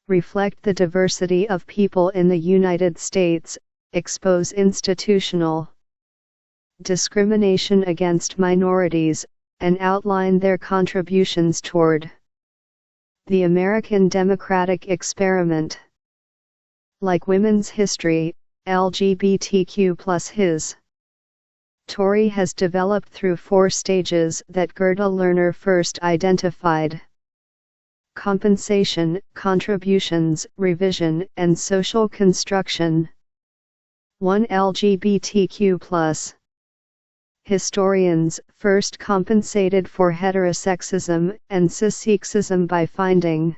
reflect the diversity of people in the United States, expose institutional discrimination against minorities, and outline their contributions toward the American democratic experiment. Like women's history, LGBTQ+ his story has developed through 4 stages that Gerda Lerner first identified: compensation, contributions, revision, and social construction. 1. LGBTQ+. Historians first compensated for heterosexism and cissexism by finding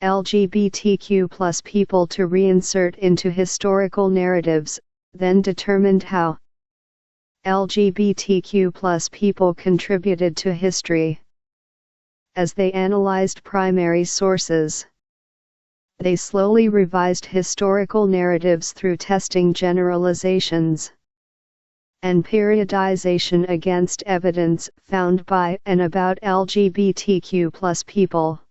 LGBTQ+ people to reinsert into historical narratives, then determined how LGBTQ+ people contributed to history. As they analyzed primary sources, they slowly revised historical narratives through testing generalizations and periodization against evidence found by and about LGBTQ+ people.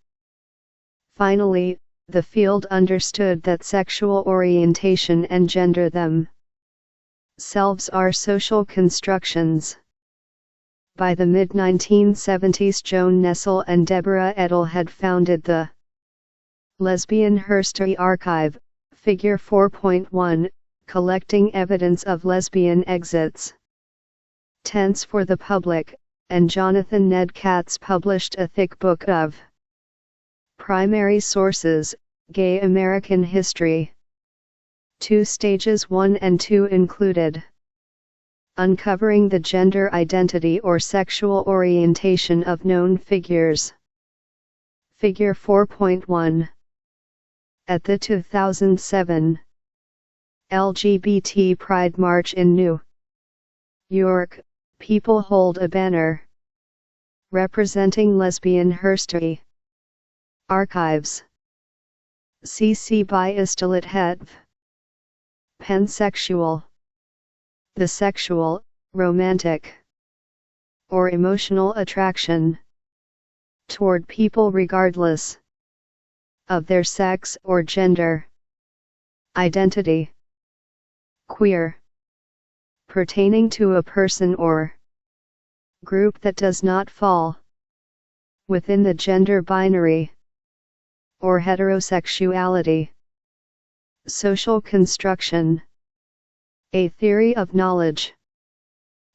Finally, the field understood that sexual orientation and gender themselves are social constructions. By the mid-1970s, Joan Nessel and Deborah Edel had founded the Lesbian History Archive, Figure 4.1, collecting evidence of lesbian exits. Tense for the public, and Jonathan Ned Katz published a thick book of primary sources, Gay American History. 2 stages 1 and 2 included uncovering the gender identity or sexual orientation of known figures. Figure 4.1. At the 2007 LGBT Pride March in New York, people hold a banner representing lesbian history archives. CC by Istalat Hetv. Pansexual. The sexual, romantic, or emotional attraction toward people regardless of their sex or gender identity. Queer. Pertaining to a person or group that does not fall within the gender binary or heterosexuality. Social construction. A theory of knowledge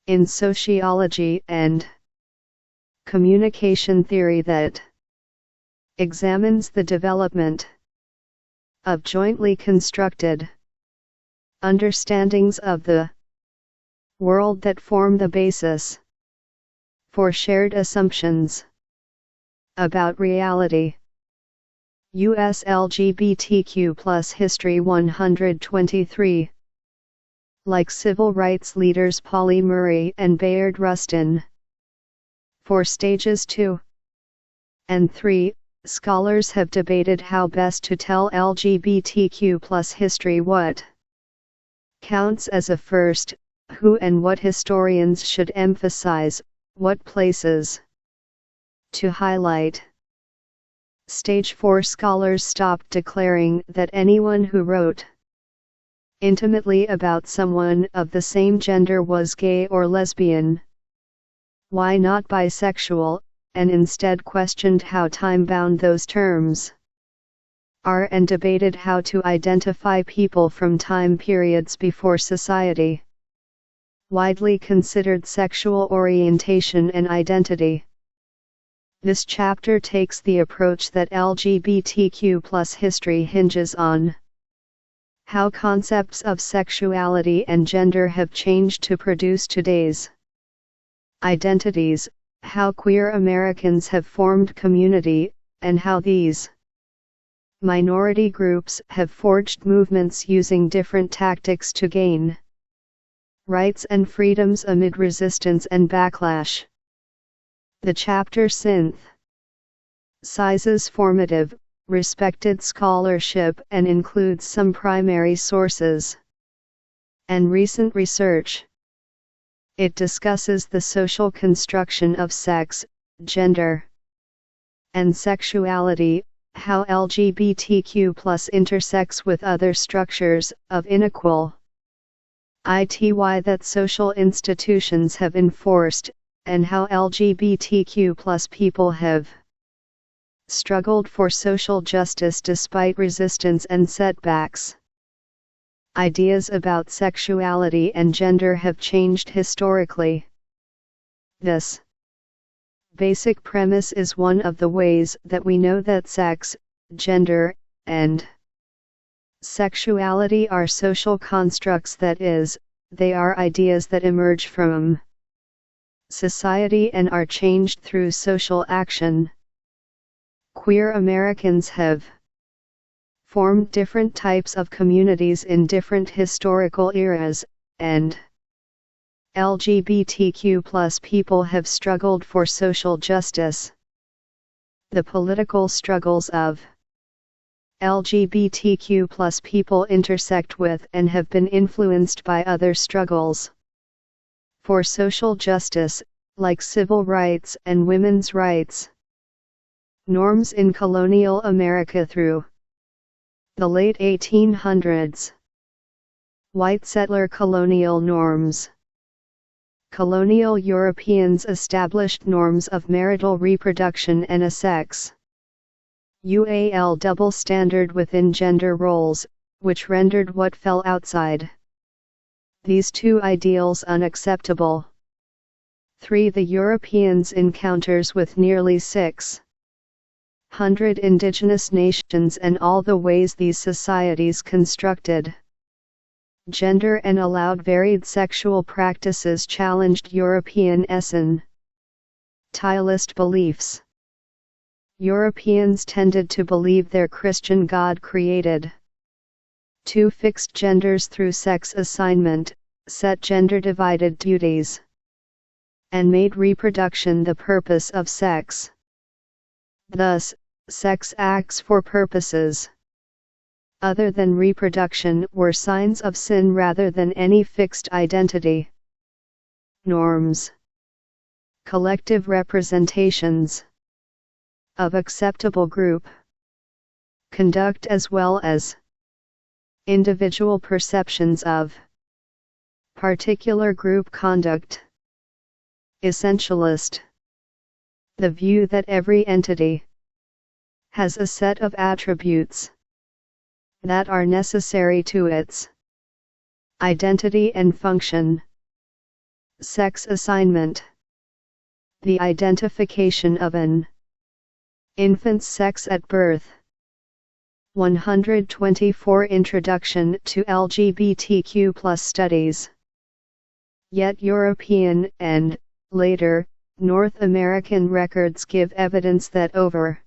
in sociology and communication theory that examines the development of jointly constructed understandings of the world that form the basis for shared assumptions about reality. U.S. LGBTQ+ History 123. Like civil rights leaders Pauli Murray and Bayard Rustin. For stages 2 and 3, scholars have debated how best to tell LGBTQ+ history, what counts as a first, who and what historians should emphasize, what places to highlight. Stage 4, scholars stopped declaring that anyone who wrote intimately about someone of the same gender was gay or lesbian. Why not bisexual, and instead questioned how time-bound those terms are and debated how to identify people from time periods before society widely considered sexual orientation and identity. This chapter takes the approach that LGBTQ+ history hinges on how concepts of sexuality and gender have changed to produce today's identities, how queer Americans have formed community, and how these minority groups have forged movements using different tactics to gain rights and freedoms amid resistance and backlash. The chapter synthesizes formative, respected scholarship and includes some primary sources and recent research. It discusses the social construction of sex, gender, and sexuality, how LGBTQ+ intersects with other structures of inequality that social institutions have enforced, and how LGBTQ+ people have struggled for social justice despite resistance and setbacks. Ideas about sexuality and gender have changed historically. This basic premise is one of the ways that we know that sex, gender, and sexuality are social constructs, that is, they are ideas that emerge from society and are changed through social action. Queer Americans have formed different types of communities in different historical eras, and LGBTQ+ people have struggled for social justice. The political struggles of LGBTQ+ people intersect with and have been influenced by other struggles for social justice, like civil rights and women's rights. Norms in colonial America through the late 1800s. White settler colonial norms. Colonial Europeans established norms of marital reproduction and a sex double standard within gender roles, which rendered what fell outside these two ideals unacceptable. 3. The Europeans' encounters with nearly 600 indigenous nations and all the ways these societies constructed gender and allowed varied sexual practices challenged European essentialist beliefs. Europeans tended to believe their Christian God created two fixed genders through sex assignment, set gender-divided duties, and made reproduction the purpose of sex. Thus, sex acts for purposes other than reproduction were signs of sin rather than any fixed identity. Norms. Collective representations of acceptable group conduct as well as individual perceptions of particular group conduct. Essentialist. The view that every entity has a set of attributes that are necessary to its identity and function. Sex assignment. The identification of an infant's sex at birth. 124 Introduction to LGBTQ+ studies. Yet European and, later, North American records give evidence that over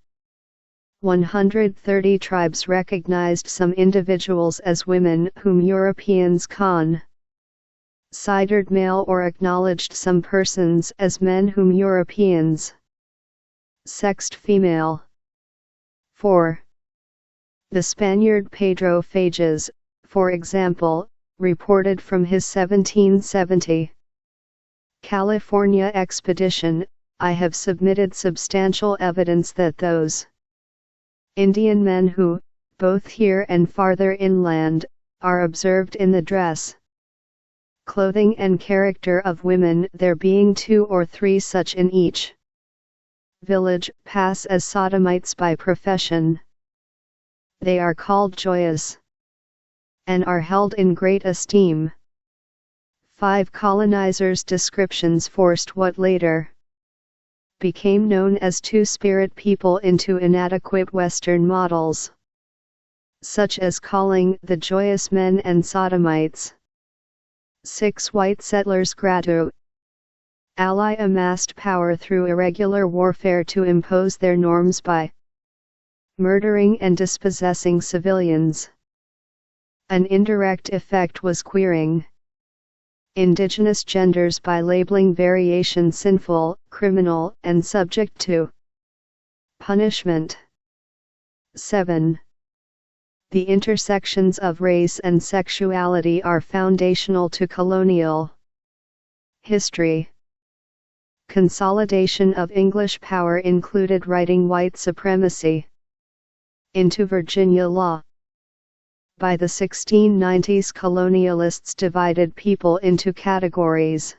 130 tribes recognized some individuals as women whom Europeans considered male, or acknowledged some persons as men whom Europeans sexed female. 4. The Spaniard Pedro Fages, for example, reported from his 1770 California expedition, "I have submitted substantial evidence that those Indian men who, both here and farther inland, are observed in the dress, clothing and character of women, there being 2 or 3 such in each village, pass as sodomites by profession. They are called joyous, and are held in great esteem." 5. Colonizers' descriptions forced what later became known as Two-Spirit people into inadequate Western models, such as calling the joyous men and sodomites. 6. White settlers gradu ally amassed power through irregular warfare to impose their norms by murdering and dispossessing civilians. An indirect effect was queering indigenous genders by labeling variation sinful, criminal, and subject to punishment. 7. The intersections of race and sexuality are foundational to colonial history. Consolidation of English power included righting white supremacy. into Virginia law. By the 1690s, colonialists divided people into categories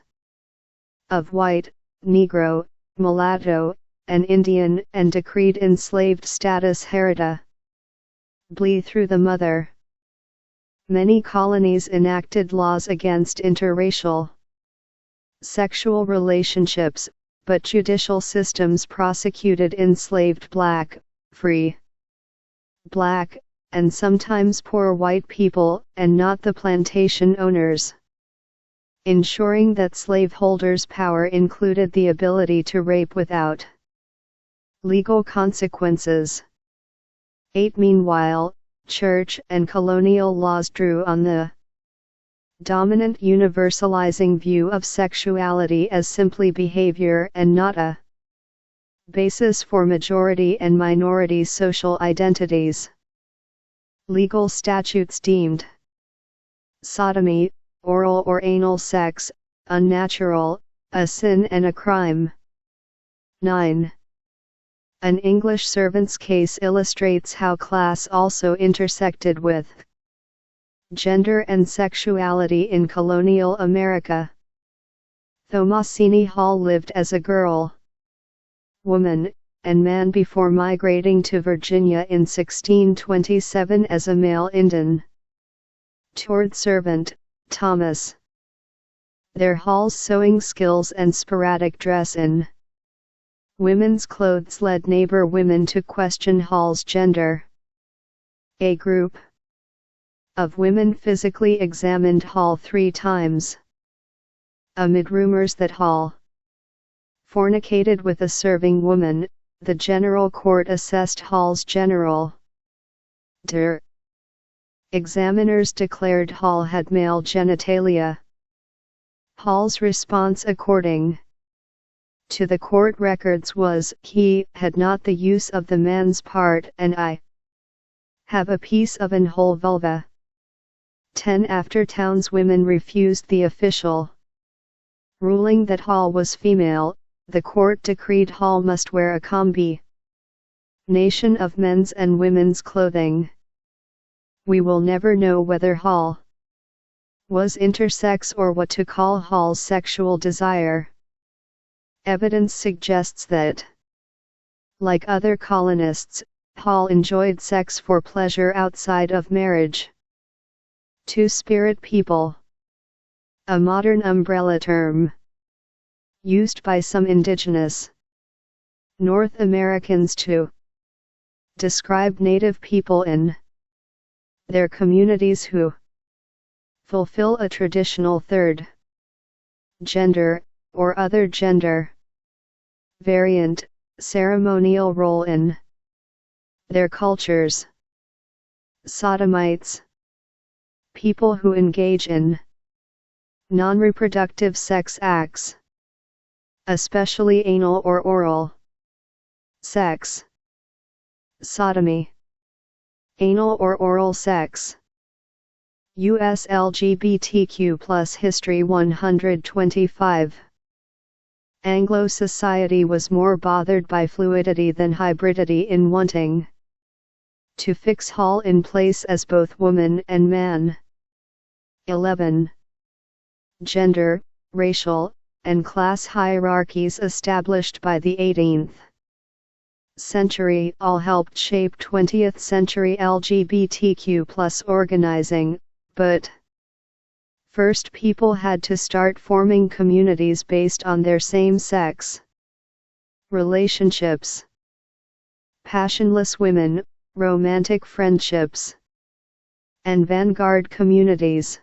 of white, Negro, mulatto, and Indian, and decreed enslaved status hereditary through the mother. Many colonies enacted laws against interracial sexual relationships, but judicial systems prosecuted enslaved black, free black, and sometimes poor white people, and not the plantation owners, ensuring that slaveholders' power included the ability to rape without legal consequences. 8. Meanwhile, church and colonial laws drew on the dominant universalizing view of sexuality as simply behavior and not a basis for majority and minority social identities. Legal statutes deemed sodomy, oral or anal sex, unnatural, a sin and a crime. 9. An English servant's case illustrates how class also intersected with gender and sexuality in colonial America. Thomasini Hall lived as a girl, woman, and man before migrating to Virginia in 1627 as a male Indian. Toured servant, Thomas. Their Hall's sewing skills and sporadic dress in women's clothes led neighbor women to question Hall's gender. A group of women physically examined Hall 3 times. Amid rumors that Hall fornicated with a serving woman, the General Court assessed Hall's general dir. Examiners declared Hall had male genitalia. Hall's response, according to the court records, was, "He had not the use of the man's part, and I have a piece of an whole vulva." 10. After townswomen refused the official ruling that Hall was female, the court decreed Hall must wear a combination of men's and women's clothing. We will never know whether Hall was intersex or what to call Hall's sexual desire. Evidence suggests that, like other colonists, Hall enjoyed sex for pleasure outside of marriage. Two-spirit people, a modern umbrella term used by some indigenous North Americans to describe Native people in their communities who fulfill a traditional third gender, or other gender variant, ceremonial role in their cultures. Sodomites, people who engage in non-reproductive sex acts, especially anal or oral sex. Sodomy, anal or oral sex. U.S. LGBTQ+ history 125. Anglo society was more bothered by fluidity than hybridity in wanting to fix Hall in place as both woman and man. 11. Gender, racial, and class hierarchies established by the 18th century all helped shape 20th century LGBTQ+ organizing, but first people had to start forming communities based on their same-sex relationships. Passionless women, romantic friendships, and vanguard communities.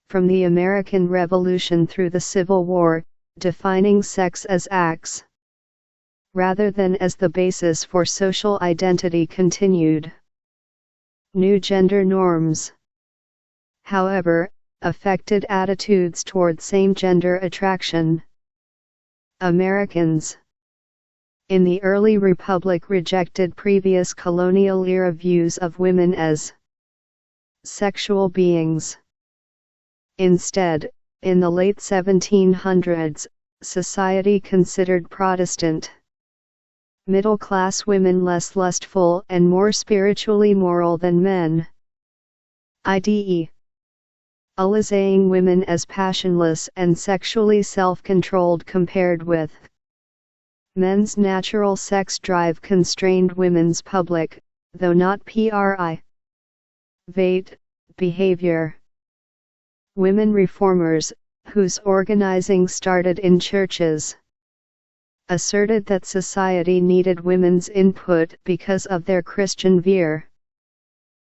From the American Revolution through the Civil War, defining sex as acts rather than as the basis for social identity continued. New gender norms, however, affected attitudes toward same-gender attraction. Americans in the early republic rejected previous colonial-era views of women as sexual beings. Instead, in the late 1700s, society considered Protestant Middle-class women less lustful and more spiritually moral than men. IDE. Alizing women as passionless and sexually self-controlled compared with men's natural sex drive constrained women's public, though not private, behavior. Women reformers, whose organizing started in churches, asserted that society needed women's input because of their Christian veer.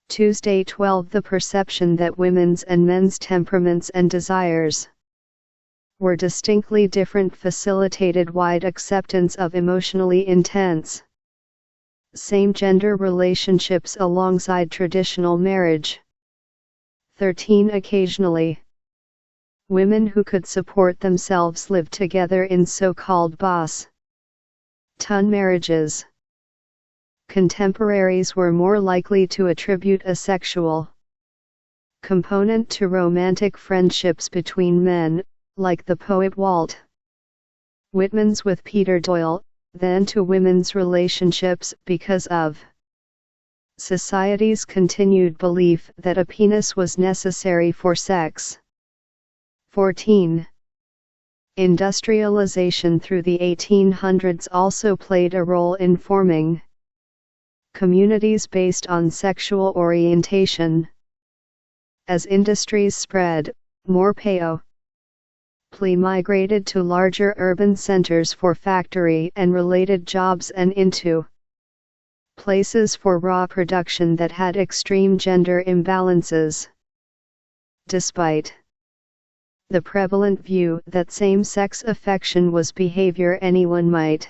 Tuesday 12. The perception that women's and men's temperaments and desires were distinctly different facilitated wide acceptance of emotionally intense same-gender relationships alongside traditional marriage. 13. Occasionally, women who could support themselves lived together in so-called boss-ton marriages. Contemporaries were more likely to attribute a sexual component to romantic friendships between men, like the poet Walt Whitman's with Peter Doyle, than to women's relationships because of society's continued belief that a penis was necessary for sex. 14. Industrialization through the 1800s also played a role in forming communities based on sexual orientation. As industries spread, more migrated to larger urban centers for factory and related jobs and into places for raw production that had extreme gender imbalances. Despite the prevalent view that same-sex affection was behavior anyone might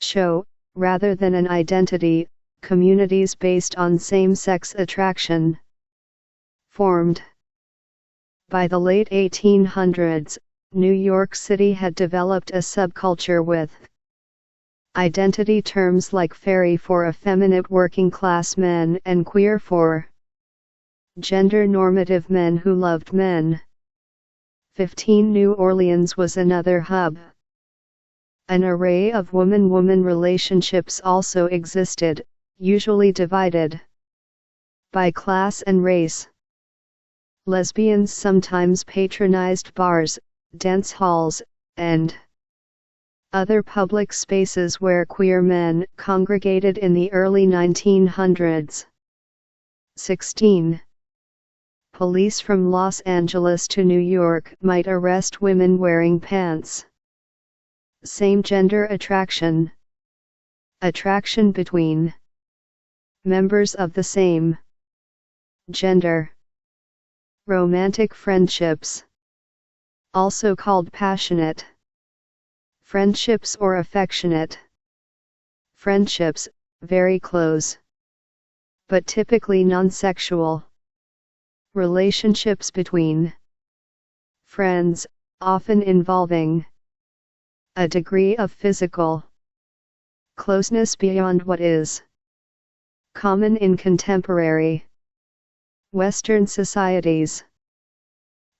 show, rather than an identity, communities based on same-sex attraction formed. By the late 1800s, New York City had developed a subculture with identity terms like fairy for effeminate working-class men and queer for gender-normative men who loved men. 15. New Orleans was another hub. An array of woman-woman relationships also existed, usually divided by class and race. Lesbians sometimes patronized bars, dance halls, and other public spaces where queer men congregated in the early 1900s. 16. Police from Los Angeles to New York might arrest women wearing pants. Same-gender attraction. Attraction between members of the same gender. Romantic friendships, also called passionate friendships or affectionate friendships, very close, but typically non-sexual relationships between friends, often involving a degree of physical closeness beyond what is common in contemporary Western societies.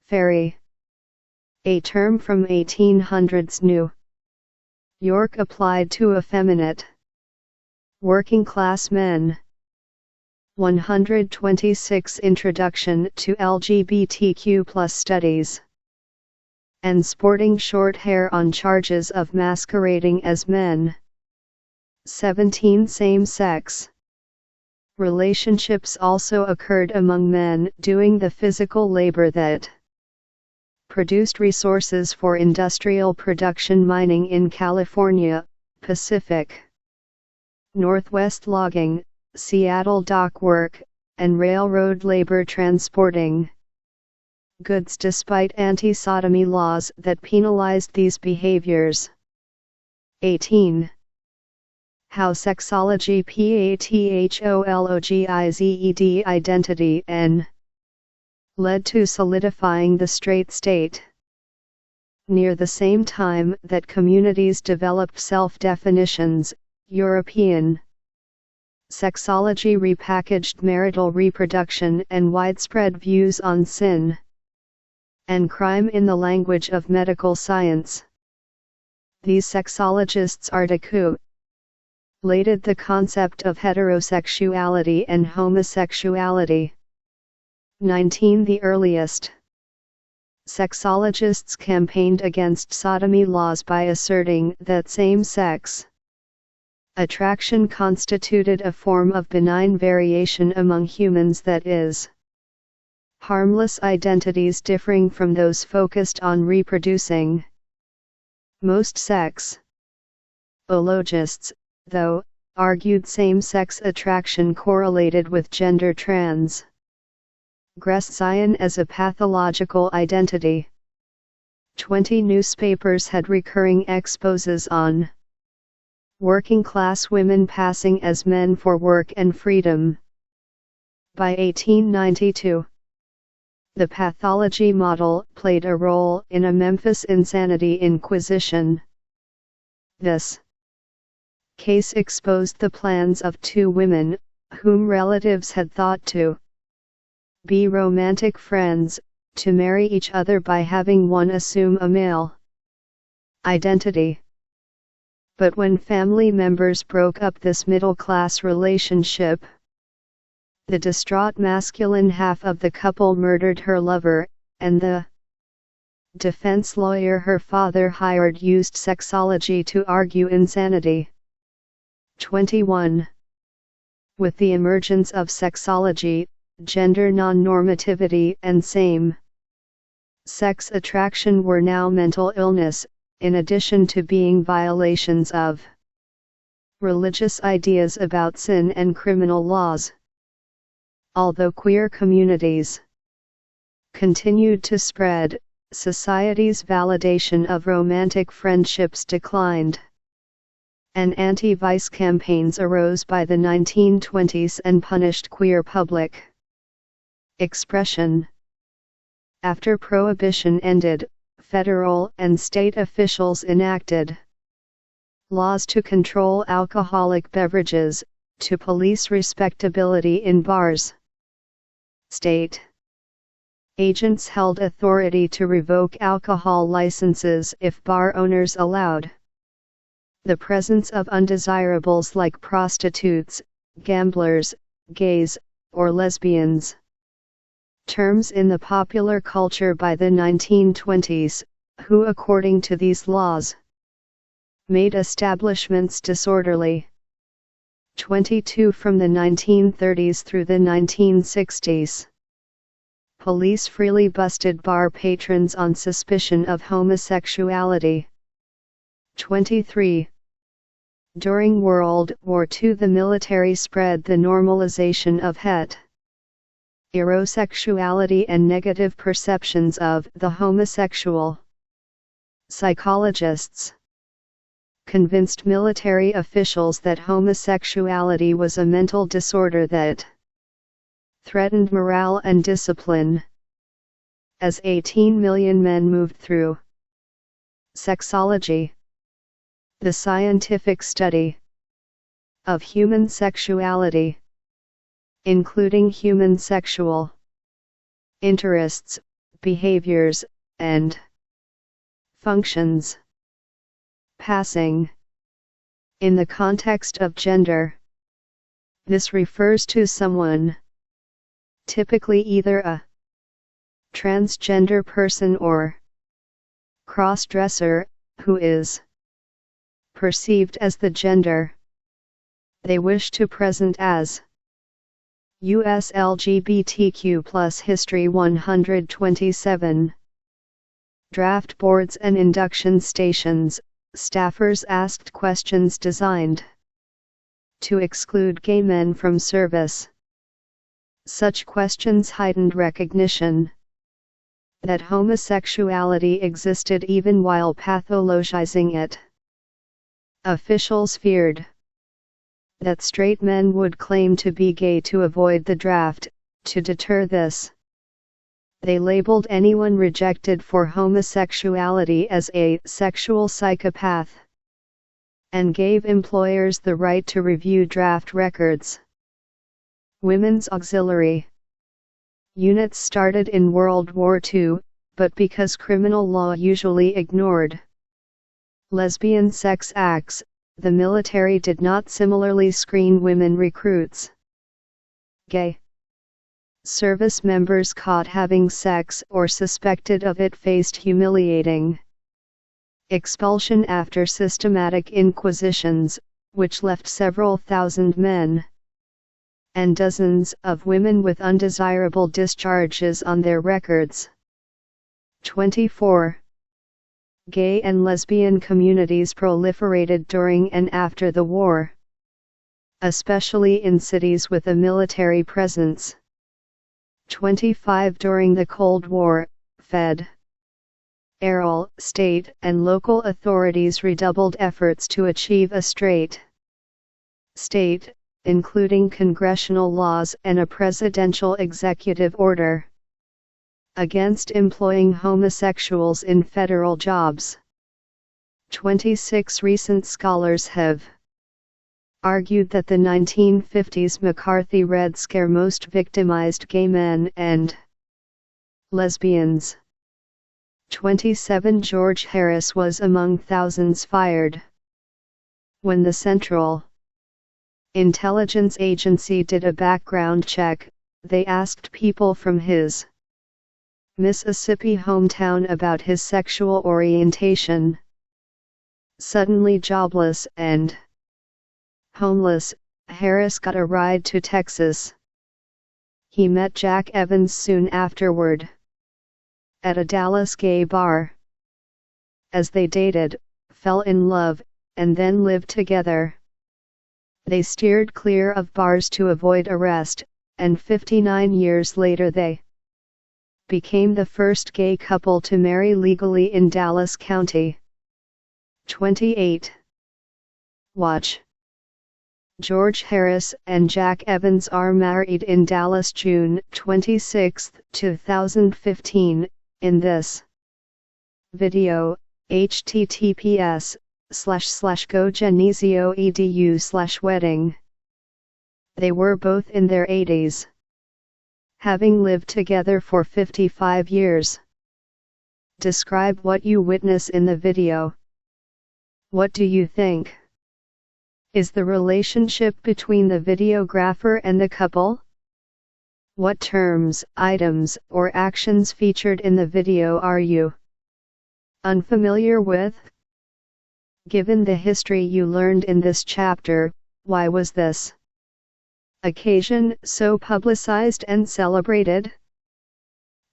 Fairy, a term from 1800s New York applied to effeminate working-class men. 126. Introduction to LGBTQ+ studies and sporting short hair on charges of masquerading as men. 17. Same-sex relationships also occurred among men doing the physical labor that produced resources for industrial production, mining in California, Pacific Northwest logging, Seattle dock work, and railroad labor transporting goods despite anti-sodomy laws that penalized these behaviors. 18. How sexology pathologized identity and led to solidifying the straight state. Near the same time that communities developed self-definitions, European sexology repackaged marital reproduction and widespread views on sin and crime in the language of medical science. These sexologists are lated the concept of heterosexuality and homosexuality. 19. The earliest sexologists campaigned against sodomy laws by asserting that same-sex attraction constituted a form of benign variation among humans, that is, harmless identities differing from those focused on reproducing. Most sexologists, though, argued same-sex attraction correlated with gender transgression as a pathological identity. 20. Newspapers had recurring exposes on working-class women passing as men for work and freedom. By 1892, the pathology model played a role in a Memphis insanity inquisition. This case exposed the plans of two women, whom relatives had thought to be romantic friends, to marry each other by having one assume a male identity. But when family members broke up this middle-class relationship, the distraught masculine half of the couple murdered her lover, and the defense lawyer her father hired used sexology to argue insanity. 21. With the emergence of sexology, gender non-normativity and same-sex attraction were now mental illness, in addition to being violations of religious ideas about sin and criminal laws. Although queer communities continued to spread, society's validation of romantic friendships declined, and anti-vice campaigns arose by the 1920s and punished queer public expression. After Prohibition ended, federal and state officials enacted laws to control alcoholic beverages, to police respectability in bars. State agents held authority to revoke alcohol licenses if bar owners allowed the presence of undesirables like prostitutes, gamblers, gays, or lesbians. Terms in the popular culture by the 1920s, who according to these laws made establishments disorderly. 22. From the 1930s through the 1960s, police freely busted bar patrons on suspicion of homosexuality. 23. During World War II, the military spread the normalization of heterosexuality and negative perceptions of the homosexual. Psychologists convinced military officials that homosexuality was a mental disorder that threatened morale and discipline. As 18 million men moved through sexology, the scientific study of human sexuality, including human sexual interests, behaviors, and functions. Passing. In the context of gender, this refers to someone, typically either a transgender person or cross-dresser, who is perceived as the gender they wish to present as. US LGBTQ+ History 127. Draft boards and induction stations. Staffers asked questions designed to exclude gay men from service. Such questions heightened recognition that homosexuality existed even while pathologizing it. Officials feared that straight men would claim to be gay to avoid the draft. To deter this, they labeled anyone rejected for homosexuality as a sexual psychopath, and gave employers the right to review draft records. Women's auxiliary units started in World War II, but because criminal law usually ignored lesbian sex acts, the military did not similarly screen women recruits. Gay service members caught having sex or suspected of it faced humiliating expulsion after systematic inquisitions, which left several thousand men and dozens of women with undesirable discharges on their records. 24. Gay and lesbian communities proliferated during and after the war, especially in cities with a military presence. 25. During the Cold War, federal, state, and local authorities redoubled efforts to achieve a straight state, including congressional laws and a presidential executive order against employing homosexuals in federal jobs. 26. Recent scholars have argued that the 1950s McCarthy Red Scare most victimized gay men and lesbians. 27. George Harris was among thousands fired when the Central Intelligence Agency did a background check. They asked people from his Mississippi hometown about his sexual orientation. Suddenly jobless and homeless, Harris got a ride to Texas. He met Jack Evans soon afterward at a Dallas gay bar. As they dated, fell in love, and then lived together. They steered clear of bars to avoid arrest, and 59 years later they became the first gay couple to marry legally in Dallas County. 28. Watch. George Harris and Jack Evans are married in Dallas June 26, 2015. In this video, https://gogenesio.edu/wedding. They were both in their 80s, having lived together for 55 years. Describe what you witness in the video. What do you think? Is the relationship between the videographer and the couple? What terms, items, or actions featured in the video are you unfamiliar with? Given the history you learned in this chapter, why was this occasion so publicized and celebrated?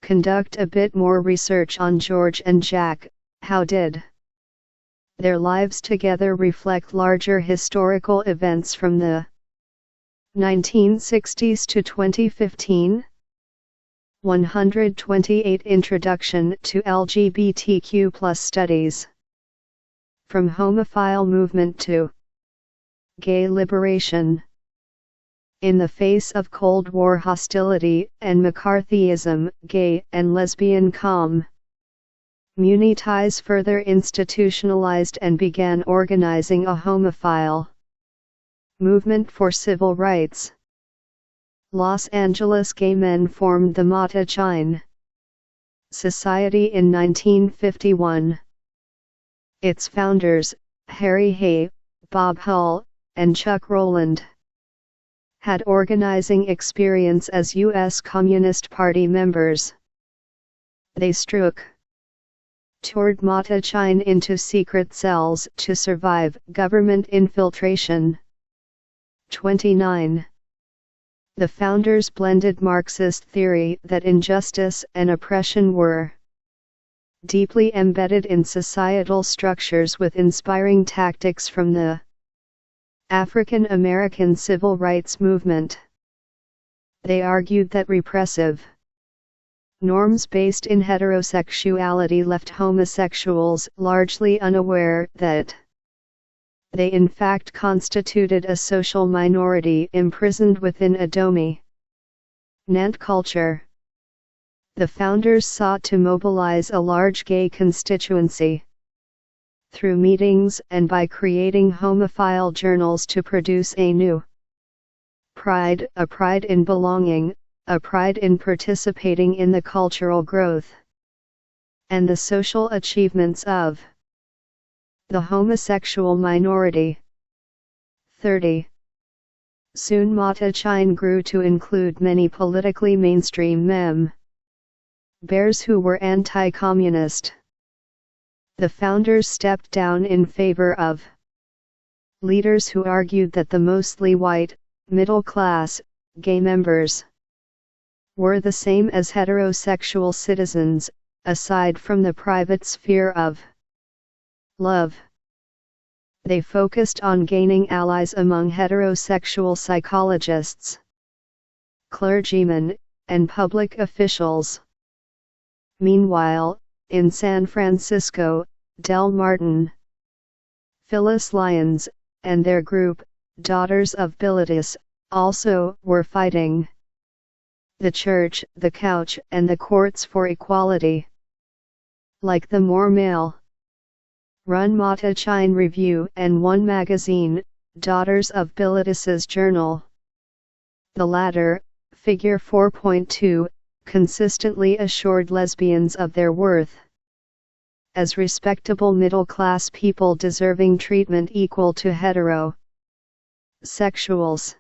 Conduct a bit more research on George and Jack. How did their lives together reflect larger historical events from the 1960s to 2015? 128 Introduction to LGBTQ+ Studies. From homophile movement to gay liberation. In the face of Cold War hostility and McCarthyism, gay and lesbian communities further institutionalized and began organizing a homophile movement for civil rights. Los Angeles gay men formed the Mata Chin Society in 1951. Its founders, Harry Hay, Bob Hull, and Chuck Rowland, had organizing experience as U.S. Communist Party members. They struck toward Mata Chin into secret cells to survive government infiltration. 29. The founders blended Marxist theory that injustice and oppression were deeply embedded in societal structures with inspiring tactics from the African American civil rights movement. They argued that repressive norms based in heterosexuality left homosexuals largely unaware that they in fact constituted a social minority imprisoned within a dominant culture. The founders sought to mobilize a large gay constituency through meetings and by creating homophile journals to produce a new pride, a pride in belonging, a pride in participating in the cultural growth and the social achievements of the homosexual minority. 1930. Soon Mata Chine grew to include many politically mainstream members who were anti-communist. The founders stepped down in favor of leaders who argued that the mostly white, middle-class, gay members were the same as heterosexual citizens, aside from the private sphere of love. They focused on gaining allies among heterosexual psychologists, clergymen, and public officials. Meanwhile, in San Francisco, Del Martin, Phyllis Lyons, and their group, Daughters of Bilitis, also were fighting the church, the couch, and the courts for equality. Like the more male-run Mata Chine Review and one magazine, Daughters of Bilitis's Journal. The latter, Figure 4.2, consistently assured lesbians of their worth as respectable middle-class people deserving treatment equal to heterosexuals.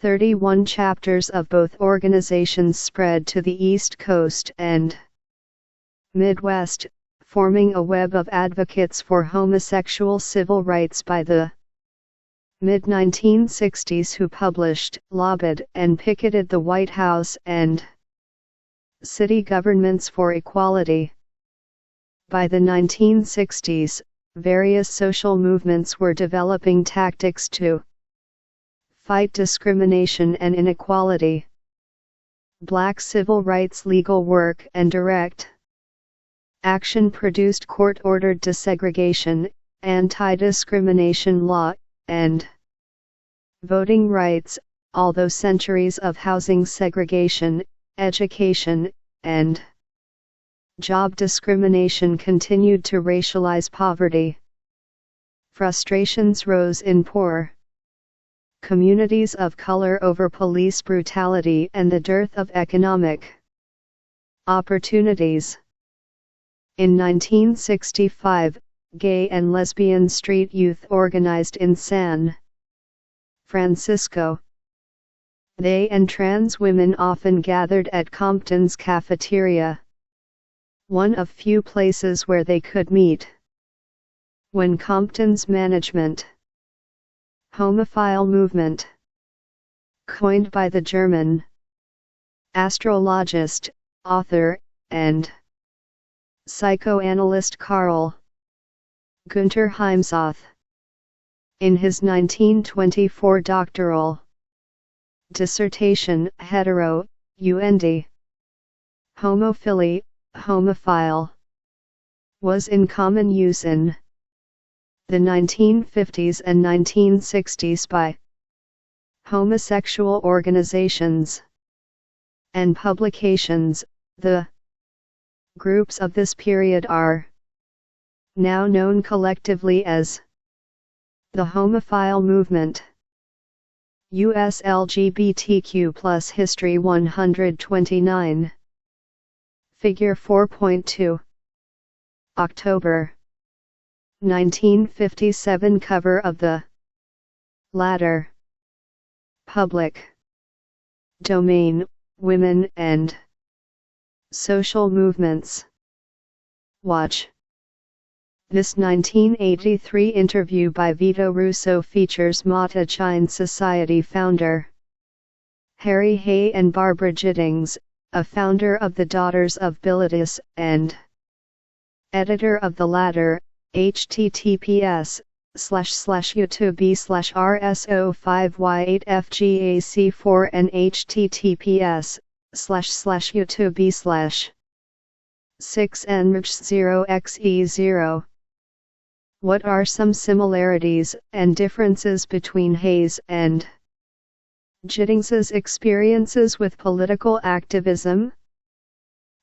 31 chapters of both organizations spread to the East Coast and Midwest, forming a web of advocates for homosexual civil rights by the mid-1960s who published, lobbied, and picketed the White House and city governments for equality. By the 1960s, various social movements were developing tactics to fight discrimination and inequality. Black civil rights legal work and direct action produced court-ordered desegregation, anti-discrimination law, and voting rights, although centuries of housing segregation, education, and job discrimination continued to racialize poverty. Frustrations rose in poor communities of color over police brutality and the dearth of economic opportunities. In 1965, gay and lesbian street youth organized in San Francisco. They and trans women often gathered at Compton's cafeteria, one of few places where they could meet. When Compton's management homophile movement, coined by the German astrologist, author, and psychoanalyst Karl Günther Heimsoth, in his 1924 doctoral dissertation, Hetero, und Homophily, homophile, was in common use in the 1950s and 1960s by homosexual organizations and publications. The groups of this period are now known collectively as the homophile movement. US LGBTQ+ History 129. Figure 4.2. October 1957 cover of the latter. Public domain, women and social movements. Watch. This 1983 interview by Vito Russo features Mata Chine Society founder Harry Hay and Barbara Giddings, a founder of the Daughters of Bilitis, and editor of the latter. https://youtube/rso5y8fgac4 and https://youtube/6nrich0xe0. What are some similarities and differences between Hayes and Giddings's experiences with political activism?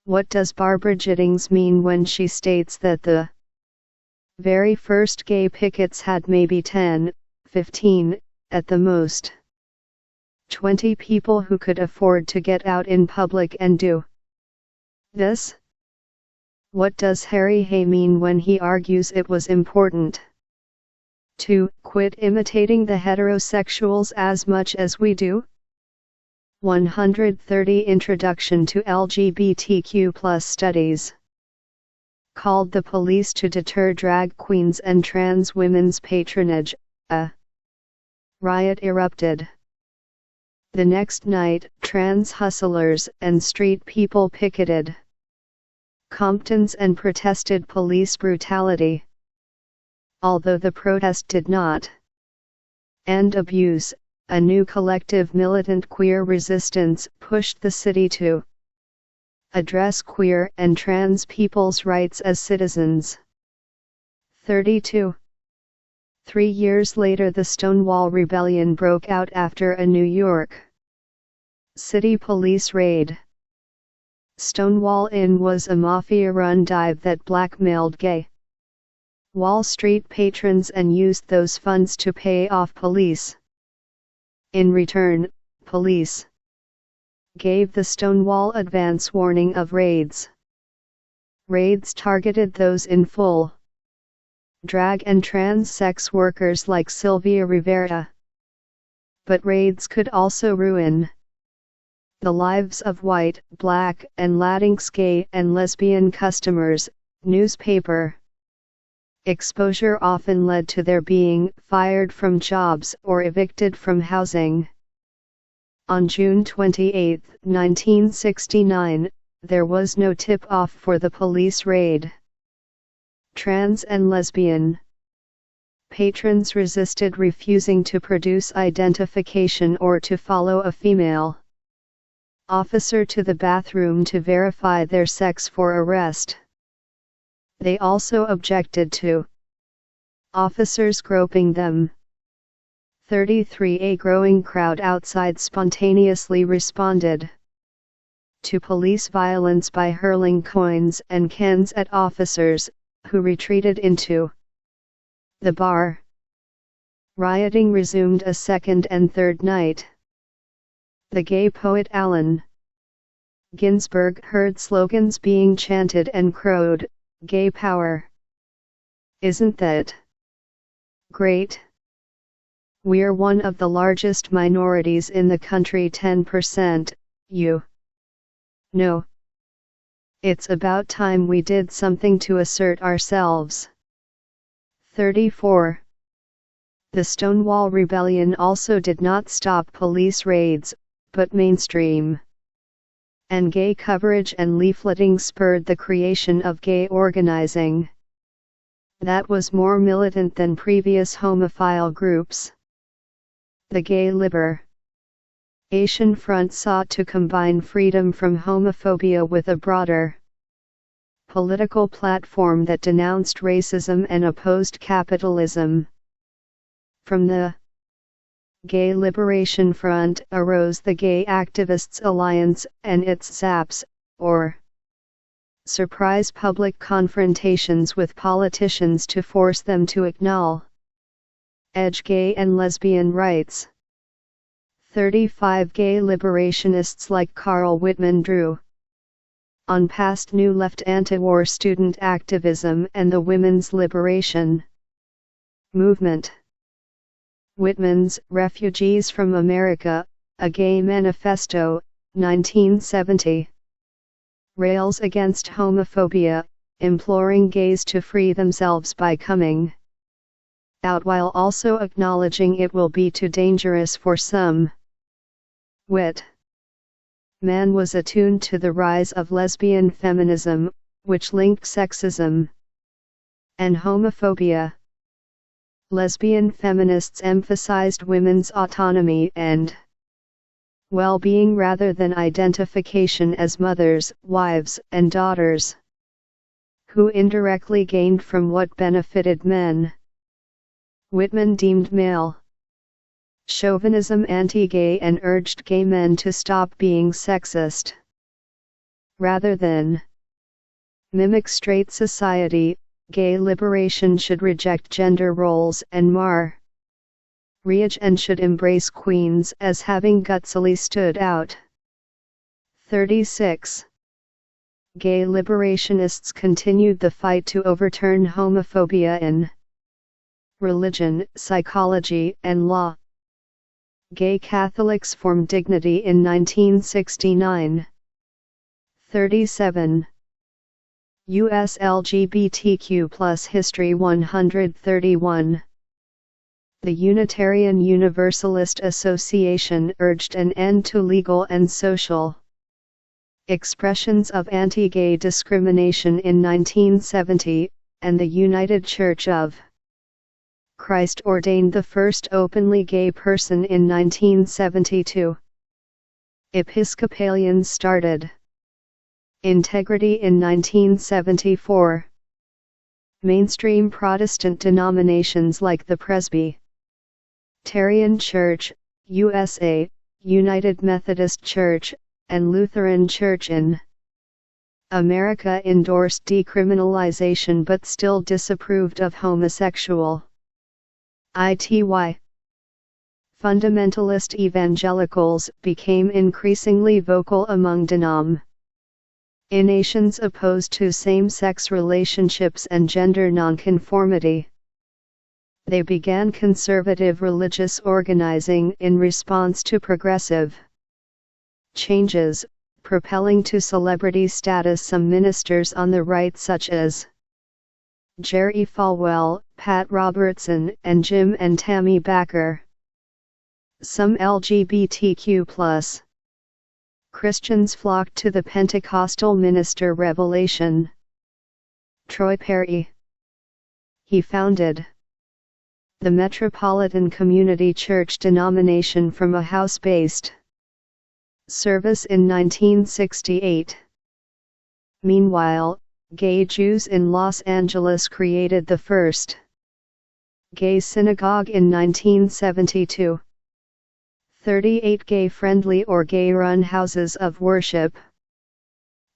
What does Barbara Giddings mean when she states that the very first gay pickets had maybe 10, 15, at the most 20 people who could afford to get out in public and do this? What does Harry Hay mean when he argues it was important 2. Quit imitating the heterosexuals as much as we do. 130 Introduction to LGBTQ+ Studies. Called the police to deter drag queens and trans women's patronage, a riot erupted. The next night, trans hustlers and street people picketed Compton's and protested police brutality. Although the protest did not end abuse, a new collective militant queer resistance pushed the city to address queer and trans people's rights as citizens. 32. 3 years later, the Stonewall Rebellion broke out after a New York City police raid. Stonewall Inn was a mafia-run dive that blackmailed gay Wall Street patrons and used those funds to pay off police. In return, police gave the Stonewall advance warning of raids. Raids targeted those in full drag and trans sex workers like Sylvia Rivera. But raids could also ruin the lives of white, black, and Latinx gay and lesbian customers. Newspaper exposure often led to their being fired from jobs or evicted from housing. On June 28, 1969, there was no tip-off for the police raid. Trans and lesbian patrons resisted, refusing to produce identification or to follow a female officer to the bathroom to verify their sex for arrest. They also objected to officers groping them. 33. A growing crowd outside spontaneously responded to police violence by hurling coins and cans at officers, who retreated into the bar. Rioting resumed a second and third night. The gay poet Allen Ginsberg heard slogans being chanted and crowed, "Gay power! Isn't that great? We're one of the largest minorities in the country, 10%, you know. It's about time we did something to assert ourselves." 34. The Stonewall Rebellion also did not stop police raids, but mainstream and gay coverage and leafleting spurred the creation of gay organizing that was more militant than previous homophile groups. The Gay Liberation Front sought to combine freedom from homophobia with a broader political platform that denounced racism and opposed capitalism. From the Gay Liberation Front arose the Gay Activists Alliance and its SAPs, or surprise public confrontations with politicians to force them to acknowledge gay and lesbian rights. 35. Gay liberationists like Carl Whitman drew on past New Left anti-war student activism and the women's liberation movement. Whitman's Refugees from America, A Gay Manifesto, 1970. Rails against homophobia, imploring gays to free themselves by coming out while also acknowledging it will be too dangerous for some. Whitman was attuned to the rise of lesbian feminism, which linked sexism and homophobia. Lesbian feminists emphasized women's autonomy and well-being rather than identification as mothers, wives, and daughters, who indirectly gained from what benefited men. Whitman deemed male chauvinism anti-gay and urged gay men to stop being sexist. Rather than mimic straight society, gay liberation should reject gender roles and marriage and should embrace queens as having gutsily stood out. 36. Gay liberationists continued the fight to overturn homophobia in religion, psychology, and law. Gay Catholics formed Dignity in 1969. 37. U.S. LGBTQ+ History 131. The Unitarian Universalist Association urged an end to legal and social expressions of anti-gay discrimination in 1970, and the United Church of Christ ordained the first openly gay person in 1972. Episcopalians started Integrity in 1974. Mainstream Protestant denominations like the Presbyterian Church, USA, United Methodist Church, and Lutheran Church in America endorsed decriminalization but still disapproved of homosexual ity. Fundamentalist evangelicals became increasingly vocal among denominations opposed to same-sex relationships and gender nonconformity. They began conservative religious organizing in response to progressive changes, propelling to celebrity status some ministers on the right such as Jerry Falwell, Pat Robertson, and Jim and Tammy Bakker. Some LGBTQ+ Christians flocked to the Pentecostal minister Revelation Troy Perry. He founded the Metropolitan Community Church denomination from a house-based service in 1968. Meanwhile, gay Jews in Los Angeles created the first gay synagogue in 1972. 38 gay-friendly or gay-run houses of worship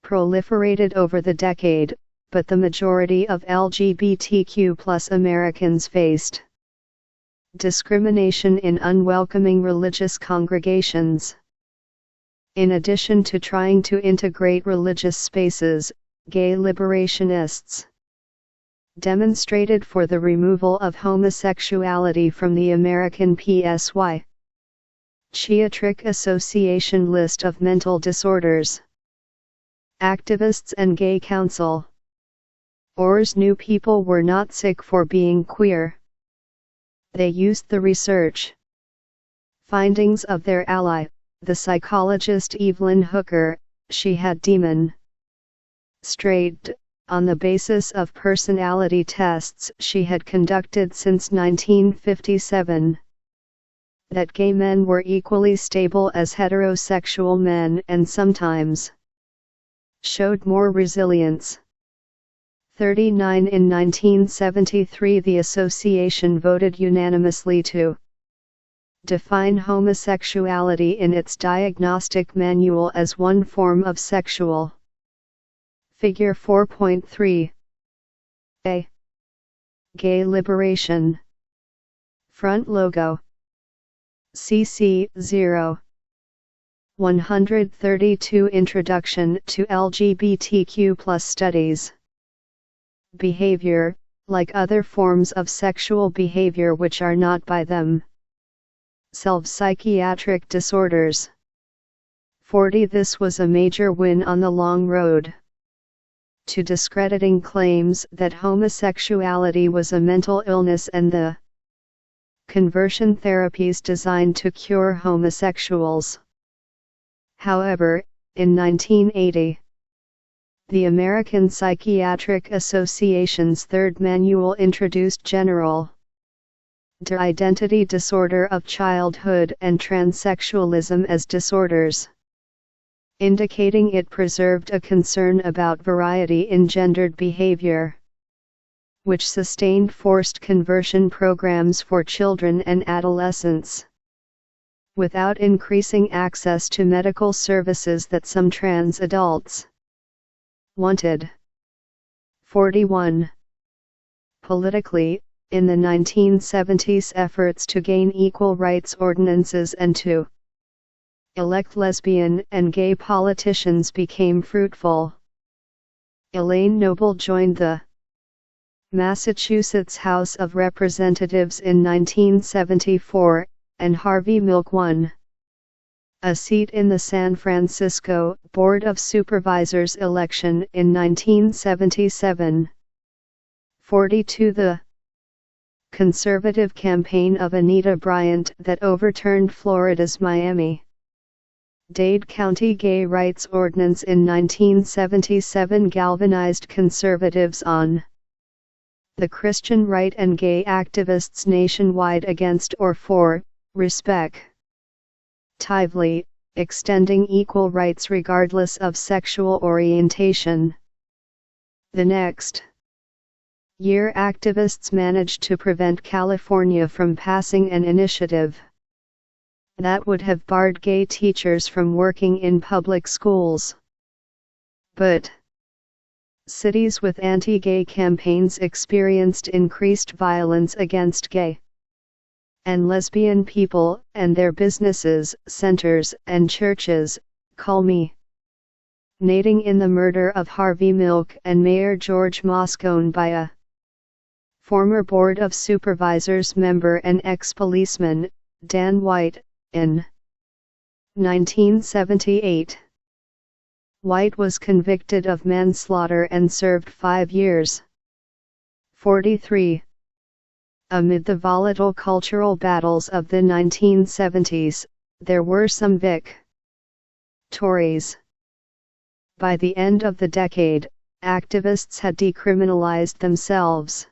proliferated over the decade, but the majority of LGBTQ+ Americans faced discrimination in unwelcoming religious congregations. In addition to trying to integrate religious spaces, gay liberationists demonstrated for the removal of homosexuality from the American Psychiatric Association list of mental disorders. Activists and Gay Council Ors knew people were not sick for being queer. They used the research findings of their ally, the psychologist Evelyn Hooker. She had demonstrated, on the basis of personality tests she had conducted since 1957, that gay men were equally stable as heterosexual men and sometimes showed more resilience. 39 In 1973 the association voted unanimously to define homosexuality in its diagnostic manual as one form of sexual. Figure 4.3. A. Gay liberation. Front logo. CC 0. 132 Introduction to LGBTQ+ Studies. Behavior, like other forms of sexual behavior which are not by themselves psychiatric disorders. 40 This was a major win on the long road to discrediting claims that homosexuality was a mental illness and the conversion therapies designed to cure homosexuals. However, in 1980, the American Psychiatric Association's third manual introduced general identity disorder of childhood and transsexualism as disorders, indicating it preserved a concern about variety in gendered behavior, which sustained forced conversion programs for children and adolescents, without increasing access to medical services that some trans adults wanted. 41. Politically, in the 1970s efforts to gain equal rights ordinances and to elect lesbian and gay politicians became fruitful. Elaine Noble joined the Massachusetts House of Representatives in 1974, and Harvey Milk won a seat in the San Francisco Board of Supervisors election in 1977. 42. The conservative campaign of Anita Bryant that overturned Florida's Miami-Dade County Gay Rights Ordinance in 1977 galvanized conservatives on the Christian right and gay activists nationwide against or for, respectively, extending equal rights regardless of sexual orientation. The next year, activists managed to prevent California from passing an initiative that would have barred gay teachers from working in public schools. But cities with anti-gay campaigns experienced increased violence against gay and lesbian people and their businesses, centers, and churches, culminating in the murder of Harvey Milk and Mayor George Moscone by a former Board of Supervisors member and ex-policeman, Dan White, in 1978. White was convicted of manslaughter and served 5 years. 43. Amid the volatile cultural battles of the 1970s, there were some victories. By the end of the decade, activists had decriminalized themselves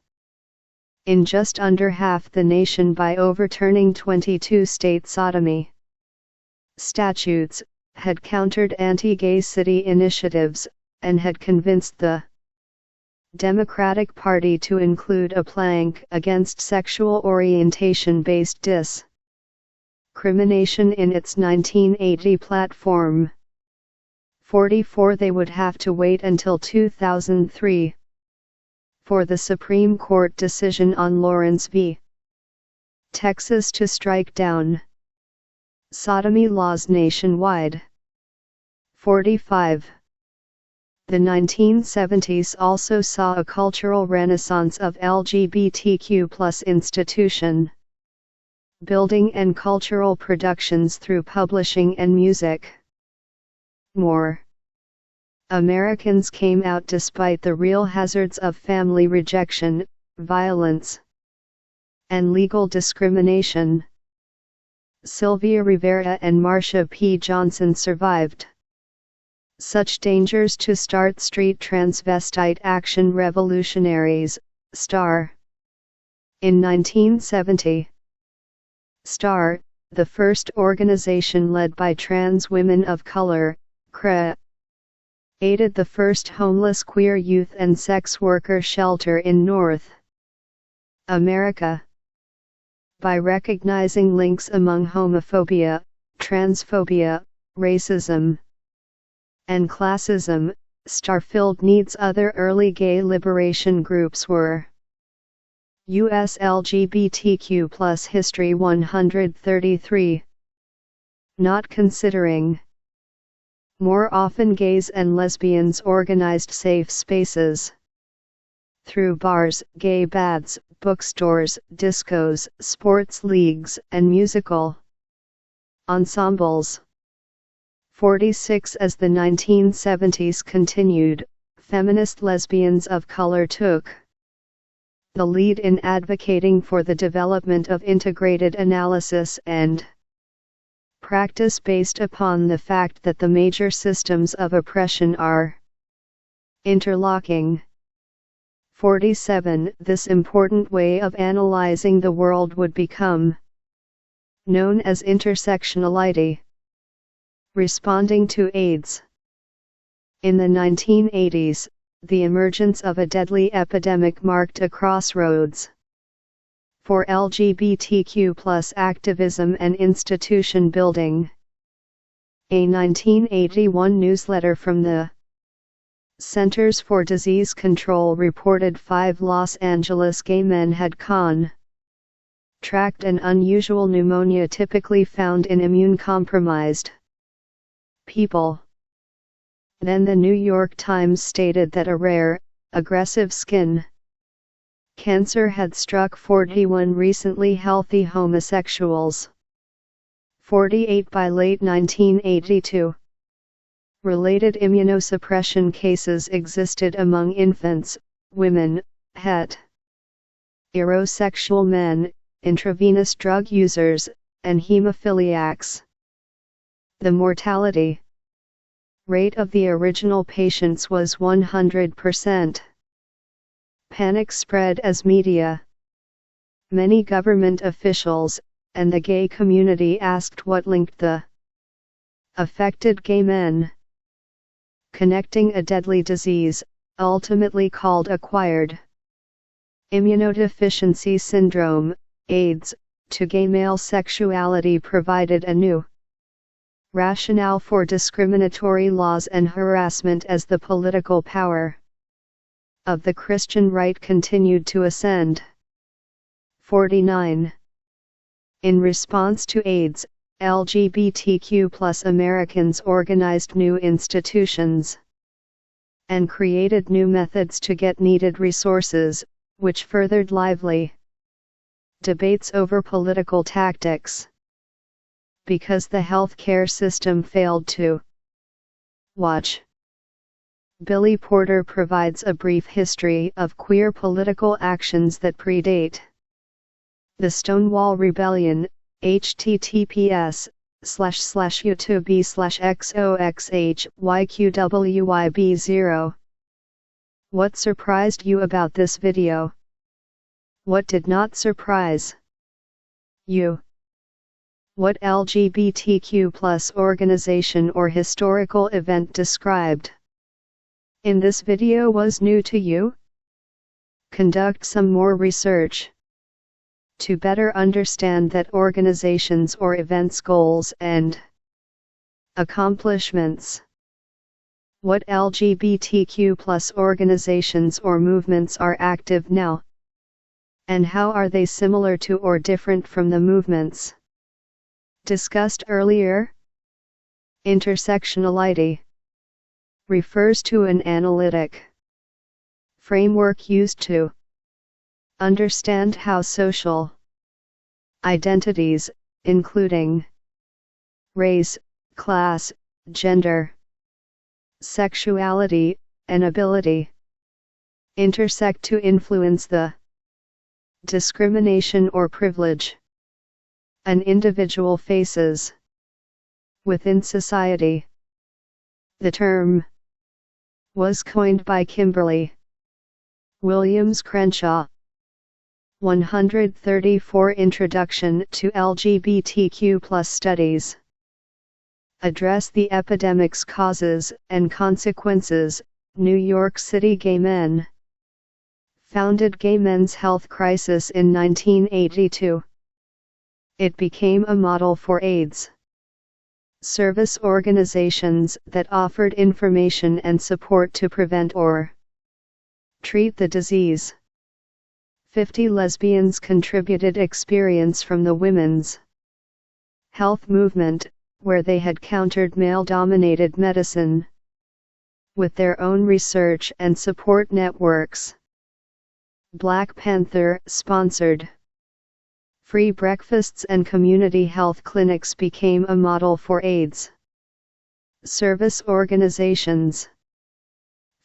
in just under half the nation by overturning 22 state sodomy statutes, had countered anti-gay city initiatives, and had convinced the Democratic Party to include a plank against sexual orientation-based discrimination in its 1980 platform. 44. They would have to wait until 2003 for the Supreme Court decision on Lawrence v. Texas to strike down sodomy laws nationwide. 45. The 1970s also saw a cultural renaissance of LGBTQ+ institution building and cultural productions through publishing and music. More Americans came out despite the real hazards of family rejection, violence, and legal discrimination. Sylvia Rivera and Marsha P. Johnson survived such dangers to start Street Transvestite Action Revolutionaries, STAR, in 1970. STAR, the first organization led by trans women of color, created the first homeless queer youth and sex worker shelter in North America. By recognizing links among homophobia, transphobia, racism, and classism, STAR filled needs other early gay liberation groups were. U.S. LGBTQ+ History 133. Not considering. More often gays and lesbians organized safe spaces through bars, gay baths, bookstores, discos, sports leagues, and musical ensembles. 46. As the 1970s continued, feminist lesbians of color took the lead in advocating for the development of integrated analysis and practice based upon the fact that the major systems of oppression are interlocking. 47. This important way of analyzing the world would become known as intersectionality. Responding to AIDS. In the 1980s, the emergence of a deadly epidemic marked a crossroads for LGBTQ+ activism and institution building. A 1981 newsletter from the Centers for Disease Control reported 5 Los Angeles gay men had contracted an unusual pneumonia typically found in immune-compromised people. Then the New York Times stated that a rare, aggressive skin cancer had struck 41 recently healthy homosexuals. 48 by late 1982. Related immunosuppression cases existed among infants, women, heterosexual men, intravenous drug users, and hemophiliacs. The mortality rate of the original patients was 100%. Panic spread as media, many government officials, and the gay community asked what linked the affected gay men. Connecting a deadly disease, ultimately called acquired immunodeficiency syndrome, AIDS, to gay male sexuality provided a new rationale for discriminatory laws and harassment as the political power of the Christian right continued to ascend. 49. In response to AIDS, LGBTQ+ Americans organized new institutions and created new methods to get needed resources, which furthered lively debates over political tactics. Because the healthcare system failed to watch. Billy Porter provides a brief history of queer political actions that predate the Stonewall Rebellion. https://youtube/xoxhyqwyb0. What surprised you about this video? What did not surprise you? What LGBTQ+ organization or historical event described in this video was new to you? Conduct some more research to better understand that organizations or events' goals and accomplishments. What LGBTQ+ organizations or movements are active now? And how are they similar to or different from the movements discussed earlier? Intersectionality refers to an analytic framework used to understand how social identities, including race, class, gender, sexuality, and ability, intersect to influence the discrimination or privilege an individual faces within society. The term was coined by Kimberly Williams Crenshaw. 134 Introduction to LGBTQ+ Studies. Address the epidemic's causes and consequences. New York City Gay Men founded Gay Men's Health Crisis in 1982. It became a model for AIDS service organizations that offered information and support to prevent or treat the disease. 50 lesbians contributed experience from the women's health movement, where they had countered male-dominated medicine with their own research and support networks. Black Panther sponsored free breakfasts and community health clinics became a model for AIDS service organizations.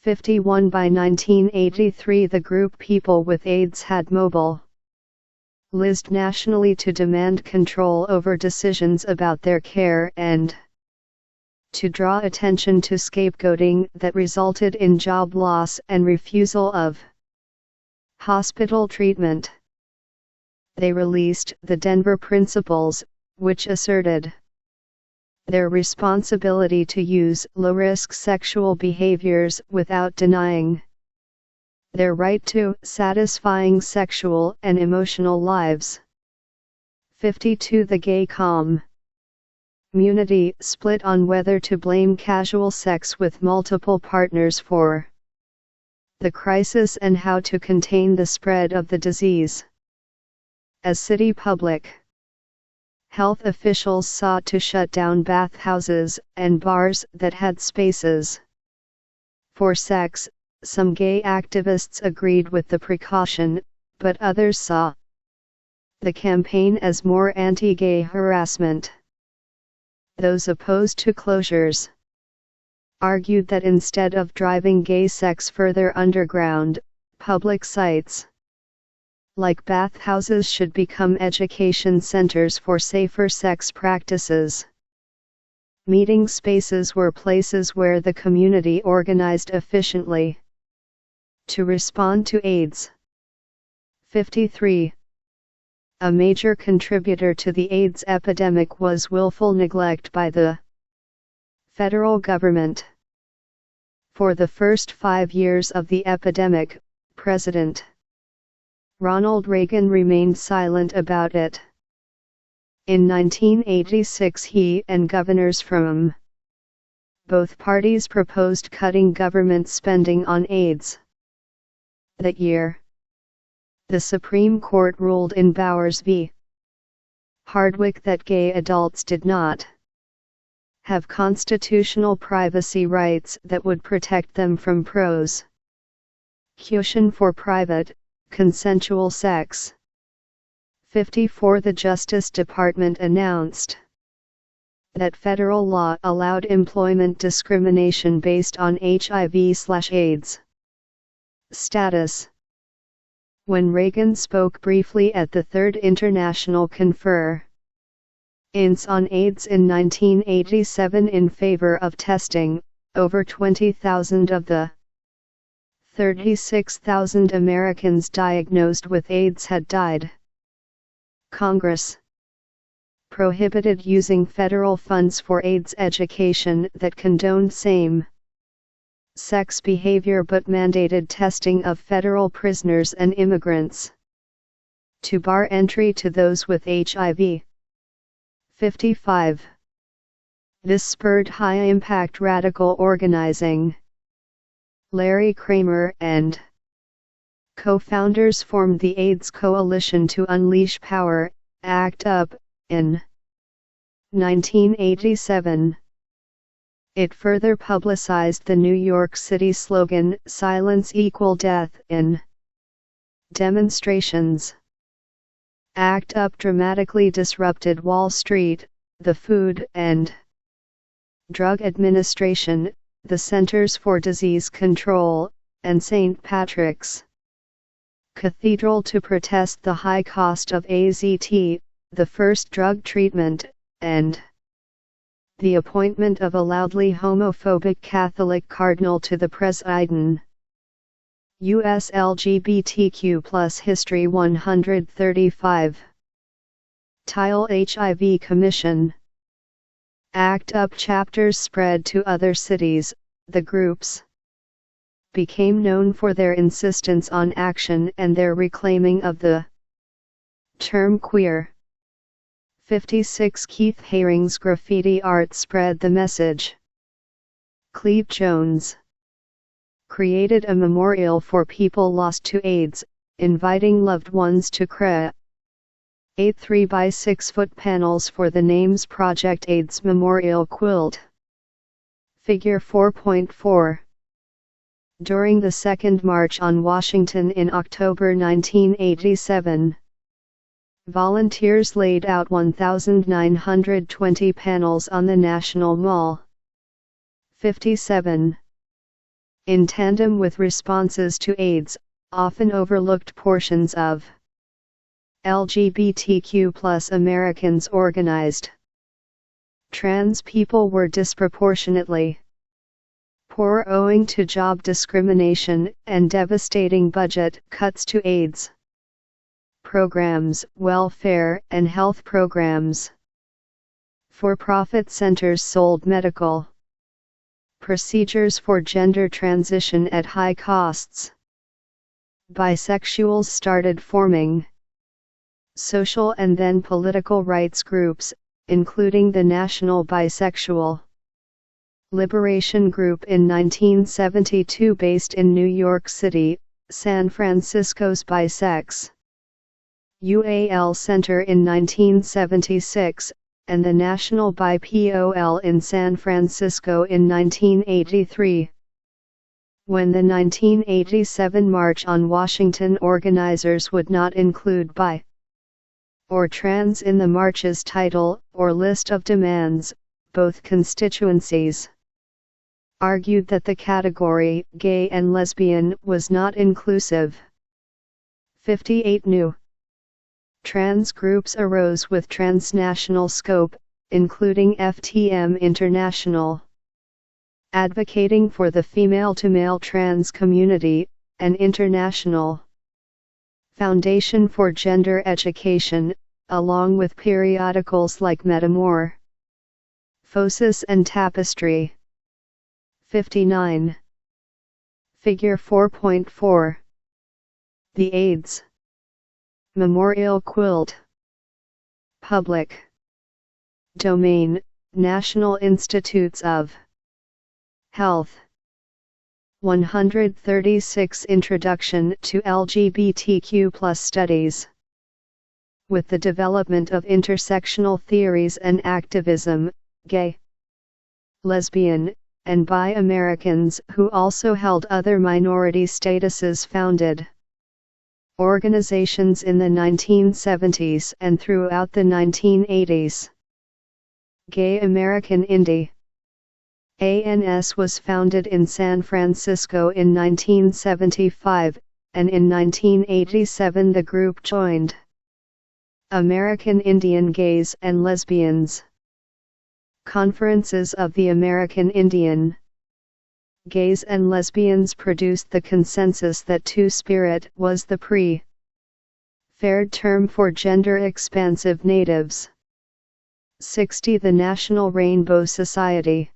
51 By 1983 the group People with AIDS had mobilized nationally to demand control over decisions about their care and to draw attention to scapegoating that resulted in job loss and refusal of hospital treatment. They released the Denver Principles, which asserted their responsibility to use low-risk sexual behaviors without denying their right to satisfying sexual and emotional lives. 52 The gay community split on whether to blame casual sex with multiple partners for the crisis and how to contain the spread of the disease. As city public health officials sought to shut down bathhouses and bars that had spaces for sex, some gay activists agreed with the precaution, but others saw the campaign as more anti-gay harassment. Those opposed to closures argued that instead of driving gay sex further underground, public sites like bathhouses should become education centers for safer sex practices. Meeting spaces were places where the community organized efficiently to respond to AIDS. 53. A major contributor to the AIDS epidemic was willful neglect by the federal government. For the first 5 years of the epidemic, President Ronald Reagan remained silent about it. In 1986 he and governors from both parties proposed cutting government spending on AIDS. That year, the Supreme Court ruled in Bowers v. Hardwick that gay adults did not have constitutional privacy rights that would protect them from prosecution for private, consensual sex. 54. The Justice Department announced that federal law allowed employment discrimination based on HIV/AIDS status. When Reagan spoke briefly at the Third International Conference on AIDS in 1987 in favor of testing, over 20,000 of the 36,000 Americans diagnosed with AIDS had died. Congress prohibited using federal funds for AIDS education that condoned same-sex behavior but mandated testing of federal prisoners and immigrants to bar entry to those with HIV. 55. This spurred high-impact radical organizing. Larry Kramer and co-founders formed the AIDS Coalition to Unleash Power, ACT UP, in 1987. It further publicized the New York City slogan, "Silence equal death," in demonstrations. ACT UP dramatically disrupted Wall Street, the Food and Drug Administration, the Centers for Disease Control, and St. Patrick's Cathedral to protest the high cost of AZT, the first drug treatment, and the appointment of a loudly homophobic Catholic cardinal to the Presiding U.S. LGBTQ+ History 135. Tile HIV Commission. ACT UP chapters spread to other cities. The groups became known for their insistence on action and their reclaiming of the term queer. 56. Keith Haring's graffiti art spread the message. Cleve Jones created a memorial for people lost to AIDS, inviting loved ones to create 3 by 6 foot panels for the Names Project AIDS Memorial Quilt. Figure 4.4. During the Second March on Washington in October 1987, volunteers laid out 1,920 panels on the National Mall. 57. In tandem with responses to AIDS, often overlooked portions of LGBTQ+ Americans organized. Trans people were disproportionately poor owing to job discrimination and devastating budget cuts to AIDS programs, welfare, and health programs. For-profit centers sold medical procedures for gender transition at high costs. Bisexuals started forming social and then political rights groups, including the National Bisexual Liberation Group in 1972 based in New York City, San Francisco's Bisex UAL Center in 1976, and the National BiPOL in San Francisco in 1983. When the 1987 March on Washington, organizers would not include bi or trans in the march's title or list of demands, both constituencies argued that the category gay and lesbian was not inclusive. 58 new trans groups arose with transnational scope, including FTM International, advocating for the female-to-male trans community, and International Foundation for Gender Education, along with periodicals like Metamorphosis and Tapestry. 59. Figure 4.4. The AIDS Memorial Quilt. Public Domain, National Institutes of Health. 136 Introduction to LGBTQ+ Studies. With the development of intersectional theories and activism, gay, lesbian, and bi Americans who also held other minority statuses founded organizations in the 1970s and throughout the 1980s. Gay American Indie ANS was founded in San Francisco in 1975, and in 1987 the group joined American Indian Gays and Lesbians Conferences of the American Indian Gays and Lesbians produced the consensus that Two-Spirit was the preferred term for gender-expansive natives. 60 The National Rainbow Society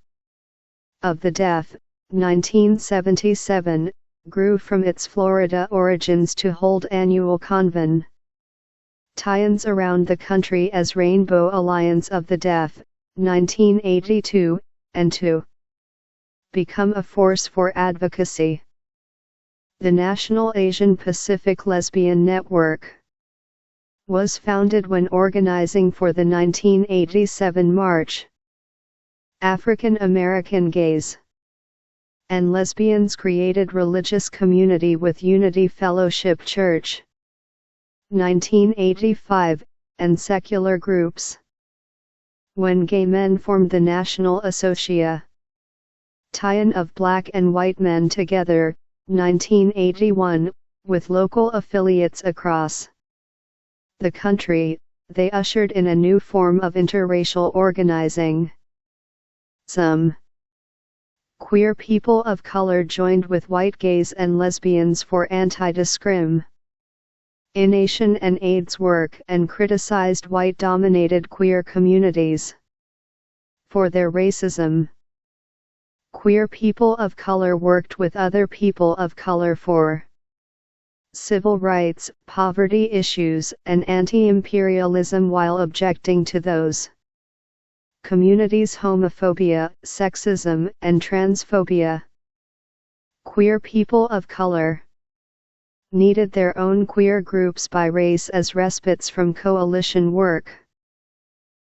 of the Deaf, 1977, grew from its Florida origins to hold annual conventions around the country as Rainbow Alliance of the Deaf, 1982, and to become a force for advocacy. The National Asian Pacific Lesbian Network was founded when organizing for the 1987 March. African American gays and lesbians created religious community with Unity Fellowship Church, 1985, and secular groups. When gay men formed the National Association of Black and White Men Together, 1981, with local affiliates across the country, they ushered in a new form of interracial organizing. Some queer people of color joined with white gays and lesbians for anti-discrimination and AIDS work and criticized white-dominated queer communities for their racism. Queer people of color worked with other people of color for civil rights, poverty issues, and anti-imperialism while objecting to those communities' homophobia, sexism, and transphobia. Queer people of color needed their own queer groups by race as respites from coalition work.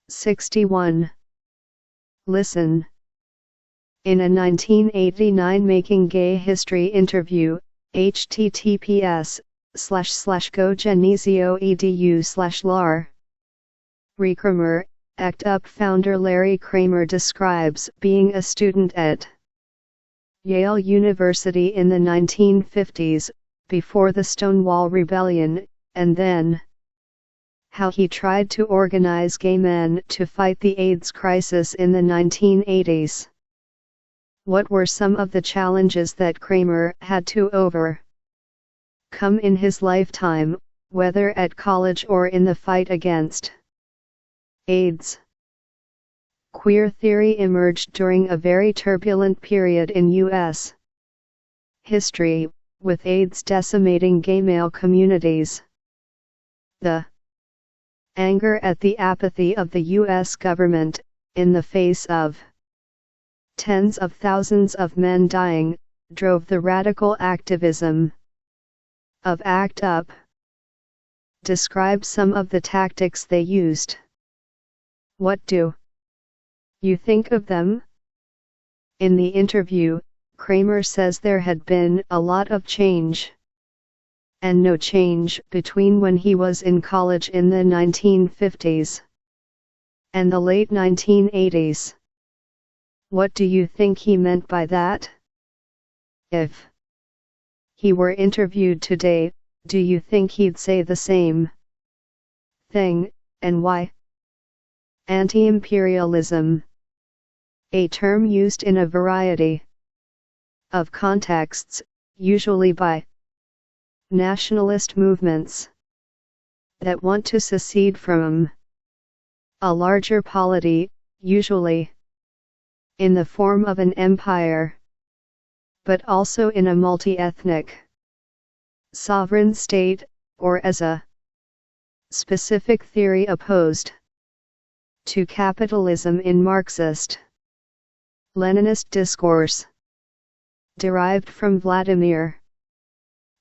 61. Listen. In a 1989 Making Gay History interview, https://gogeneseo.edu/lar. Kramer, ACT UP founder Larry Kramer describes being a student at Yale University in the 1950s, before the Stonewall Rebellion, and then how he tried to organize gay men to fight the AIDS crisis in the 1980s. What were some of the challenges that Kramer had to overcome in his lifetime, whether at college or in the fight against AIDS? Queer theory emerged during a very turbulent period in U.S. history, with AIDS decimating gay male communities. The anger at the apathy of the U.S. government, in the face of tens of thousands of men dying, drove the radical activism of ACT UP. Describe some of the tactics they used. What do you think of them? In the interview, Kramer says there had been a lot of change, and no change between when he was in college in the 1950s and the late 1980s. What do you think he meant by that? If he were interviewed today, do you think he'd say the same thing, and why? Anti-imperialism, a term used in a variety of contexts, usually by nationalist movements that want to secede from a larger polity, usually in the form of an empire, but also in a multi-ethnic sovereign state, or as a specific theory opposed to capitalism in Marxist Leninist discourse, derived from Vladimir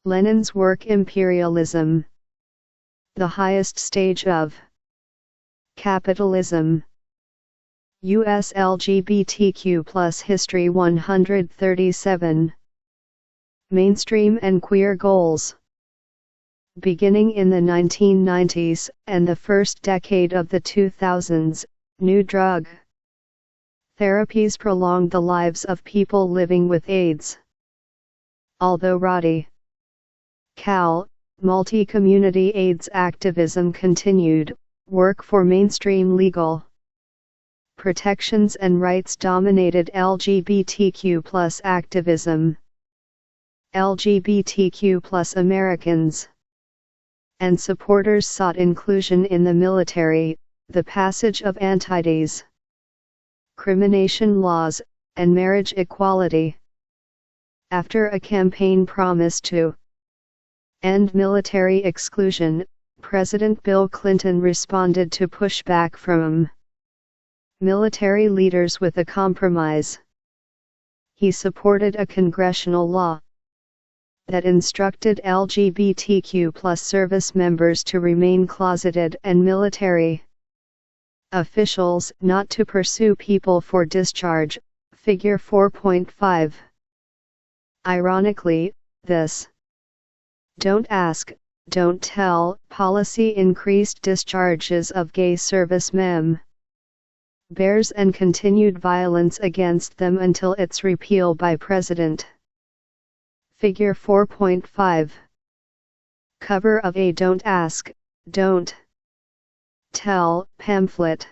Lenin's work Imperialism, the highest stage of capitalism. US LGBTQ+ History 137. Mainstream and queer goals. Beginning in the 1990s and the first decade of the 2000s, new drug therapies prolonged the lives of people living with AIDS. Although radical, multi-community AIDS activism continued, work for mainstream legal protections and rights dominated LGBTQ+ activism. LGBTQ+ Americans and supporters sought inclusion in the military, the passage of anti-discrimination laws, and marriage equality. After a campaign promised to end military exclusion, President Bill Clinton responded to pushback from military leaders with a compromise. He supported a congressional law that instructed LGBTQ+ service members to remain closeted and military officials not to pursue people for discharge, Figure 4.5. Ironically, this "don't ask, don't tell" policy increased discharges of gay service members and continued violence against them until its repeal by President. Figure 4.5. Cover of a "Don't Ask, Don't Tell" pamphlet.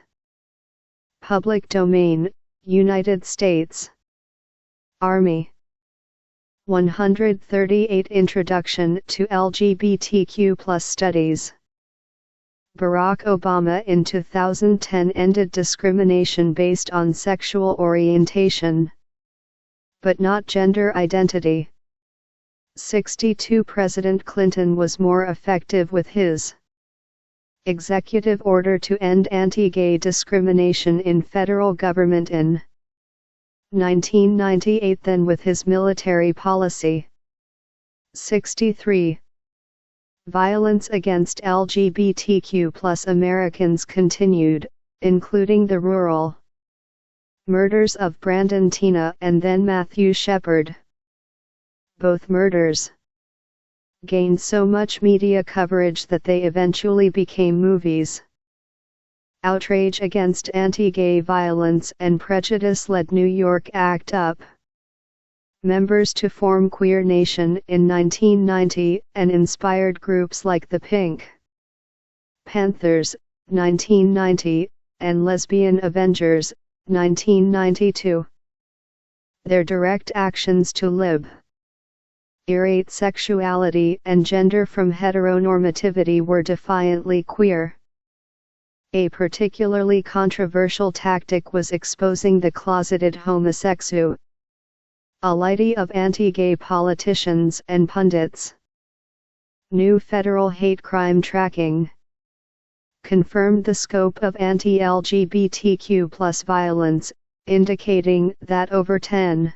Public domain, United States Army. 138 Introduction to LGBTQ+ Studies. Barack Obama in 2010 ended discrimination based on sexual orientation, but not gender identity. 62 President Clinton was more effective with his executive order to end anti-gay discrimination in federal government in 1998 than with his military policy. 63. Violence against LGBTQ+ Americans continued, including the rural murders of Brandon Teena and then Matthew Shepard. Both murders gained so much media coverage that they eventually became movies. Outrage against anti-gay violence and prejudice led New York ACT UP members to form Queer Nation in 1990 and inspired groups like the Pink Panthers, 1990, and Lesbian Avengers, 1992. Their direct actions to liberate sexuality and gender from heteronormativity were defiantly queer. A particularly controversial tactic was exposing the closeted homosexuality of anti-gay politicians and pundits. New federal hate crime tracking confirmed the scope of anti-LGBTQ+ violence, indicating that over 10%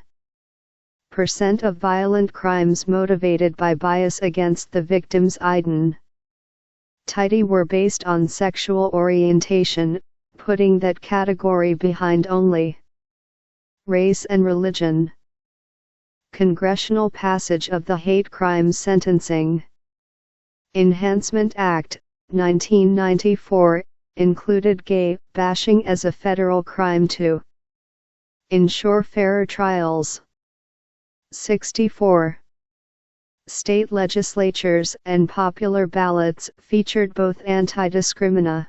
of violent crimes motivated by bias against the victim's identity were based on sexual orientation, putting that category behind only race and religion. Congressional passage of the Hate Crimes Sentencing Enhancement Act, 1994, included gay bashing as a federal crime to ensure fairer trials. 64. State legislatures and popular ballots featured both anti-discrimination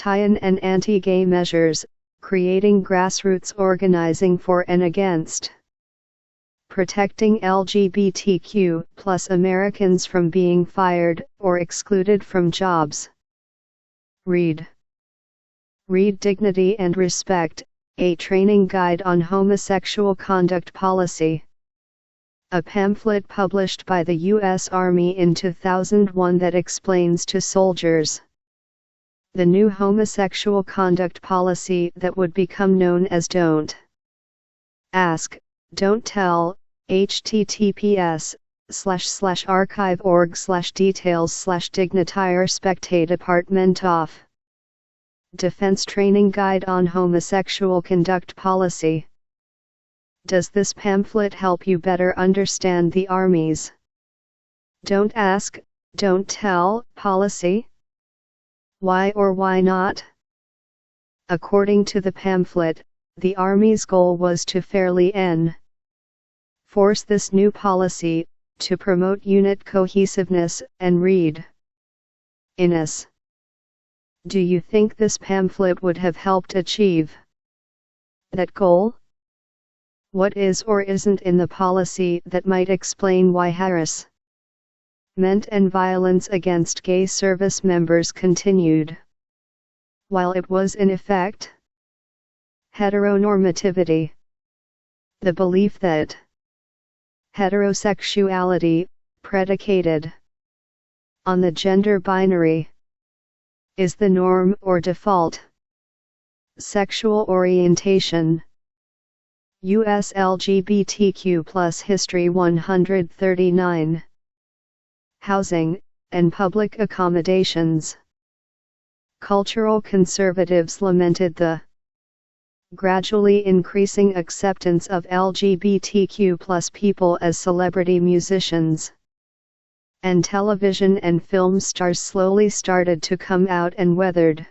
and anti-gay measures, creating grassroots organizing for and against. Protecting LGBTQ+ Americans from being fired or excluded from jobs. Read Dignity and Respect, a training guide on homosexual conduct policy. A pamphlet published by the U.S. Army in 2001 that explains to soldiers the new homosexual conduct policy that would become known as Don't Ask, Don't Tell, https://archive.org/details/dignitire Department of Defense Training Guide on Homosexual Conduct Policy. Does this pamphlet help you better understand the Army's Don't Ask, Don't Tell policy? Why or why not? According to the pamphlet, the Army's goal was to fairly enforce this new policy, to promote unit cohesiveness and readiness. Do you think this pamphlet would have helped achieve that goal? What is or isn't in the policy that might explain why harassment and violence against gay service members continued while it was in effect? Heteronormativity. The belief that heterosexuality, predicated on the gender binary, is the norm or default sexual orientation. U.S. LGBTQ+ History 139. Housing and public accommodations. Cultural conservatives lamented the gradually increasing acceptance of LGBTQ+ people as celebrity musicians. And television and film stars slowly started to come out and weathered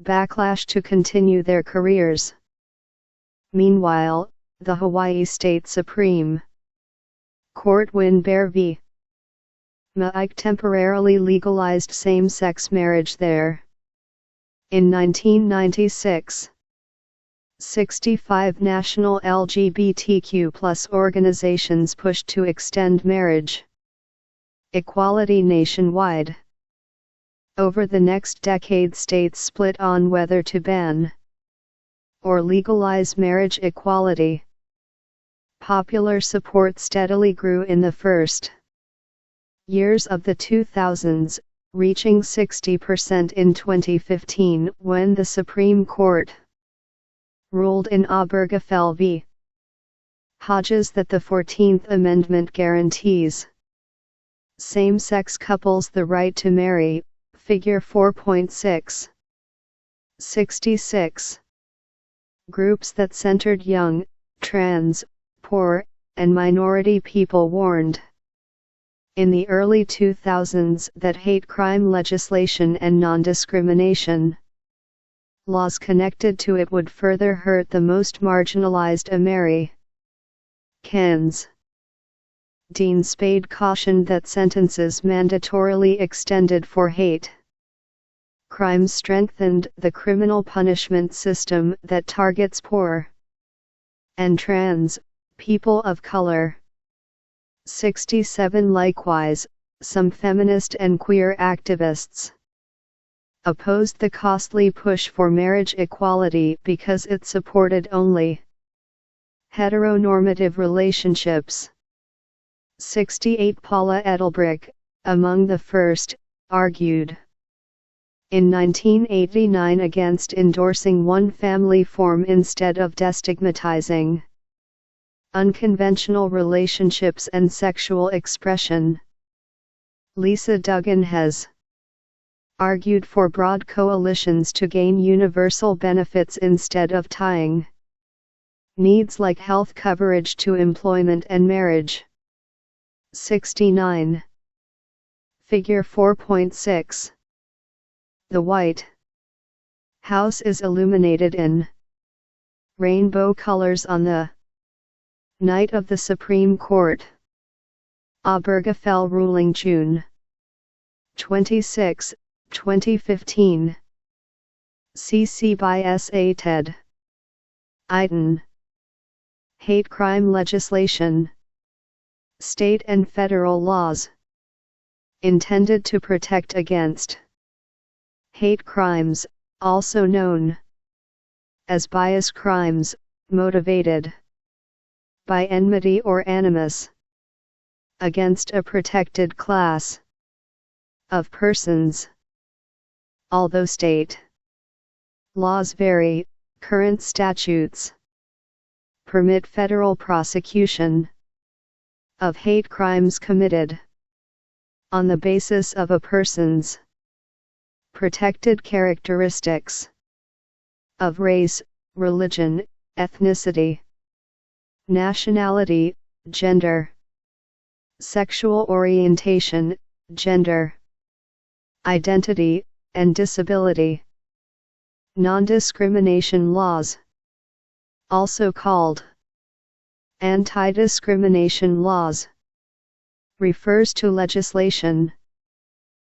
backlash to continue their careers. Meanwhile, the Hawaii State Supreme Court Win-Bear v. Maik temporarily legalized same-sex marriage there. In 1996, 65 national LGBTQ+ organizations pushed to extend marriage equality nationwide. Over the next decade, states split on whether to ban or legalize marriage equality. Popular support steadily grew in the first years of the 2000s, reaching 60% in 2015 when the Supreme Court ruled in Obergefell v. Hodges that the 14th Amendment guarantees same-sex couples the right to marry, Figure 4.6. 66. Groups that centered young, trans, poor, and minority people warned in the early 2000s that hate crime legislation and non-discrimination laws connected to it would further hurt the most marginalized Americans. Dean Spade cautioned that sentences mandatorily extended for hate crimes strengthened the criminal punishment system that targets poor and trans people of color. 67. Likewise, some feminist and queer activists opposed the costly push for marriage equality because it supported only heteronormative relationships. 68. Paula Edelbrock, among the first, argued in 1989 against endorsing one family form instead of destigmatizing unconventional relationships and sexual expression. Lisa Duggan has argued for broad coalitions to gain universal benefits instead of tying needs like health coverage to employment and marriage. 69. Figure 4.6. The White House is illuminated in rainbow colors on the night of the Supreme Court. Obergefell ruling June 26, 2015. CC by S.A. Ted Eiden. Hate crime legislation. State and federal laws intended to protect against hate crimes, also known as bias crimes, motivated by enmity or animus against a protected class of persons. Although state laws vary, current statutes permit federal prosecution of hate crimes committed on the basis of a person's protected characteristics of race, religion, ethnicity, nationality, gender, sexual orientation, gender identity, and disability. Non-discrimination laws, also called anti-discrimination laws, refers to legislation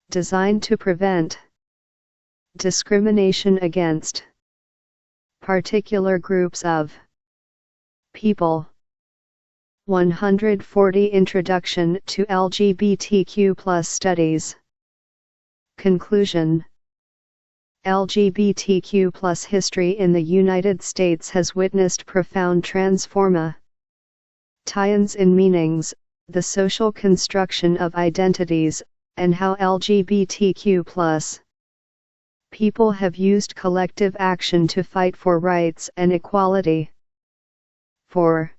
designed to prevent discrimination against particular groups of people. 140 Introduction to LGBTQ+ Studies. Conclusion. LGBTQ+ history in the United States has witnessed profound transforma. Tie-ins in meanings, the social construction of identities, and how LGBTQ+ people have used collective action to fight for rights and equality. For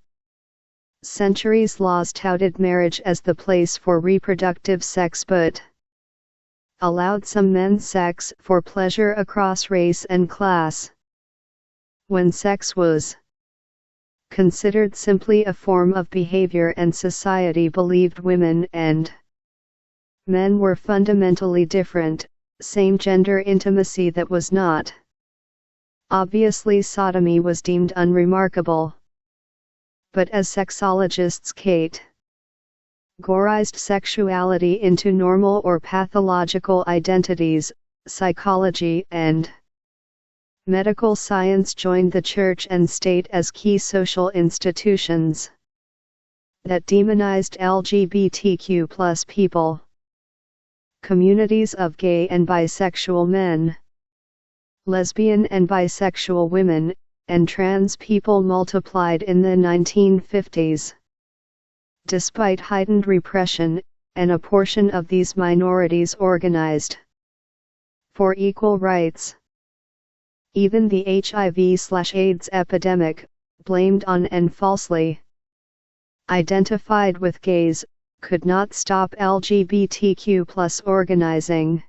centuries, laws touted marriage as the place for reproductive sex but allowed some men's sex for pleasure across race and class. When sex was considered simply a form of behavior and society believed women and men were fundamentally different, same-gender intimacy that was not. Obviously, sodomy was deemed unremarkable. But as sexologists categorized sexuality into normal or pathological identities, psychology and medical science joined the church and state as key social institutions that demonized LGBTQ+ people. Communities of gay and bisexual men, lesbian and bisexual women, and trans people multiplied in the 1950s. Despite heightened repression, and a portion of these minorities organized for equal rights. Even the HIV/AIDS epidemic, blamed on and falsely identified with gays, could not stop LGBTQ+ organizing.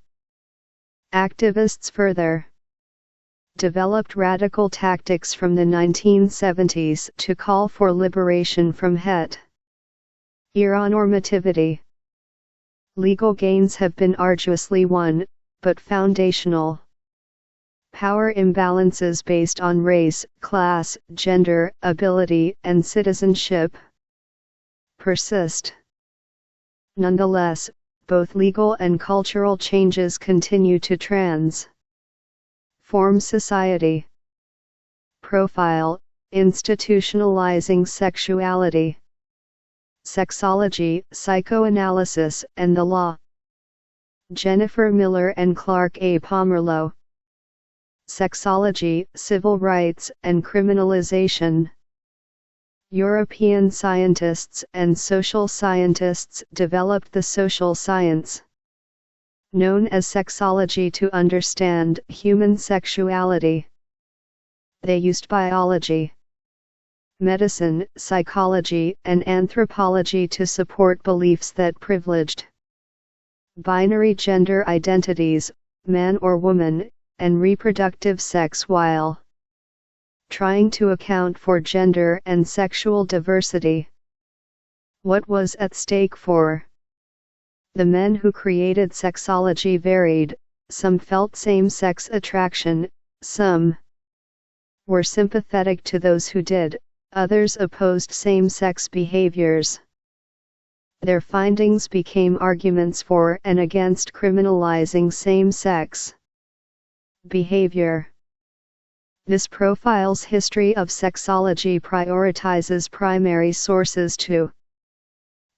Activists further developed radical tactics from the 1970s to call for liberation from heteronormativity. Legal gains have been arduously won, but foundational power imbalances based on race, class, gender, ability, and citizenship persist. Nonetheless, both legal and cultural changes continue to transform society. Profile, institutionalizing sexuality. Sexology, psychoanalysis, and the law. Jennifer Miller and Clark A. Pomerleau. Sexology, civil rights, and criminalization. European scientists and social scientists developed the social science known as sexology to understand human sexuality. They used biology, medicine, psychology, and anthropology to support beliefs that privileged binary gender identities, man or woman, and reproductive sex while trying to account for gender and sexual diversity. What was at stake for the men who created sexology varied. Some felt same-sex attraction, some were sympathetic to those who did, others opposed same-sex behaviors. Their findings became arguments for and against criminalizing same-sex behavior. This profile's history of sexology prioritizes primary sources to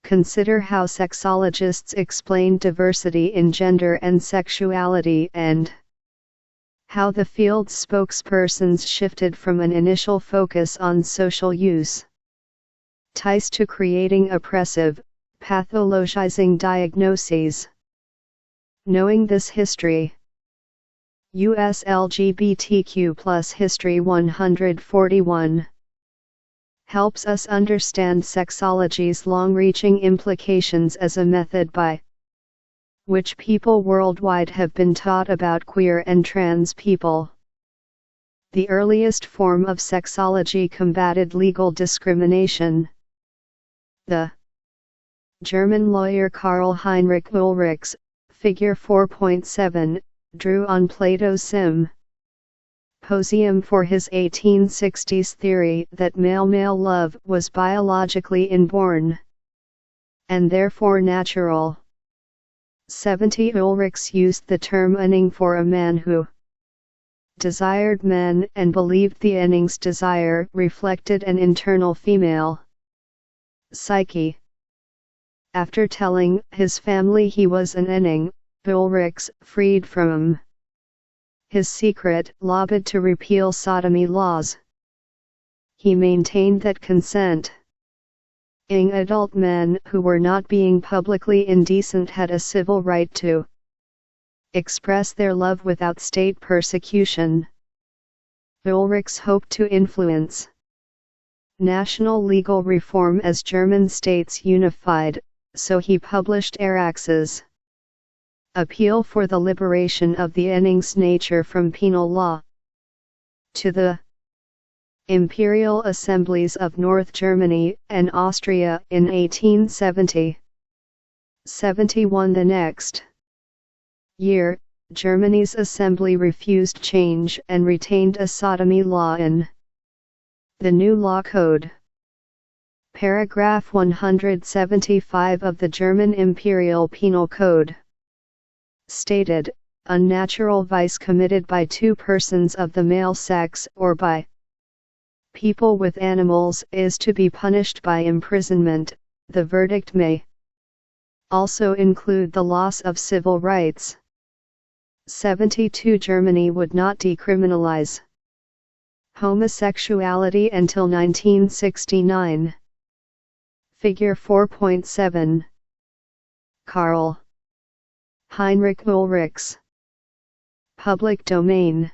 consider how sexologists explain diversity in gender and sexuality and how the field's spokespersons shifted from an initial focus on social use ties to creating oppressive, pathologizing diagnoses. Knowing this history. US LGBTQ+ History 141 helps us understand sexology's long-reaching implications as a method by which people worldwide have been taught about queer and trans people. The earliest form of sexology combated legal discrimination. The German lawyer Karl Heinrich Ulrichs, Figure 4.7, drew on Plato's Symposium for his 1860s theory that male-male love was biologically inborn and therefore natural. 70 Ulrichs used the term inning for a man who desired men and believed the inning's desire reflected an internal female psyche. After telling his family he was an inning, Ulrichs, freed from his secret, lobbied to repeal sodomy laws. He maintained that consent ing adult men who were not being publicly indecent had a civil right to express their love without state persecution. Ulrichs hoped to influence national legal reform as German states unified, so he published Erach's Appeal for the Liberation of the Innings Nature from Penal Law. To the Imperial Assemblies of North Germany and Austria in 1870. 71 The next year, Germany's assembly refused change and retained a sodomy law in the new law code. Paragraph 175 of the German Imperial Penal Code stated, unnatural vice committed by two persons of the male sex or by people with animals is to be punished by imprisonment. The verdict may also include the loss of civil rights. 72 Germany would not decriminalize homosexuality until 1969. Figure 4.7. Karl Heinrich Ulrichs. Public domain.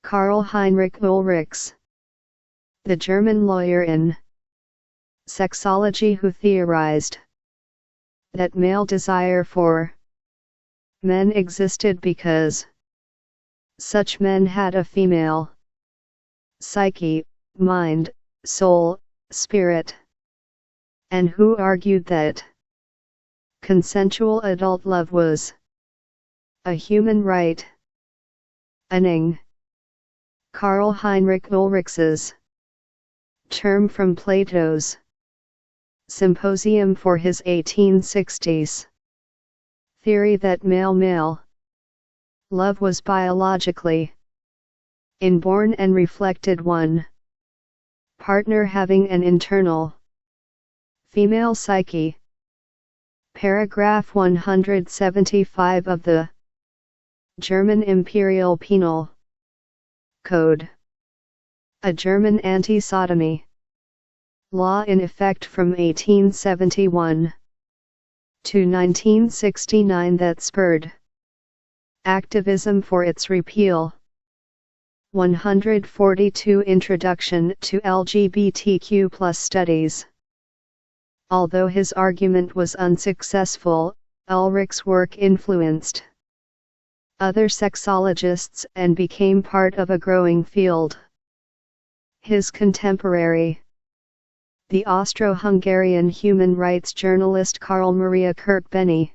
Karl Heinrich Ulrichs, the German lawyer in sexology who theorized that male desire for men existed because such men had a female psyche, mind, soul, spirit, and who argued that consensual adult love was a human right. Inning. Karl Heinrich Ulrichs's term from Plato's Symposium for his 1860s theory that male-male love was biologically inborn and reflected one partner having an internal female psyche. Paragraph 175 of the German Imperial Penal Code. A German anti-sodomy law in effect from 1871 to 1969 that spurred activism for its repeal. 142 Introduction to LGBTQ+ Studies. Although his argument was unsuccessful, Ulrich's work influenced other sexologists and became part of a growing field. His contemporary, the Austro-Hungarian human rights journalist Karl Maria Kirkbenny,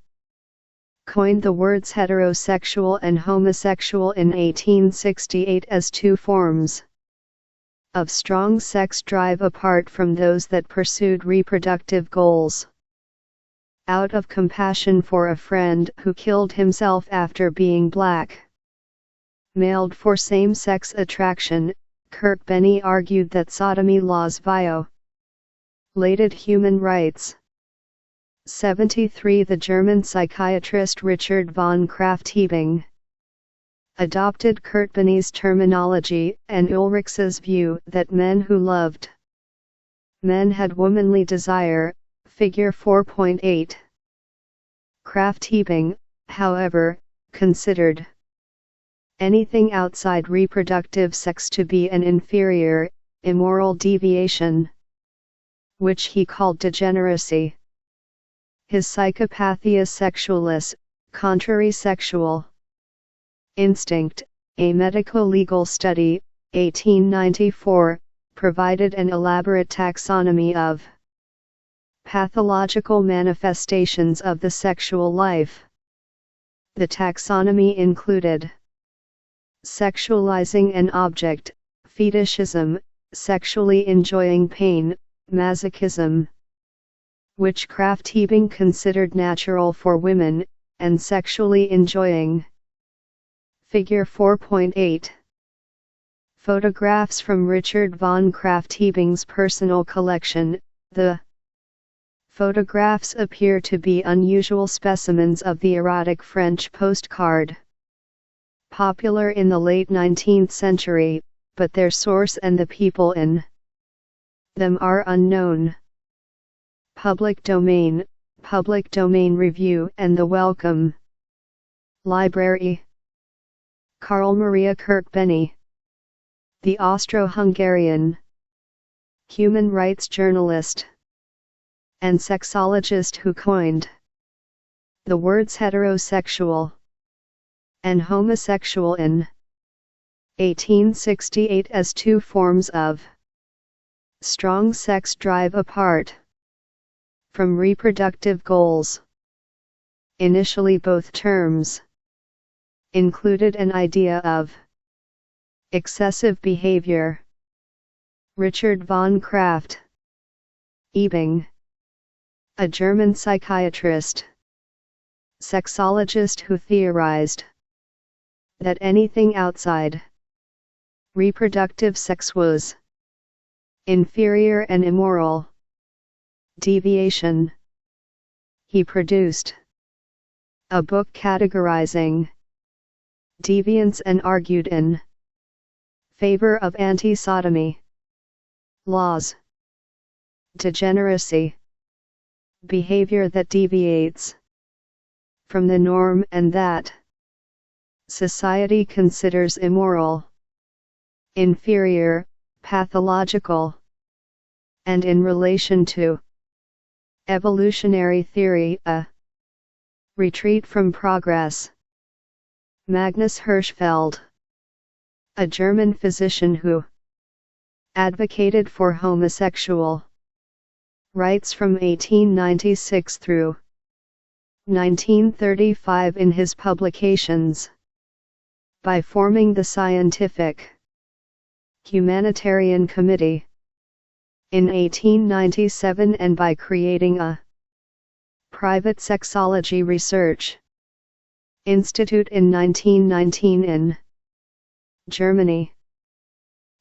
coined the words heterosexual and homosexual in 1868 as two forms of strong sex drive apart from those that pursued reproductive goals. Out of compassion for a friend who killed himself after being blackmailed for same-sex attraction, Kirkbenny argued that sodomy laws violated human rights. 73 The German psychiatrist Richard von Krafft-Ebing adopted Kirkbenny's terminology and Ulrich's view that men who loved men had womanly desire, figure 4.8. Krafft-Ebing, however, considered anything outside reproductive sex to be an inferior, immoral deviation, which he called degeneracy. His Psychopathia Sexualis, Contrary Sexual Instinct, a medico-legal study, 1894, provided an elaborate taxonomy of pathological manifestations of the sexual life. The taxonomy included sexualizing an object, fetishism, sexually enjoying pain, masochism, which Krafft-Ebing considered natural for women, and sexually enjoying. Figure 4.8. Photographs from Richard von Krafft-Ebing's personal collection. The photographs appear to be unusual specimens of the erotic French postcard, popular in the late 19th century, but their source and the people in them are unknown. Public domain review and the Wellcome Library. Karl Maria Kirkbenny, the Austro-Hungarian human rights journalist and sexologist who coined the words heterosexual and homosexual in 1868 as two forms of strong sex drive apart from reproductive goals. Initially both terms included an idea of excessive behavior. Richard von Krafft-Ebing, a German psychiatrist, sexologist who theorized that anything outside reproductive sex was inferior and immoral deviation. He produced a book categorizing deviance and argued in favor of anti-sodomy laws. Degeneracy, behavior that deviates from the norm and that society considers immoral, inferior, pathological, and in relation to evolutionary theory, a retreat from progress. Magnus Hirschfeld, a German physician who advocated for homosexual rights from 1896 through 1935 in his publications, by forming the Scientific Humanitarian Committee in 1897 and by creating a private sexology research institute in 1919 in Germany.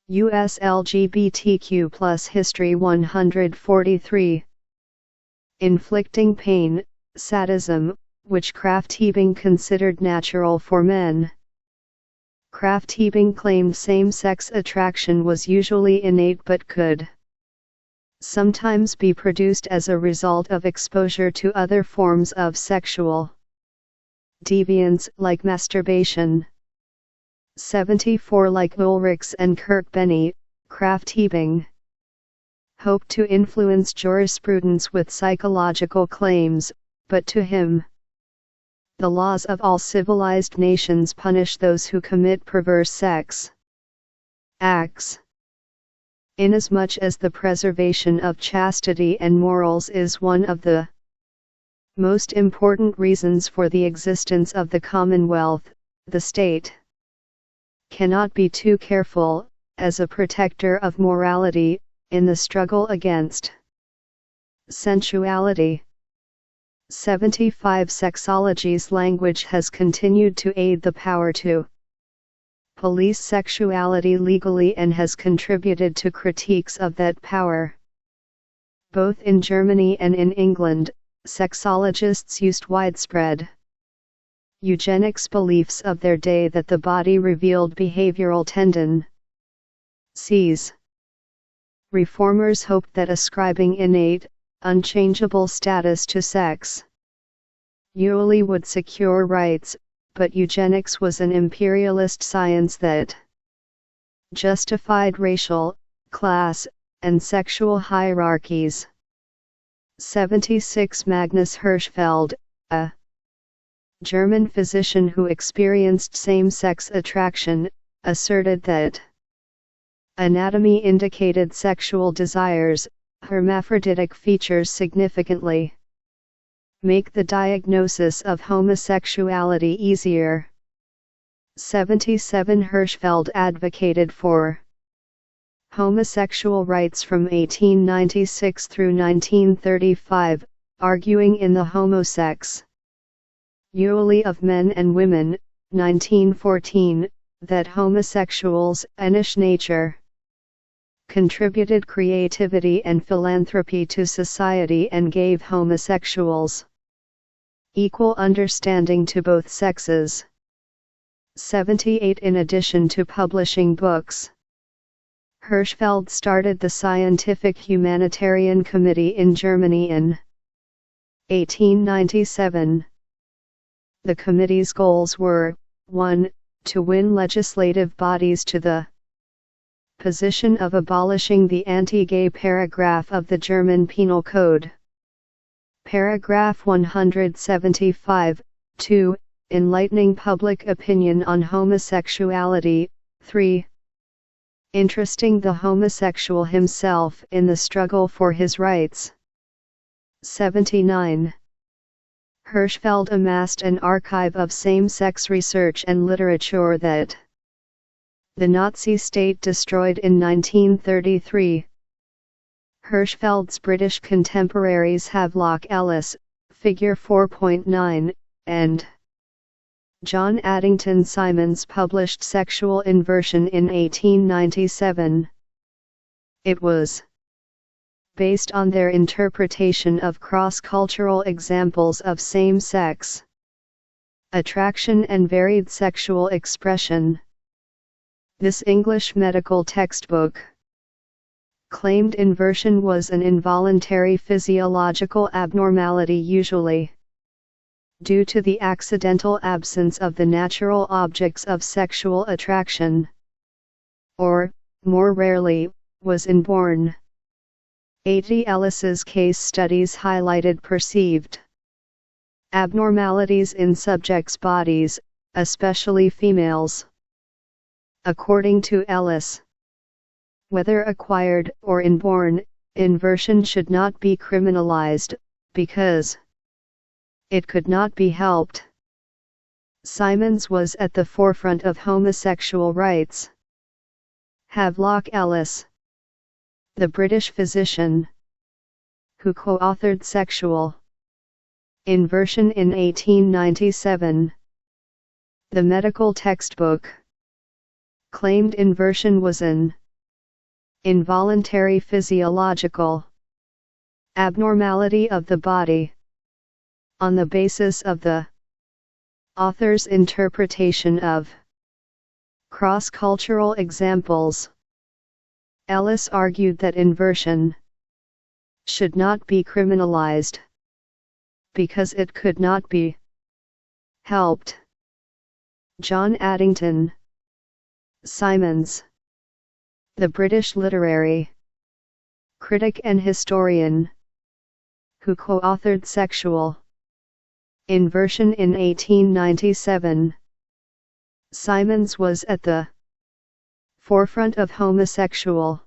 U.S. LGBTQ+ History 143. Inflicting pain, sadism, which Krafft-Ebing considered natural for men. Krafft-Ebing claimed same-sex attraction was usually innate but could sometimes be produced as a result of exposure to other forms of sexual deviance like masturbation. 74 Like Ulrichs and Kirkbenny, Krafft-Ebing hoped to influence jurisprudence with psychological claims, but to him, the laws of all civilized nations punish those who commit perverse sex acts. inasmuch as the preservation of chastity and morals is one of the most important reasons for the existence of the Commonwealth. The state cannot be too careful, as a protector of morality, in the struggle against sensuality. 75. Sexology's language has continued to aid the power to police sexuality legally and has contributed to critiques of that power. Both in Germany and in England, sexologists used widespread eugenics beliefs of their day that the body revealed behavioral tendencies. Reformers hoped that ascribing innate, unchangeable status to sex usually would secure rights, but eugenics was an imperialist science that justified racial, class, and sexual hierarchies. 76. Magnus Hirschfeld, a German physician who experienced same-sex attraction, asserted that anatomy indicated sexual desires. Hermaphroditic features significantly make the diagnosis of homosexuality easier. 77. Hirschfeld advocated for homosexual rights from 1896 through 1935, arguing in the Homosex Usually of Men and Women, 1914, that homosexuals' Anish nature contributed creativity and philanthropy to society and gave homosexuals equal understanding to both sexes. 78. In addition to publishing books, Hirschfeld started the Scientific Humanitarian Committee in Germany in 1897. The committee's goals were, 1. To win legislative bodies to the position of abolishing the anti-gay paragraph of the German Penal Code. Paragraph 175, 2. Enlightening public opinion on homosexuality, 3. Interesting the homosexual himself in the struggle for his rights. 79. Hirschfeld amassed an archive of same-sex research and literature that the Nazi state destroyed in 1933. Hirschfeld's British contemporaries Havelock Ellis, Figure 4.9, and John Addington Symonds published Sexual Inversion in 1897. It was based on their interpretation of cross-cultural examples of same-sex attraction and varied sexual expression. This English medical textbook claimed inversion was an involuntary physiological abnormality usually due to the accidental absence of the natural objects of sexual attraction, or, more rarely, was inborn. 80. Ellis's case studies highlighted perceived abnormalities in subjects' bodies, especially females. According to Ellis, whether acquired or inborn, inversion should not be criminalized, because it could not be helped. Symonds was at the forefront of homosexual rights. Havelock Ellis, the British physician who co-authored Sexual Inversion in 1897. The medical textbook claimed inversion was an involuntary physiological abnormality of the body. On the basis of the author's interpretation of cross-cultural examples, Ellis argued that inversion should not be criminalized because it could not be helped. John Addington Symonds, the British literary critic and historian who co-authored Sexual Inversion in 1897. Symonds was at the forefront of homosexual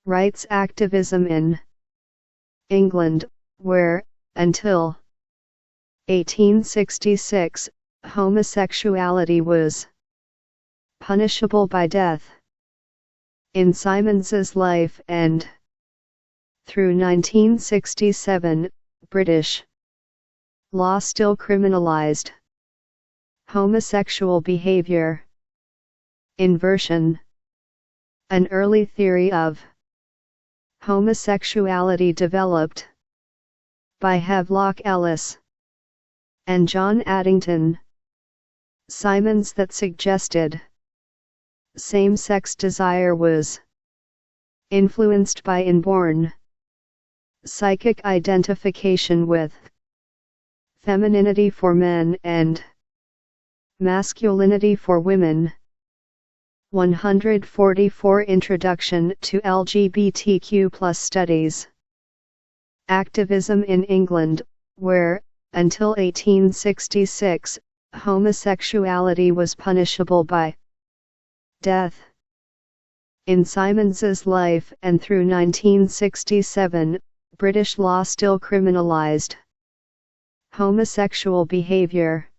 Rights activism in England, where, until 1866, homosexuality was punishable by death. In Simons's life and through 1967, British law still criminalized homosexual behavior. Inversion. An early theory of homosexuality developed by Havelock Ellis and John Addington Simons that suggested same-sex desire was influenced by inborn psychic identification with femininity for men and masculinity for women. 144 Introduction to LGBTQ+ Studies. Activism in England, where, until 1866, homosexuality was punishable by death. In Simons's life and through 1967, British law still criminalized homosexual behavior.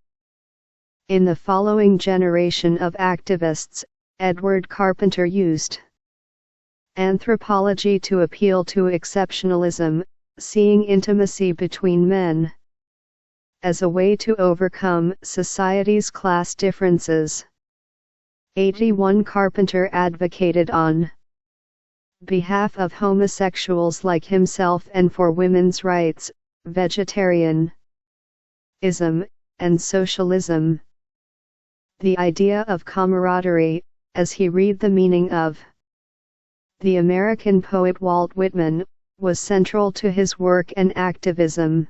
In the following generation of activists, Edward Carpenter used anthropology to appeal to exceptionalism, seeing intimacy between men as a way to overcome society's class differences. 81 Carpenter advocated on behalf of homosexuals like himself and for women's rights, vegetarianism, and socialism. The idea of camaraderie, as he read the meaning of the American poet Walt Whitman, was central to his work and activism.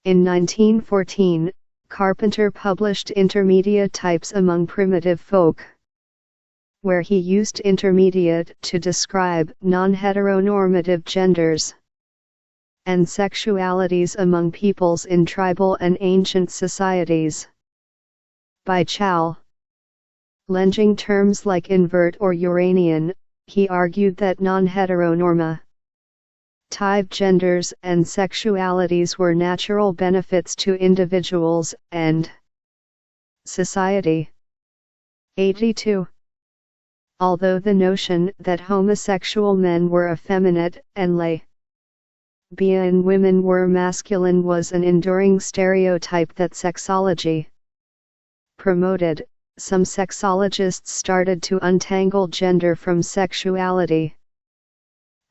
In 1914, Carpenter published Intermediate Types Among Primitive Folk, where he used intermediate to describe non-heteronormative genders and sexualities among peoples in tribal and ancient societies. By challenging terms like invert or Uranian, he argued that non-heteronormative genders and sexualities were natural benefits to individuals and society. 82. Although the notion that homosexual men were effeminate and lesbian women were masculine was an enduring stereotype that sexology promoted, some sexologists started to untangle gender from sexuality.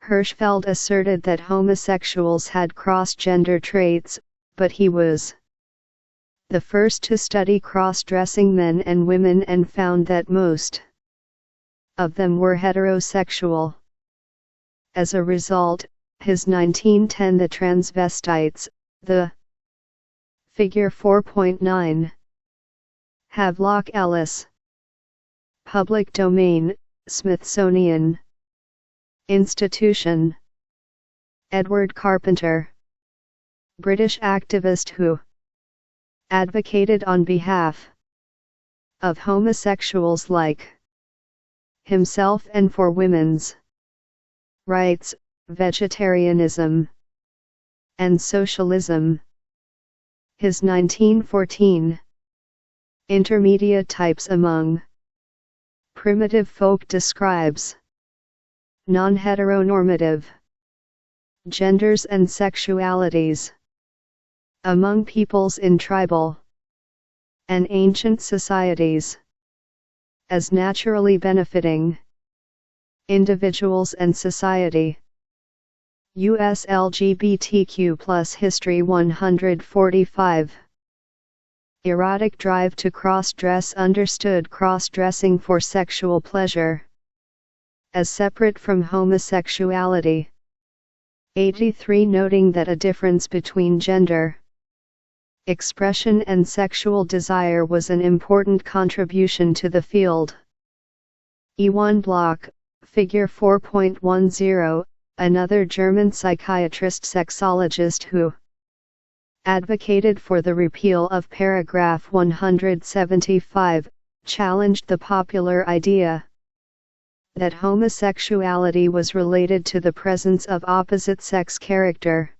Hirschfeld asserted that homosexuals had cross-gender traits, but he was the first to study cross-dressing men and women and found that most of them were heterosexual. As a result, his 1910 The Transvestites, the Figure 4.9. Havelock Ellis. Public Domain, Smithsonian Institution. Edward Carpenter. British activist who advocated on behalf of homosexuals like himself and for women's rights, vegetarianism, and socialism. His 1914 Intermediate Types Among Primitive Folk describes non-heteronormative genders and sexualities among peoples in tribal and ancient societies as naturally benefiting individuals and society. U.S. LGBTQ+ History 145. Erotic drive to cross-dress. Understood cross-dressing for sexual pleasure as separate from homosexuality. 83 Noting that a difference between gender expression and sexual desire was an important contribution to the field. E1 Bloch, Figure 4.10, another German psychiatrist sexologist who advocated for the repeal of paragraph 175, challenged the popular idea that homosexuality was related to the presence of opposite-sex characteristics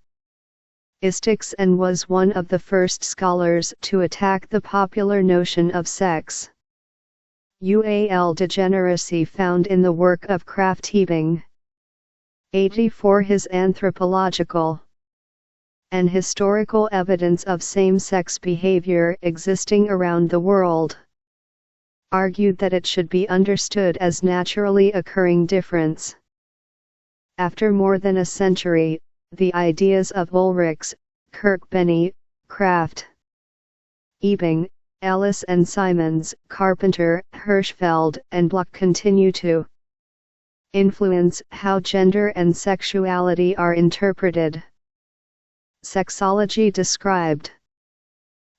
and was one of the first scholars to attack the popular notion of sex degeneracy found in the work of Krafft Ebing. 84 His anthropological and historical evidence of same-sex behavior existing around the world argued that it should be understood as naturally occurring difference. After more than a century, the ideas of Ulrichs, Kirkbenny, Krafft Ebing, Ellis and Simons, Carpenter, Hirschfeld, and Bloch continue to influence how gender and sexuality are interpreted. Sexology described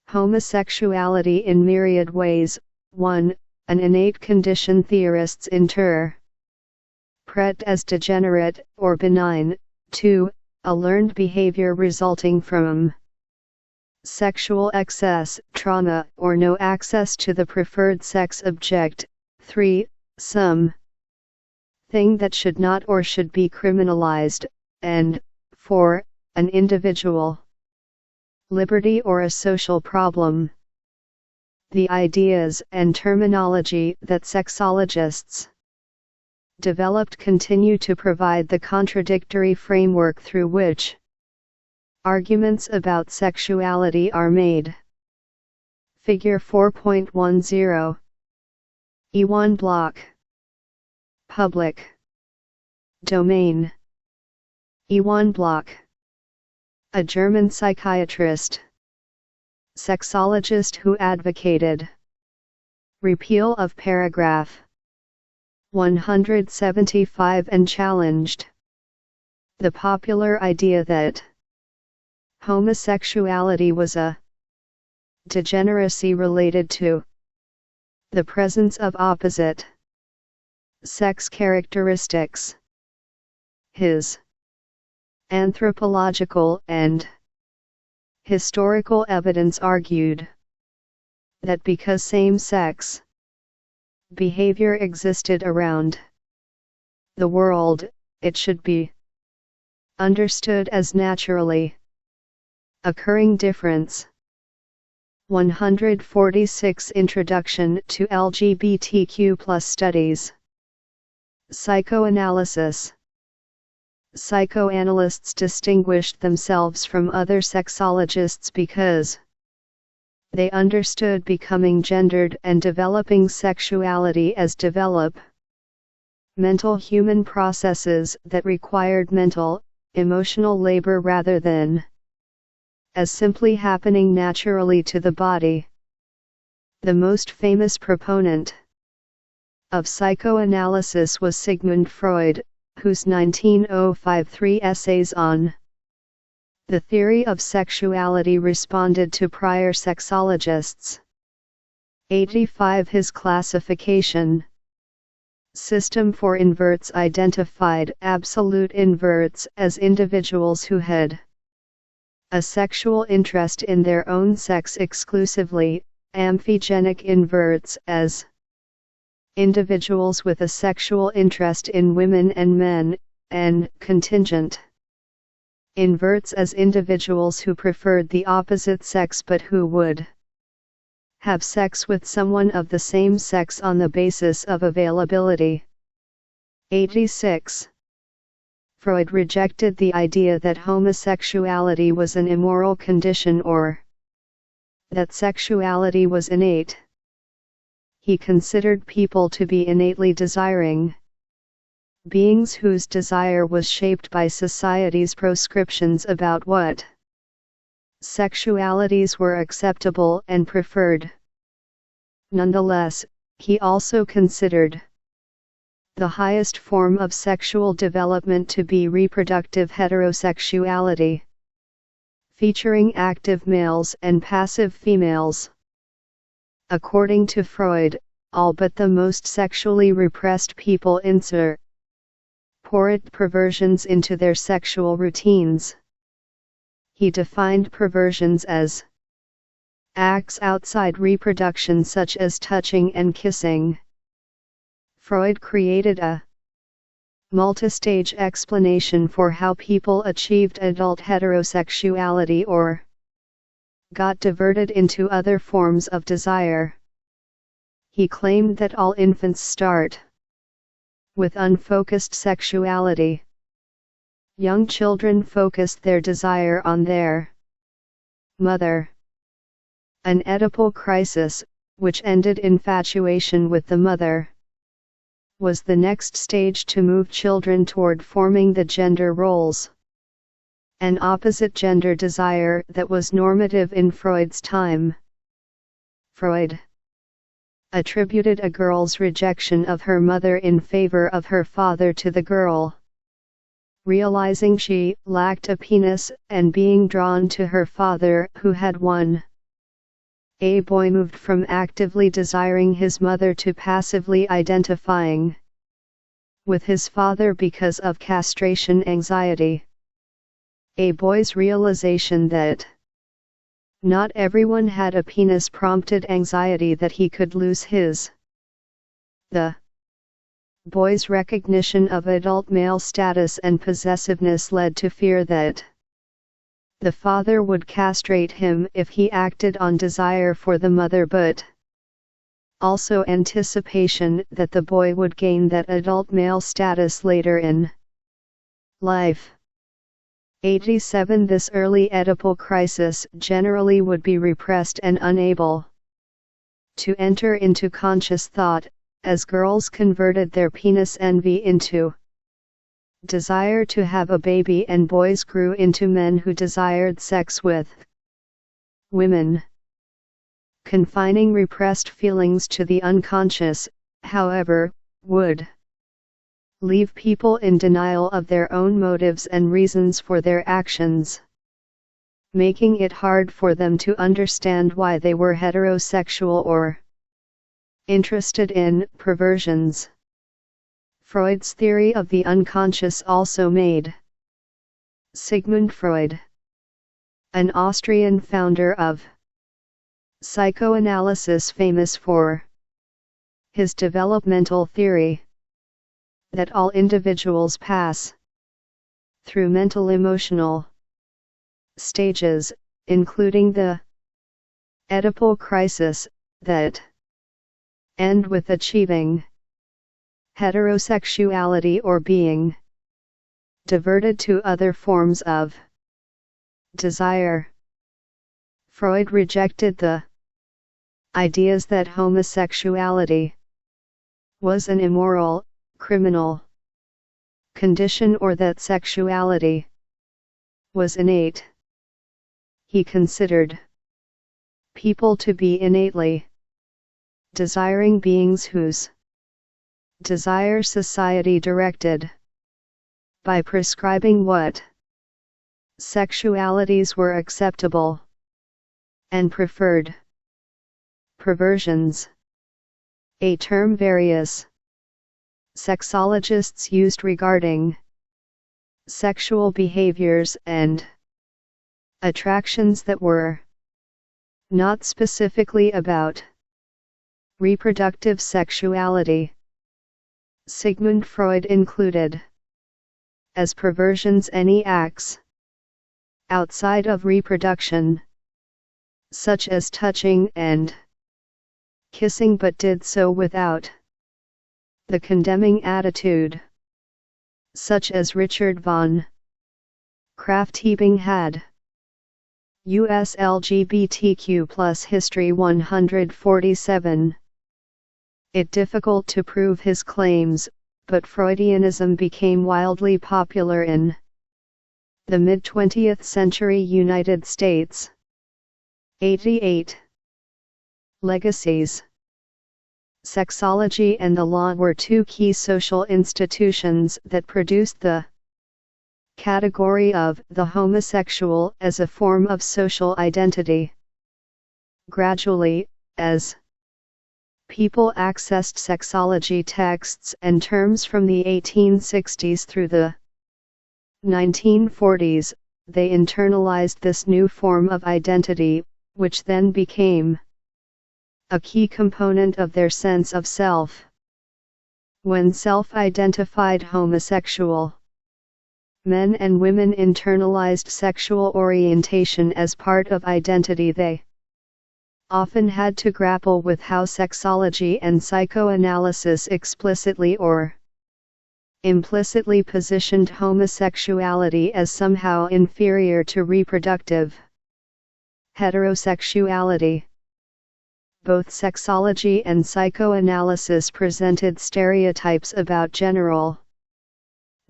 homosexuality in myriad ways. 1. An innate condition theorists interpret as degenerate or benign. 2. A learned behavior resulting from sexual excess, trauma, or no access to the preferred sex object. 3. Some thing that should not or should be criminalized. And 4. An individual liberty or a social problem. The ideas and terminology that sexologists developed continue to provide the contradictory framework through which arguments about sexuality are made. Figure 4.10. E1 block. Public domain. E1 block. A German psychiatrist, sexologist who advocated repeal of paragraph 175 and challenged the popular idea that homosexuality was a degeneracy related to the presence of opposite sex characteristics. His anthropological and historical evidence argued that because same-sex behavior existed around the world, it should be understood as naturally occurring difference. 146 Introduction to LGBTQ+ Studies. Psychoanalysis. Psychoanalysts distinguished themselves from other sexologists because they understood becoming gendered and developing sexuality as mental human processes that required mental, emotional labor rather than as simply happening naturally to the body. The most famous proponent of psychoanalysis was Sigmund Freud, whose 1953 essays on the theory of sexuality responded to prior sexologists. 85 His classification system for inverts identified absolute inverts as individuals who had a sexual interest in their own sex exclusively, amphigenic inverts as individuals with a sexual interest in women and men, and contingent inverts as individuals who preferred the opposite sex but who would have sex with someone of the same sex on the basis of availability. 86. Freud rejected the idea that homosexuality was an immoral condition or that sexuality was innate. He considered people to be innately desiring beings whose desire was shaped by society's prescriptions about what sexualities were acceptable and preferred. Nonetheless, he also considered the highest form of sexual development to be reproductive heterosexuality, featuring active males and passive females. According to Freud, all but the most sexually repressed people incorporate perversions into their sexual routines. He defined perversions as acts outside reproduction such as touching and kissing. Freud created a multistage explanation for how people achieved adult heterosexuality or got diverted into other forms of desire. He claimed that all infants start with unfocused sexuality. Young children focused their desire on their mother. An Oedipal crisis, which ended infatuation with the mother, was the next stage to move children toward forming the gender roles. An opposite gender desire that was normative in Freud's time. Freud attributed a girl's rejection of her mother in favor of her father to the girl realizing she lacked a penis and being drawn to her father who had one. A boy moved from actively desiring his mother to passively identifying with his father because of castration anxiety. A boy's realization that not everyone had a penis prompted anxiety that he could lose his. The boy's recognition of adult male status and possessiveness led to fear that the father would castrate him if he acted on desire for the mother, but also anticipation that the boy would gain that adult male status later in life. 87 This early Oedipal crisis generally would be repressed and unable to enter into conscious thought, as girls converted their penis envy into desire to have a baby and boys grew into men who desired sex with women. Confining repressed feelings to the unconscious, however, would leave people in denial of their own motives and reasons for their actions, making it hard for them to understand why they were heterosexual or interested in perversions. Freud's theory of the unconscious also made Sigmund Freud, an Austrian founder of psychoanalysis, famous for his developmental theory that all individuals pass through mental-emotional stages, including the Oedipal crisis, that end with achieving heterosexuality or being diverted to other forms of desire. Freud rejected the ideas that homosexuality was an immoral, criminal condition or that sexuality was innate. He considered people to be innately desiring beings whose desire society directed by prescribing what sexualities were acceptable and preferred. Perversions, a term various sexologists used regarding sexual behaviors and attractions that were not specifically about reproductive sexuality. Sigmund Freud included as perversions any acts outside of reproduction, such as touching and kissing, but did so without the condemning attitude, such as Richard von Krafft-Ebing had. US LGBTQ+ History 147. It difficult to prove his claims, but Freudianism became wildly popular in the mid-20th century United States. 88. Legacies. Sexology and the law were two key social institutions that produced the category of the homosexual as a form of social identity. Gradually, as people accessed sexology texts and terms from the 1860s through the 1940s, they internalized this new form of identity, which then became a key component of their sense of self. When self-identified homosexual men and women internalized sexual orientation as part of identity, they often had to grapple with how sexology and psychoanalysis explicitly or implicitly positioned homosexuality as somehow inferior to reproductive heterosexuality. Both sexology and psychoanalysis presented stereotypes about genital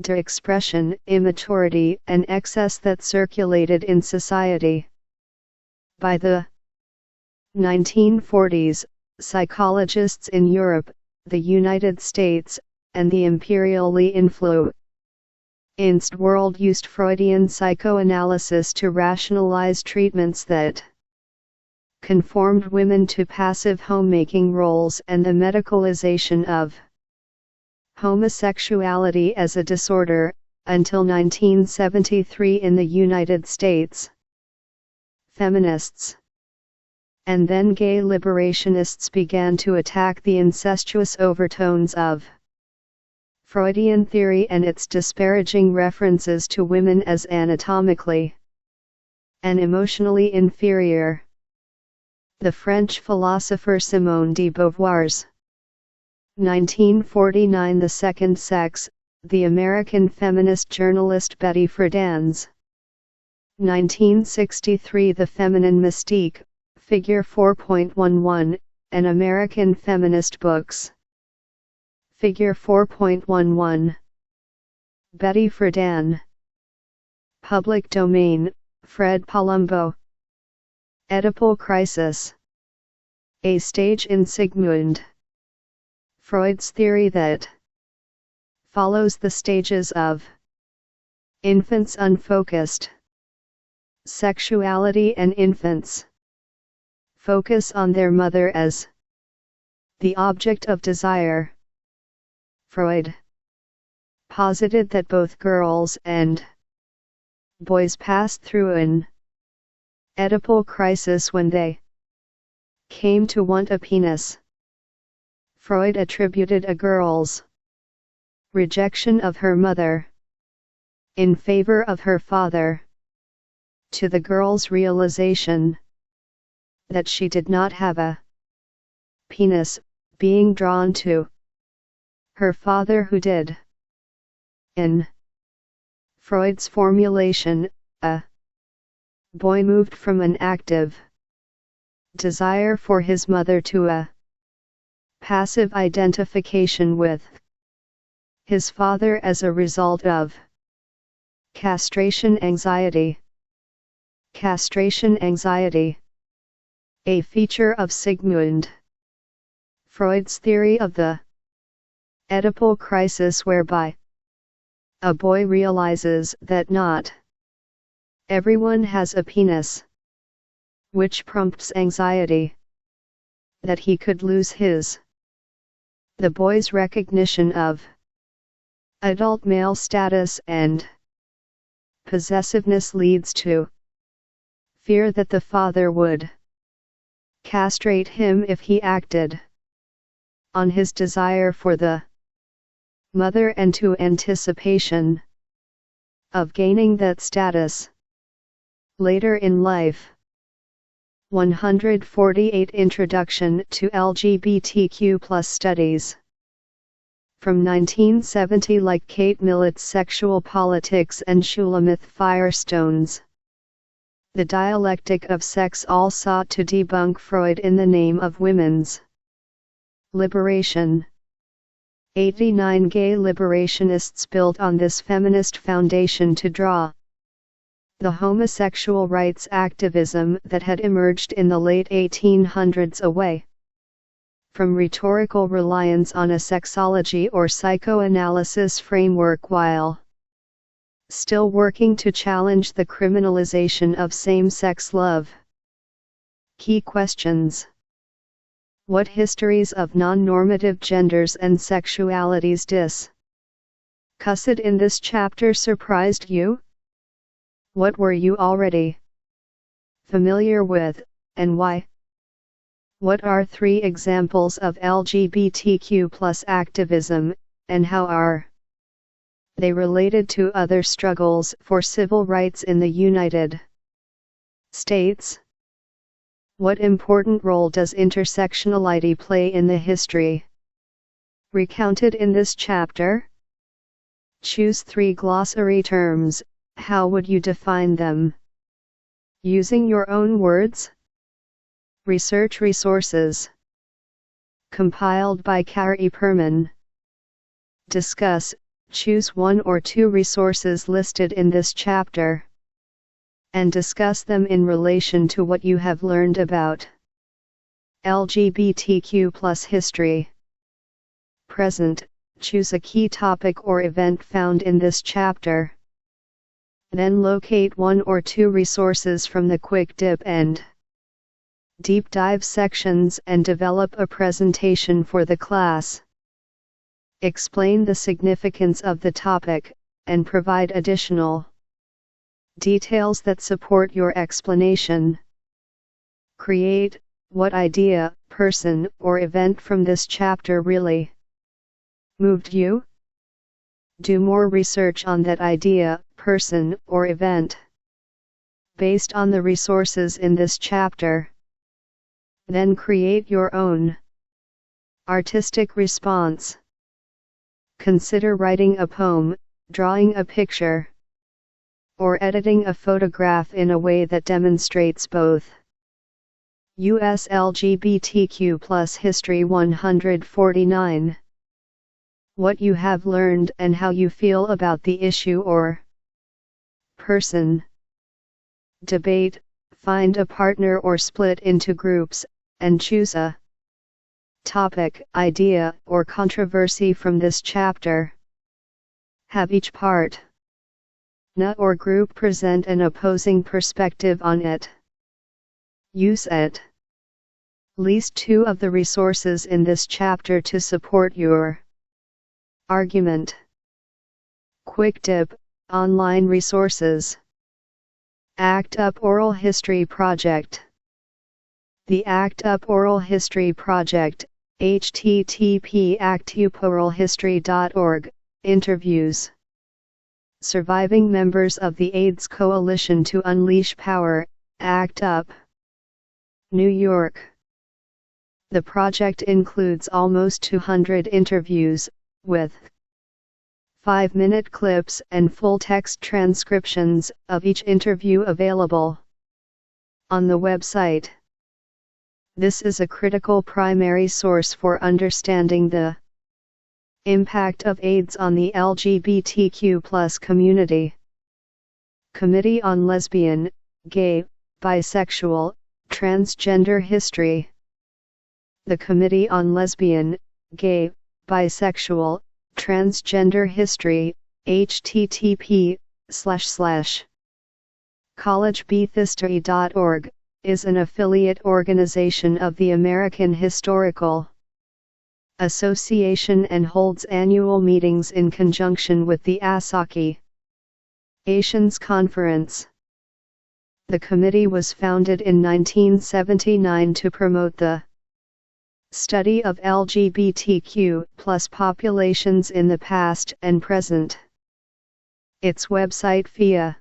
expression, immaturity, and excess that circulated in society. By the 1940s, psychologists in Europe, the United States, and the imperially influenced world used Freudian psychoanalysis to rationalize treatments that conformed women to passive homemaking roles and the medicalization of homosexuality as a disorder. Until 1973 in the United States, feminists and then gay liberationists began to attack the incestuous overtones of Freudian theory and its disparaging references to women as anatomically and emotionally inferior. The French philosopher Simone de Beauvoir's 1949 The Second Sex, the American feminist journalist Betty Friedan's 1963 The Feminine Mystique, Figure 4.11, and American feminist books. Figure 4.11. Betty Friedan. Public domain, Fred Palumbo. Oedipal crisis. A stage in Sigmund Freud's theory that follows the stages of infants' unfocused sexuality and infants' focus on their mother as the object of desire. Freud posited that both girls and boys passed through an Oedipal crisis when they came to want a penis. Freud attributed a girl's rejection of her mother in favor of her father to the girl's realization that she did not have a penis, being drawn to her father who did. In Freud's formulation, a boy moved from an active desire for his mother to a passive identification with his father as a result of castration anxiety. Castration anxiety, a feature of Sigmund Freud's theory of the Oedipal crisis, whereby a boy realizes that not everyone has a penis, which prompts anxiety that he could lose his. The boy's recognition of adult male status and possessiveness leads to fear that the father would castrate him if he acted on his desire for the mother, and to anticipation of gaining that status later in life. 148 Introduction to LGBTQ+ Studies. From 1970, like Kate Millett's Sexual Politics and Shulamith Firestone's The Dialectic of Sex, all sought to debunk Freud in the name of women's liberation. 89 gay liberationists built on this feminist foundation to draw the homosexual rights activism that had emerged in the late 1800s away from rhetorical reliance on a sexology or psychoanalysis framework, while still working to challenge the criminalization of same-sex love. Key questions. What histories of non-normative genders and sexualities discussed in this chapter surprised you? What were you already familiar with, and why? What are 3 examples of LGBTQ+ activism, and how are they related to other struggles for civil rights in the United States? What important role does intersectionality play in the history recounted in this chapter? Choose 3 glossary terms. How would you define them? Using your own words. Research resources. Compiled by Kari Perman. Discuss. Choose 1 or 2 resources listed in this chapter, and discuss them in relation to what you have learned about LGBTQ+ history. Present. Choose a key topic or event found in this chapter. Then locate 1 or 2 resources from the quick dip and deep dive sections and develop a presentation for the class. Explain the significance of the topic, and provide additional details that support your explanation. Create. What idea, person, or event from this chapter really moved you? Do more research on that idea, person, or event based on the resources in this chapter. Then create your own artistic response. Consider writing a poem, drawing a picture, or editing a photograph in a way that demonstrates both. US LGBTQ+ History 149. What you have learned and how you feel about the issue or person. Debate. Find a partner or split into groups, and choose a topic, idea, or controversy from this chapter. Have each part or group present an opposing perspective on it. Use at least 2 of the resources in this chapter to support your argument. Quick dip. Online resources. ACT UP Oral History Project. The ACT UP Oral History Project, http://actuporalhistory.org, interviews surviving members of the AIDS Coalition to Unleash Power, ACT UP, New York. The project includes almost 200 interviews, with 5-minute clips and full-text transcriptions of each interview available on the website. This is a critical primary source for understanding the impact of AIDS on the LGBTQ+ community. Committee on Lesbian, Gay, Bisexual, Transgender History. The Committee on Lesbian, Gay, Bisexual, Transgender History, http://collegebhistory.org, is an affiliate organization of the American Historical Association and holds annual meetings in conjunction with the Association's conference. The committee was founded in 1979 to promote the study of LGBTQ+ populations in the past and present. Its website FIA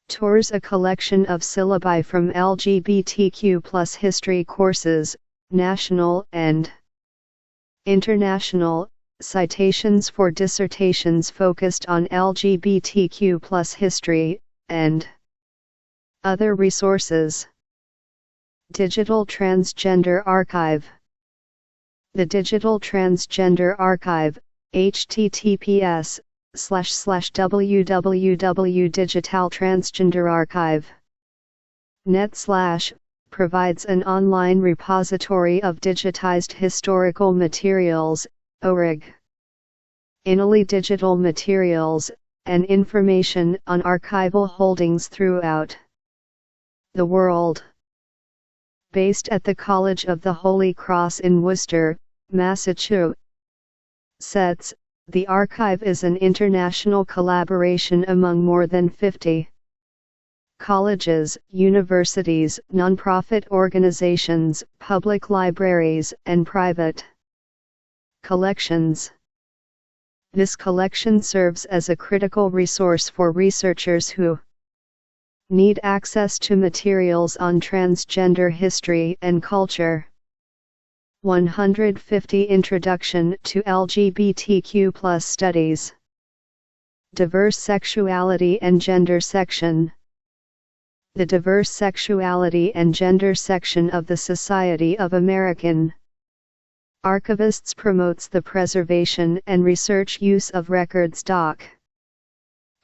tours a collection of syllabi from LGBTQ+ history courses, national and international, citations for dissertations focused on LGBTQ+ history, and other resources. Digital Transgender Archive. The Digital Transgender Archive, https://www.digitaltransgenderarchive.net/ provides an online repository of digitized historical materials, ORIG, INALI digital materials, and information on archival holdings throughout the world. Based at the College of the Holy Cross in Worcester, Massachusetts, the archive is an international collaboration among more than 50 colleges, universities, nonprofit organizations, public libraries, and private collections. This collection serves as a critical resource for researchers who need access to materials on transgender history and culture. 150 Introduction to LGBTQ+ Studies. Diverse Sexuality and Gender Section. The Diverse Sexuality and Gender section of the Society of American Archivists promotes the preservation and research use of records. Documenting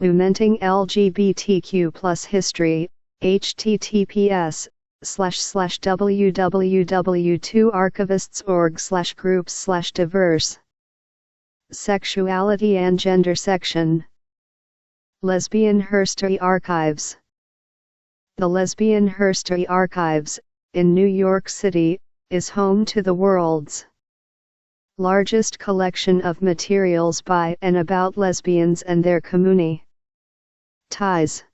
LGBTQ+ history, https://www.archivists.org/groups/diverse Sexuality and Gender section. Lesbian History Archives. The Lesbian History Archives, in New York City, is home to the world's largest collection of materials by and about lesbians and their community ties.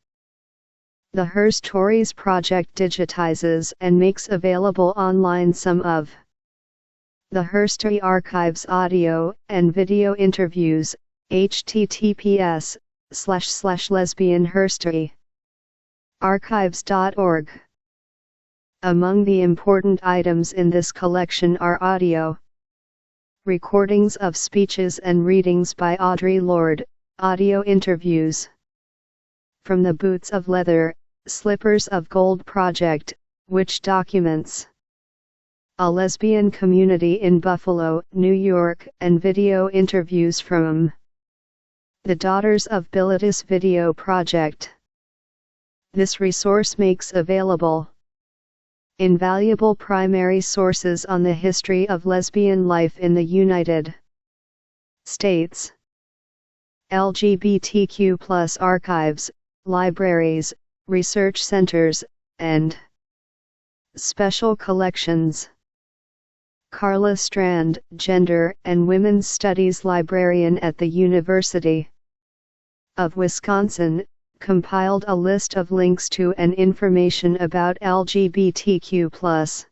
The Her Stories project digitizes and makes available online some of the Her Story Archives audio and video interviews, https://lesbianherstoryarchives.org. Among the important items in this collection are audio recordings of speeches and readings by Audre Lorde, audio interviews from the Boots of Leather, Slippers of Gold project, which documents a lesbian community in Buffalo, New York, and video interviews from the Daughters of Bilitis video project. This resource makes available invaluable primary sources on the history of lesbian life in the United States. LGBTQ+ archives, libraries, research centers, and special collections. Carla Strand, Gender and Women's Studies librarian at the University of Wisconsin, compiled a list of links to and information about LGBTQ+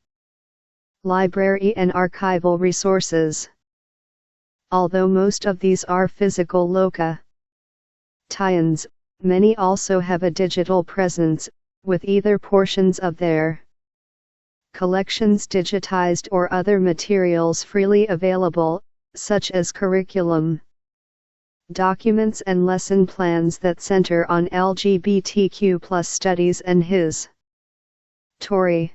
library and archival resources. Although most of these are physical tie-ins, many also have a digital presence, with either portions of their collections digitized or other materials freely available, such as curriculum documents and lesson plans that center on LGBTQ+ studies and his Tory.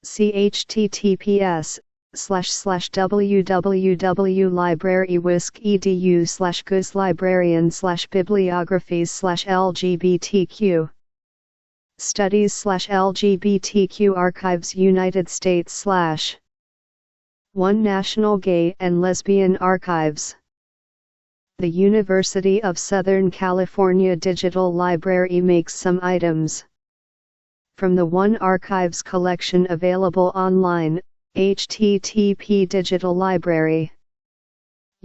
See https://www.librarywisc.edu/guzlibrarian/bibliographies/LGBTQ Studies/LGBTQ Archives United States/ 1 National Gay and Lesbian Archives. The University of Southern California Digital Library makes some items from the One Archives collection available online, http Digital Library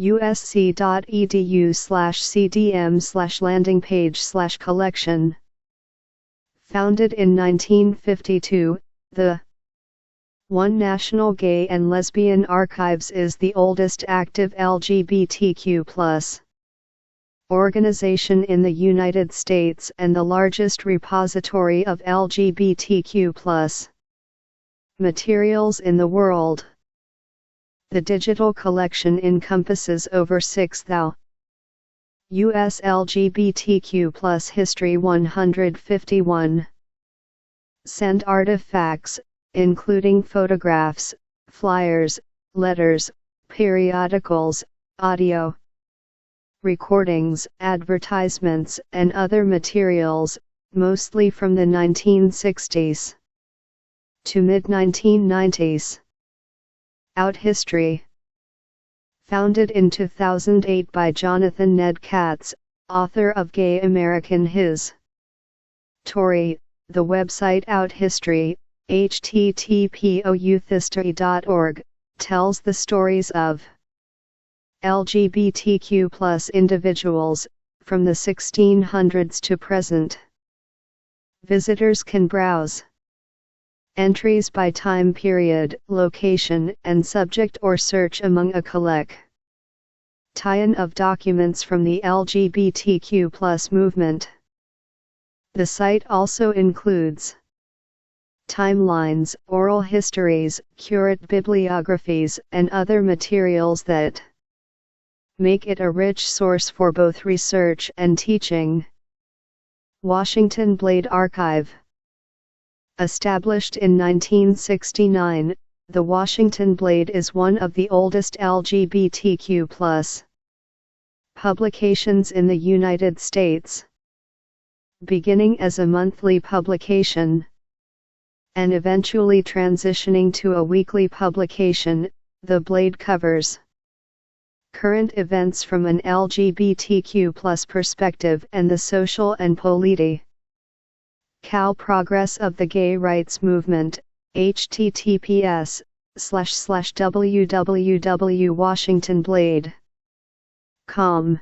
usc.edu/cdm/landing page/collection. Founded in 1952, the One National Gay and Lesbian Archives is the oldest active LGBTQ+ organization in the United States and the largest repository of LGBTQ+ materials in the world. The digital collection encompasses over 6,000 U.S. LGBTQ+ history 151 send artifacts, including photographs, flyers, letters, periodicals, audio recordings, advertisements, and other materials, mostly from the 1960s to mid-1990s. Out History. Founded in 2008 by Jonathan Ned Katz, author of Gay American His Tory, the website Out History, http://outhistory.org, tells the stories of LGBTQ+ individuals, from the 1600s to present. Visitors can browse entries by time period, location, and subject or search among a collection Tie-in of documents from the LGBTQ+ movement. The site also includes timelines, oral histories, curate bibliographies, and other materials that make it a rich source for both research and teaching. Washington Blade Archive. Established in 1969, the Washington Blade is one of the oldest LGBTQ+ publications in the United States. Beginning as a monthly publication and eventually transitioning to a weekly publication, the Blade covers current events from an LGBTQ+ perspective and the social and political progress of the gay rights movement. https://www.washingtonblade.com.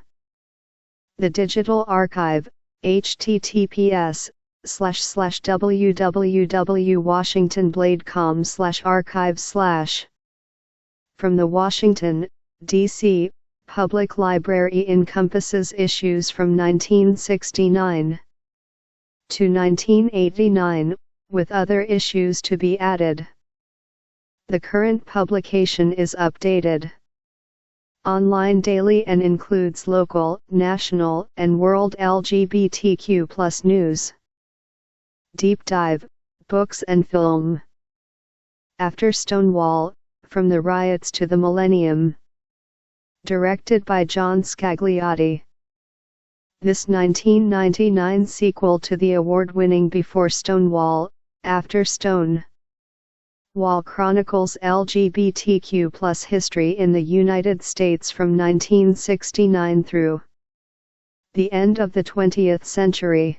The Digital Archive. https://www.washingtonblade.com/archive/ From the Washington, D.C., Public Library encompasses issues from 1969 to 1989, with other issues to be added. The current publication is updated online daily and includes local, national, and world LGBTQ+ news. Deep dive, books and film. After Stonewall, From the Riots to the Millennium. Directed by John Scagliotti. This 1999 sequel to the award-winning Before Stonewall, After Stonewall chronicles LGBTQ+ history in the United States from 1969 through the end of the 20th century.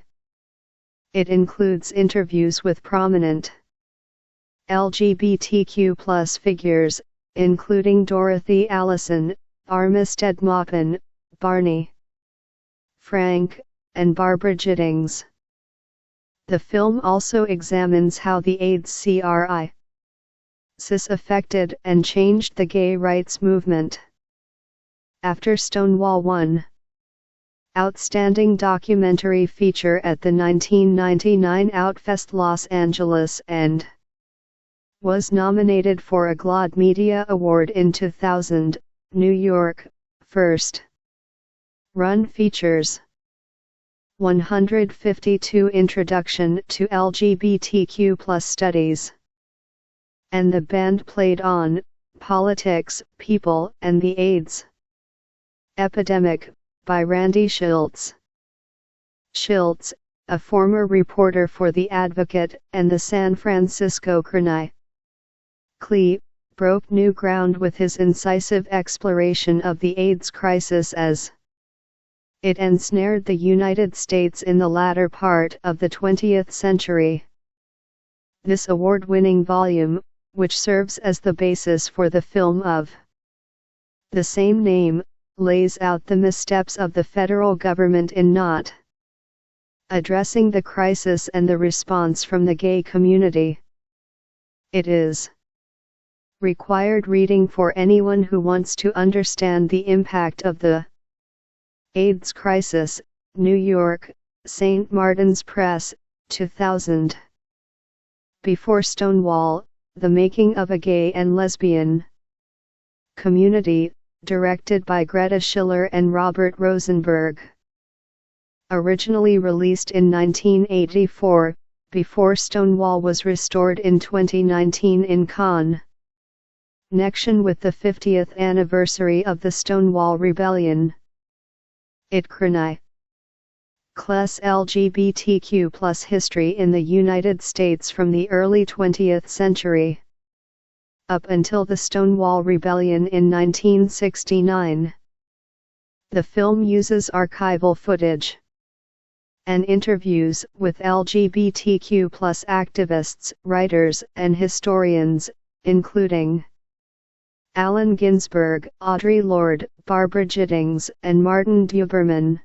It includes interviews with prominent LGBTQ+ figures, including Dorothy Allison, Armistead Maupin, Barney Frank, and Barbara Gittings. The film also examines how the AIDS crisis affected and changed the gay rights movement. After Stonewall won Outstanding Documentary Feature at the 1999 Outfest Los Angeles and was nominated for a GLAAD Media Award in 2000, New York. First run features 152 Introduction to LGBTQ+ Studies, and the band played on Politics, People, and the AIDS Epidemic by Randy Shilts. Shilts, a former reporter for The Advocate and the San Francisco Chronicle, broke new ground with his incisive exploration of the AIDS crisis as it ensnared the United States in the latter part of the 20th century. This award-winning volume, which serves as the basis for the film of the same name, lays out the missteps of the federal government in not addressing the crisis and the response from the gay community. It is required reading for anyone who wants to understand the impact of the AIDS crisis. New York, St. Martin's Press, 2000. Before Stonewall, The Making of a Gay and Lesbian Community, directed by Greta Schiller and Robert Rosenberg. Originally released in 1984, Before Stonewall was restored in 2019 in connection with the 50th anniversary of the Stonewall Rebellion. It chronicles LGBTQ+ history in the United States from the early 20th century up until the Stonewall Rebellion in 1969. The film uses archival footage and interviews with LGBTQ+ activists, writers, and historians, including Allen Ginsberg, Audre Lorde, Barbara Gittings, and Martin Duberman.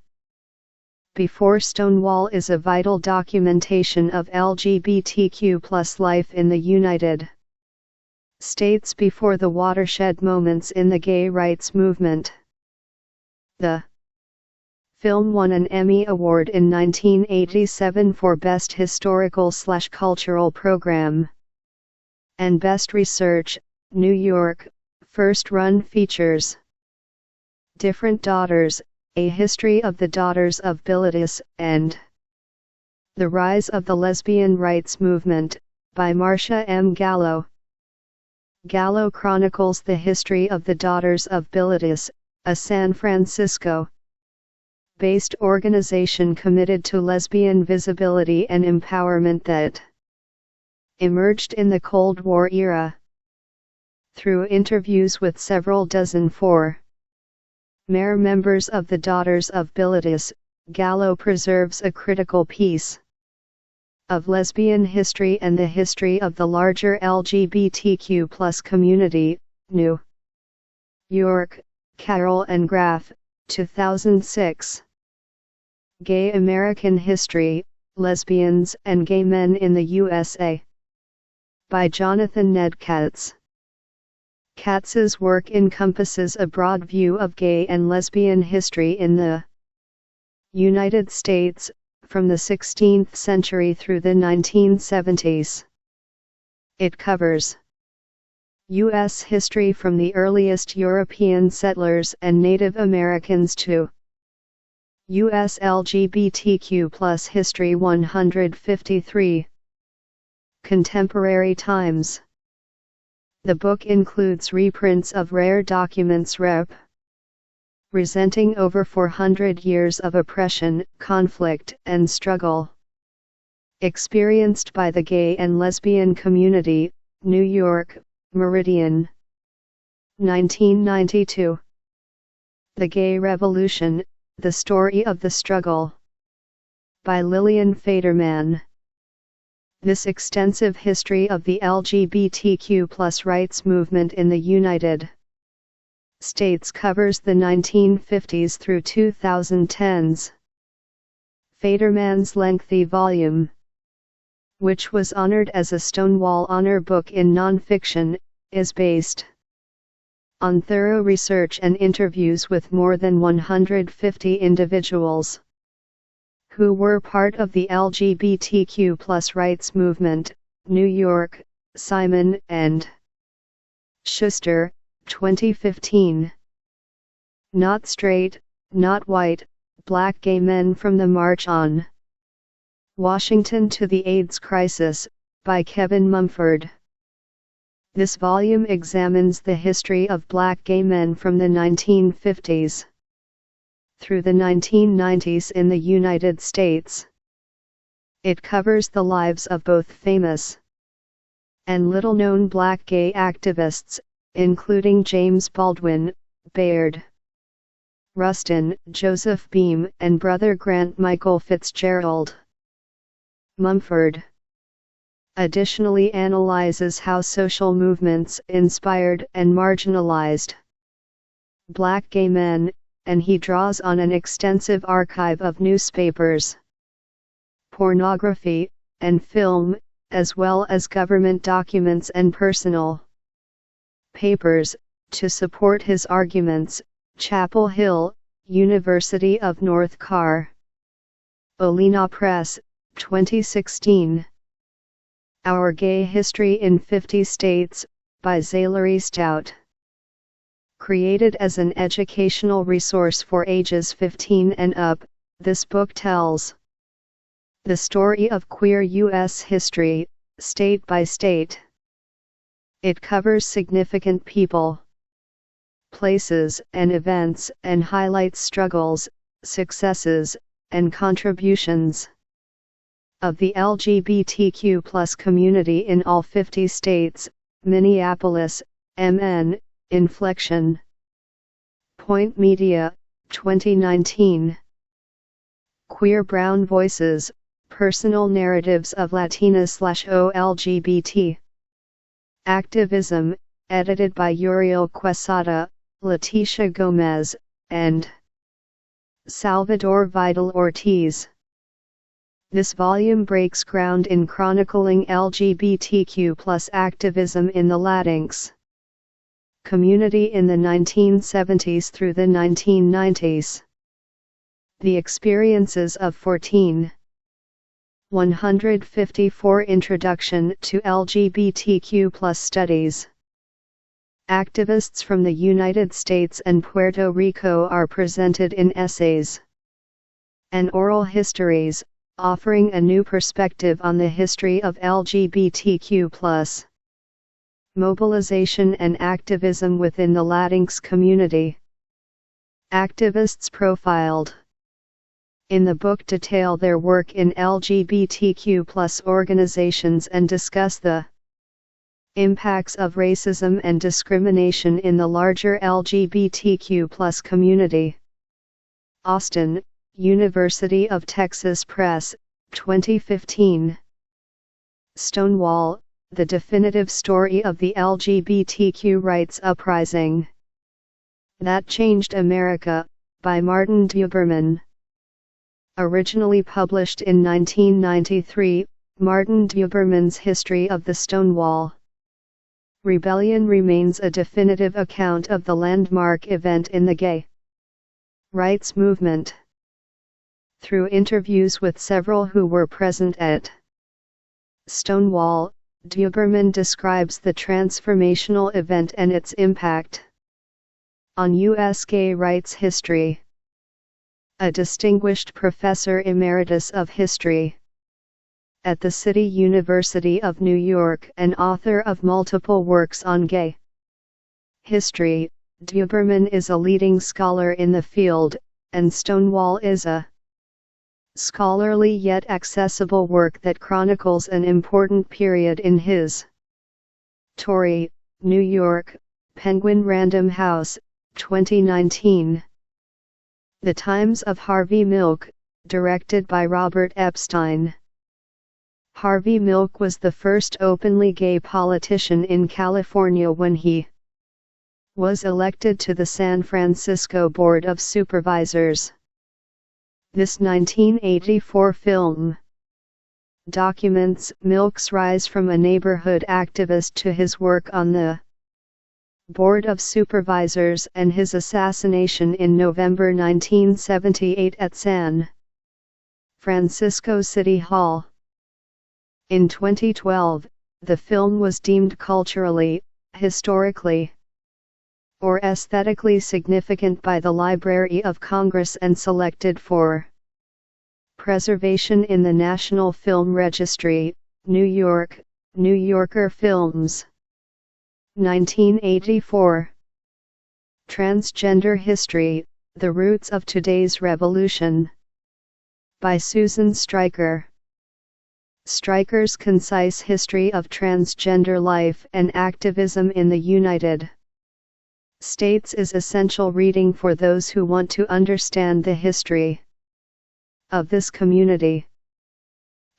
Before Stonewall is a vital documentation of LGBTQ+ life in the United States before the watershed moments in the gay rights movement. The film won an Emmy Award in 1987 for Best Historical/Cultural Program and Best Research, New York. First-run features Different Daughters, A History of the Daughters of Bilitis, and The Rise of the Lesbian Rights Movement, by Marcia M. Gallo. Gallo chronicles the history of the Daughters of Bilitis, a San Francisco-based organization committed to lesbian visibility and empowerment that emerged in the Cold War era. Through interviews with several dozen former members of the Daughters of Bilitis, Gallo preserves a critical piece of lesbian history and the history of the larger LGBTQ+ community. New York, Carroll and Graff, 2006. Gay American History, Lesbians and Gay Men in the USA, by Jonathan Ned Katz. Katz's work encompasses a broad view of gay and lesbian history in the United States, from the 16th century through the 1970s. It covers U.S. history from the earliest European settlers and Native Americans to U.S. LGBTQ+ history 153. Contemporary times. The book includes reprints of rare documents representing over 400 years of oppression, conflict, and struggle experienced by the gay and lesbian community. New York, Meridian, 1992. The Gay Revolution, The Story of the Struggle, by Lillian Faderman. This extensive history of the LGBTQ+ rights movement in the United States covers the 1950s through 2010s. Faderman's lengthy volume, which was honored as a Stonewall Honor Book in Nonfiction, is based on thorough research and interviews with more than 150 individuals who were part of the LGBTQ+ rights movement. New York, Simon and Schuster, 2015. Not Straight, Not White, Black Gay Men from the March on Washington to the AIDS Crisis, by Kevin Mumford. This volume examines the history of black gay men from the 1950s through the 1990s in the United States. It covers the lives of both famous and little-known black gay activists, including James Baldwin, Bayard Rustin, Joseph Beam, and brother Grant Michael Fitzgerald. Mumford additionally analyzes how social movements inspired and marginalized black gay men, and he draws on an extensive archive of newspapers, pornography, and film, as well as government documents and personal papers, to support his arguments. Chapel Hill, University of North Carolina Press, 2016. Our Gay History in 50 States, by Zalery Stout. Created as an educational resource for ages 15 and up, this book tells the story of queer U.S. history, state by state. It covers significant people, places, and events, and highlights struggles, successes, and contributions of the LGBTQ+ community in all 50 states. Minneapolis, MN, Inflection Point Media, 2019. Queer Brown Voices, Personal Narratives of Latina/OLGBT Activism, edited by Uriel Quesada, Leticia Gomez, and Salvador Vidal Ortiz. This volume breaks ground in chronicling LGBTQ+ activism in the Latinx community in the 1970s through the 1990s. The experiences of 154 Introduction to LGBTQ+ Studies. Activists from the United States and Puerto Rico are presented in essays and oral histories, offering a new perspective on the history of LGBTQ+. Mobilization and activism within the Latinx community. Activists profiled in the book detail their work in LGBTQ+ organizations and discuss the impacts of racism and discrimination in the larger LGBTQ+ community. Austin, University of Texas Press, 2015. Stonewall, The Definitive Story of the LGBTQ Rights Uprising That Changed America, by Martin Duberman. Originally published in 1993, Martin Duberman's History of the Stonewall Rebellion remains a definitive account of the landmark event in the gay rights movement. Through interviews with several who were present at Stonewall, Duberman describes the transformational event and its impact on U.S. gay rights history. A distinguished professor emeritus of history at the City University of New York and author of multiple works on gay history, Duberman is a leading scholar in the field, and Stonewall is a scholarly yet accessible work that chronicles an important period in his Torrey, New York, Penguin Random House, 2019. The Times of Harvey Milk, directed by Robert Epstein. Harvey Milk was the first openly gay politician in California when he was elected to the San Francisco Board of Supervisors. This 1984 film documents Milk's rise from a neighborhood activist to his work on the Board of Supervisors and his assassination in November 1978 at San Francisco City Hall. In 2012, the film was deemed culturally, historically, or aesthetically significant by the Library of Congress and selected for preservation in the National Film Registry, New York, New Yorker Films. 1984. Transgender History, The Roots of Today's Revolution. By Susan Stryker. Stryker's concise history of transgender life and activism in the United States is essential reading for those who want to understand the history of this community.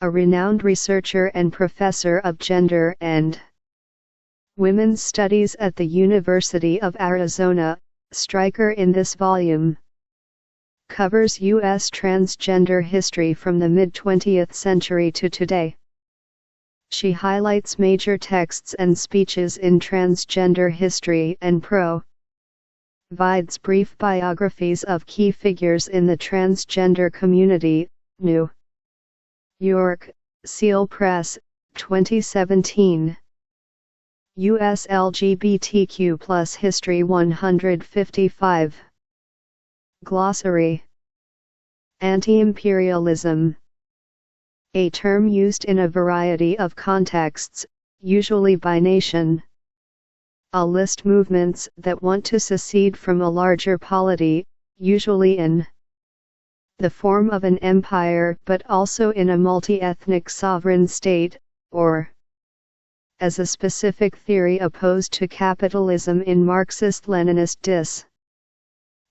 A renowned researcher and professor of gender and women's studies at the University of Arizona, Stryker in this volume covers U.S. transgender history from the mid-20th century to today. She highlights major texts and speeches in transgender history and provides brief biographies of key figures in the transgender community. New York, Seal Press, 2017. U.S. LGBTQ+ History 155. Glossary. Anti-imperialism. A term used in a variety of contexts, usually by nation. A list movements that want to secede from a larger polity, usually in the form of an empire but also in a multi-ethnic sovereign state, or as a specific theory opposed to capitalism in Marxist-Leninist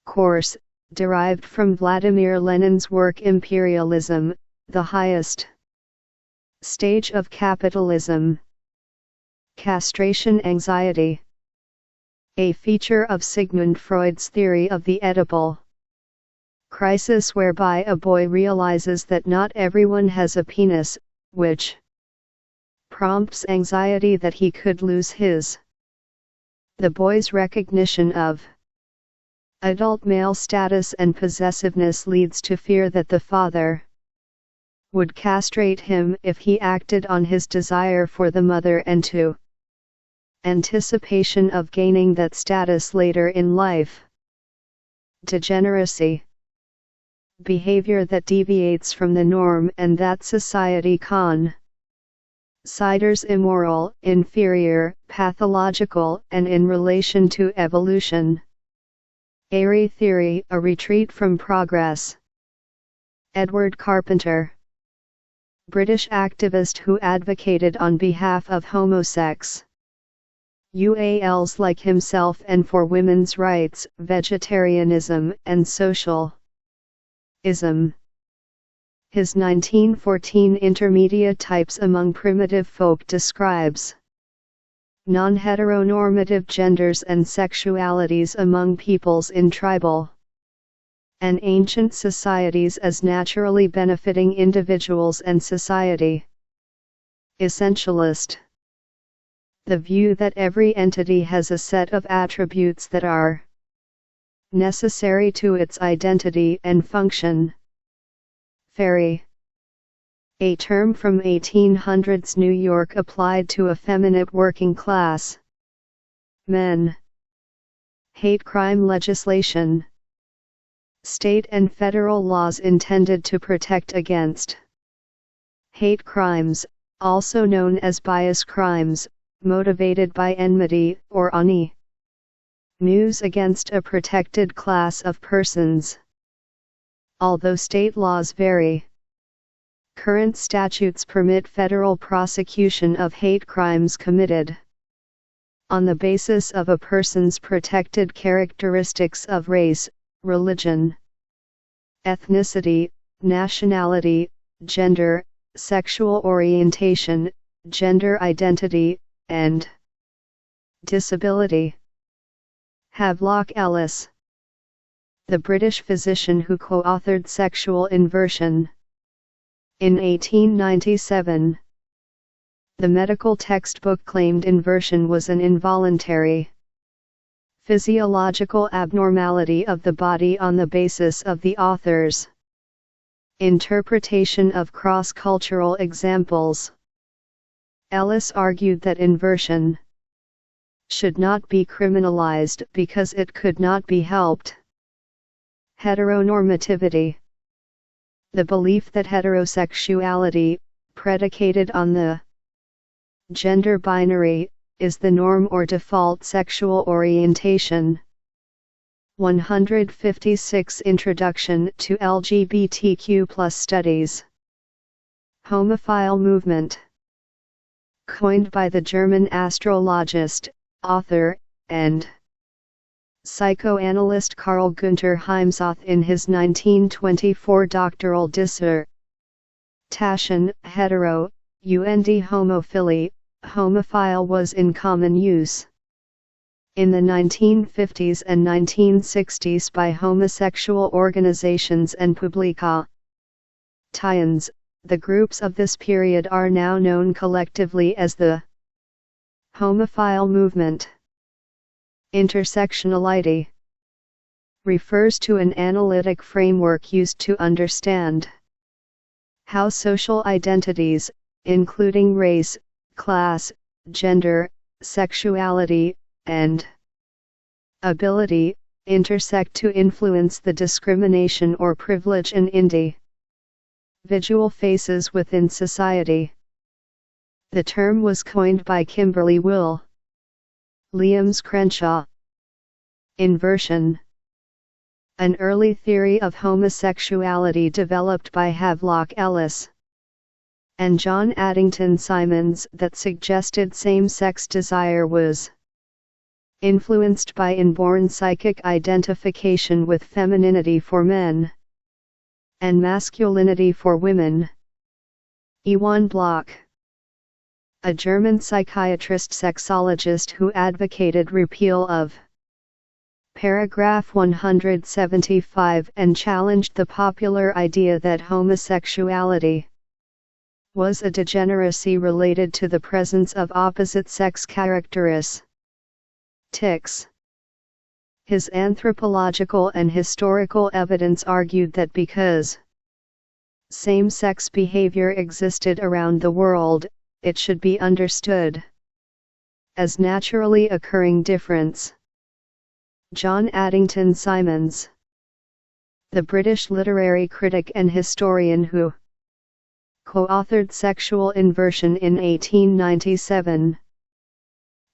discourse, derived from Vladimir Lenin's work Imperialism, the Highest Stage of Capitalism. Castration anxiety. A feature of Sigmund Freud's theory of the Oedipal crisis, whereby a boy realizes that not everyone has a penis, which prompts anxiety that he could lose his The boy's recognition of adult male status and possessiveness leads to fear that the father would castrate him if he acted on his desire for the mother, and to anticipation of gaining that status later in life. Degeneracy. Behavior that deviates from the norm and that society considers immoral, inferior, pathological, and in relation to evolution. Airy theory, a retreat from progress. Edward Carpenter. British activist who advocated on behalf of homosexuals like himself and for women's rights, vegetarianism, and socialism. His 1914 Intermediate Types Among Primitive Folk describes non-heteronormative genders and sexualities among peoples in tribal and ancient societies as naturally benefiting individuals and society. Essentialist. The view that every entity has a set of attributes that are necessary to its identity and function. Fairy. A term from 1800s New York applied to effeminate working class men. Hate crime legislation. State and federal laws intended to protect against hate crimes, also known as bias crimes, motivated by enmity or animus against a protected class of persons. Although state laws vary, current statutes permit federal prosecution of hate crimes committed on the basis of a person's protected characteristics of race, religion, ethnicity, nationality, gender, sexual orientation, gender identity, and disability. Havelock Ellis. The British physician who co-authored Sexual Inversion in 1897. The medical textbook claimed inversion was an involuntary physiological abnormality of the body on the basis of the author's interpretation of cross-cultural examples. Ellis argued that inversion should not be criminalized because it could not be helped. Heteronormativity. The belief that heterosexuality, predicated on the gender binary, is the norm or default sexual orientation. 156 Introduction to LGBTQ+ Studies. Homophile movement. Coined by the German astrologist, author, and psychoanalyst Karl Gunther Heimsoth in his 1924 doctoral dissertation, Hetero, und Homophily, homophile was in common use in the 1950s and 1960s by homosexual organizations and publications. The groups of this period are now known collectively as the homophile movement. Intersectionality refers to an analytic framework used to understand how social identities, including race, class, gender, sexuality, and ability, intersect to influence the discrimination or privilege in individual faces within society. The term was coined by Kimberly Williams Crenshaw. Inversion. An early theory of homosexuality developed by Havelock Ellis and John Addington Symonds that suggested same-sex desire was influenced by inborn psychic identification with femininity for men and masculinity for women. Iwan Bloch. A German psychiatrist-sexologist who advocated repeal of paragraph 175 and challenged the popular idea that homosexuality was a degeneracy related to the presence of opposite-sex characteristics. ticks. His anthropological and historical evidence argued that because same-sex behavior existed around the world, it should be understood as naturally occurring difference. John Addington Symonds, the British literary critic and historian who co-authored Sexual Inversion in 1897.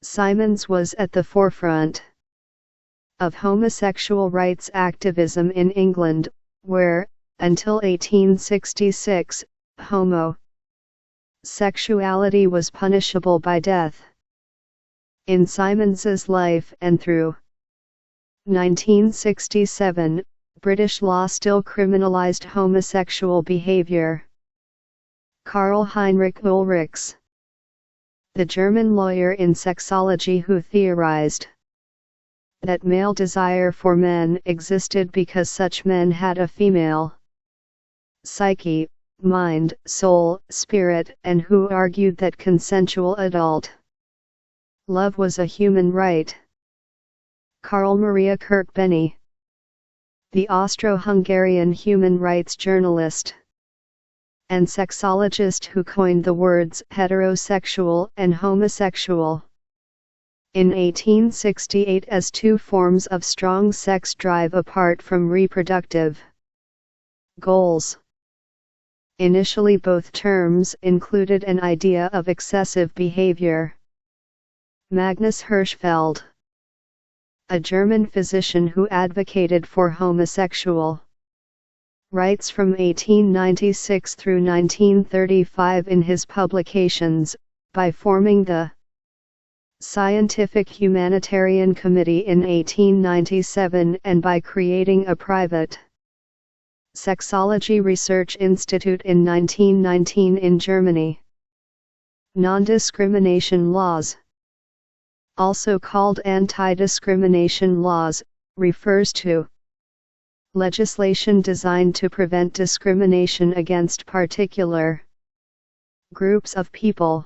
Symonds was at the forefront of homosexual rights activism in England, where, until 1866, homosexuality was punishable by death. In Symonds's life and through 1967, British law still criminalized homosexual behavior. Karl Heinrich Ulrichs, the German lawyer in sexology who theorized that male desire for men existed because such men had a female psyche, mind, soul, spirit, and who argued that consensual adult love was a human right. Karl Maria Kirkbenny, the Austro-Hungarian human rights journalist and sexologist who coined the words heterosexual and homosexual in 1868 as two forms of strong sex drive apart from reproductive goals. Initially, both terms included an idea of excessive behavior. Magnus Hirschfeld, a German physician who advocated for homosexual rights from 1896 through 1935 in his publications, by forming the Scientific Humanitarian Committee in 1897 and by creating a private Sexology Research Institute in 1919 in Germany. Non-discrimination laws, also called anti-discrimination laws, refers to legislation designed to prevent discrimination against particular groups of people.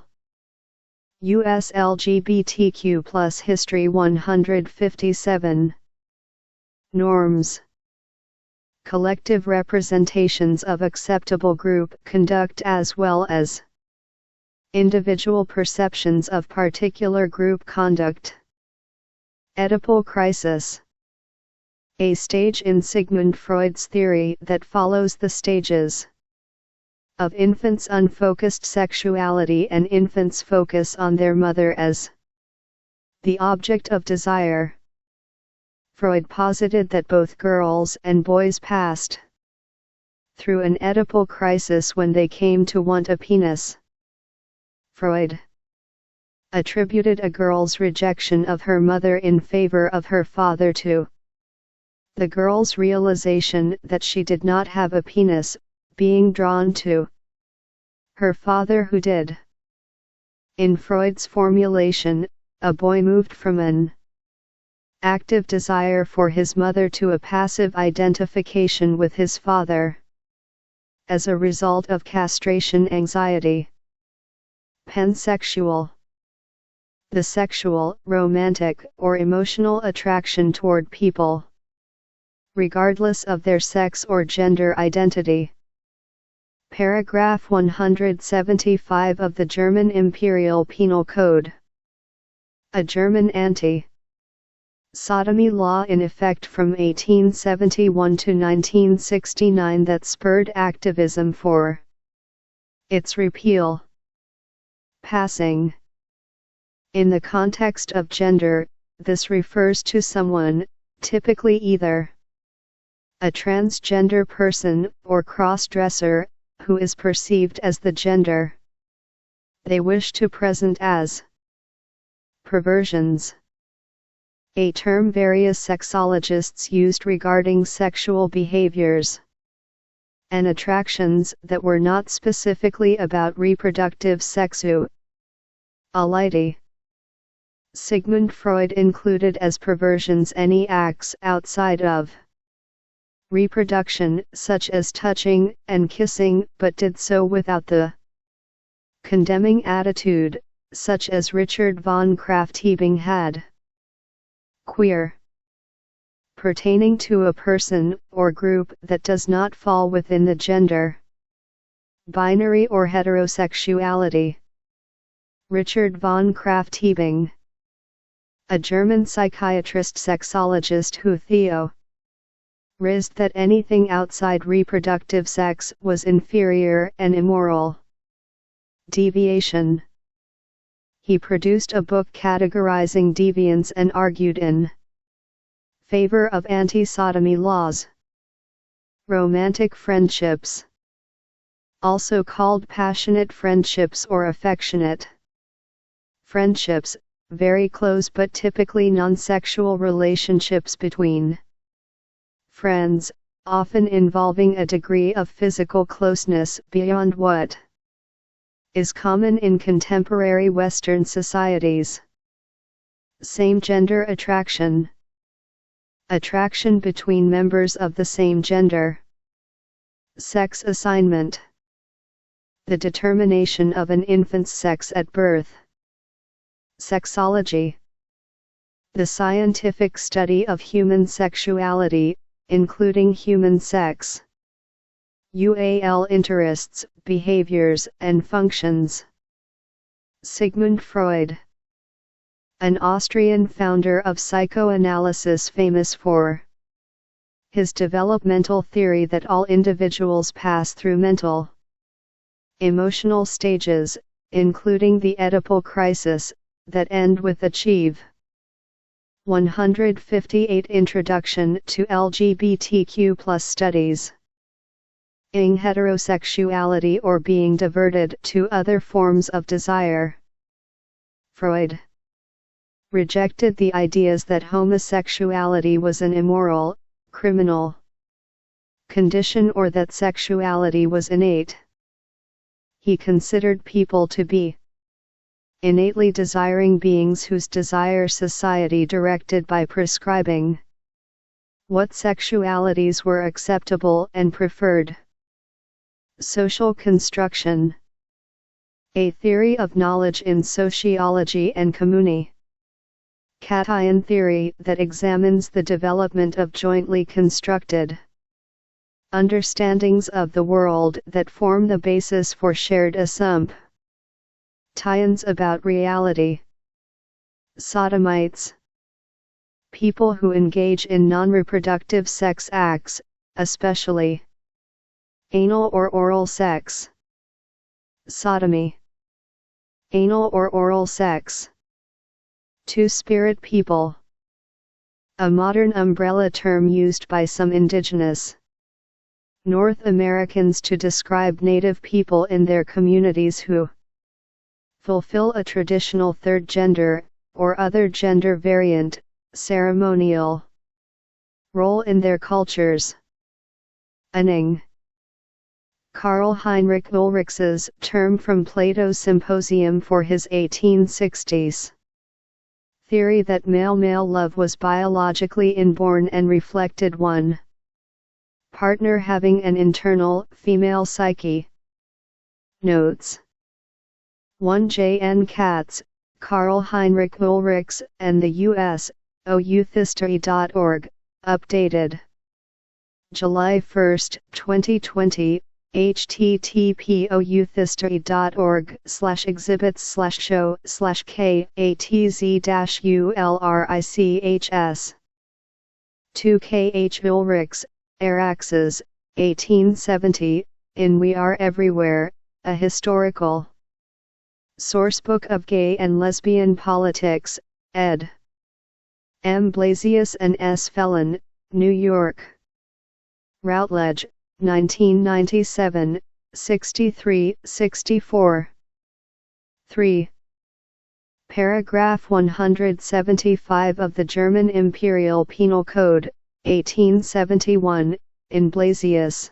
U.S. LGBTQ+ History 157. Norms. Collective representations of acceptable group conduct as well as individual perceptions of particular group conduct. Oedipal crisis. A stage in Sigmund Freud's theory that follows the stages of infants' unfocused sexuality and infants' focus on their mother as the object of desire. Freud posited that both girls and boys passed through an Oedipal crisis when they came to want a penis. Freud attributed a girl's rejection of her mother in favor of her father to the girl's realization that she did not have a penis, being drawn to her father who did. In Freud's formulation, a boy moved from an active desire for his mother to a passive identification with his father as a result of castration anxiety. Pansexual. The sexual, romantic, or emotional attraction toward people, regardless of their sex or gender identity. Paragraph 175 of the German Imperial Penal Code. A German anti-sodomy law in effect from 1871 to 1969 that spurred activism for its repeal. Passing. In the context of gender, this refers to someone, typically either a transgender person or cross-dresser, who is perceived as the gender they wish to present as. Perversions. A term various sexologists used regarding sexual behaviors and attractions that were not specifically about reproductive sexuality. Sigmund Freud included as perversions any acts outside of reproduction, such as touching and kissing, but did so without the condemning attitude, such as Richard von Krafft-Ebing had. Queer. Pertaining to a person or group that does not fall within the gender, binary or heterosexuality. Richard von Krafft-Ebing, a German psychiatrist sexologist who theorized that anything outside reproductive sex was inferior and immoral. Deviation. He produced a book categorizing deviance and argued in favor of anti-sodomy laws. Romantic friendships, also called passionate friendships or affectionate friendships, very close but typically non-sexual relationships between friends, often involving a degree of physical closeness beyond what is common in contemporary Western societies. Same-gender attraction. Attraction between members of the same gender. Sex assignment. The determination of an infant's sex at birth. Sexology. The scientific study of human sexuality, including human sex. UAL interests, behaviors, and functions. Sigmund Freud. An Austrian founder of psychoanalysis famous for his developmental theory that all individuals pass through mental, emotional stages, including the Oedipal crisis, that end with achieve. 158 Introduction to LGBTQ+ studies. Ing heterosexuality or being diverted to other forms of desire. Freud rejected the ideas that homosexuality was an immoral, criminal condition or that sexuality was innate. He considered people to be innately desiring beings whose desire society directed by prescribing what sexualities were acceptable and preferred. Social construction. A theory of knowledge in sociology and community. Cation theory that examines the development of jointly constructed understandings of the world that form the basis for shared assumptions about reality. Sodomites. People who engage in non-reproductive sex acts, especially anal or oral sex. Sodomy. Anal or oral sex. Two-spirit people. A modern umbrella term used by some indigenous North Americans to describe Native people in their communities who fulfill a traditional third gender, or other gender variant, ceremonial role in their cultures. Anning. Karl Heinrich Ulrich's term from Plato's Symposium for his 1860s theory that male-male love was biologically inborn and reflected one partner having an internal female psyche. Notes. 1 J. N. Katz, Karl Heinrich Ulrichs, and the U.S. Youthhistory.org, updated July 1, 2020, http://exhibits/show/k-atz-ulrichs. 2 K. H. Ulrichs, Araxes, 1870, in We Are Everywhere, a historical sourcebook of gay and lesbian politics, ed. M. Blasius and S. Fellon, New York. Routledge, 1997, 63-64. 3. Paragraph 175 of the German Imperial Penal Code, 1871, in Blasius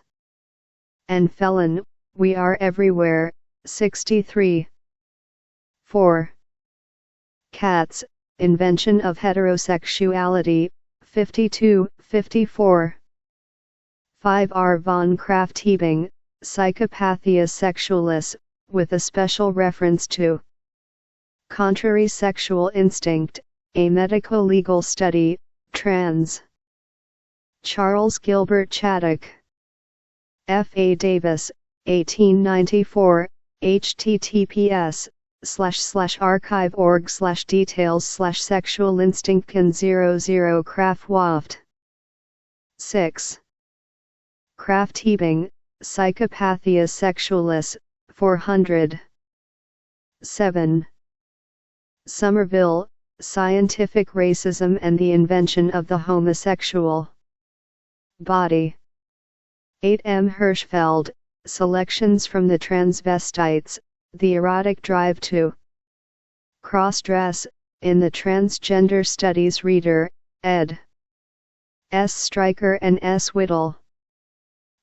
and Fellon, We Are Everywhere, 63. 4. Katz, Invention of Heterosexuality, 52-54. 5. R. von Krafft-Ebing, Psychopathia Sexualis, with a special reference to contrary sexual instinct, A Medico-Legal Study, trans. Charles Gilbert Chaddock. F. A. Davis, 1894, https://archive.org/details/sexualinstinct.00 Kraft 6. Kraft-Hebing, Psychopathia Sexualis, 400. 7. Somerville, Scientific Racism and the Invention of the Homosexual Body. 8. M. Hirschfeld, Selections from the Transvestites, The Erotic Drive to Cross-Dress, in the Transgender Studies Reader, ed. S. Stryker and S. Whittle.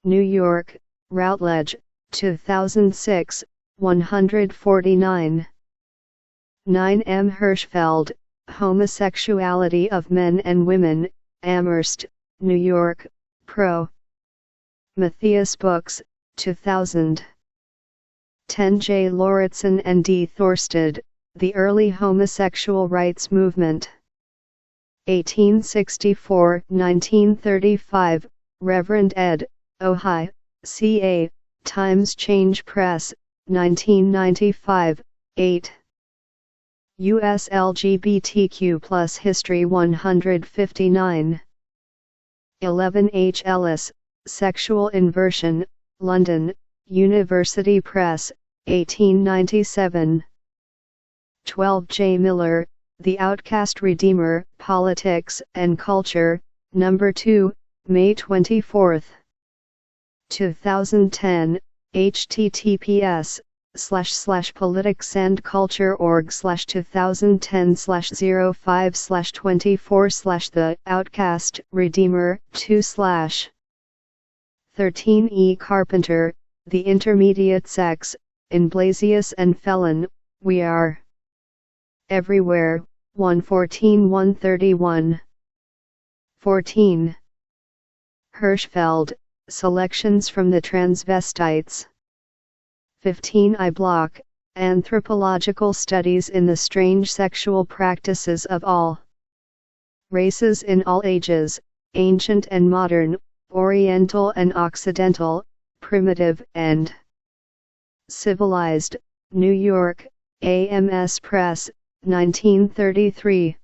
New York, Routledge, 2006, 149. 9. M. Hirschfeld, Homosexuality of Men and Women, Amherst, New York, Pro. Matthias Books, 2000. 10. J. Lauritsen and D. Thorsted, The Early Homosexual Rights Movement. 1864-1935, Reverend ed. Ojai, C.A., Times Change Press, 1995, 8. U.S. LGBTQ+ History 159. 11. H. Ellis, Sexual Inversion, London, University Press, 1897. 12. J. Miller, The Outcast Redeemer, Politics and Culture, No. 2, May 24. 2010, https://politicsandculture.org/2010/05/24/ The Outcast Redeemer 2/ 13. E. Carpenter, The Intermediate Sex, in Blasius and Felon, We Are Everywhere, 114-131. 14. Hirschfeld, Selections from the Transvestites. 15. I. Block, Anthropological Studies in the Strange Sexual Practices of All Races in All Ages, Ancient and Modern, Oriental and Occidental, Primitive and Civilized, New York, AMS Press, 1933.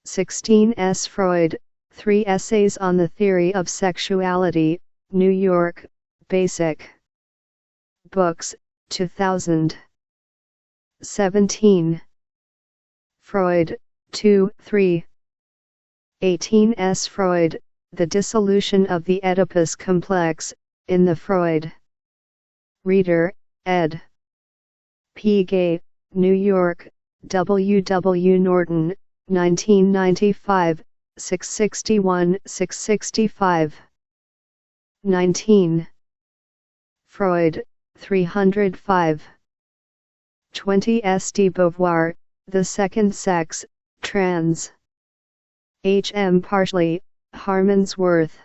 16. S. Freud, Three Essays on the Theory of Sexuality, New York, Basic Books, 2000. 17. Freud, 2, 3. 18. S. Freud, The Dissolution of the Oedipus Complex, in the Freud Reader, ed. P. Gay, New York, W. W. Norton, 1995, 661-665. 19. Freud, 305. 20. S. de Beauvoir, The Second Sex, Trans. H. M. Parsley, Harmonsworth.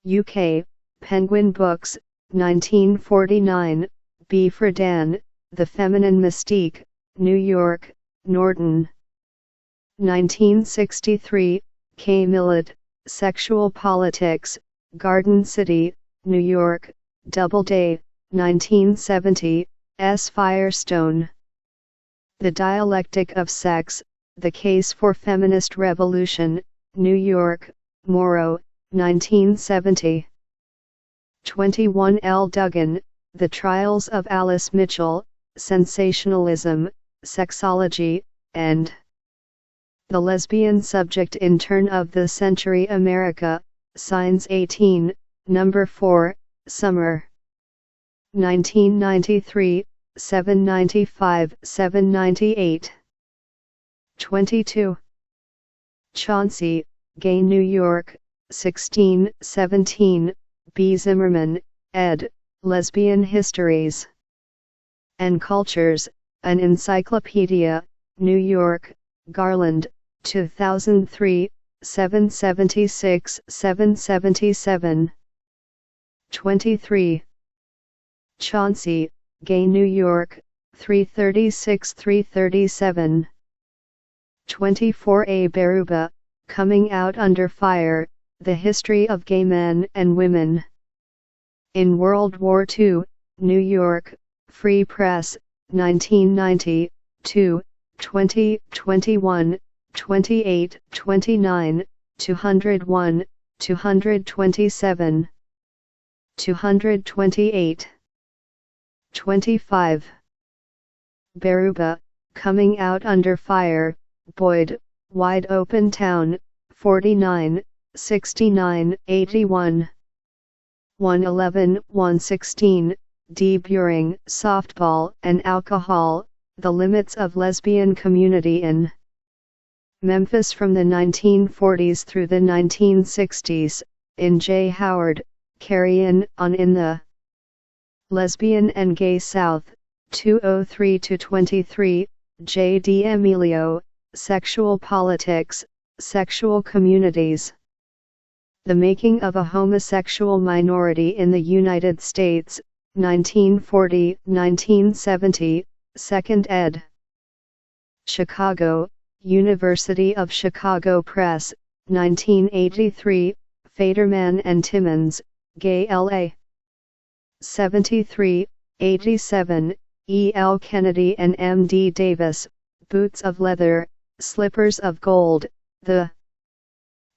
UK, Penguin Books, 1949, B. Friedan, The Feminine Mystique, New York, Norton. 1963, K. Millett, Sexual Politics, Garden City, New York, Doubleday, 1970, S. Firestone. The Dialectic of Sex, The Case for Feminist Revolution, New York, Morrow, 1970. 21. L. Duggan, The Trials of Alice Mitchell, Sensationalism, Sexology, and the Lesbian Subject in Turn of the Century America, Signs 18, No. 4, Summer. 1993, 795-798. 22. Chauncey, Gay New York, 1617, B. Zimmerman, ed., Lesbian Histories and Cultures, An Encyclopedia, New York, Garland, 2003, 776-777. 23. Chauncey, Gay New York, 336-337. 24A Baruba, Coming Out Under Fire, The History of Gay Men and Women. In World War II, New York, Free Press, 1990, 2, 20, 21, 28, 29, 201, 227, 228. 25. Baruba, Coming Out Under Fire, Boyd, Wide Open Town, 49, 69, 81. 111, 116, Deburing, Softball and Alcohol, The Limits of Lesbian Community in Memphis from the 1940s through the 1960s, in J. Howard, Carrion on in the Lesbian and Gay South, 203-23, J. D. Emilio, Sexual Politics, Sexual Communities. The Making of a Homosexual Minority in the United States, 1940-1970, 2nd ed. Chicago, University of Chicago Press, 1983, Faderman and Timmons, Gay L.A. 73, 87, E. L. Kennedy and M. D. Davis, Boots of Leather, Slippers of Gold, The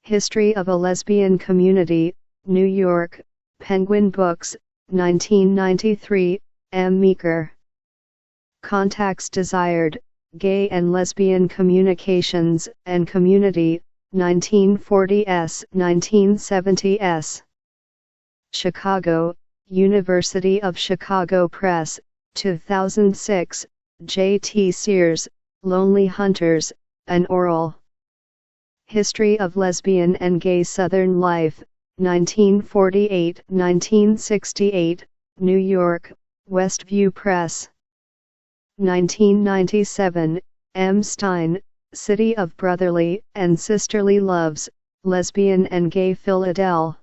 History of a Lesbian Community, New York, Penguin Books, 1993, M. Meeker. Contacts Desired, Gay and Lesbian Communications and Community, 1940s, 1970s. Chicago, University of Chicago Press, 2006, J. T. Sears, Lonely Hunters, An Oral History of Lesbian and Gay Southern Life, 1948-1968, New York, Westview Press. 1997, M. Stein, City of Brotherly and Sisterly Loves, Lesbian and Gay Philadelphia.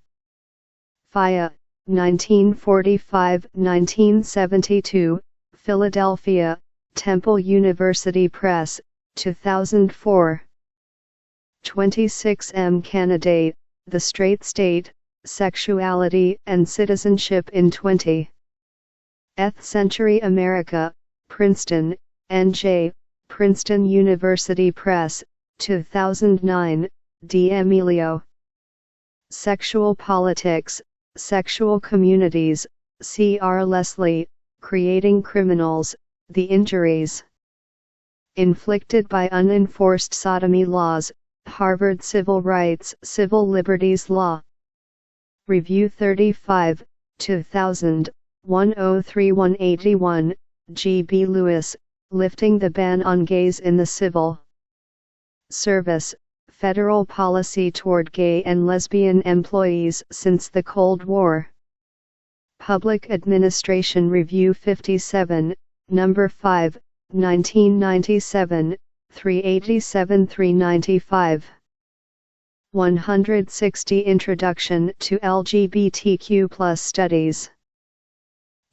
1945-1972, Philadelphia, Temple University Press, 2004. 26 M. Canaday, The Straight State, Sexuality and Citizenship in 20th Century America, Princeton, N.J., Princeton University Press, 2009, D. Emilio. Sexual Politics, Sexual Communities, C. R. Leslie, Creating Criminals, The Injuries Inflicted by Unenforced Sodomy Laws, Harvard Civil Rights Civil Liberties Law. Review 35, 2000, 103181, G. B. Lewis, Lifting the Ban on Gays in the Civil Service, Federal Policy Toward Gay and Lesbian Employees Since the Cold War. Public Administration Review 57, No. 5, 1997, 387-395. 160 Introduction to LGBTQ+ Studies.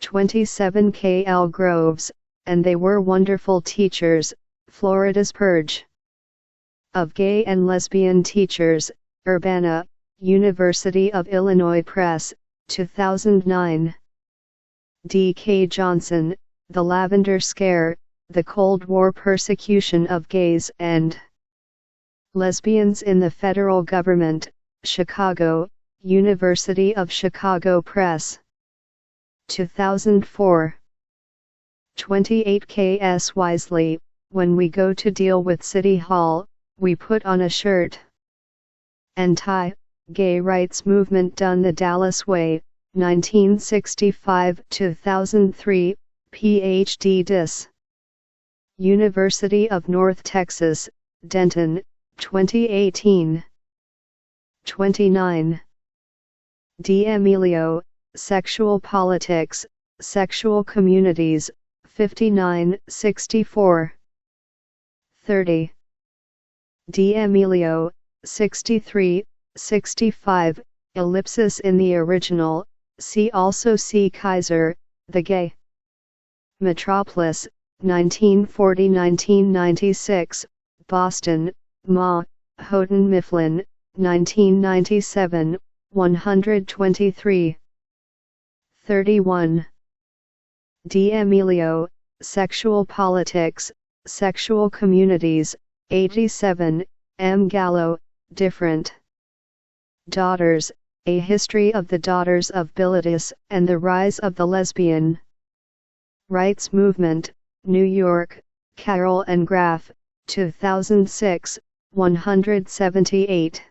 27 K. L. Groves, And They Were Wonderful Teachers, Florida's Purge of Gay and Lesbian Teachers, Urbana, University of Illinois Press, 2009. D. K. Johnson, The Lavender Scare, The Cold War Persecution of Gays and Lesbians in the Federal Government, Chicago, University of Chicago Press. 2004. 28 K. S. Wisely, When We Go to Deal with City Hall, We Put on a Shirt and Tie, Gay Rights Movement Done the Dallas Way, 1965-2003, Ph.D. Dis. University of North Texas, Denton, 2018. 29. D. Emilio, Sexual Politics, Sexual Communities, 59-64. 30. D. Emilio, 63-65, ellipsis in the original, see also C. Kaiser, The Gay Metropolis, 1940-1996, Boston, Ma, Houghton Mifflin, 1997, 123. 31. D'Amelio, Sexual Politics, Sexual Communities, 87, M. Gallo, Different Daughters, A History of the Daughters of Bilitis and the Rise of the Lesbian Rights Movement, New York, Carroll and Graf, 2006, 178.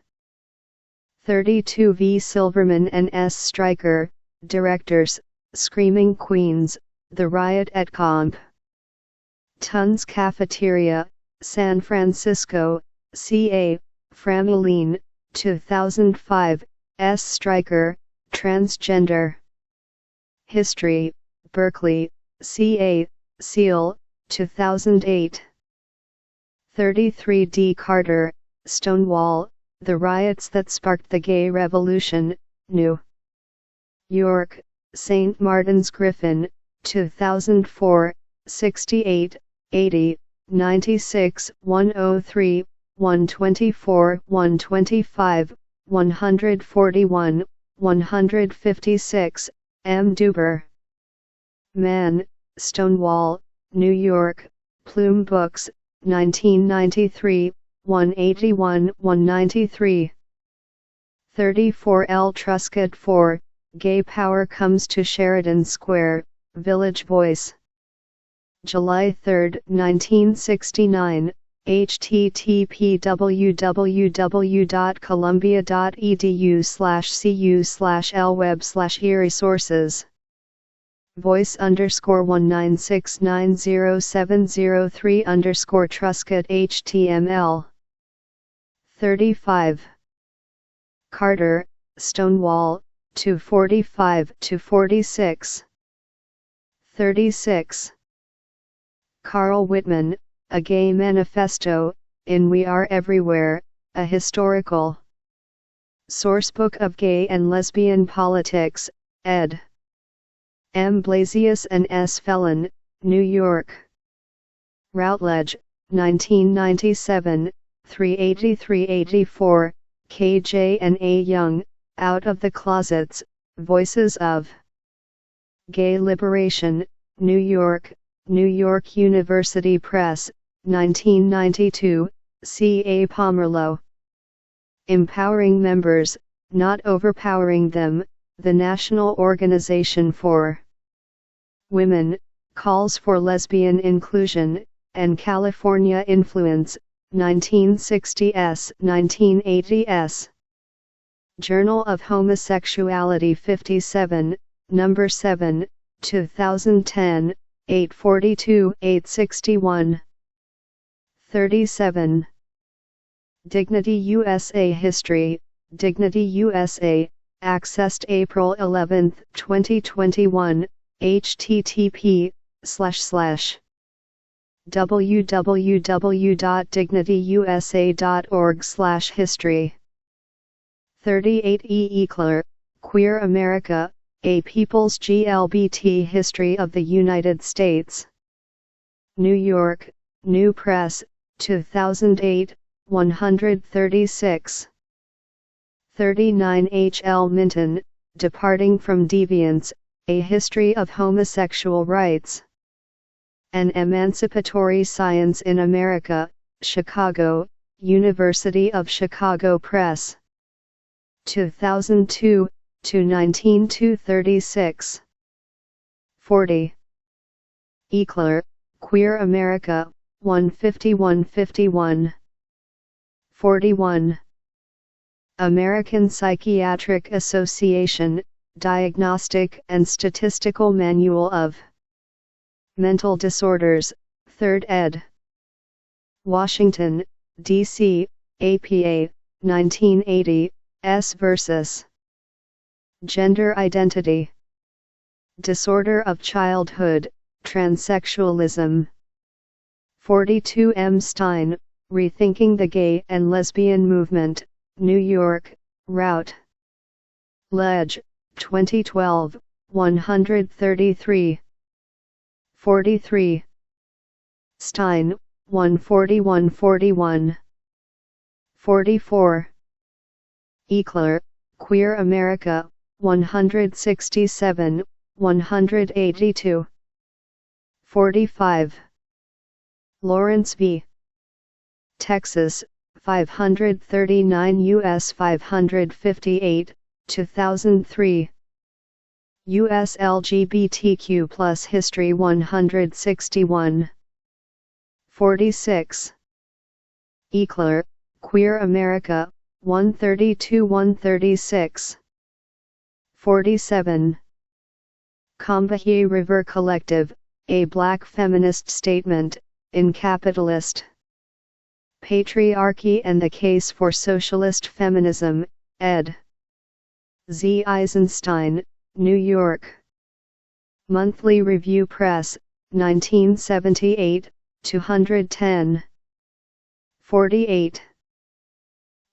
32 V. Silverman and S. Stryker, Directors, Screaming Queens, The Riot at Comp. Tons Cafeteria, San Francisco, CA, Frameline, 2005, S. Stryker, Transgender History, Berkeley, CA, Seal, 2008. 33 D. Carter, Stonewall, The Riots That Sparked the Gay Revolution, New York, St. Martin's Griffin, 2004, 68, 80, 96, 103, 124, 125, 141, 156, M. Duber. Mann, Stonewall, New York, Plume Books, 1993, 181, 193. 34 L. Truscott 4, Gay Power Comes to Sheridan Square, Village Voice. July 3, 1969, http www.columbia.edu/cu/lweb/e-resources. Voice_196907003_ Truscott HTML. 35. Carter, Stonewall, 245-46. 36. Carl Whitman, A Gay Manifesto, in We Are Everywhere, A Historical Sourcebook of Gay and Lesbian Politics, ed. M. Blasius and S. Fellon, New York. Routledge, 1997, 383-84, K.J. and A. Young, Out of the Closets, Voices of Gay Liberation, New York, New York University Press, 1992, C. A. Pomerleau. Empowering Members, Not Overpowering Them, The National Organization for Women, Calls for Lesbian Inclusion, and California Influence, 1960s-1980s. Journal of Homosexuality 57, No. 7, 2010, 842-861. 37. Dignity USA History, Dignity USA, accessed April 11, 2021, http://www.dignityusa.org/history. 38 E. Eckler, Queer America, A People's GLBT History of the United States. New York, New Press, 2008, 136. 39 H. L. Minton, Departing from Deviance, A History of Homosexual Rights. An Emancipatory Science in America, Chicago, University of Chicago Press. 2002, 219-236. 40. Eckler, Queer America, 151-51. 41. American Psychiatric Association, Diagnostic and Statistical Manual of Mental Disorders, 3rd ed. Washington, D.C., APA, 1980, S. versus Gender Identity. Disorder of Childhood, Transsexualism. 42 M. Stein, Rethinking the Gay and Lesbian Movement, New York, Rout. Ledge, 2012, 133. 43. Stein, 141-41. 44. Eclair, Queer America, 167, 182. 45. Lawrence v. Texas, 539 U.S. 558, 2003. U.S. LGBTQ+ History 161. 46. Eclair, Queer America, 132-136. 47. Combahee River Collective, A Black Feminist Statement, in Capitalist Patriarchy and the Case for Socialist Feminism, ed. Z. Eisenstein, New York. Monthly Review Press, 1978, 210. 48.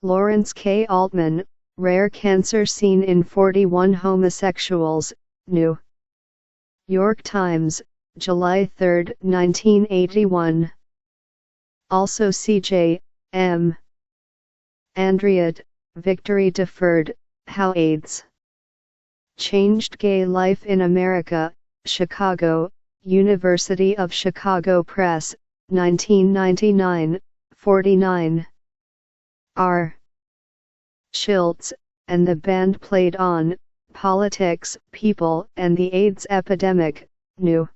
Lawrence K. Altman, Rare Cancer Seen in 41 Homosexuals, New York Times, July 3, 1981. Also C.J. M. Andriot, Victory Deferred, How AIDS Changed Gay Life in America, Chicago, University of Chicago Press, 1999, 49. R. Schiltz, and the Band Played on, Politics, People and the AIDS Epidemic, New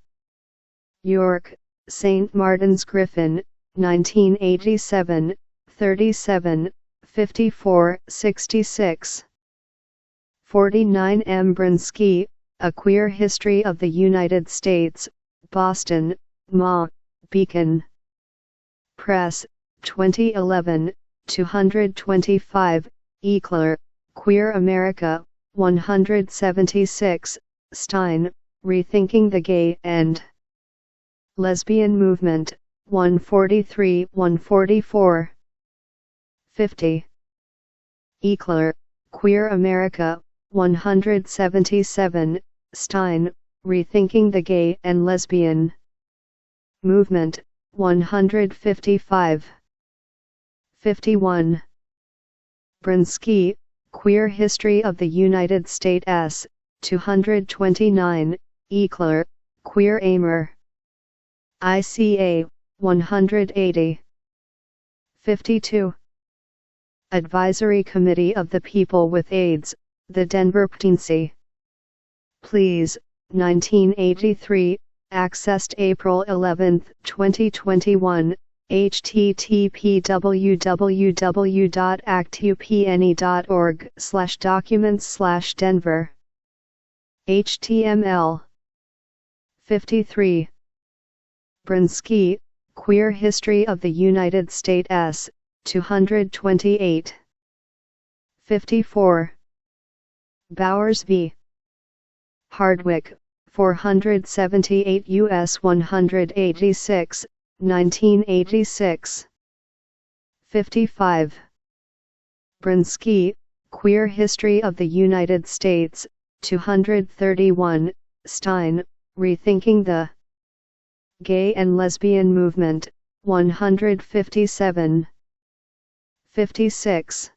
York, St. Martin's Griffin, 1987, 37, 54, 66. 49. M. Brinsky, A Queer History of the United States, Boston, Ma. Beacon Press, 2011, 225, Eclair, Queer America, 176, Stein, Rethinking the Gay and Lesbian Movement, 143-144. 50. Eclair, Queer America, 177, Stein, Rethinking the Gay and Lesbian Movement, 155. 51. Brinsky, Queer History of the United States S. 229, Eclair, Queer Aimer. ICA, 180. 52. Advisory Committee of the People with AIDS, the Denver Ptensy. Please, 1983, accessed April 11, 2021, http www.actupne.org/documents/Denver. HTML. 53. Brinsky, Queer History of the United States S. 228. 54. Bowers v. Hardwick, 478 U.S. 186, 1986. 55. Brinsky, Queer History of the United States, 231, Stein, Rethinking the Gay and Lesbian Movement, 157. 56.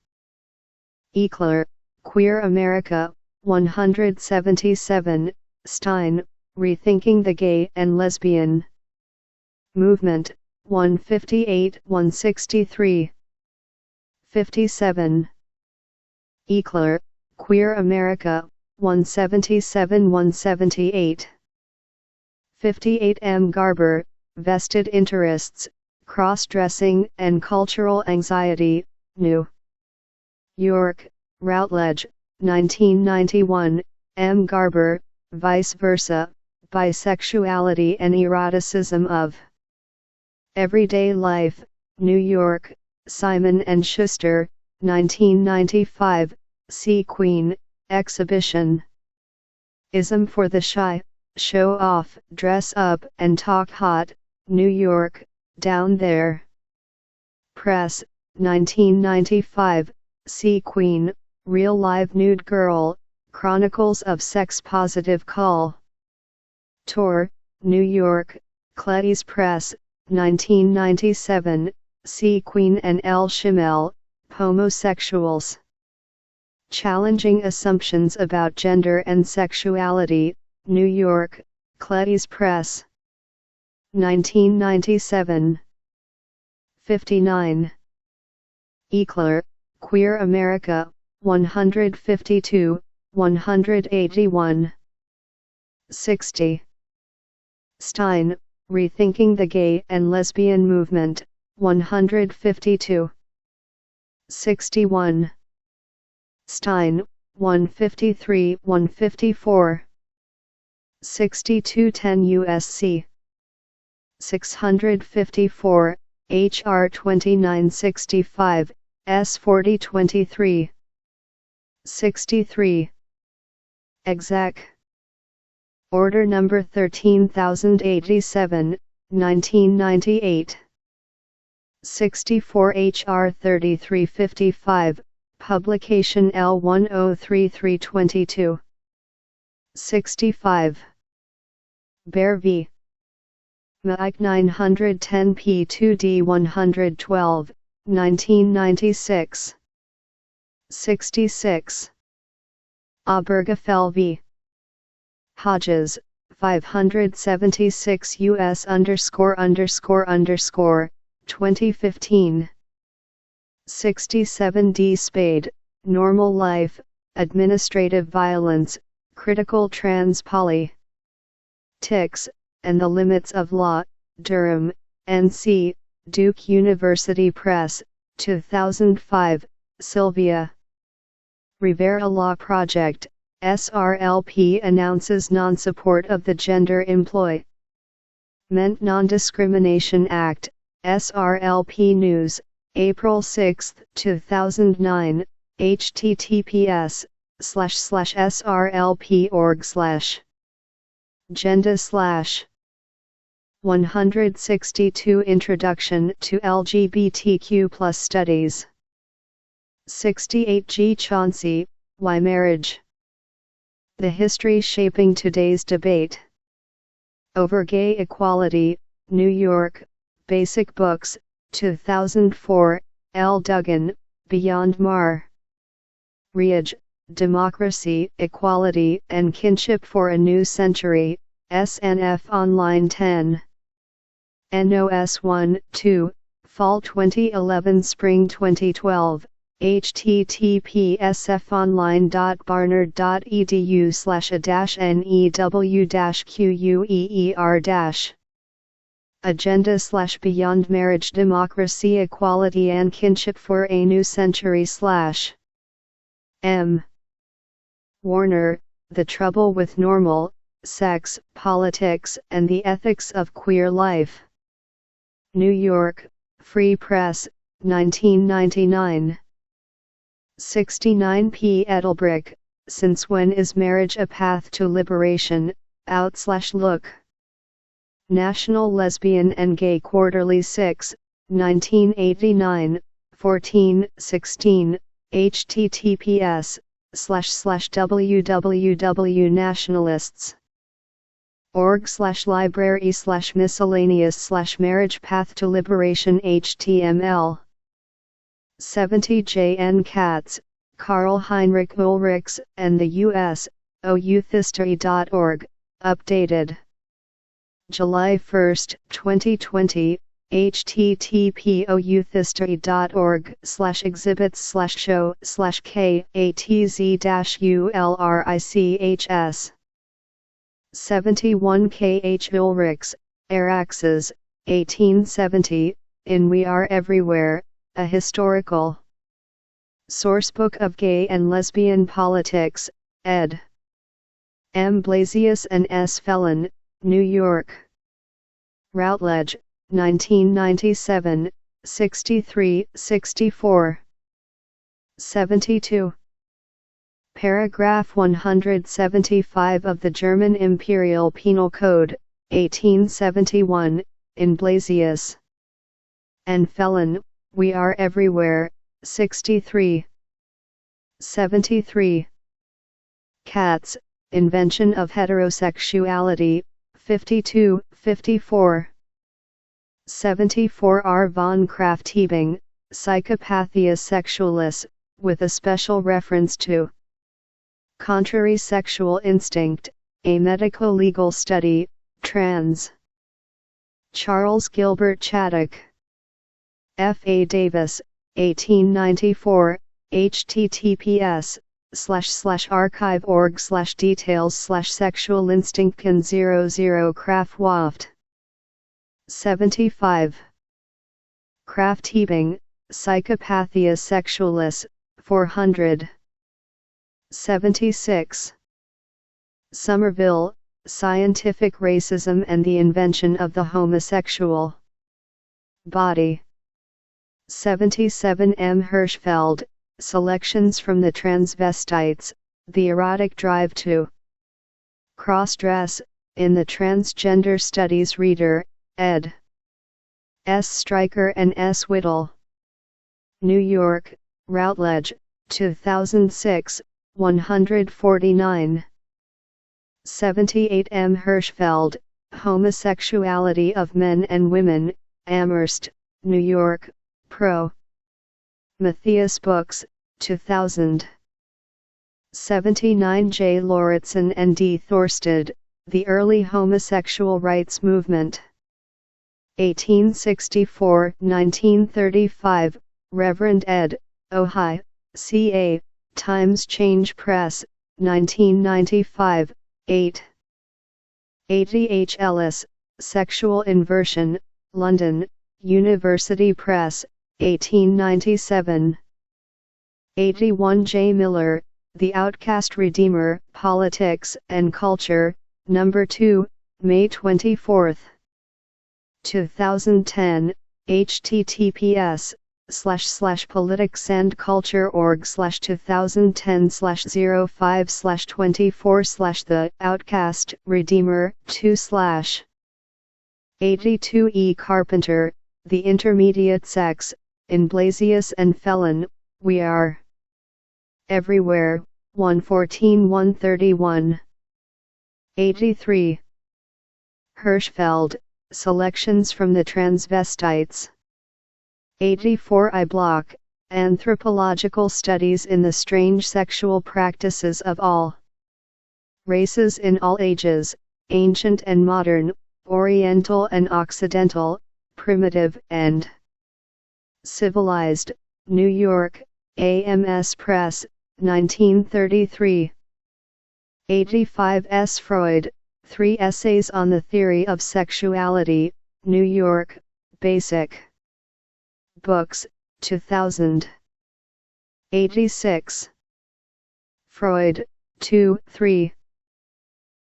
Eclair, Queer America, 177, Stein, Rethinking the Gay and Lesbian Movement, 158-163. 57. Eclair, Queer America, 177-178. 58. M. Garber, Vested Interests, Cross-Dressing and Cultural Anxiety, New York, Routledge, 1991, M. Garber, Vice Versa, Bisexuality and Eroticism of Everyday Life, New York, Simon & Schuster, 1995, C. Queen, Exhibition. Ism for the Shy, Show Off, Dress Up and Talk Hot, New York, Down There. Press, 1995, C. Queen, Real Live Nude Girl, Chronicles of Sex Positive Call. Tor, New York, Cleys Press, 1997, C. Queen and L. Schimmel, Homosexuals. Challenging Assumptions About Gender and Sexuality, New York, Cleys Press. 1997. 59. Eckler, Queer America, 152, 181. 60. Stein, Rethinking the Gay and Lesbian Movement, 152. 61. Stein, 153, 154. 6210 USC. 654, HR 2965, S 4023. 63. Exec. Order number 13087, 1998. 64 HR 3355, Publication L103322. 65. Bear v. Mike 910 P2D 112, 1996. 66. Obergefell v. Hodges, 576 US _____, 2015. 67 D. Spade, Normal Life, Administrative Violence, Critical Trans Poly. Ticks, and the Limits of Law, Durham, NC, Duke University Press, 2005, Sylvia. Rivera Law Project, SRLP announces non-support of the Gender Employ Meant Non-Discrimination Act, SRLP News, April 6, 2009, https://srlp.org/ Genda/ 162 Introduction to LGBTQ+ Studies. 68 G. Chauncey, Why Marriage? The History Shaping Today's Debate. Over Gay Equality, New York, Basic Books, 2004, L. Duggan, Beyond Mar. Riage, Democracy, Equality, and Kinship for a New Century, SNF Online 10. NOS 1, 2, Fall 2011 Spring 2012, https://online.barnard.edu/a-new-queer- Agenda/Beyond Marriage Democracy Equality and Kinship for a New Century / M. Warner, The Trouble with Normal, Sex, Politics, and the Ethics of Queer Life. New York, Free Press, 1999. 69 P. Edelbrick, Since When Is Marriage a Path to Liberation? Out/Look. National Lesbian and Gay Quarterly 6, 1989, 14, 16, https://www.nationalists.org/library/miscellaneous/marriage path to liberation HTML. 70 J. N. Katz, Karl Heinrich Ulrichs, and the U.S. Youthhistory.org, updated. July 1, 2020, http://exhibits/show/k-atz-ulrichs. 71 K. H. Ulrichs, Araxes, 1870, in We Are Everywhere, a Historical Sourcebook of Gay and Lesbian Politics, ed. M. Blasius and S. Felon, New York. Routledge, 1997, 63-64. 72. Paragraph 175 of the German Imperial Penal Code, 1871, in Blasius and Felon, We Are Everywhere, 63. 73. Katz, Invention of Heterosexuality, 52-54. 74 R. von Krafft-Ebing, Psychopathia Sexualis, with a special reference to contrary sexual instinct, a medico-legal study, trans. Charles Gilbert Chaddock. F. A. Davis, 1894, https://archive.org/details/sexualinstinctcan00 Krafft-Waft. 75. Krafft-Ebing, Psychopathia Sexualis, 400. 76. Somerville, Scientific Racism and the Invention of the Homosexual Body. 77. M. Hirschfeld, Selections from the Transvestites, The Erotic Drive to Cross-Dress, in the Transgender Studies Reader, ed. S. Stryker and S. Whittle. New York, Routledge, 2006, 149. 78. M. Hirschfeld, Homosexuality of Men and Women, Amherst, New York, Pro. Matthias Books, 2000. 79. J. Lauritsen and D. Thorsted, The Early Homosexual Rights Movement. 1864-1935, Reverend ed. Ojai, C.A., Times Change Press, 1995, 8. 80. H. Ellis, Sexual Inversion, London, University Press, 1897. 81. J. Miller, The Outcast Redeemer, Politics and Culture, No. 2, May 24. 2010, https://politicsandculture.org/2010/05/24/ The Outcast Redeemer 2/. 82. E. Carpenter, The Intermediate Sex, in Blasius and Felon, We Are Everywhere, 114-131. 83. Hirschfeld, Selections from the Transvestites. 84. I. Block, Anthropological Studies in the Strange Sexual Practices of All Races in All Ages, Ancient and Modern, Oriental and Occidental, Primitive and Civilized, New York, AMS Press, 1933. 85. S. Freud, 3 Essays on the Theory of Sexuality, New York, Basic Books, 2000. 86. Freud, 2, 3.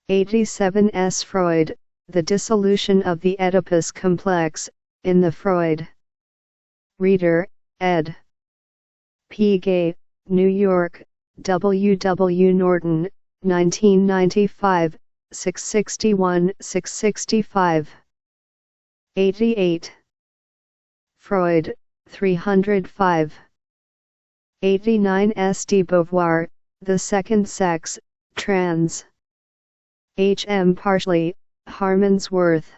87. S. Freud, The Dissolution of the Oedipus Complex, in the Freud Reader, ed. P. Gay, New York, W. W. Norton, 1995, 661-665. 88. Freud, 305. 89. S. de Beauvoir, The Second Sex, Trans. H. M. Parsley, Harmonsworth.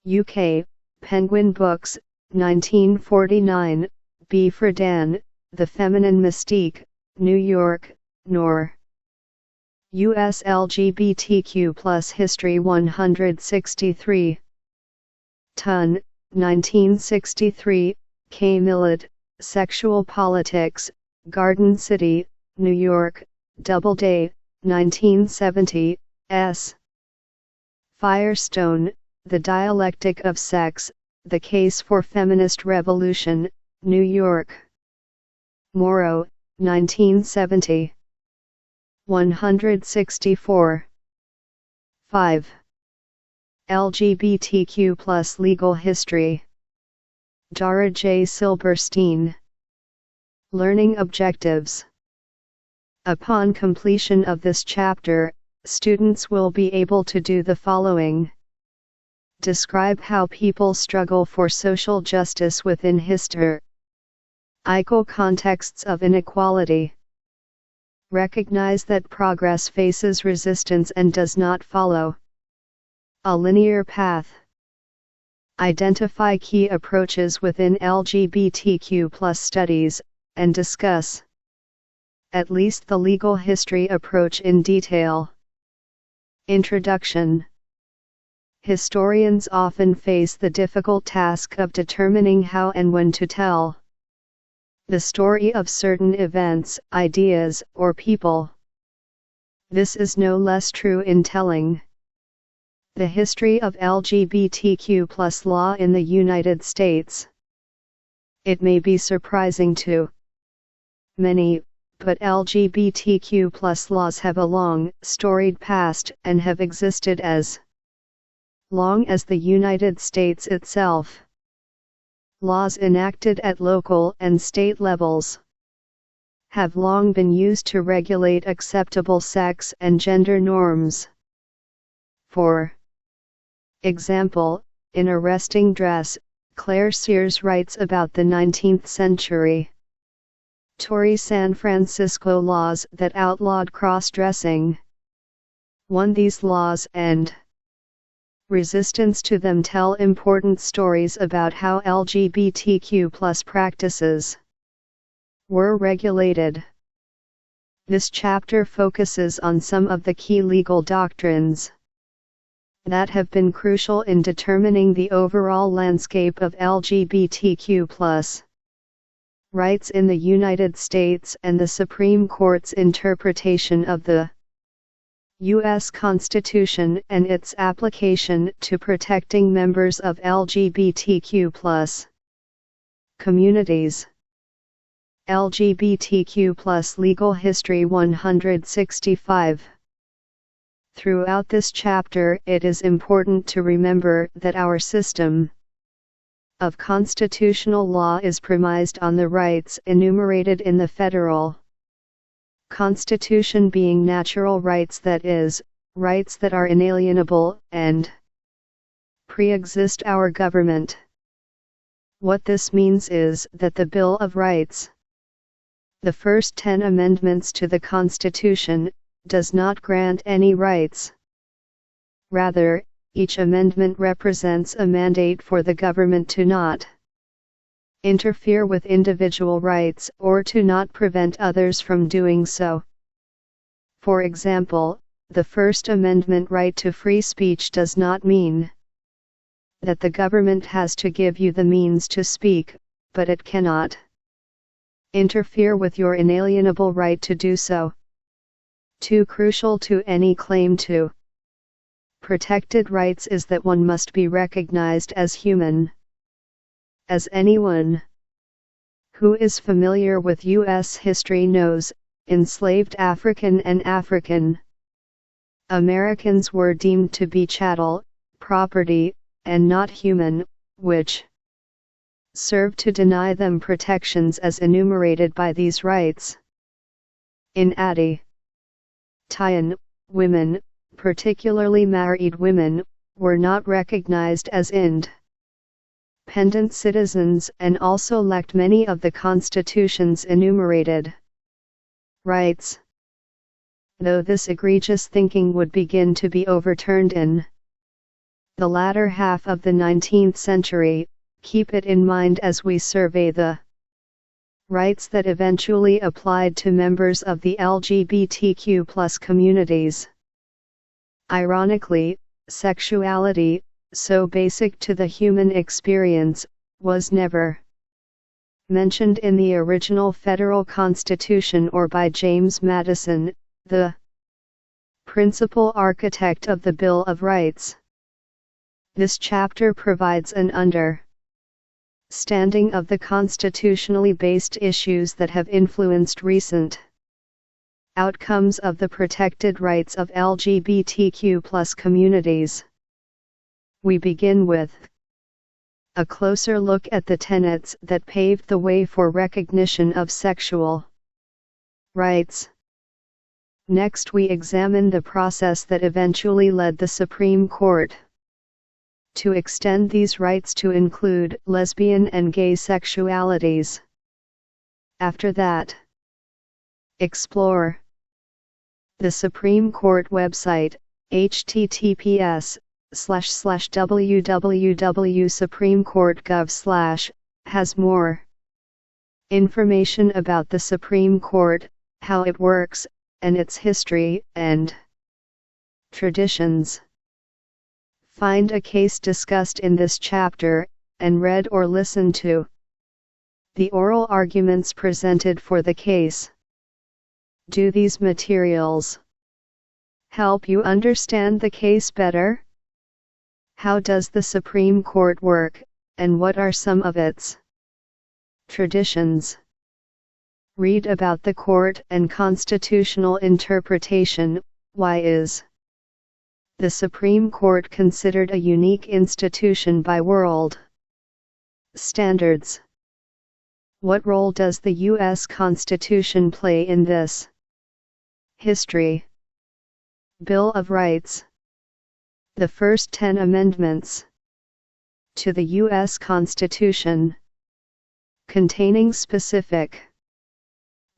UK, Penguin Books, 1949, B. Friedan, The Feminine Mystique, New York, Nor. US LGBTQ+ History 163. Tun, 1963, K. Millett, Sexual Politics, Garden City, New York, Doubleday, 1970, S. Firestone, The Dialectic of Sex, The Case for Feminist Revolution, New York. Morrow, 1970. 164. 5. LGBTQ+ Legal History. Dara J. Silberstein. Learning Objectives. Upon completion of this chapter, students will be able to do the following. Describe how people struggle for social justice within historical contexts of inequality. Recognize that progress faces resistance and does not follow a linear path. Identify key approaches within LGBTQ+ studies, and discuss at least the legal history approach in detail. Introduction. Historians often face the difficult task of determining how and when to tell the story of certain events, ideas, or people. This is no less true in telling the history of LGBTQ+ law in the United States. It may be surprising to many, but LGBTQ+ laws have a long, storied past and have existed as long as the United States itself. Laws enacted at local and state levels have long been used to regulate acceptable sex and gender norms. For example, in Arresting Dress, Claire Sears writes about the 19th century Tory San Francisco laws that outlawed cross-dressing. These laws and resistance to them tell important stories about how LGBTQ+ practices were regulated. This chapter focuses on some of the key legal doctrines that have been crucial in determining the overall landscape of LGBTQ+ rights in the United States and the Supreme Court's interpretation of the U.S. Constitution and its application to protecting members of LGBTQ+ communities. LGBTQ+ legal history 165. Throughout this chapter, it is important to remember that our system of constitutional law is premised on the rights enumerated in the federal Constitution being natural rights, that is, rights that are inalienable and pre-exist our government. What this means is that the Bill of Rights, the first 10 amendments to the Constitution, does not grant any rights. Rather, each amendment represents a mandate for the government to not interfere with individual rights or to not prevent others from doing so. For example, the First Amendment right to free speech does not mean that the government has to give you the means to speak, but it cannot interfere with your inalienable right to do so. Too crucial to any claim to protected rights is that one must be recognized as human. As anyone who is familiar with U.S. history knows, enslaved African and African Americans were deemed to be chattel, property, and not human, which served to deny them protections as enumerated by these rights. In addition, women, particularly married women, were not recognized as independent citizens and also lacked many of the Constitution's enumerated rights. Though this egregious thinking would begin to be overturned in the latter half of the 19th century, keep it in mind as we survey the rights that eventually applied to members of the LGBTQ+ communities. Ironically, sexuality, so basic to the human experience, was never mentioned in the original federal Constitution or by James Madison, the principal architect of the Bill of Rights. This chapter provides an understanding of the constitutionally based issues that have influenced recent outcomes of the protected rights of LGBTQ+ communities. We begin with a closer look at the tenets that paved the way for recognition of sexual rights. Next, we examine the process that eventually led the Supreme Court to extend these rights to include lesbian and gay sexualities. After that, explore the Supreme Court website, https www.supremecourt.gov/ has more information about the Supreme Court, how it works, and its history and traditions. Find a case discussed in this chapter, and read or listen to the oral arguments presented for the case. Do these materials help you understand the case better? How does the Supreme Court work, and what are some of its traditions? Read about the court and constitutional interpretation. Why is the Supreme Court considered a unique institution by world standards? What role does the U.S. Constitution play in this history? Bill of Rights. The first 10 amendments to the U.S. Constitution, containing specific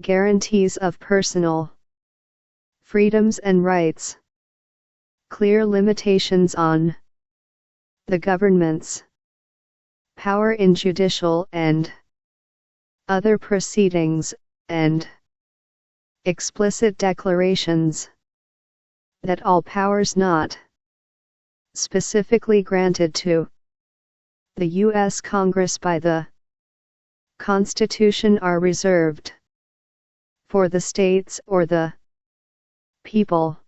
guarantees of personal freedoms and rights, clear limitations on the government's power in judicial and other proceedings, and explicit declarations that all powers not specifically granted to the U.S. Congress by the Constitution are reserved for the states or the people.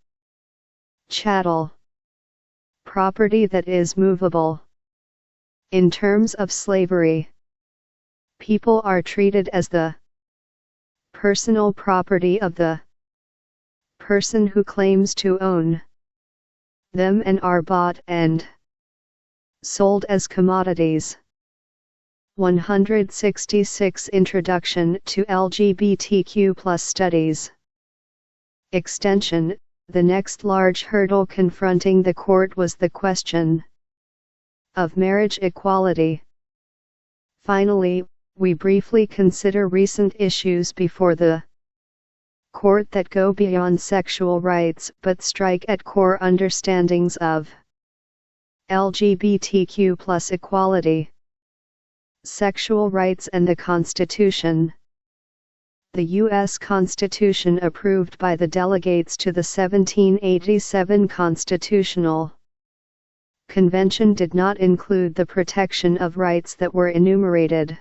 Chattel property that is movable. In terms of slavery, people are treated as the personal property of the person who claims to own them and are bought and sold as commodities. 166 Introduction to LGBTQ+ Studies. Extension. The next large hurdle confronting the court was the question of marriage equality. Finally, we briefly consider recent issues before the court that go beyond sexual rights but strike at core understandings of LGBTQ+ equality, sexual rights and the Constitution. The U.S. Constitution approved by the delegates to the 1787 Constitutional Convention did not include the protection of rights that were enumerated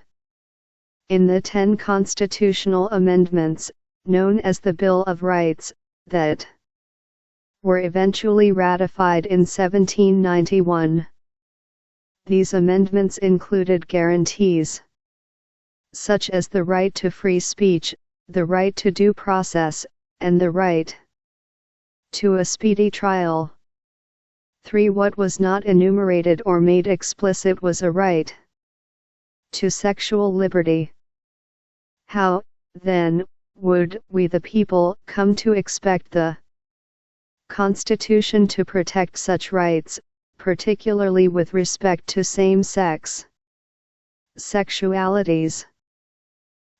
in the 10 constitutional amendments, known as the Bill of Rights, that were eventually ratified in 1791. These amendments included guarantees such as the right to free speech, the right to due process, and the right to a speedy trial. 3. What was not enumerated or made explicit was a right to sexual liberty. How, then, would we the people come to expect the Constitution to protect such rights, particularly with respect to same-sex sexualities?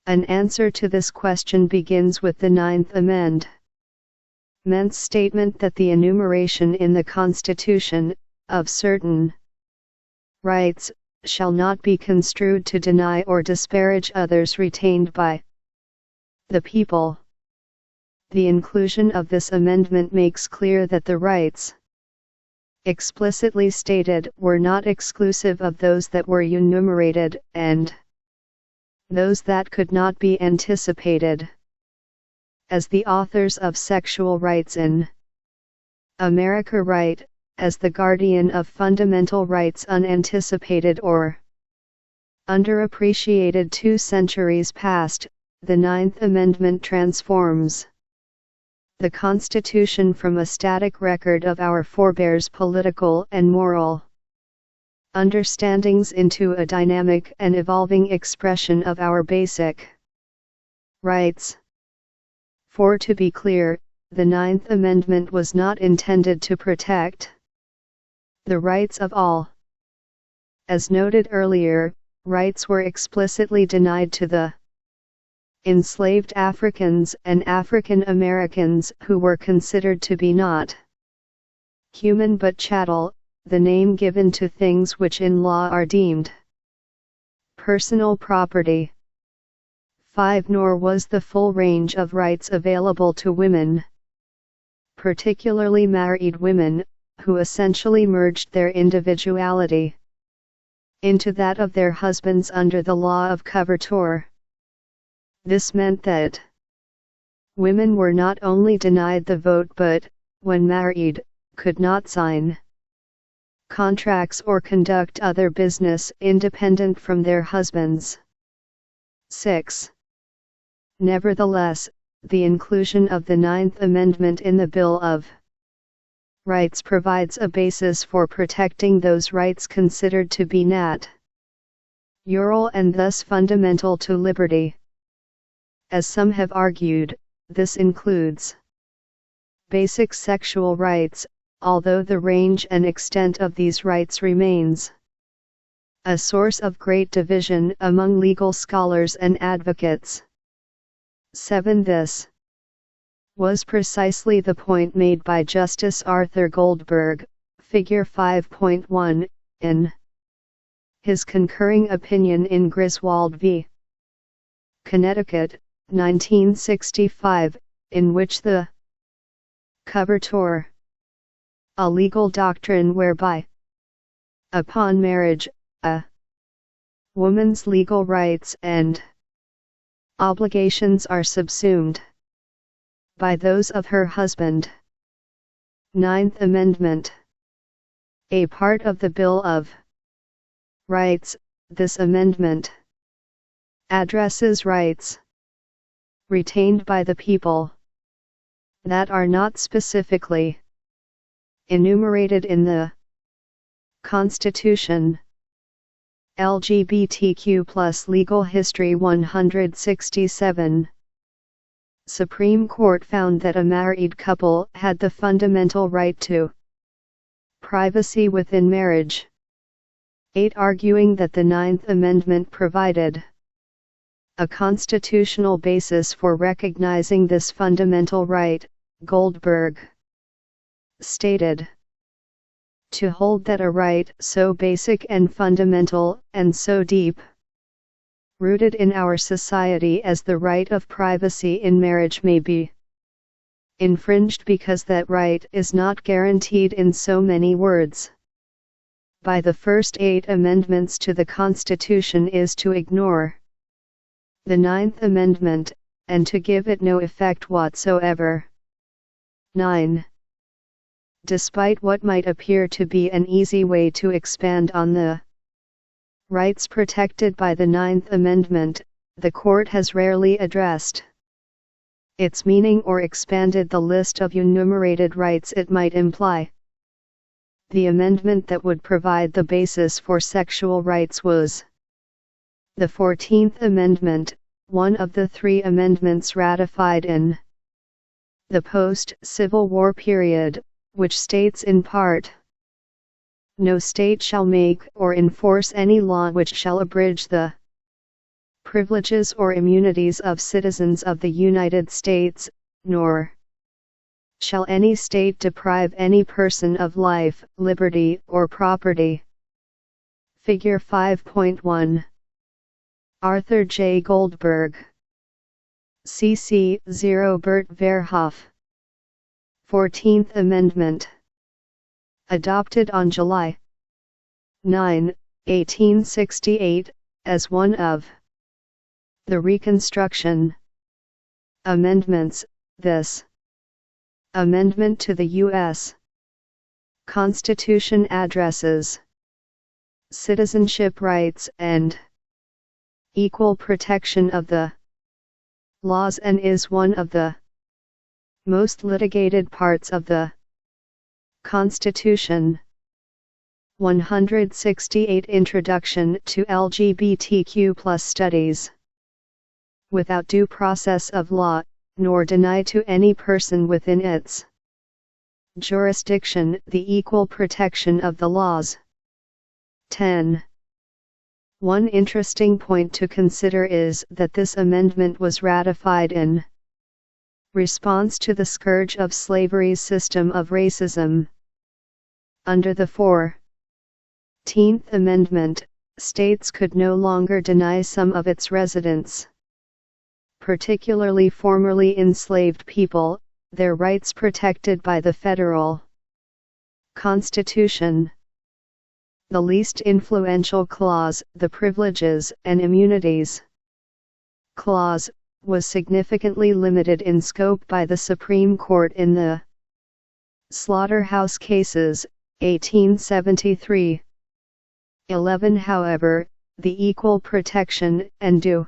An answer to this question begins with the 9th Amendment's statement that the enumeration in the Constitution of certain rights shall not be construed to deny or disparage others retained by the people. The inclusion of this amendment makes clear that the rights explicitly stated were not exclusive of those that were enumerated, and those that could not be anticipated. As the authors of Sexual Rights in America write, as the guardian of fundamental rights unanticipated or underappreciated 2 centuries past, the 9th Amendment transforms the Constitution from a static record of our forebears' political and moral understandings into a dynamic and evolving expression of our basic rights. For to be clear, the 9th Amendment was not intended to protect the rights of all. As noted earlier, rights were explicitly denied to the enslaved Africans and African Americans who were considered to be not human but chattel. the name given to things which in law are deemed personal property. 5. Nor was the full range of rights available to women, particularly married women, who essentially merged their individuality into that of their husbands under the law of coverture. This meant that women were not only denied the vote but, when married, could not sign contracts or conduct other business independent from their husbands. 6. Nevertheless, the inclusion of the 9th Amendment in the Bill of Rights provides a basis for protecting those rights considered to be natural and thus fundamental to liberty. As some have argued, this includes basic sexual rights, although the range and extent of these rights remains a source of great division among legal scholars and advocates. 7. This was precisely the point made by Justice Arthur Goldberg, Figure 5.1, in his concurring opinion in Griswold v. Connecticut, 1965, in which the coverture, a legal doctrine whereby, upon marriage, a woman's legal rights and obligations are subsumed by those of her husband. 9th Amendment. A part of the Bill of Rights, this amendment addresses rights retained by the people that are not specifically enumerated in the Constitution. LGBTQ+ Legal History 167. Supreme Court found that a married couple had the fundamental right to privacy within marriage. 8. Arguing that the 9th Amendment provided a constitutional basis for recognizing this fundamental right, Goldberg stated, to hold that a right so basic and fundamental, and so deep rooted in our society as the right of privacy in marriage may be infringed because that right is not guaranteed in so many words by the first 8 amendments to the Constitution is to ignore the 9th Amendment, and to give it no effect whatsoever. 9. Despite what might appear to be an easy way to expand on the rights protected by the 9th Amendment, the Court has rarely addressed its meaning or expanded the list of enumerated rights it might imply. The amendment that would provide the basis for sexual rights was the 14th Amendment, one of the 3 amendments ratified in the post-Civil War period, which states in part, "No state shall make or enforce any law which shall abridge the privileges or immunities of citizens of the United States, nor shall any state deprive any person of life, liberty, or property." Figure 5.1. Arthur J. Goldberg. CC 0 Bert Verhoff. 14th Amendment. Adopted on July 9, 1868, as one of the Reconstruction Amendments, this amendment to the U.S. Constitution addresses citizenship rights and equal protection of the laws and is one of the most litigated parts of the Constitution. 168 Introduction to LGBTQ+ Studies. Without due process of law, nor deny to any person within its jurisdiction the equal protection of the laws. 10. One interesting point to consider is that this amendment was ratified in response to the scourge of slavery's system of racism. Under the 4 14th Amendment, states could no longer deny some of its residents, particularly formerly enslaved people, their rights protected by the federal Constitution. The least influential clause, the Privileges and Immunities Clause, was significantly limited in scope by the Supreme Court in the Slaughterhouse Cases, 1873. 11. However, the Equal Protection and Due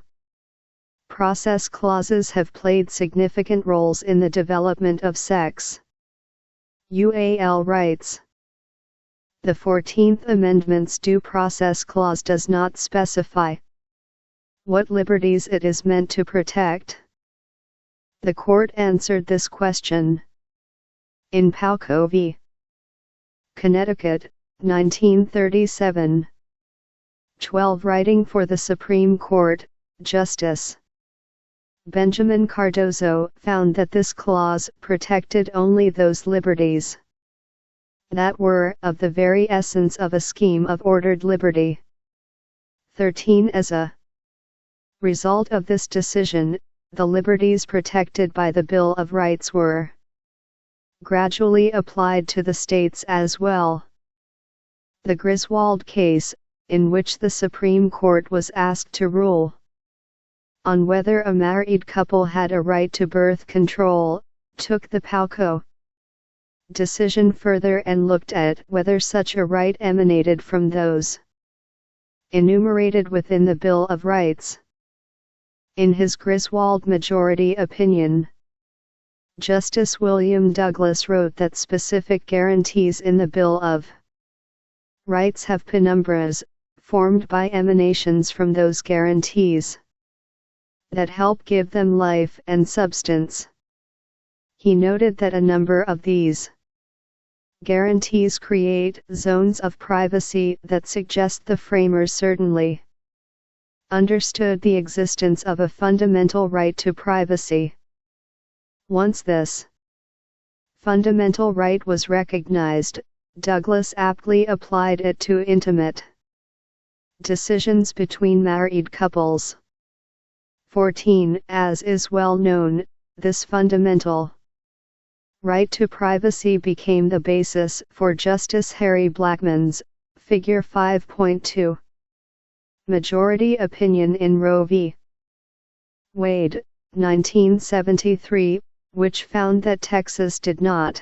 Process clauses have played significant roles in the development of sex UAL rights. The 14th Amendment's Due Process Clause does not specify what liberties it is meant to protect. The court answered this question in Palco v. Connecticut, 1937. 12. Writing for the Supreme Court, Justice Benjamin Cardozo found that this clause protected only those liberties that were of the very essence of a scheme of ordered liberty. 13. As a result of this decision, the liberties protected by the Bill of Rights were gradually applied to the states as well. The Griswold case, in which the Supreme Court was asked to rule on whether a married couple had a right to birth control, took the Palco decision further and looked at whether such a right emanated from those enumerated within the Bill of Rights. In his Griswold majority opinion, Justice William Douglas wrote that specific guarantees in the Bill of Rights have penumbras, formed by emanations from those guarantees, that help give them life and substance. He noted that a number of these guarantees create zones of privacy that suggest the framers certainly understood the existence of a fundamental right to privacy. Once this fundamental right was recognized, Douglas aptly applied it to intimate decisions between married couples. 14. As is well known, this fundamental right to privacy became the basis for Justice Harry Blackmun's Figure 5.2 majority opinion in Roe v. Wade, 1973, which found that Texas did not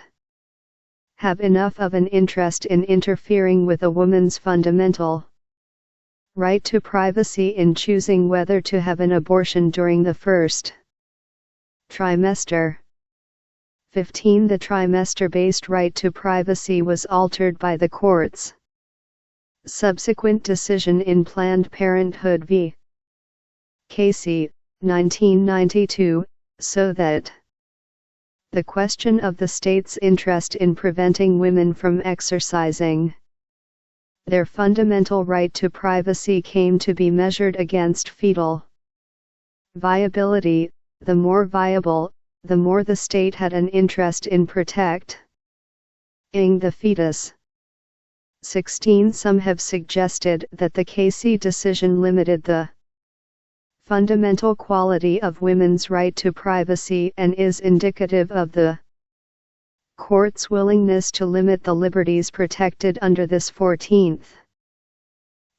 have enough of an interest in interfering with a woman's fundamental right to privacy in choosing whether to have an abortion during the first trimester. 15. The trimester-based right to privacy was altered by the court's subsequent decision in Planned Parenthood v. Casey, 1992, so that the question of the state's interest in preventing women from exercising their fundamental right to privacy came to be measured against fetal viability. The more viable, the more the state had an interest in protecting the fetus. 16. Some have suggested that the Casey decision limited the fundamental quality of women's right to privacy and is indicative of the court's willingness to limit the liberties protected under this 14th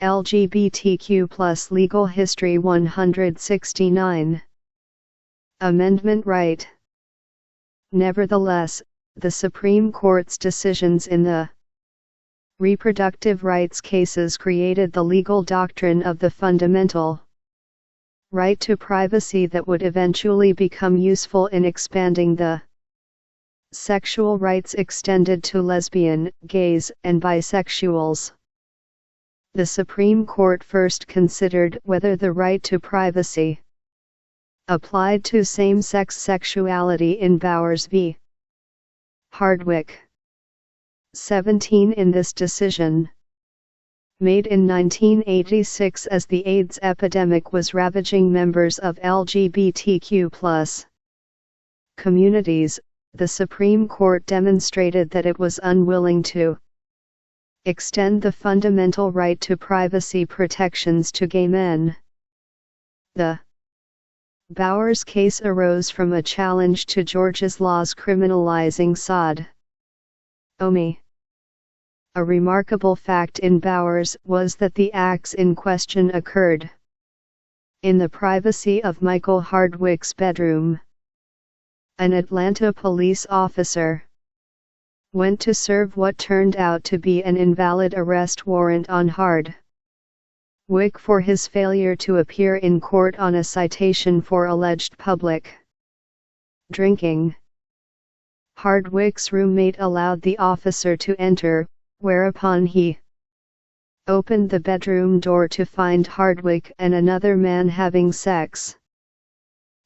LGBTQ+ legal history. 169. Amendment right. Nevertheless, the Supreme Court's decisions in the reproductive rights cases created the legal doctrine of the fundamental right to privacy that would eventually become useful in expanding the sexual rights extended to lesbian, gays, and bisexuals. The Supreme Court first considered whether the right to privacy applied to same-sex sexuality in Bowers v. Hardwick. 17. In this decision, made in 1986 as the AIDS epidemic was ravaging members of LGBTQ+ communities, the Supreme Court demonstrated that it was unwilling to extend the fundamental right to privacy protections to gay men. The Bowers case arose from a challenge to Georgia's laws criminalizing sodomy. A remarkable fact in Bowers was that the acts in question occurred in the privacy of Michael Hardwick's bedroom. An Atlanta police officer went to serve what turned out to be an invalid arrest warrant on Hardwick for his failure to appear in court on a citation for alleged public drinking. Hardwick's roommate allowed the officer to enter, whereupon he opened the bedroom door to find Hardwick and another man having sex.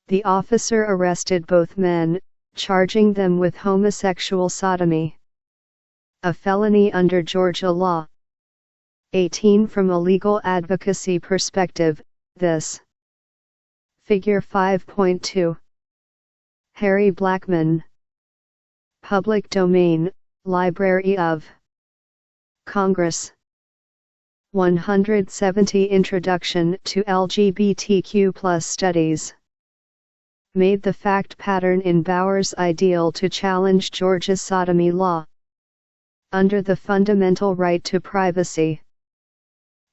The officer arrested both men, charging them with homosexual sodomy, a felony under Georgia law. 18. From a legal advocacy perspective, this Figure 5.2. Harry Blackman. Public Domain, Library of Congress. 170. Introduction to LGBTQ+ Studies. Made the fact pattern in Bowers ideal to challenge Georgia's sodomy law under the fundamental right to privacy.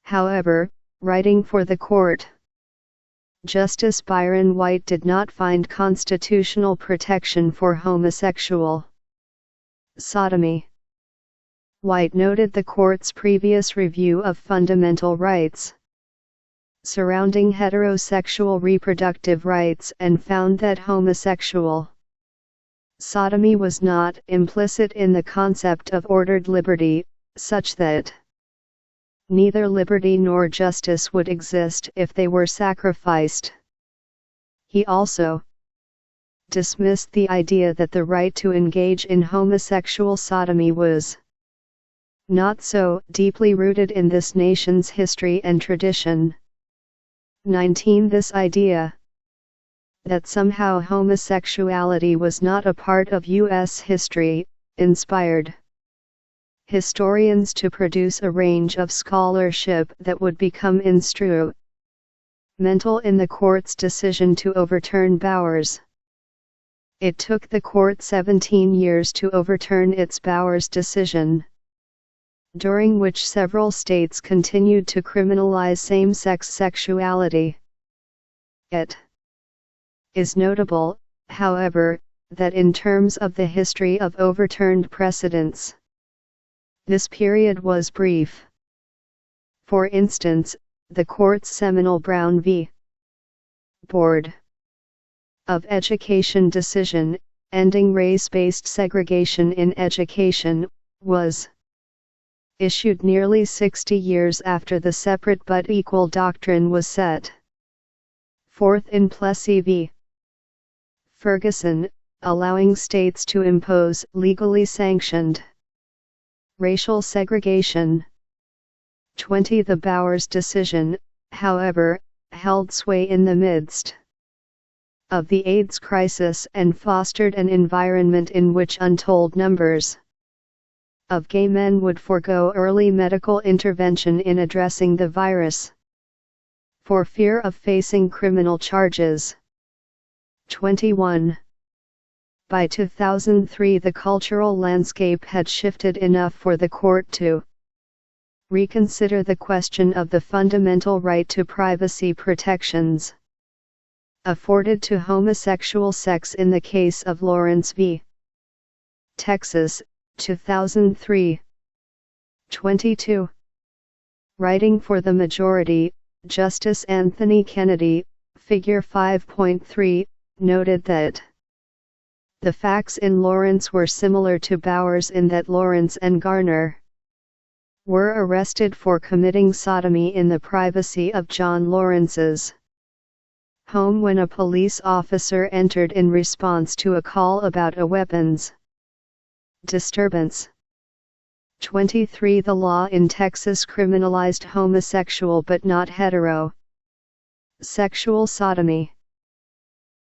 However, writing for the court, Justice Byron White did not find constitutional protection for homosexual sodomy. White noted the court's previous review of fundamental rights surrounding heterosexual reproductive rights and found that homosexual sodomy was not implicit in the concept of ordered liberty, such that neither liberty nor justice would exist if they were sacrificed. He also dismissed the idea that the right to engage in homosexual sodomy was not so deeply rooted in this nation's history and tradition. 19. This idea that somehow homosexuality was not a part of U.S. history inspired historians to produce a range of scholarship that would become instrumental in the court's decision to overturn Bowers. It took the court 17 years to overturn its Bowers decision, during which several states continued to criminalize same-sex sexuality. It is notable, however, that in terms of the history of overturned precedents, this period was brief. For instance, the court's seminal Brown v. Board of Education decision, ending race-based segregation in education, was issued nearly 60 years after the separate but equal doctrine was set forth in Plessy v. Ferguson, allowing states to impose legally sanctioned racial segregation. 20. The Bowers decision, however, held sway in the midst of the AIDS crisis and fostered an environment in which untold numbers of gay men would forego early medical intervention in addressing the virus for fear of facing criminal charges. 21. By 2003, the cultural landscape had shifted enough for the court to reconsider the question of the fundamental right to privacy protections afforded to homosexual sex in the case of Lawrence v. Texas, 2003. 22. Writing for the majority, Justice Anthony Kennedy, Figure 5.3, noted that the facts in Lawrence were similar to Bowers in that Lawrence and Garner were arrested for committing sodomy in the privacy of John Lawrence's home when a police officer entered in response to a call about a weapons disturbance. 23. The law in Texas criminalized homosexual but not heterosexual sodomy.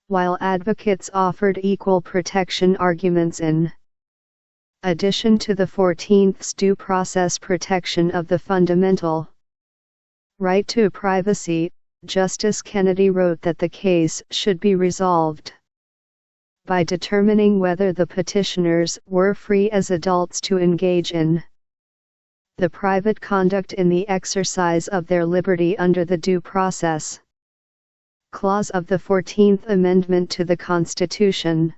While advocates offered equal protection arguments in addition to the 14th's due process protection of the fundamental right to privacy, Justice Kennedy wrote that the case should be resolved by determining whether the petitioners were free as adults to engage in the private conduct in the exercise of their liberty under the Due Process Clause of the 14th Amendment to the Constitution.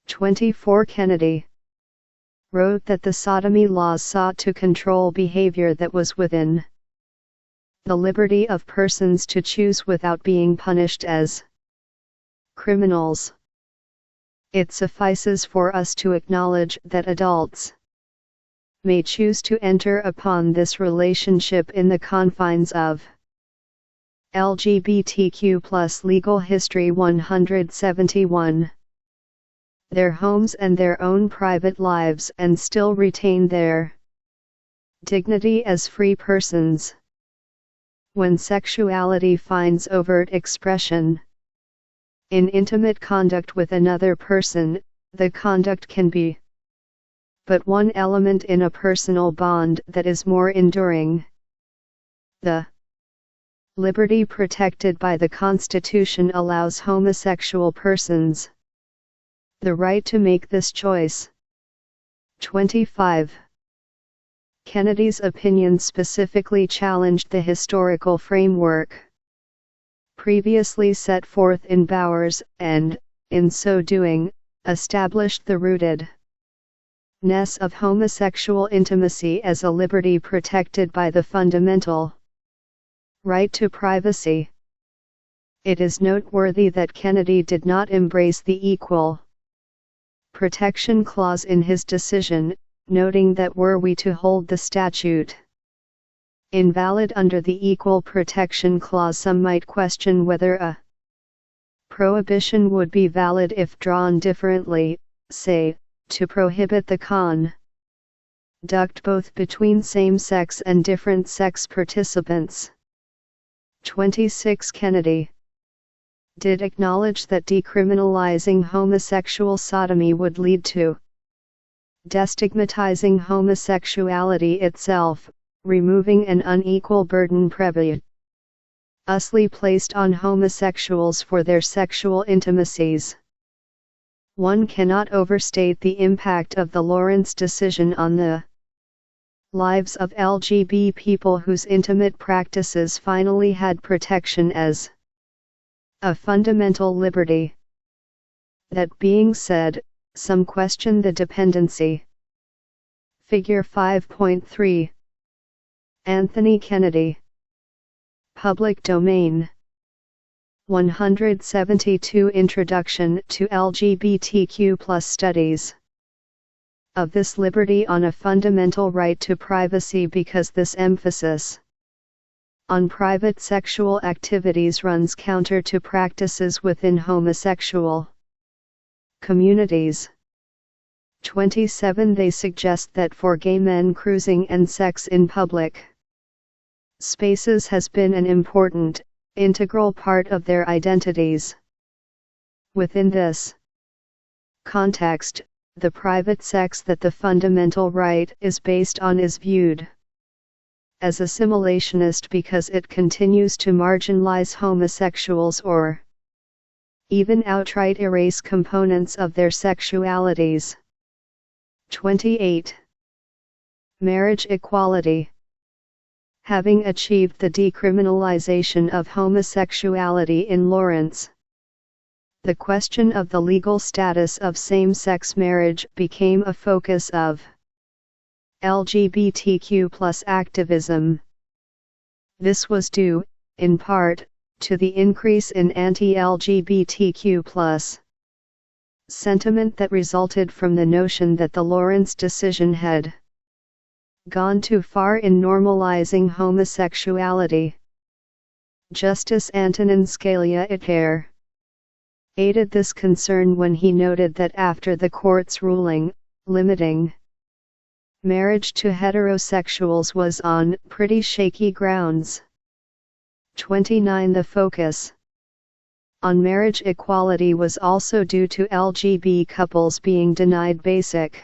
24 Kennedy wrote that the sodomy laws sought to control behavior that was within the liberty of persons to choose without being punished as criminals. It suffices for us to acknowledge that adults may choose to enter upon this relationship in the confines of LGBTQ+ legal history 171, their homes and their own private lives, and still retain their dignity as free persons. When sexuality finds overt expression in intimate conduct with another person, the conduct can be but one element in a personal bond that is more enduring. The liberty protected by the Constitution allows homosexual persons the right to make this choice. 25. Kennedy's opinion specifically challenged the historical framework previously set forth in Bowers, and, in so doing, established the rootedness of homosexual intimacy as a liberty protected by the fundamental right to privacy. It is noteworthy that Kennedy did not embrace the Equal Protection Clause in his decision, noting that were we to hold the statute invalid under the Equal Protection Clause, some might question whether a prohibition would be valid if drawn differently, say, to prohibit the conduct both between same-sex and different-sex participants. 26 Kennedy did acknowledge that decriminalizing homosexual sodomy would lead to destigmatizing homosexuality itself, removing an unequal burden previously placed on homosexuals for their sexual intimacies. One cannot overstate the impact of the Lawrence decision on the lives of LGBT people whose intimate practices finally had protection as a fundamental liberty. That being said, some question the dependency. Figure 5.3. Anthony Kennedy. Public Domain. 172 Introduction to LGBTQ+ Studies of this liberty on a fundamental right to privacy, because this emphasis on private sexual activities runs counter to practices within homosexual communities. 27 They suggest that for gay men, cruising and sex in public spaces has been an important, integral part of their identities. Within this context, the private sex that the fundamental right is based on is viewed as assimilationist because it continues to marginalize homosexuals or even outright erase components of their sexualities. 28. Marriage equality. Having achieved the decriminalization of homosexuality in Lawrence, the question of the legal status of same-sex marriage became a focus of LGBTQ+ activism. This was due, in part, to the increase in anti-LGBTQ+ sentiment that resulted from the notion that the Lawrence decision had gone too far in normalizing homosexuality. Justice Antonin Scalia aided this concern when he noted that after the court's ruling, limiting marriage to heterosexuals was on pretty shaky grounds. 29 The focus on marriage equality was also due to LGBT couples being denied basic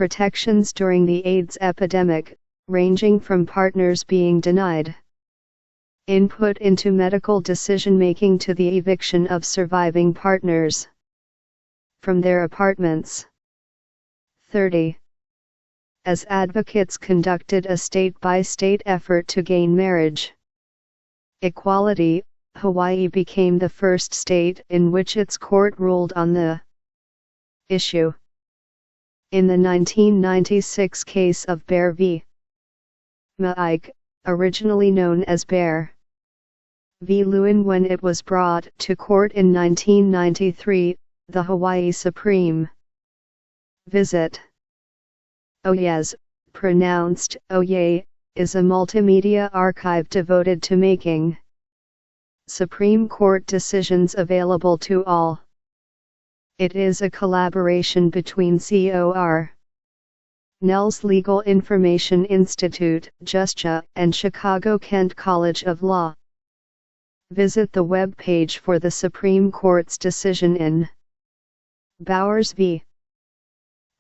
protections during the AIDS epidemic, ranging from partners being denied input into medical decision-making to the eviction of surviving partners from their apartments. 30. As advocates conducted a state-by-state effort to gain marriage equality, Hawaii became the first state in which its court ruled on the issue. In the 1996 case of Bear v. Ma'ike, originally known as Bear v. Lewin, when it was brought to court in 1993, the Hawaii Supreme Visit Oyez, pronounced Oye, is a multimedia archive devoted to making Supreme Court decisions available to all. It is a collaboration between COR Nell's Legal Information Institute, JustJA, and Chicago-Kent College of Law. Visit the web page for the Supreme Court's decision in Bowers v.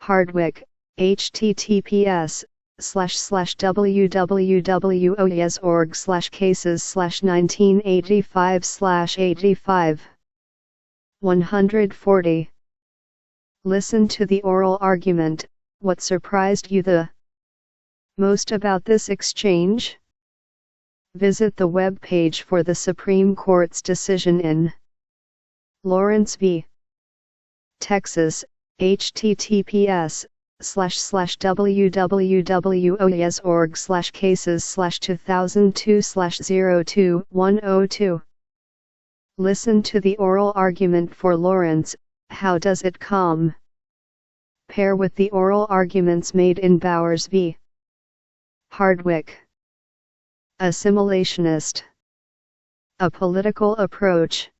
Hardwick, https://www.oyez.org/cases/1985/85. 140. Listen to the oral argument. What surprised you the most about this exchange? Visit the web page for the Supreme Court's decision in Lawrence v. Texas, https://www.oyez.org/cases/2002/02-102. Listen to the oral argument for Lawrence. How does it come? Pair with the oral arguments made in Bowers v. Hardwick. Assimilationist. A political approach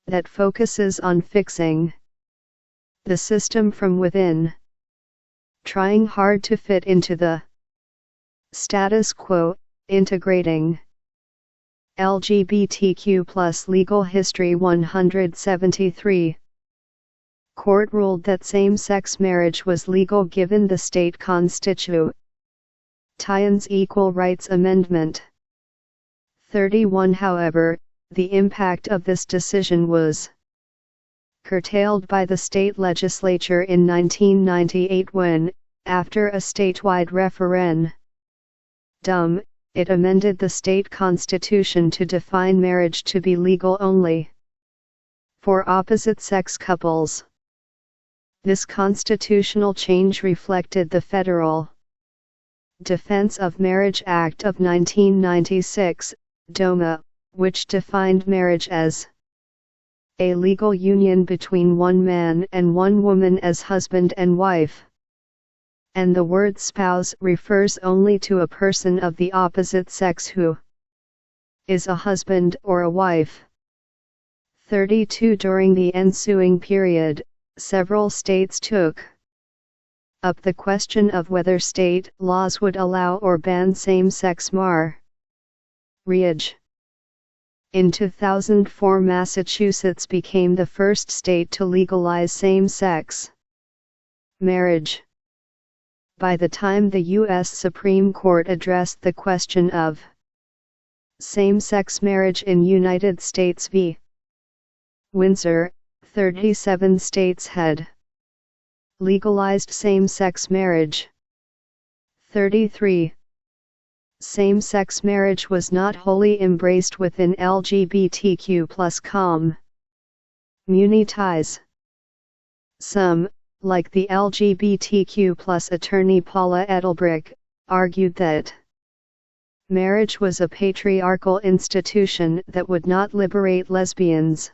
that focuses on fixing the system from within, trying hard to fit into the status quo, integrating LGBTQ+ legal history. 173. Court ruled that same-sex marriage was legal given the state constitution's Equal Rights Amendment. 31. However, the impact of this decision was curtailed by the state legislature in 1998 when, after a statewide referendum, it amended the state constitution to define marriage to be legal only for opposite-sex couples. This constitutional change reflected the Federal Defense of Marriage Act of 1996, DOMA, which defined marriage as a legal union between one man and one woman as husband and wife. And the word spouse refers only to a person of the opposite sex who is a husband or a wife. 32. During the ensuing period, several states took up the question of whether state laws would allow or ban same-sex marriage. In 2004, Massachusetts became the first state to legalize same-sex marriage. By the time the U.S. Supreme Court addressed the question of same-sex marriage in United States v. Windsor, 37 states had legalized same-sex marriage. 33. Same-sex marriage was not wholly embraced within LGBTQ+ communities. Some, like the LGBTQ+ attorney Paula Edelbrock, argued that marriage was a patriarchal institution that would not liberate lesbians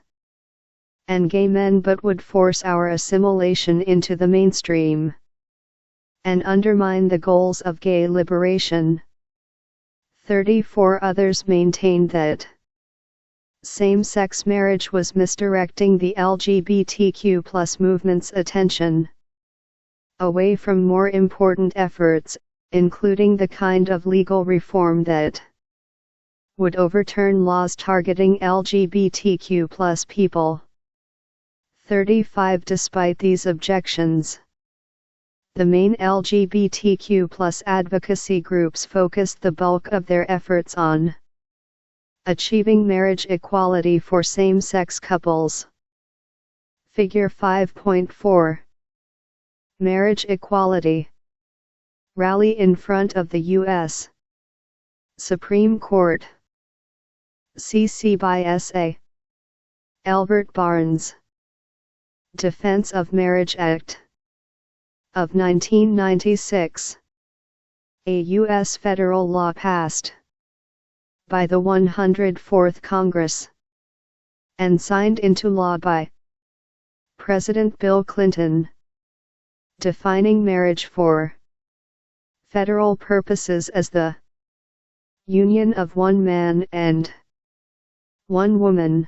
and gay men but would force our assimilation into the mainstream and undermine the goals of gay liberation. 34. Others maintained that same-sex marriage was misdirecting the LGBTQ+ movement's attention away from more important efforts, including the kind of legal reform that would overturn laws targeting LGBTQ+ people. 35. Despite these objections, The main LGBTQ+ advocacy groups focused the bulk of their efforts on achieving marriage equality for same-sex couples. Figure 5.4. Marriage equality. Rally in front of the U.S. Supreme Court. CC by S.A. Albert Barnes. Defense of Marriage Act of 1996. A U.S. federal law passed by the 104th Congress and signed into law by President Bill Clinton, defining marriage for federal purposes as the union of one man and one woman.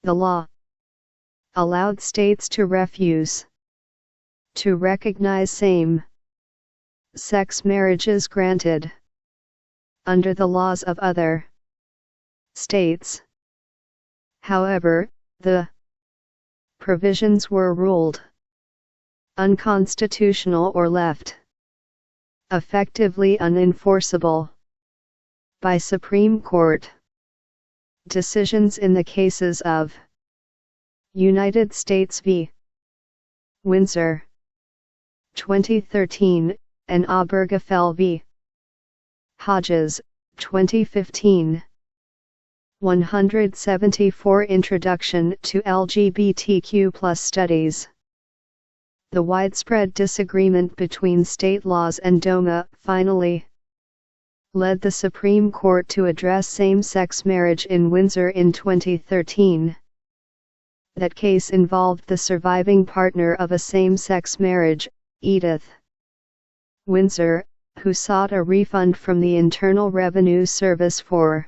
The law allowed states to refuse to recognize same-sex marriages granted under the laws of other states. However, the provisions were ruled unconstitutional or left effectively unenforceable by Supreme Court decisions in the cases of United States v. Windsor 2013 and Obergefell v. Hodges 2015. 174 Introduction to LGBTQ+ Studies. The widespread disagreement between state laws and DOMA finally led the Supreme Court to address same-sex marriage in Windsor in 2013. That case involved the surviving partner of a same-sex marriage, Edith Windsor, who sought a refund from the Internal Revenue Service for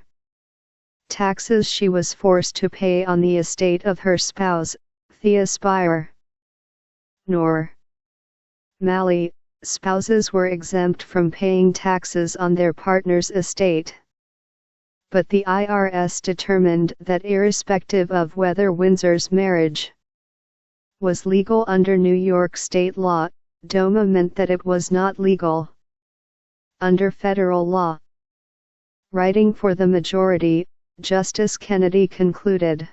taxes she was forced to pay on the estate of her spouse, Thea Spire. Normally, spouses were exempt from paying taxes on their partner's estate. But the IRS determined that irrespective of whether Windsor's marriage was legal under New York state law, DOMA meant that it was not legal under federal law. Writing for the majority, Justice Kennedy concluded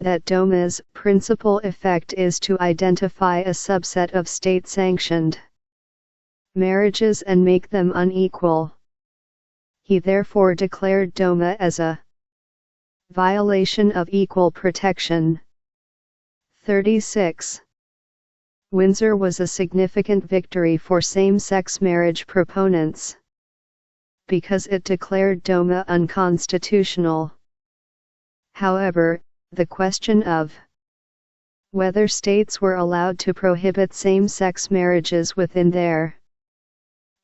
that DOMA's principal effect is to identify a subset of state-sanctioned marriages and make them unequal. He therefore declared DOMA as a violation of equal protection. 36. Windsor was a significant victory for same-sex marriage proponents because it declared DOMA unconstitutional. However, the question of whether states were allowed to prohibit same-sex marriages within their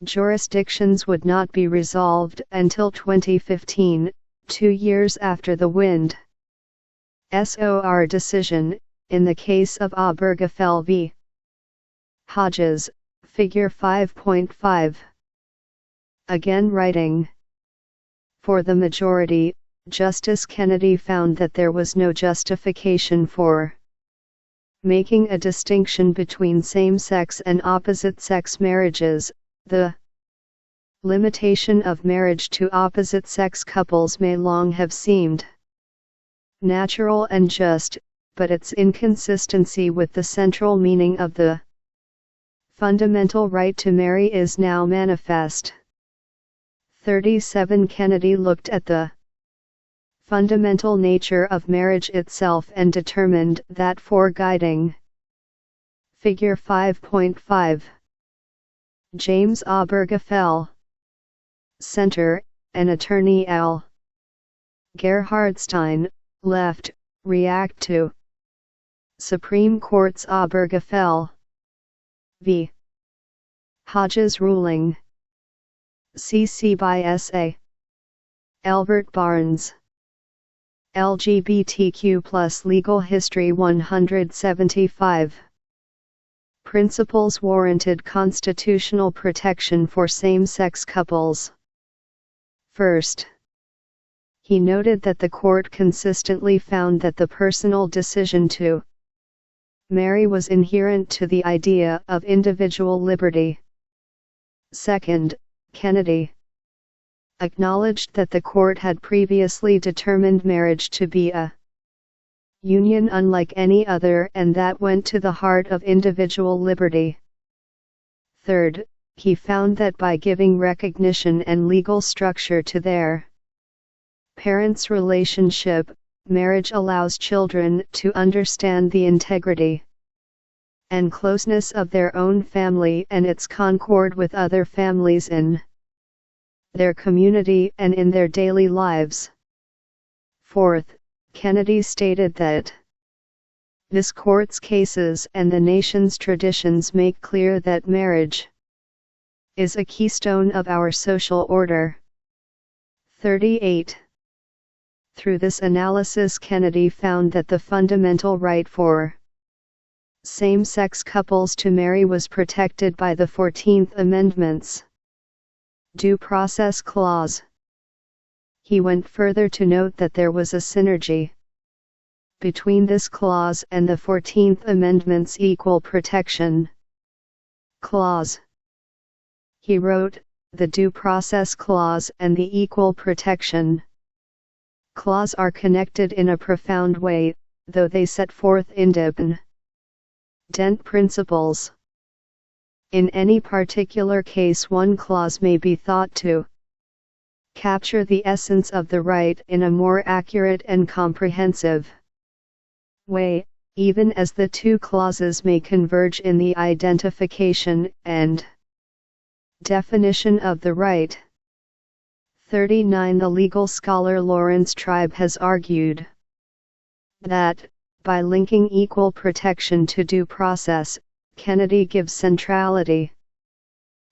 jurisdictions would not be resolved until 2015, 2 years after the Wind SOR decision, in the case of Obergefell v. Hodges, Figure 5.5. Again writing for the majority, Justice Kennedy found that there was no justification for making a distinction between same-sex and opposite-sex marriages. The limitation of marriage to opposite-sex couples may long have seemed natural and just, but its inconsistency with the central meaning of the fundamental right to marry is now manifest. 37. Kennedy looked at the fundamental nature of marriage itself and determined that for guiding Figure 5.5, James Obergefell Center, and attorney L. Gerhardstein, left, react to Supreme Court's Obergefell v. Hodges ruling. CC by S.A. Albert Barnes. LGBTQ+ Legal History 175. Principles warranted constitutional protection for same-sex couples. First, he noted that the court consistently found that the personal decision to Mary was inherent to the idea of individual liberty. Second, Kennedy acknowledged that the court had previously determined marriage to be a union unlike any other and that went to the heart of individual liberty. Third, he found that by giving recognition and legal structure to their parents' relationship, marriage allows children to understand the integrity and closeness of their own family and its concord with other families in their community and in their daily lives. Fourth, Kennedy stated that this court's cases and the nation's traditions make clear that marriage is a keystone of our social order. 38. Through this analysis, Kennedy found that the fundamental right for same-sex couples to marry was protected by the 14th Amendment's Due Process Clause. He went further to note that there was a synergy between this clause and the 14th Amendment's Equal Protection Clause. He wrote, "The Due Process Clause and the Equal Protection Clause are connected in a profound way, though they set forth independent principles. In any particular case, one clause may be thought to capture the essence of the right in a more accurate and comprehensive way, even as the two clauses may converge in the identification and definition of the right." 39. The legal scholar Lawrence Tribe has argued that, by linking equal protection to due process, Kennedy gives centrality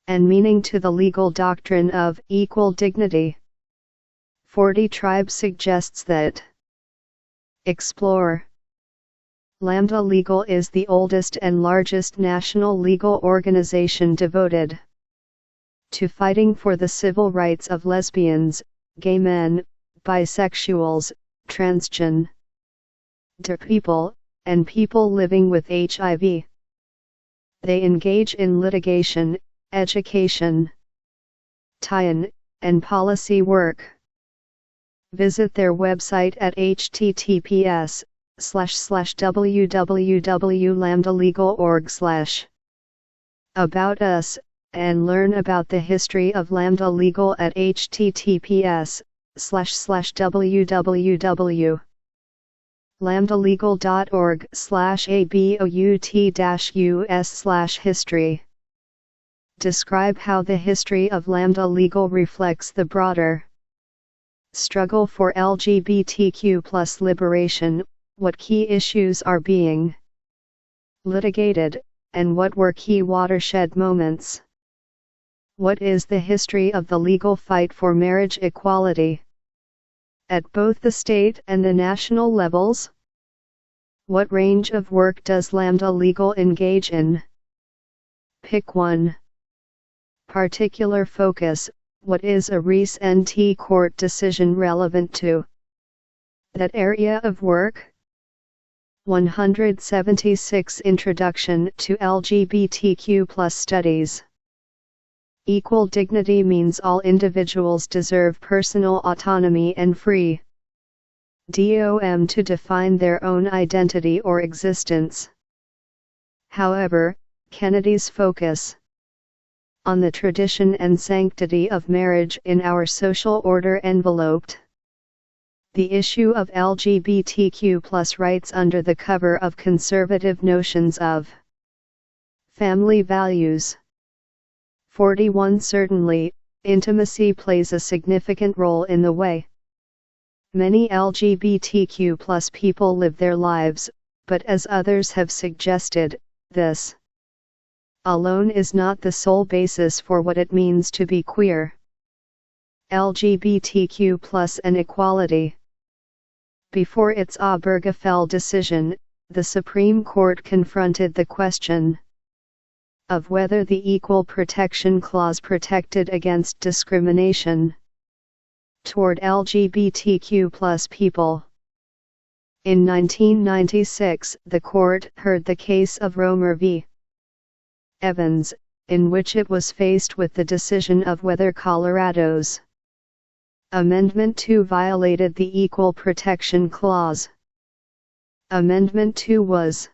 and meaning to the legal doctrine of equal dignity. 40. Tribe suggests that Explore Lambda Legal is the oldest and largest national legal organization devoted to fighting for the civil rights of lesbians, gay men, bisexuals, transgender people, and people living with HIV. They engage in litigation, education, tie-in, and policy work. Visit their website at https://www.lambdalegal.org/about us, and learn about the history of Lambda Legal at https://www.lambdalegal.org/about-us/history. Describe how the history of Lambda Legal reflects the broader struggle for LGBTQ+ liberation, what key issues are being litigated, and what were key watershed moments. What is the history of the legal fight for marriage equality at both the state and the national levels? What range of work does Lambda Legal engage in? Pick one. Particular focus: what is a recent court decision relevant to that area of work? 176. Introduction to LGBTQ+ Studies. Equal dignity means all individuals deserve personal autonomy and freedom to define their own identity or existence. However, Kennedy's focus on the tradition and sanctity of marriage in our social order enveloped the issue of LGBTQ+ rights under the cover of conservative notions of family values. 41. Certainly, intimacy plays a significant role in the way many LGBTQ+ people live their lives, but as others have suggested, this alone is not the sole basis for what it means to be queer. LGBTQ+ and equality. Before its Obergefell decision, the Supreme Court confronted the question of whether the Equal Protection Clause protected against discrimination toward LGBTQ+ people. In 1996, the court heard the case of Romer v. Evans, in which it was faced with the decision of whether Colorado's Amendment 2 violated the Equal Protection Clause. Amendment 2 was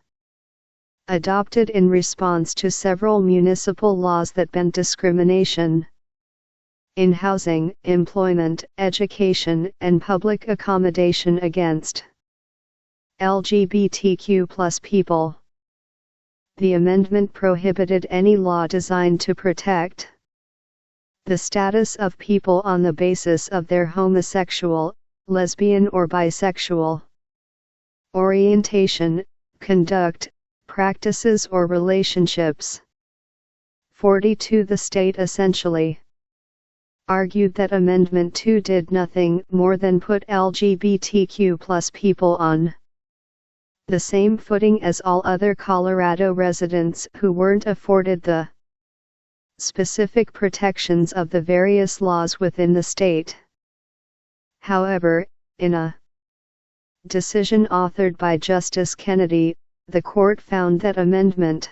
adopted in response to several municipal laws that banned discrimination in housing, employment, education, and public accommodation against LGBTQ+ people. The amendment prohibited any law designed to protect the status of people on the basis of their homosexual, lesbian or bisexual orientation, conduct, practices or relationships. 42. The state essentially argued that Amendment 2 did nothing more than put LGBTQ+ people on the same footing as all other Colorado residents who weren't afforded the specific protections of the various laws within the state. However, in a decision authored by Justice Kennedy, the court found that Amendment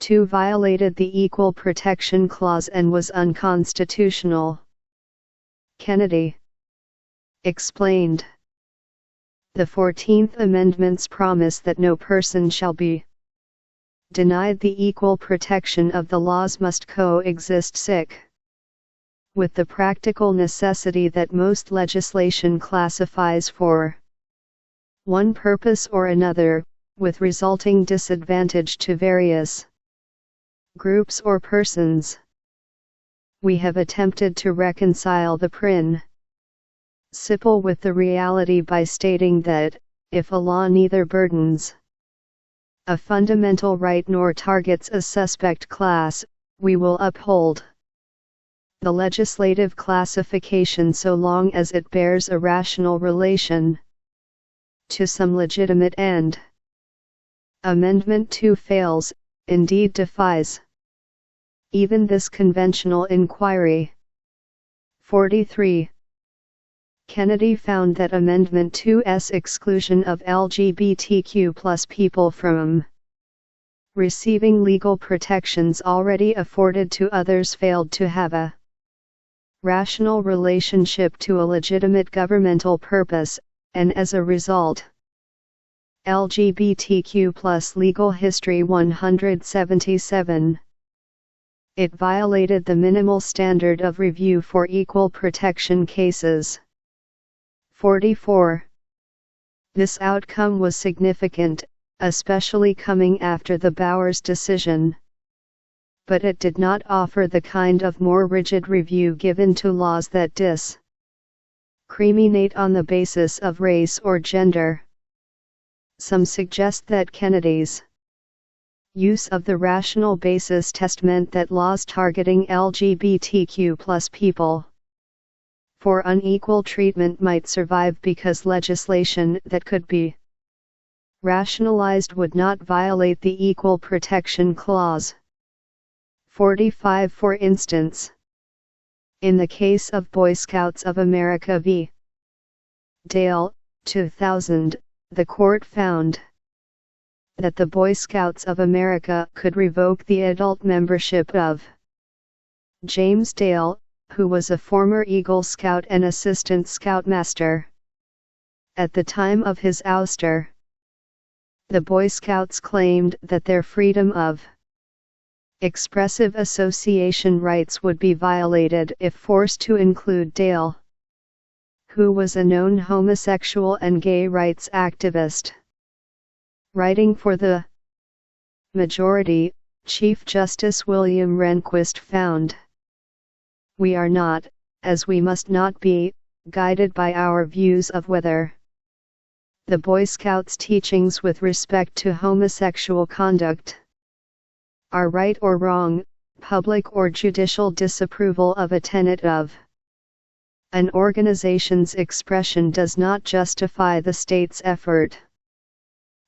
2 violated the Equal Protection Clause and was unconstitutional. Kennedy explained, "The 14th Amendment's promise that no person shall be denied the equal protection of the laws must coexist with the practical necessity that most legislation classifies for one purpose or another, with resulting disadvantage to various groups or persons. We have attempted to reconcile the principle with the reality by stating that, if a law neither burdens a fundamental right nor targets a suspect class, we will uphold the legislative classification so long as it bears a rational relation to some legitimate end." Amendment 2 fails, indeed defies, even this conventional inquiry. 43. Kennedy found that Amendment 2's exclusion of LGBTQ+ people from receiving legal protections already afforded to others failed to have a rational relationship to a legitimate governmental purpose, and as a result, LGBTQ+ Legal History 177. It violated the minimal standard of review for equal protection cases. 44. This outcome was significant, especially coming after the Bowers decision. But it did not offer the kind of more rigid review given to laws that discriminate on the basis of race or gender. Some suggest that Kennedy's use of the rational basis test meant that laws targeting LGBTQ+ people for unequal treatment might survive because legislation that could be rationalized would not violate the Equal Protection Clause. 45. For instance, in the case of Boy Scouts of America v. Dale, 2000, the court found that the Boy Scouts of America could revoke the adult membership of James Dale, who was a former Eagle Scout and Assistant Scoutmaster. At the time of his ouster, the Boy Scouts claimed that their freedom of expressive association rights would be violated if forced to include Dale, who was a known homosexual and gay rights activist. Writing for the majority, Chief Justice William Rehnquist found, "We are not, as we must not be, guided by our views of whether the Boy Scouts' teachings with respect to homosexual conduct are right or wrong, public or judicial disapproval of a tenet of an organization's expression does not justify the state's effort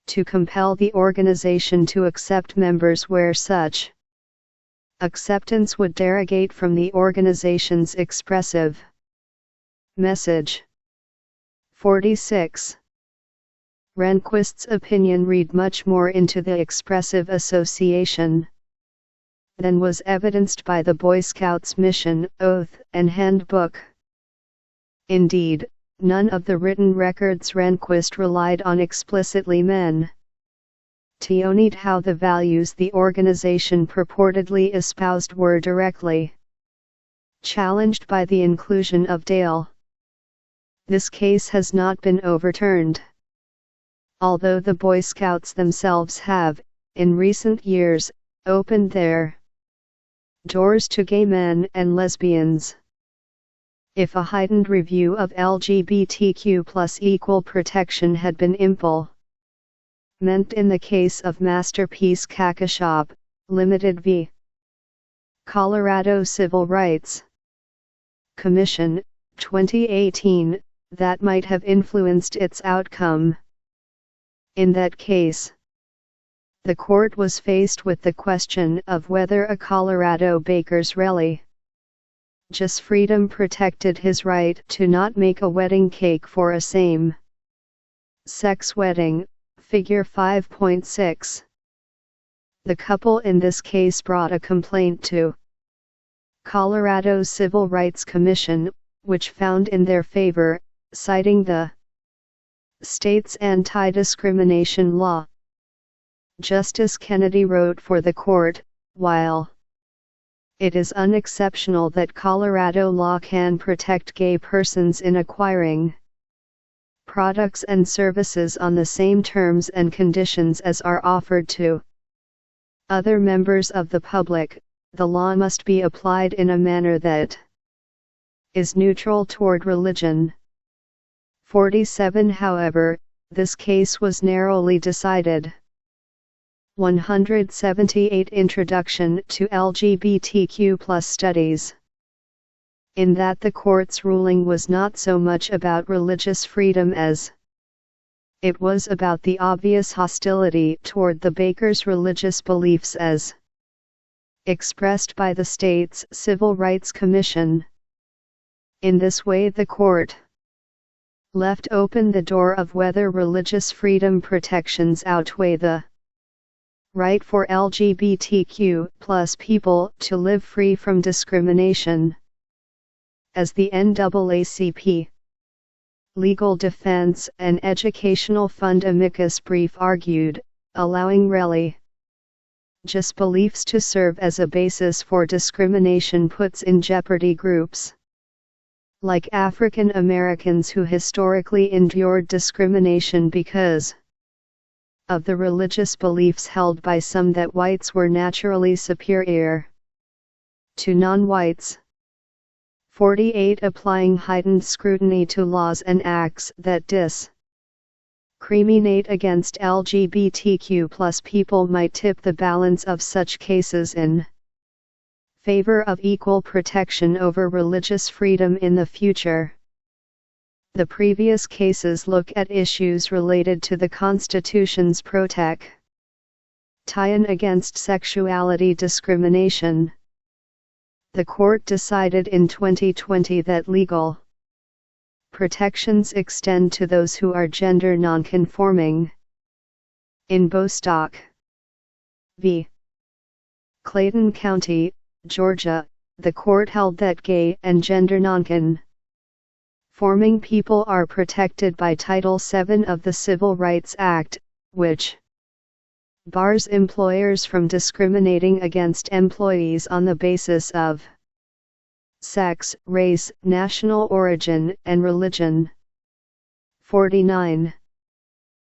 to compel the organization to accept members where such acceptance would derogate from the organization's expressive message." 46. Rehnquist's opinion read much more into the expressive association than was evidenced by the Boy Scouts' mission, oath, and handbook. Indeed, none of the written records Rehnquist relied on explicitly mentioned how the values the organization purportedly espoused were directly challenged by the inclusion of Dale. This case has not been overturned, although the Boy Scouts themselves have, in recent years, opened their doors to gay men and lesbians. If a heightened review of LGBTQ+ equal protection had been implemented in the case of Masterpiece Kakashop, Limited v. Colorado Civil Rights Commission, 2018, that might have influenced its outcome. In that case, the court was faced with the question of whether a Colorado baker's religious freedom protected his right to not make a wedding cake for a same-sex wedding, Figure 5.6. The couple in this case brought a complaint to Colorado's Civil Rights Commission, which found in their favor, citing the state's anti-discrimination law. Justice Kennedy wrote for the court, while it is unexceptional that Colorado law can protect gay persons in acquiring products and services on the same terms and conditions as are offered to other members of the public, the law must be applied in a manner that is neutral toward religion. 47. However, this case was narrowly decided. 178. Introduction to LGBTQ+ Studies. In that the court's ruling was not so much about religious freedom as it was about the obvious hostility toward the baker's religious beliefs as expressed by the state's Civil Rights Commission. In this way the court left open the door of whether religious freedom protections outweigh the right for LGBTQ+ people to live free from discrimination. As the NAACP Legal Defense and Educational Fund amicus brief argued, allowing religious beliefs to serve as a basis for discrimination puts in jeopardy groups like African Americans who historically endured discrimination because of the religious beliefs held by some that whites were naturally superior to non-whites. 48. Applying heightened scrutiny to laws and acts that discriminate against LGBTQ+ people might tip the balance of such cases in favor of equal protection over religious freedom in the future. The previous cases look at issues related to the Constitution's protection against sexuality discrimination. The court decided in 2020 that legal protections extend to those who are gender nonconforming. In Bostock v. Clayton County, Georgia, the court held that gay and gender nonconforming people are protected by Title VII of the Civil Rights Act, which bars employers from discriminating against employees on the basis of sex, race, national origin, and religion. 49.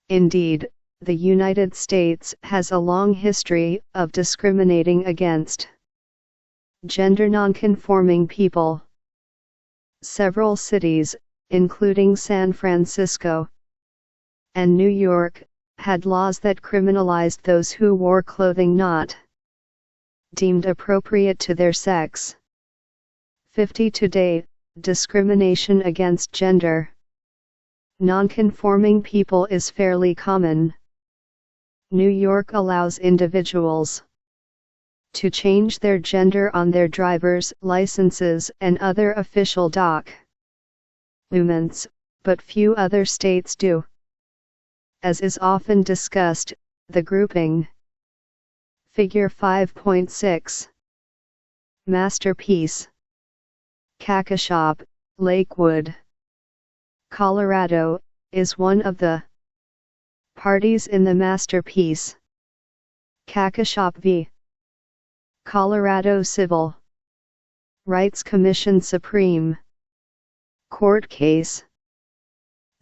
Indeed, the United States has a long history of discriminating against gender nonconforming people. Several cities, including San Francisco and New York, had laws that criminalized those who wore clothing not deemed appropriate to their sex. 50. Today, discrimination against gender nonconforming people is fairly common. New York allows individuals to change their gender on their driver's licenses and other official documents, but few other states do. as is often discussed, the grouping. Figure 5.6. Masterpiece. Kakashop, Lakewood, Colorado, is one of the parties in the Masterpiece. Kakashop v. Colorado Civil Rights Commission Supreme Court Case.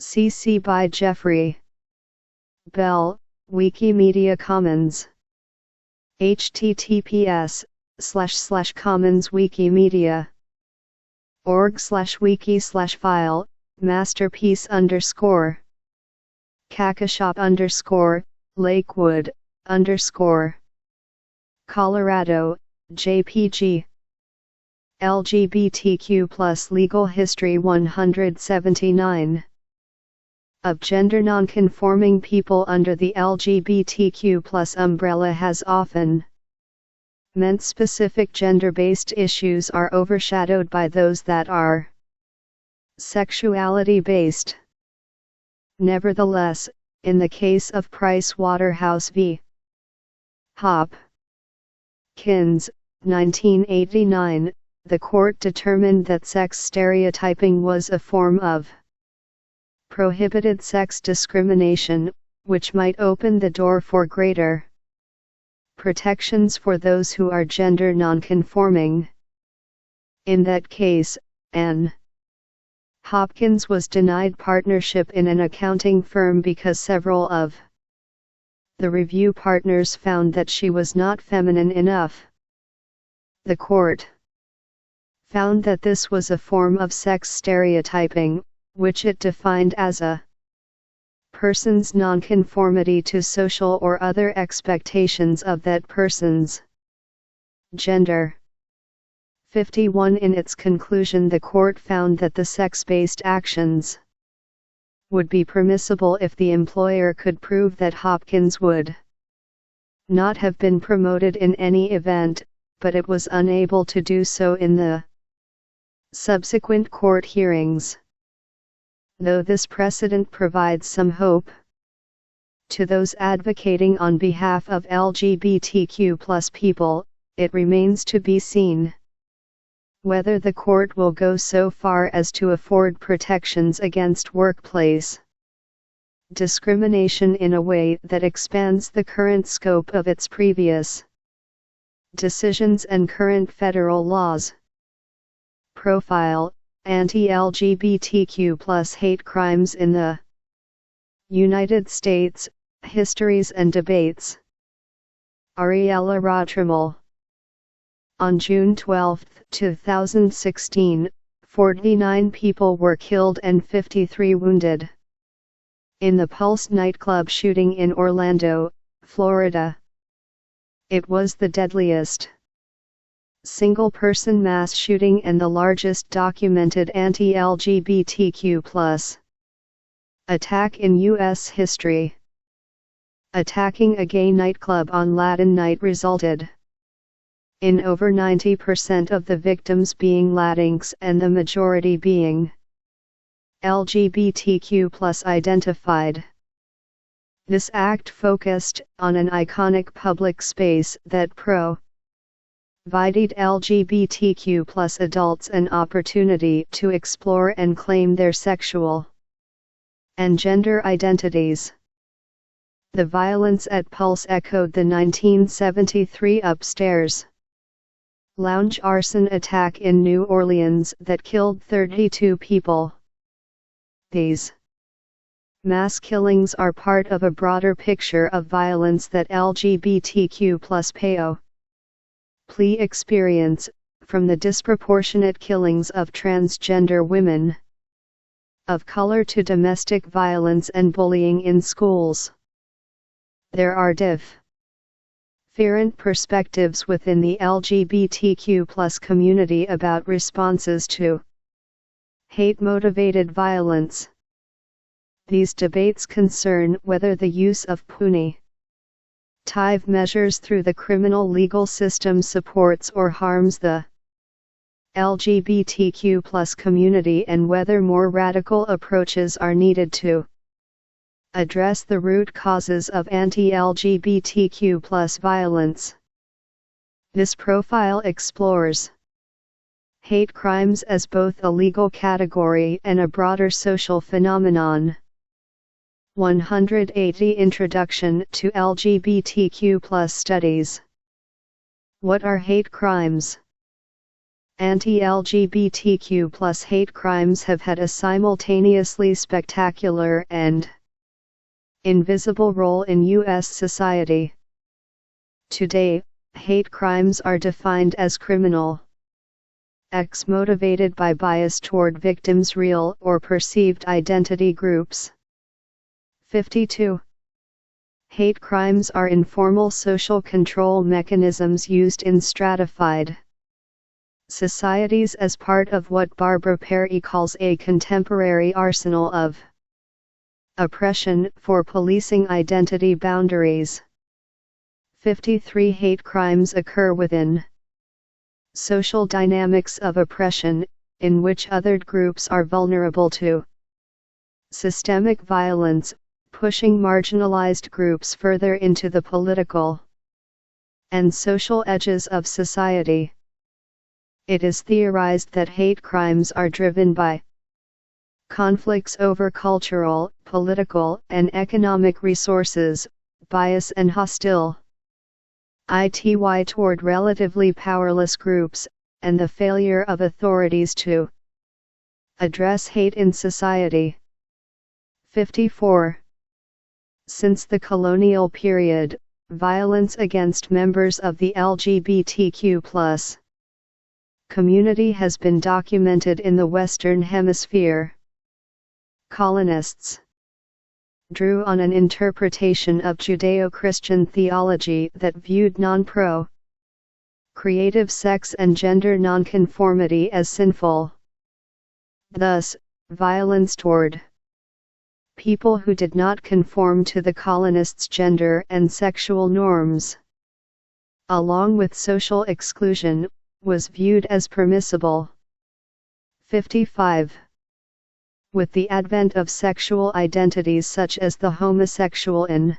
CC by Jeffrey Bell, Wikimedia Commons. https://commons-wikimedia.org/wiki/file, masterpiece_. Kakashop_ Lakewood _ Colorado, JPG. LGBTQ+ Legal History 179. Of gender nonconforming people under the LGBTQ+ umbrella has often meant specific gender-based issues are overshadowed by those that are sexuality-based. Nevertheless, in the case of Price Waterhouse v. Hopkins, 1989, the court determined that sex stereotyping was a form of prohibited sex discrimination, which might open the door for greater protections for those who are gender nonconforming. In that case, Ann Hopkins was denied partnership in an accounting firm because several of the review partners found that she was not feminine enough. The court found that this was a form of sex stereotyping, which it defined as a person's nonconformity to social or other expectations of that person's gender. 51. In its conclusion, the court found that the sex-based actions would be permissible if the employer could prove that Hopkins would not have been promoted in any event, but it was unable to do so in the subsequent court hearings. Though this precedent provides some hope to those advocating on behalf of LGBTQ+ people, it remains to be seen whether the court will go so far as to afford protections against workplace discrimination in a way that expands the current scope of its previous decisions and current federal laws. Profile: Anti-LGBTQ+ hate crimes in the United States, histories and debates. Ariella Rotrimal. On June 12, 2016, 49 people were killed and 53 wounded in the Pulse nightclub shooting in Orlando, Florida. It was the deadliest single-person mass shooting and the largest documented anti-LGBTQ+ attack in U.S. history. Attacking a gay nightclub on Latin night resulted in over 90% of the victims being Latinx and the majority being LGBTQ+ identified. This act focused on an iconic public space that provided LGBTQ+ adults an opportunity to explore and claim their sexual and gender identities. The violence at Pulse echoed the 1973 Upstairs Lounge arson attack in New Orleans that killed 32 people. These mass killings are part of a broader picture of violence that LGBTQ+ people experience, from the disproportionate killings of transgender women of color to domestic violence and bullying in schools. There are different perspectives within the LGBTQ+ community about responses to hate-motivated violence. These debates concern whether the use of punitive measures through the criminal legal system supports or harms the LGBTQ+ community and whether more radical approaches are needed to Address the root causes of anti-LGBTQ+ violence. This profile explores hate crimes as both a legal category and a broader social phenomenon. 180 Introduction to LGBTQ+ Studies. What are hate crimes? Anti-LGBTQ+ hate crimes have had a simultaneously spectacular and invisible role in U.S. society. Today, hate crimes are defined as criminal acts motivated by bias toward victims' real or perceived identity groups. 52. Hate crimes are informal social control mechanisms used in stratified societies as part of what Barbara Perry calls a contemporary arsenal of oppression for policing identity boundaries. 53. Hate crimes occur within social dynamics of oppression, in which othered groups are vulnerable to systemic violence, pushing marginalized groups further into the political and social edges of society. It is theorized that hate crimes are driven by conflicts over cultural, political, and economic resources, bias and hostility toward relatively powerless groups, and the failure of authorities to address hate in society. 54. Since the colonial period, violence against members of the LGBTQ+ community has been documented in the Western Hemisphere. Colonists drew on an interpretation of Judeo-Christian theology that viewed non-pro-creative sex and gender nonconformity as sinful. Thus, violence toward people who did not conform to the colonists' gender and sexual norms, along with social exclusion, was viewed as permissible. 55. With the advent of sexual identities such as the homosexual in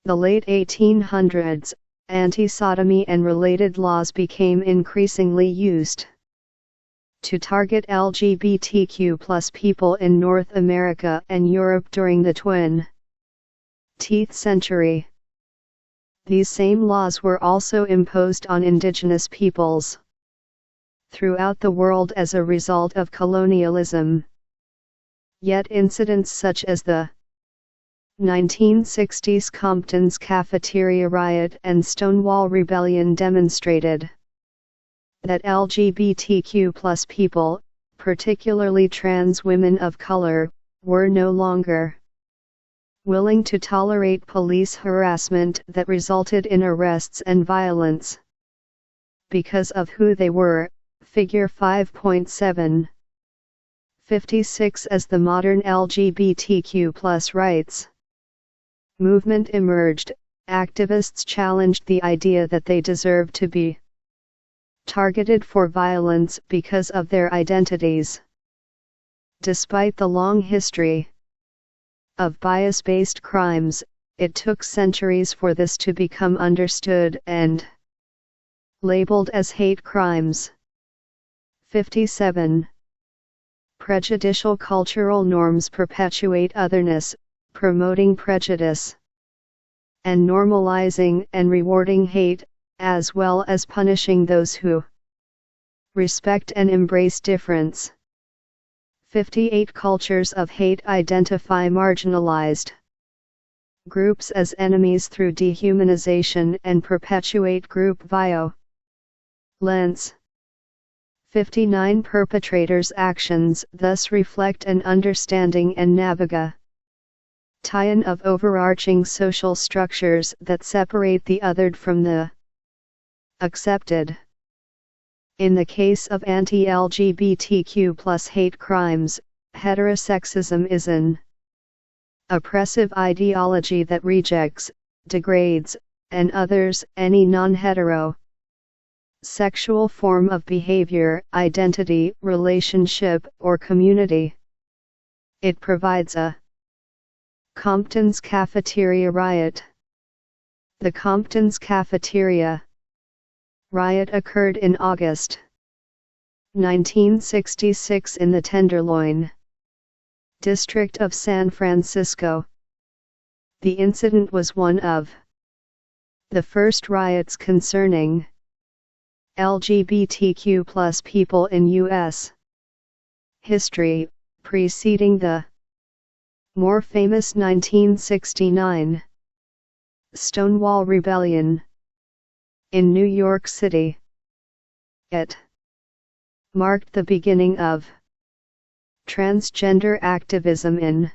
the late 1800s, anti-sodomy and related laws became increasingly used to target LGBTQ+ people in North America and Europe during the 20th century. These same laws were also imposed on indigenous peoples throughout the world as a result of colonialism. Yet incidents such as the 1960s Compton's Cafeteria Riot and Stonewall Rebellion demonstrated that LGBTQ+ people, particularly trans women of color, were no longer willing to tolerate police harassment that resulted in arrests and violence because of who they were. Figure 5.7. 56. As the modern LGBTQ+ rights movement emerged, activists challenged the idea that they deserved to be targeted for violence because of their identities. Despite the long history of bias-based crimes, it took centuries for this to become understood and labeled as hate crimes. 57. Prejudicial cultural norms perpetuate otherness, promoting prejudice, and normalizing and rewarding hate, as well as punishing those who respect and embrace difference. 58. Cultures of hate identify marginalized groups as enemies through dehumanization and perpetuate group violence. 59. Perpetrators' actions thus reflect an understanding and navigation of overarching social structures that separate the othered from the accepted. In the case of anti-LGBTQ+ hate crimes, heterosexism is an oppressive ideology that rejects, degrades, and others any non-hetero sexual form of behavior, identity, relationship, or community. It provides a Compton's Cafeteria Riot. The Compton's Cafeteria riot occurred in August 1966 in the Tenderloin district of San Francisco. The incident was one of the first riots concerning LGBTQ+ people in U.S. history, preceding the more famous 1969 Stonewall Rebellion in New York City. It marked the beginning of transgender activism in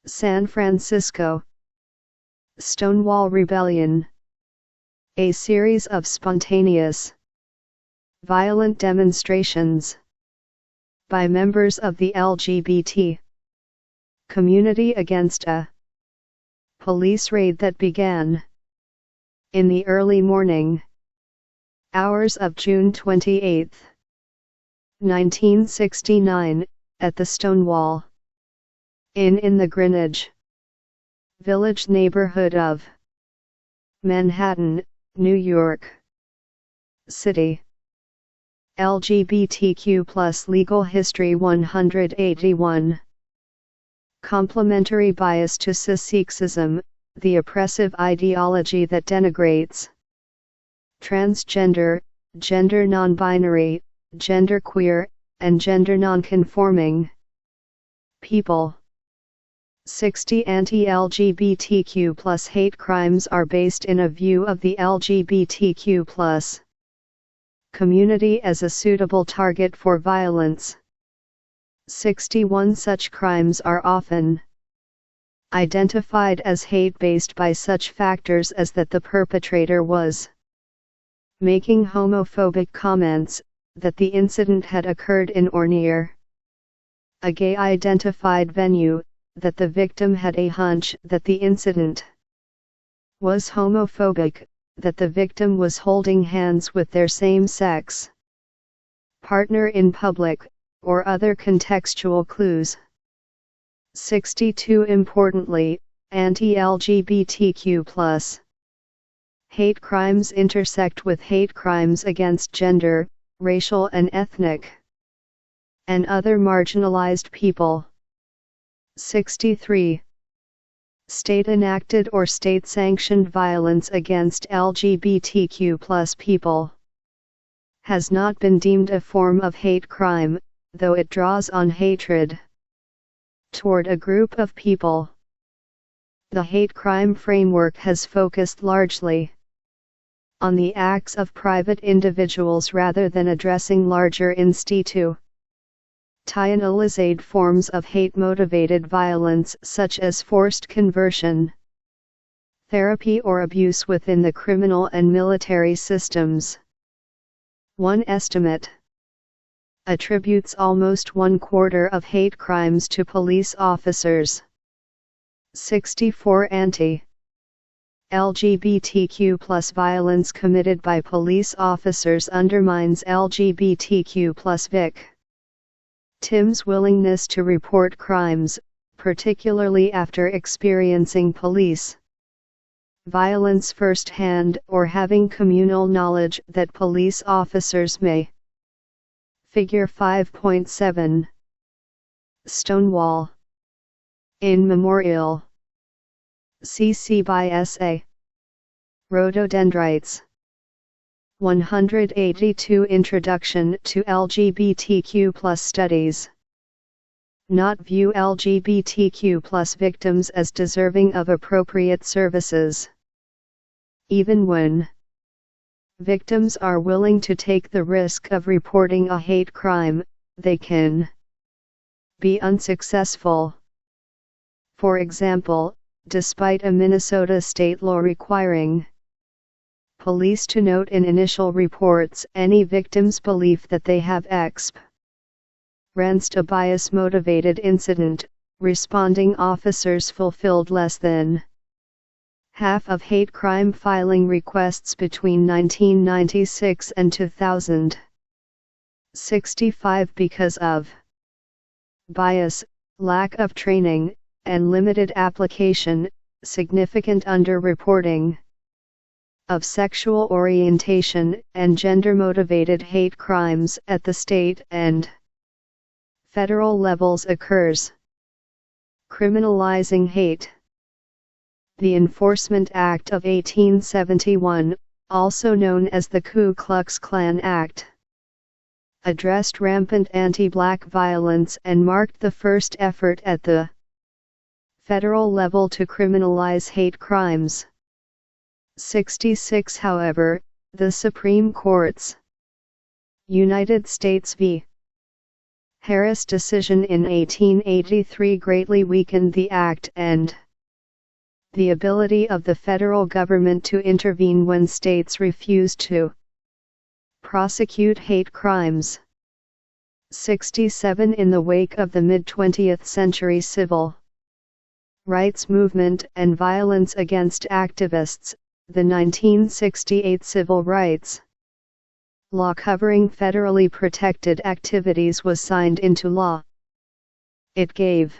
San Francisco. Stonewall Rebellion, a series of spontaneous, violent demonstrations by members of the LGBT community against a police raid that began in the early morning hours of June 28, 1969, at the Stonewall Inn in the Greenwich Village neighborhood of Manhattan, New York City. LGBTQ+ legal history 181. Complementary bias to cis-sexism, the oppressive ideology that denigrates transgender, gender non-binary, genderqueer, and gender non-conforming people. 60 anti-LGBTQ+ hate crimes are based in a view of the LGBTQ+ community as a suitable target for violence. 61 such crimes are often identified as hate-based by such factors as that the perpetrator was making homophobic comments, that the incident had occurred in or near a gay-identified venue, that the victim had a hunch that the incident was homophobic, that the victim was holding hands with their same-sex partner in public, or other contextual clues. 62 Importantly, anti-LGBTQ+ hate crimes intersect with hate crimes against gender, racial and ethnic, and other marginalized people. 63. State-enacted or state-sanctioned violence against LGBTQ+ people has not been deemed a form of hate crime, though it draws on hatred toward a group of people. The hate crime framework has focused largely on the acts of private individuals rather than addressing larger institutionalized forms of hate-motivated violence such as forced conversion, therapy or abuse within the criminal and military systems. One estimate attributes almost 1/4 of hate crimes to police officers. 64 Anti-LGBTQ+ violence committed by police officers undermines LGBTQ+ victims' willingness to report crimes, particularly after experiencing police violence firsthand or having communal knowledge that police officers may. Figure 5.7. Stonewall Inn Memorial. CC by SA. Rhododendrites. 182 Introduction to LGBTQ+ Studies. Not view LGBTQ+ victims as deserving of appropriate services. Even when victims are willing to take the risk of reporting a hate crime, they can be unsuccessful. For example, despite a Minnesota state law requiring police to note in initial reports any victim's belief that they have experienced a bias-motivated incident, responding officers fulfilled less than half of hate crime filing requests between 1996 and 2000. 65 Because of bias, lack of training, and limited application, significant underreporting of sexual orientation and gender-motivated hate crimes at the state and federal levels occurs. Criminalizing hate. The Enforcement Act of 1871, also known as the Ku Klux Klan Act, addressed rampant anti-black violence and marked the first effort at the federal level to criminalize hate crimes. 66 However, the Supreme Court's United States v. Harris decision in 1883 greatly weakened the act and the ability of the federal government to intervene when states refused to prosecute hate crimes. 67 In the wake of the mid-20th century civil rights movement and violence against activists, the 1968 Civil Rights Law covering federally protected activities was signed into law. It gave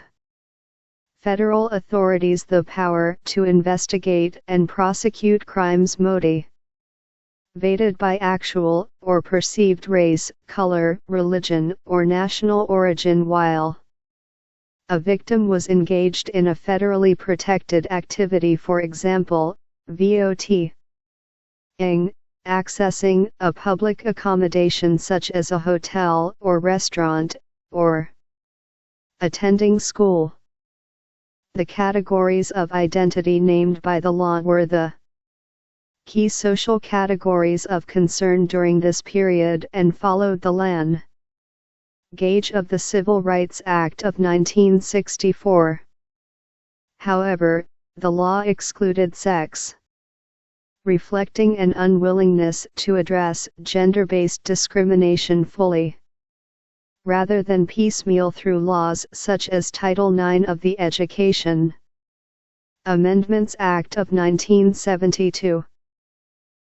federal authorities the power to investigate and prosecute crimes motivated by actual or perceived race, color, religion, or national origin while a victim was engaged in a federally protected activity, for example, voting, accessing a public accommodation such as a hotel or restaurant, or attending school. The categories of identity named by the law were the key social categories of concern during this period and followed the language of the Civil Rights Act of 1964. However, the law excluded sex, reflecting an unwillingness to address gender-based discrimination fully, rather than piecemeal through laws such as Title IX of the Education Amendments Act of 1972.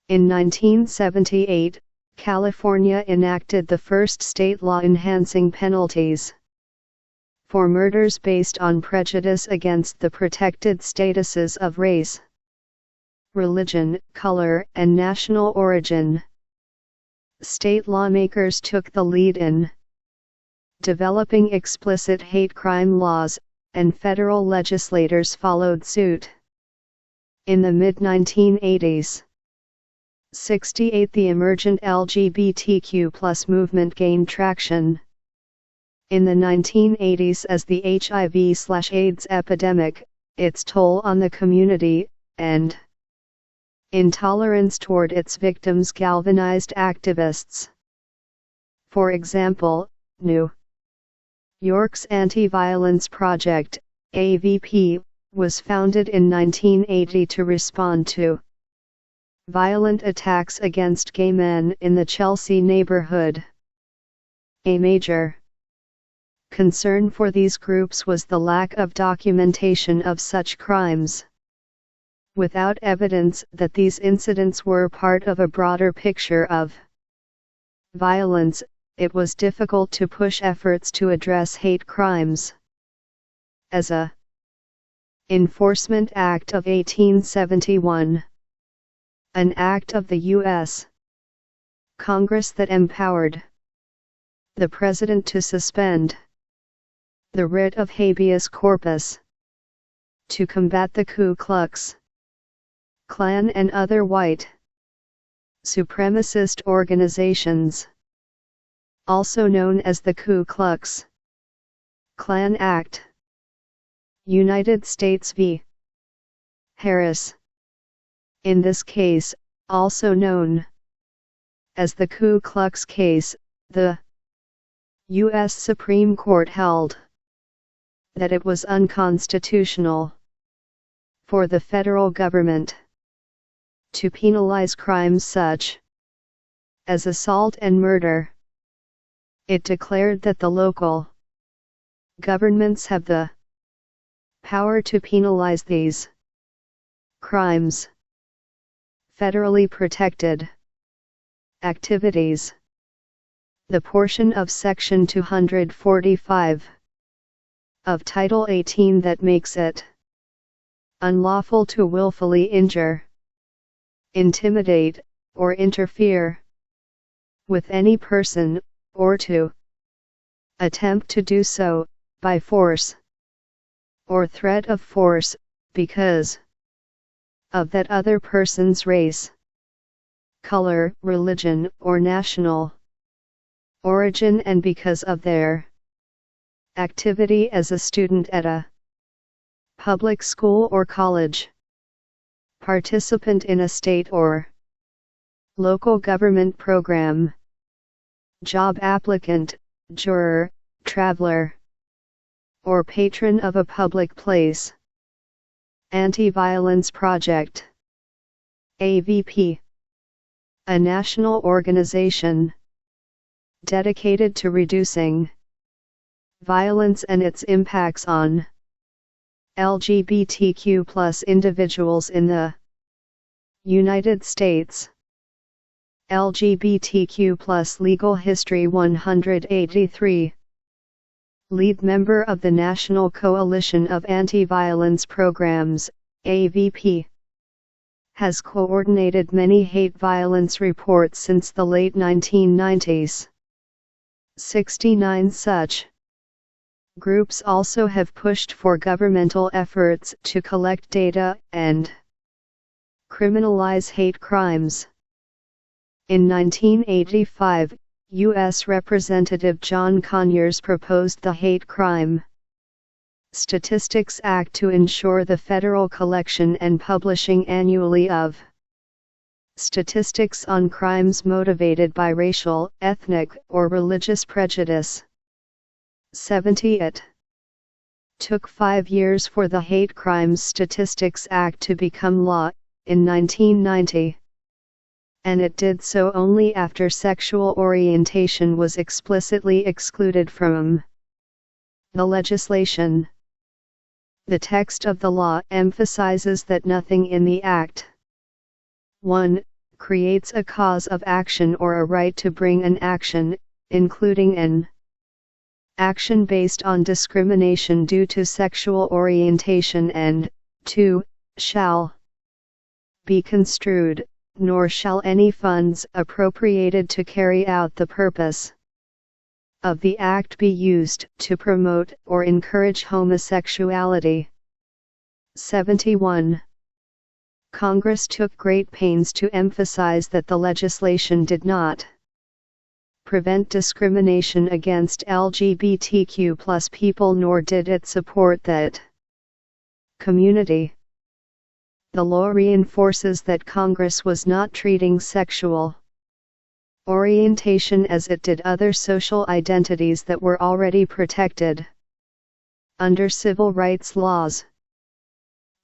In 1978, California enacted the first state law enhancing penalties for murders based on prejudice against the protected statuses of race, religion, color, and national origin. State lawmakers took the lead in developing explicit hate crime laws, and federal legislators followed suit. In the mid-1980s, 68 The emergent LGBTQ+ movement gained traction. In the 1980s, as the HIV/AIDS epidemic, its toll on the community, and intolerance toward its victims galvanized activists. For example, New York's Anti-Violence Project, AVP, was founded in 1980 to respond to violent attacks against gay men in the Chelsea neighborhood. A major concern for these groups was the lack of documentation of such crimes. Without evidence that these incidents were part of a broader picture of violence, it was difficult to push efforts to address hate crimes. As a Enforcement Act of 1871, an act of the U.S. Congress that empowered the President to suspend the writ of habeas corpus to combat the Ku Klux Klan and other white supremacist organizations, also known as the Ku Klux Klan Act. United States v. Harris. In this case, also known as the Ku Klux case, the U.S. Supreme Court held that it was unconstitutional for the federal government to penalize crimes such as assault and murder. It declared that the local governments have the power to penalize these crimes. Federally protected activities. The portion of Section 245 of Title 18 that makes it unlawful to willfully injure, intimidate, or interfere with any person, or to attempt to do so, by force or threat of force, because of that other person's race, color, religion, or national origin, and because of their activity as a student at a public school or college, participant in a state or local government program, job applicant, juror, traveler, or patron of a public place. Anti-Violence Project (AVP), a national organization dedicated to reducing violence and its impacts on LGBTQ+ individuals in the United States. LGBTQ+ Legal History 183. Lead member of the National Coalition of Anti-Violence Programs, AVP. Has coordinated many hate violence reports since the late 1990s. 69 such groups also have pushed for governmental efforts to collect data and criminalize hate crimes. In 1985, U.S. Representative John Conyers proposed the Hate Crime Statistics Act to ensure the federal collection and publishing annually of statistics on crimes motivated by racial, ethnic, or religious prejudice. 70. It took 5 years for the Hate Crimes Statistics Act to become law, in 1990. And it did so only after sexual orientation was explicitly excluded from the legislation. The text of the law emphasizes that nothing in the Act 1. Creates a cause of action or a right to bring an action, including an action based on discrimination due to sexual orientation, and 2. Shall be construed, nor shall any funds appropriated to carry out the purpose of the Act be used to promote or encourage homosexuality. 71. Congress took great pains to emphasize that the legislation did not prevent discrimination against LGBTQ+ people, nor did it support that community. The law reinforces that Congress was not treating sexual orientation as it did other social identities that were already protected under civil rights laws.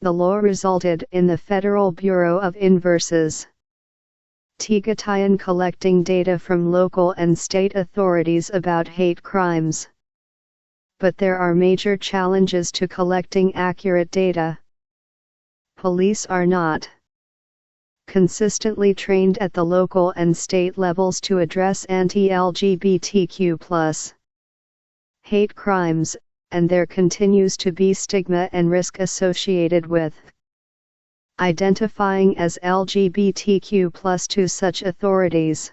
The law resulted in the Federal Bureau of Inverses Tigatian collecting data from local and state authorities about hate crimes. But there are major challenges to collecting accurate data. Police are not consistently trained at the local and state levels to address anti-LGBTQ+ hate crimes, and there continues to be stigma and risk associated with identifying as LGBTQ+ to such authorities.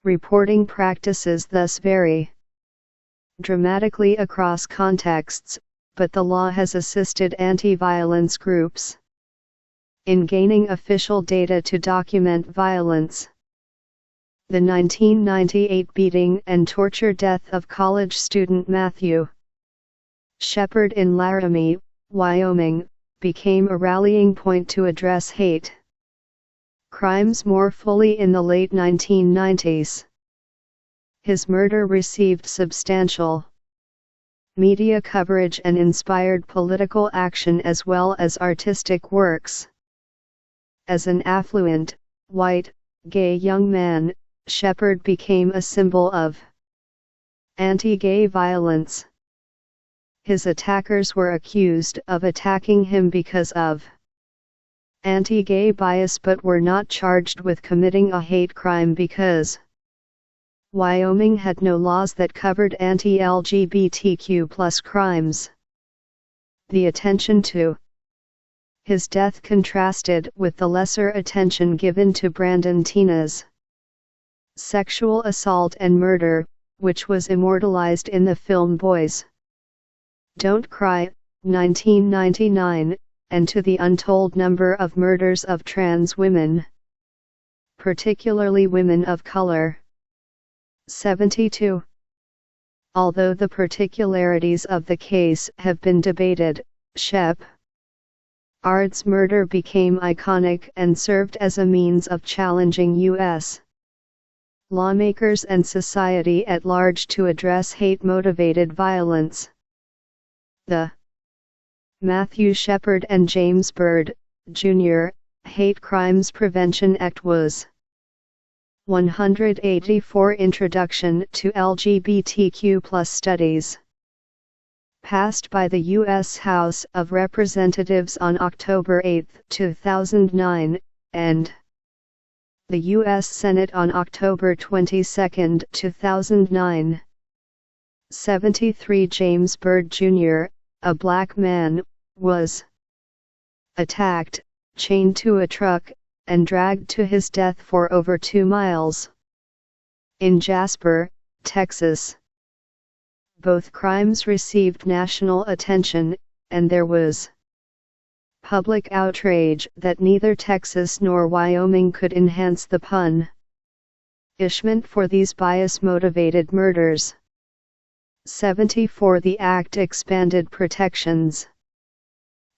Reporting practices thus vary dramatically across contexts, but the law has assisted anti-violence groups in gaining official data to document violence. The 1998 beating and torture death of college student Matthew Shepard in Laramie, Wyoming, became a rallying point to address hate crimes more fully in the late 1990s. His murder received substantial media coverage and inspired political action as well as artistic works. As an affluent, white, gay young man, Shepard became a symbol of anti-gay violence. His attackers were accused of attacking him because of anti-gay bias but were not charged with committing a hate crime because Wyoming had no laws that covered anti-LGBTQ+ crimes. The attention to his death contrasted with the lesser attention given to Brandon Teena's sexual assault and murder, which was immortalized in the film Boys Don't Cry, 1999, and to the untold number of murders of trans women, particularly women of color. 72. Although the particularities of the case have been debated, Shep Ard's murder became iconic and served as a means of challenging U.S. lawmakers and society at large to address hate-motivated violence. The Matthew Shepard and James Byrd, Jr., Hate Crimes Prevention Act was 184 Introduction to LGBTQ+ Studies, passed by the U.S. House of Representatives on October 8, 2009, and the U.S. Senate on October 22, 2009. 73 James Byrd Jr., a black man, was attacked, chained to a truck, and dragged to his death for over 2 miles in Jasper, Texas. Both crimes received national attention, and there was public outrage that neither Texas nor Wyoming could enhance the punishment for these bias-motivated murders. 74 The Act expanded protections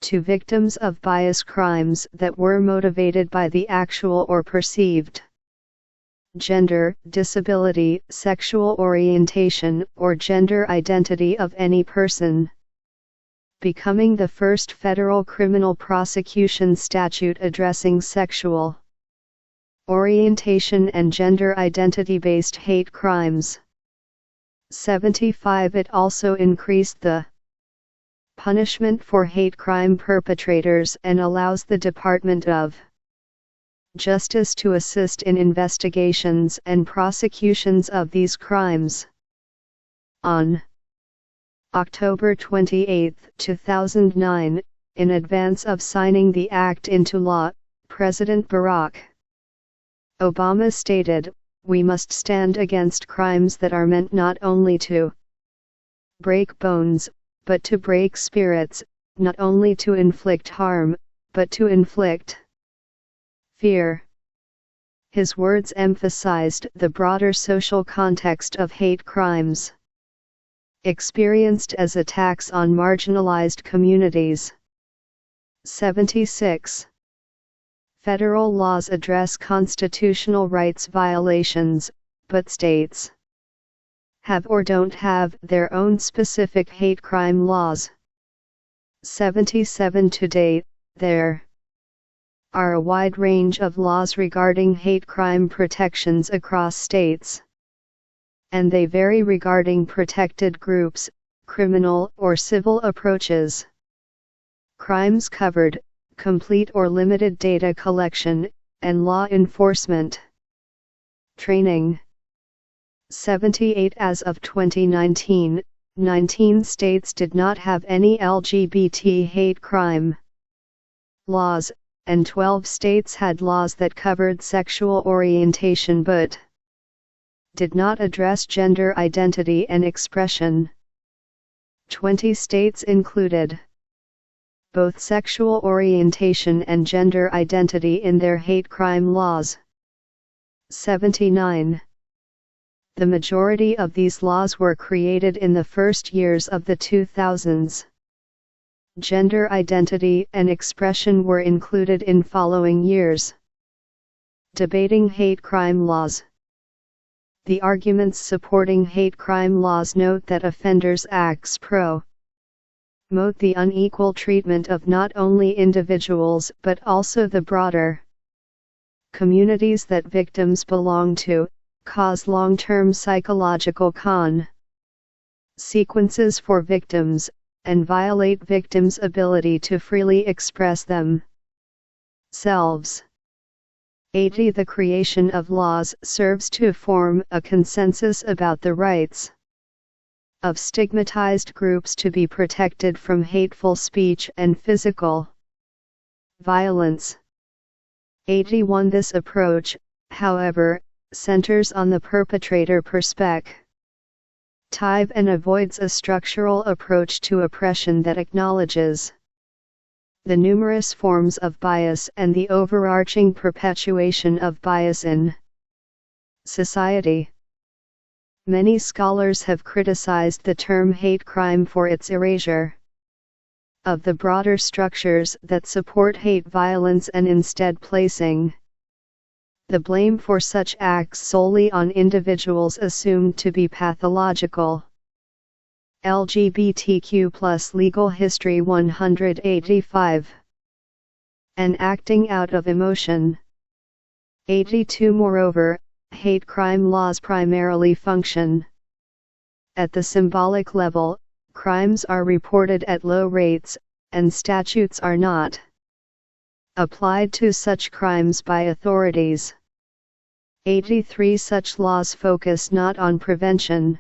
to victims of bias crimes that were motivated by the actual or perceived gender, disability, sexual orientation, or gender identity of any person, becoming the first federal criminal prosecution statute addressing sexual orientation and gender identity-based hate crimes. 75 It also increased the punishment for hate crime perpetrators and allows the Department of Justice to assist in investigations and prosecutions of these crimes. On October 28, 2009, in advance of signing the act into law, President Barack Obama stated, "We must stand against crimes that are meant not only to break bones, but to break spirits, not only to inflict harm, but to inflict fear." His words emphasized the broader social context of hate crimes, experienced as attacks on marginalized communities. 76. Federal laws address constitutional rights violations, but states have or don't have their own specific hate crime laws. 77 To date, there are a wide range of laws regarding hate crime protections across states, and they vary regarding protected groups, criminal or civil approaches, crimes covered, complete or limited data collection, and law enforcement training. 78 As of 2019, 19 states did not have any LGBT hate crime laws, and 12 states had laws that covered sexual orientation but did not address gender identity and expression. 20 states included both sexual orientation and gender identity in their hate crime laws. 79. The majority of these laws were created in the first years of the 2000s. Gender identity and expression were included in following years. Debating hate crime laws. The arguments supporting hate crime laws note that offenders' acts promote the unequal treatment of not only individuals but also the broader communities that victims belong to, cause long-term psychological consequences for victims, and violate victims' ability to freely express themselves. 80. The creation of laws serves to form a consensus about the rights of stigmatized groups to be protected from hateful speech and physical violence. 81. This approach, however, centers on the perpetrator perspective and avoids a structural approach to oppression that acknowledges the numerous forms of bias and the overarching perpetuation of bias in society. Many scholars have criticized the term hate crime for its erasure of the broader structures that support hate violence and instead placing the blame for such acts solely on individuals assumed to be pathological. LGBTQ+ legal history 185. And acting out of emotion. 82. Moreover, hate crime laws primarily function at the symbolic level. Crimes are reported at low rates, and statutes are not applied to such crimes by authorities. 83. Such laws focus not on prevention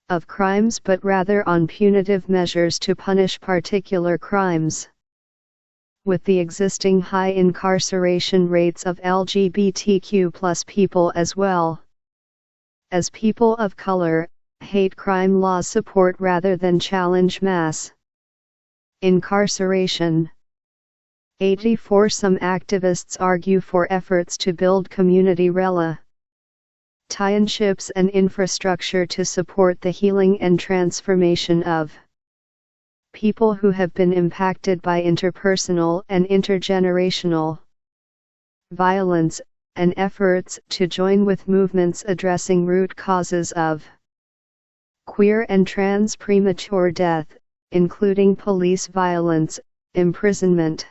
of crimes but rather on punitive measures to punish particular crimes. With the existing high incarceration rates of LGBTQ+ people as well as people of color, hate crime laws support rather than challenge mass incarceration. 84. Some activists argue for efforts to build community relationships and infrastructure to support the healing and transformation of people who have been impacted by interpersonal and intergenerational violence, and efforts to join with movements addressing root causes of queer and trans premature death, including police violence, imprisonment,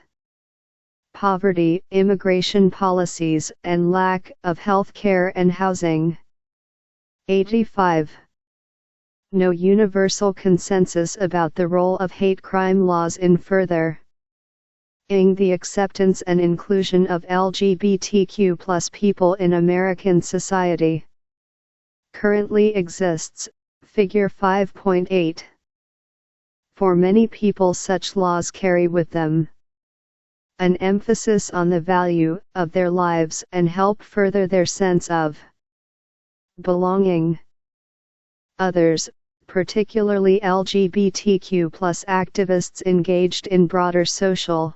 poverty, immigration policies, and lack of health care and housing. 85. No universal consensus about the role of hate crime laws in furthering the acceptance and inclusion of LGBTQ+ people in American society currently exists. Figure 5.8. For many people, such laws carry with them an emphasis on the value of their lives and help further their sense of belonging. Others, particularly LGBTQ+ activists engaged in broader social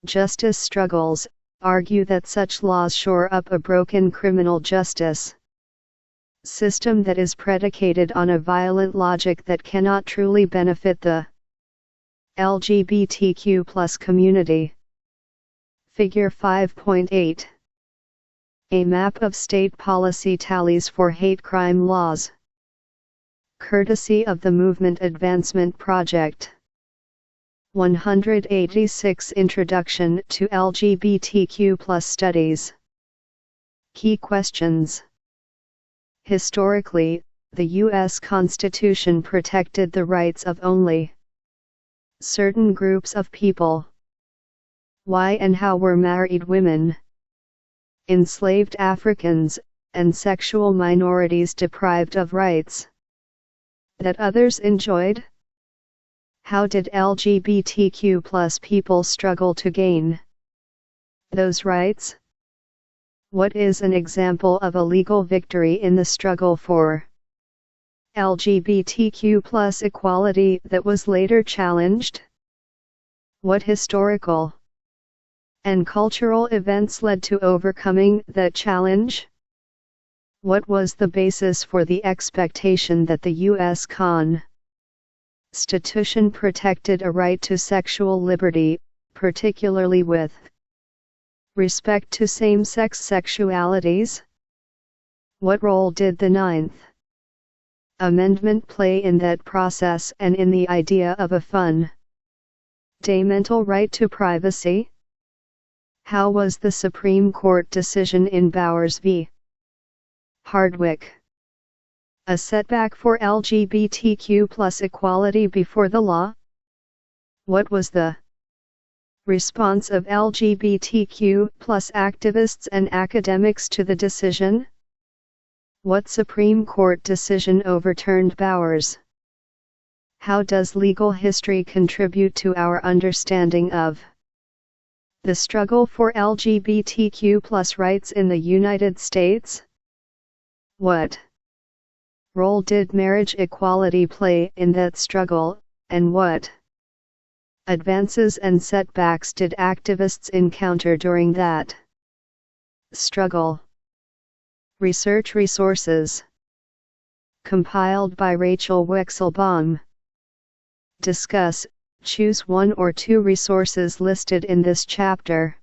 justice struggles, argue that such laws shore up a broken criminal justice system that is predicated on a violent logic that cannot truly benefit the LGBTQ+ community. Figure 5.8. A map of state policy tallies for hate crime laws, courtesy of the Movement Advancement Project. 186. Introduction to LGBTQ+ Studies. Key questions. Historically, the U.S. Constitution protected the rights of only certain groups of people. Why and how were married women, enslaved Africans, and sexual minorities deprived of rights that others enjoyed? How did LGBTQ+ people struggle to gain those rights? What is an example of a legal victory in the struggle for LGBTQ+ equality that was later challenged? What historical and cultural events led to overcoming that challenge? What was the basis for the expectation that the U.S. Constitution protected a right to sexual liberty, particularly with respect to same-sex sexualities? What role did the Ninth Amendment play in that process and in the idea of a fundamental right to privacy? How was the Supreme Court decision in Bowers v. Hardwick a setback for LGBTQ+ equality before the law? What was the Response of LGBTQ+ activists and academics to the decision? What Supreme Court decision overturned Bowers? How does legal history contribute to our understanding of the struggle for LGBTQ+ rights in the United States? What role did marriage equality play in that struggle, and what advances and setbacks did activists encounter during that struggle? Research resources compiled by Rachel Wexelbaum. Discuss, choose one or two resources listed in this chapter,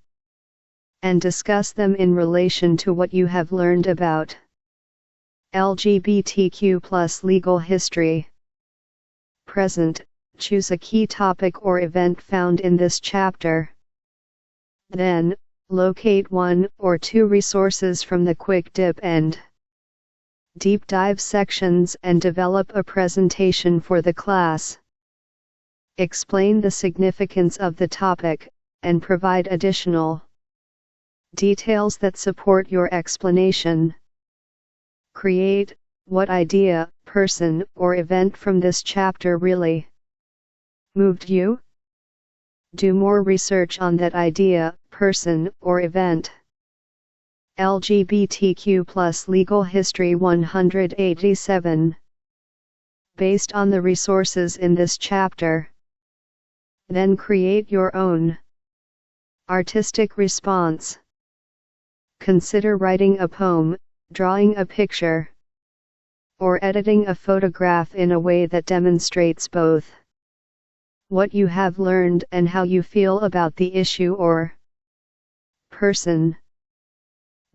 and discuss them in relation to what you have learned about LGBTQ+ legal history. Present, choose a key topic or event found in this chapter. Then, locate one or two resources from the quick dip and deep dive sections and develop a presentation for the class. Explain the significance of the topic, and provide additional details that support your explanation. Create, what idea, person, or event from this chapter really moved you? Do more research on that idea, person, or event. LGBTQ+ Legal History 187. Based on the resources in this chapter. Then create your own artistic response. Consider writing a poem, drawing a picture, or editing a photograph in a way that demonstrates both what you have learned and how you feel about the issue or person.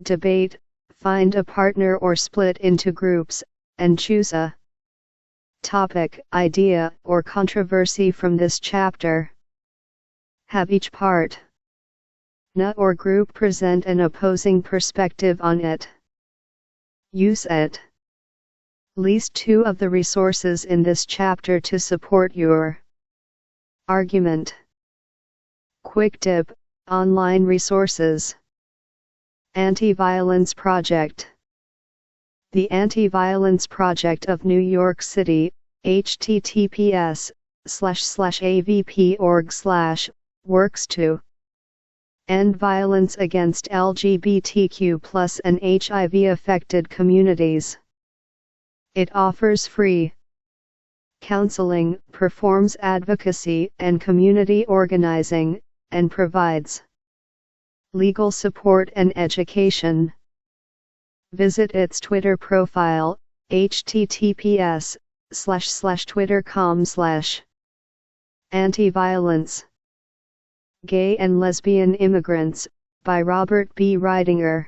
Debate, find a partner or split into groups, and choose a topic, idea, or controversy from this chapter. Have each part or group present an opposing perspective on it. Use at least two of the resources in this chapter to support your argument. Quick dip, online resources. Anti-Violence Project. The Anti-Violence Project of New York City, https://avp.org/ works to end violence against LGBTQ+ and HIV-affected communities. It offers free counseling, performs advocacy and community organizing, and provides legal support and education. Visit its Twitter profile, https://twitter.com/antiviolence. Gay and Lesbian Immigrants, by Robert B. Reidinger.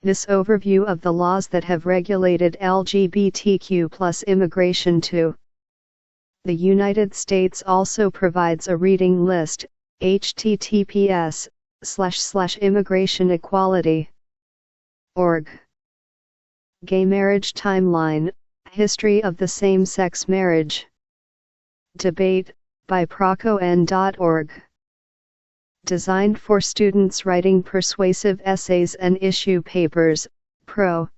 This overview of the laws that have regulated LGBTQ+ immigration to the United States also provides a reading list, https://immigrationequality.org. Gay Marriage Timeline, History of the Same-Sex Marriage. Debate, by procon.org. Designed for students writing persuasive essays and issue papers, procon.org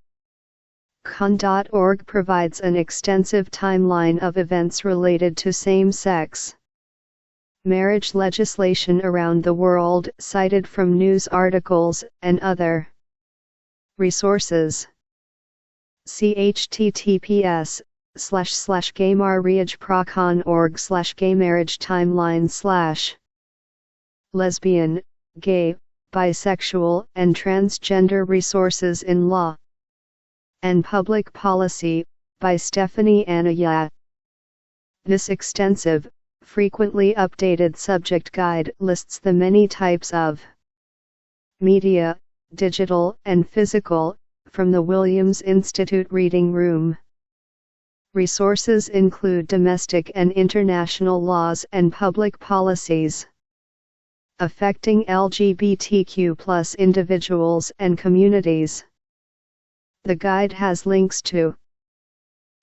provides an extensive timeline of events related to same-sex marriage legislation around the world, cited from news articles and other resources. See https://gaymarriageprocon.org/gaymarriagetimeline/ lesbian, gay, bisexual, and transgender resources in law and public policy, by Stephanie Anaya. This extensive, frequently updated subject guide lists the many types of media, digital and physical, from the Williams Institute Reading Room. Resources include domestic and international laws and public policies affecting LGBTQ+ individuals and communities. The guide has links to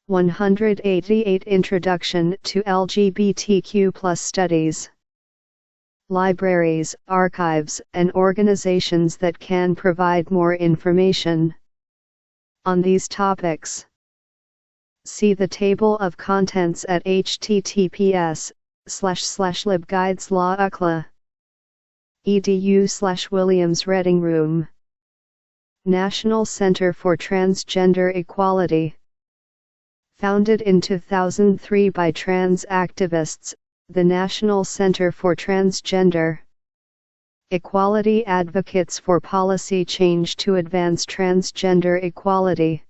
188 Introduction to LGBTQ+ Studies, libraries, archives, and organizations that can provide more information on these topics. See the table of contents at https://libguideslaw.ukla.edu/Williams Reading Room. National Center for Transgender Equality. Founded in 2003 by trans activists, the National Center for Transgender Equality advocates for policy change to advance transgender equality.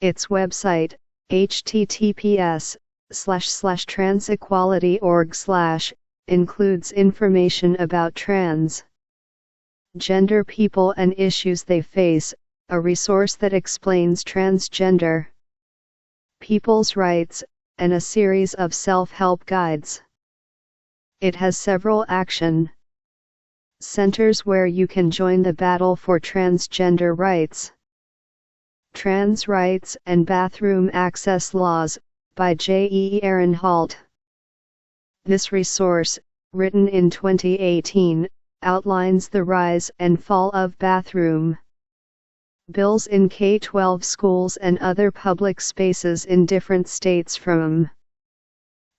Its website, https://transequality.org/, includes information about trans gender people and issues they face, a resource that explains transgender people's rights, and a series of self-help guides. It has several action centers where you can join the battle for transgender rights. Trans Rights and Bathroom Access Laws, by J. E. Aaron Halt. This resource, written in 2018, outlines the rise and fall of bathroom bills in K-12 schools and other public spaces in different states from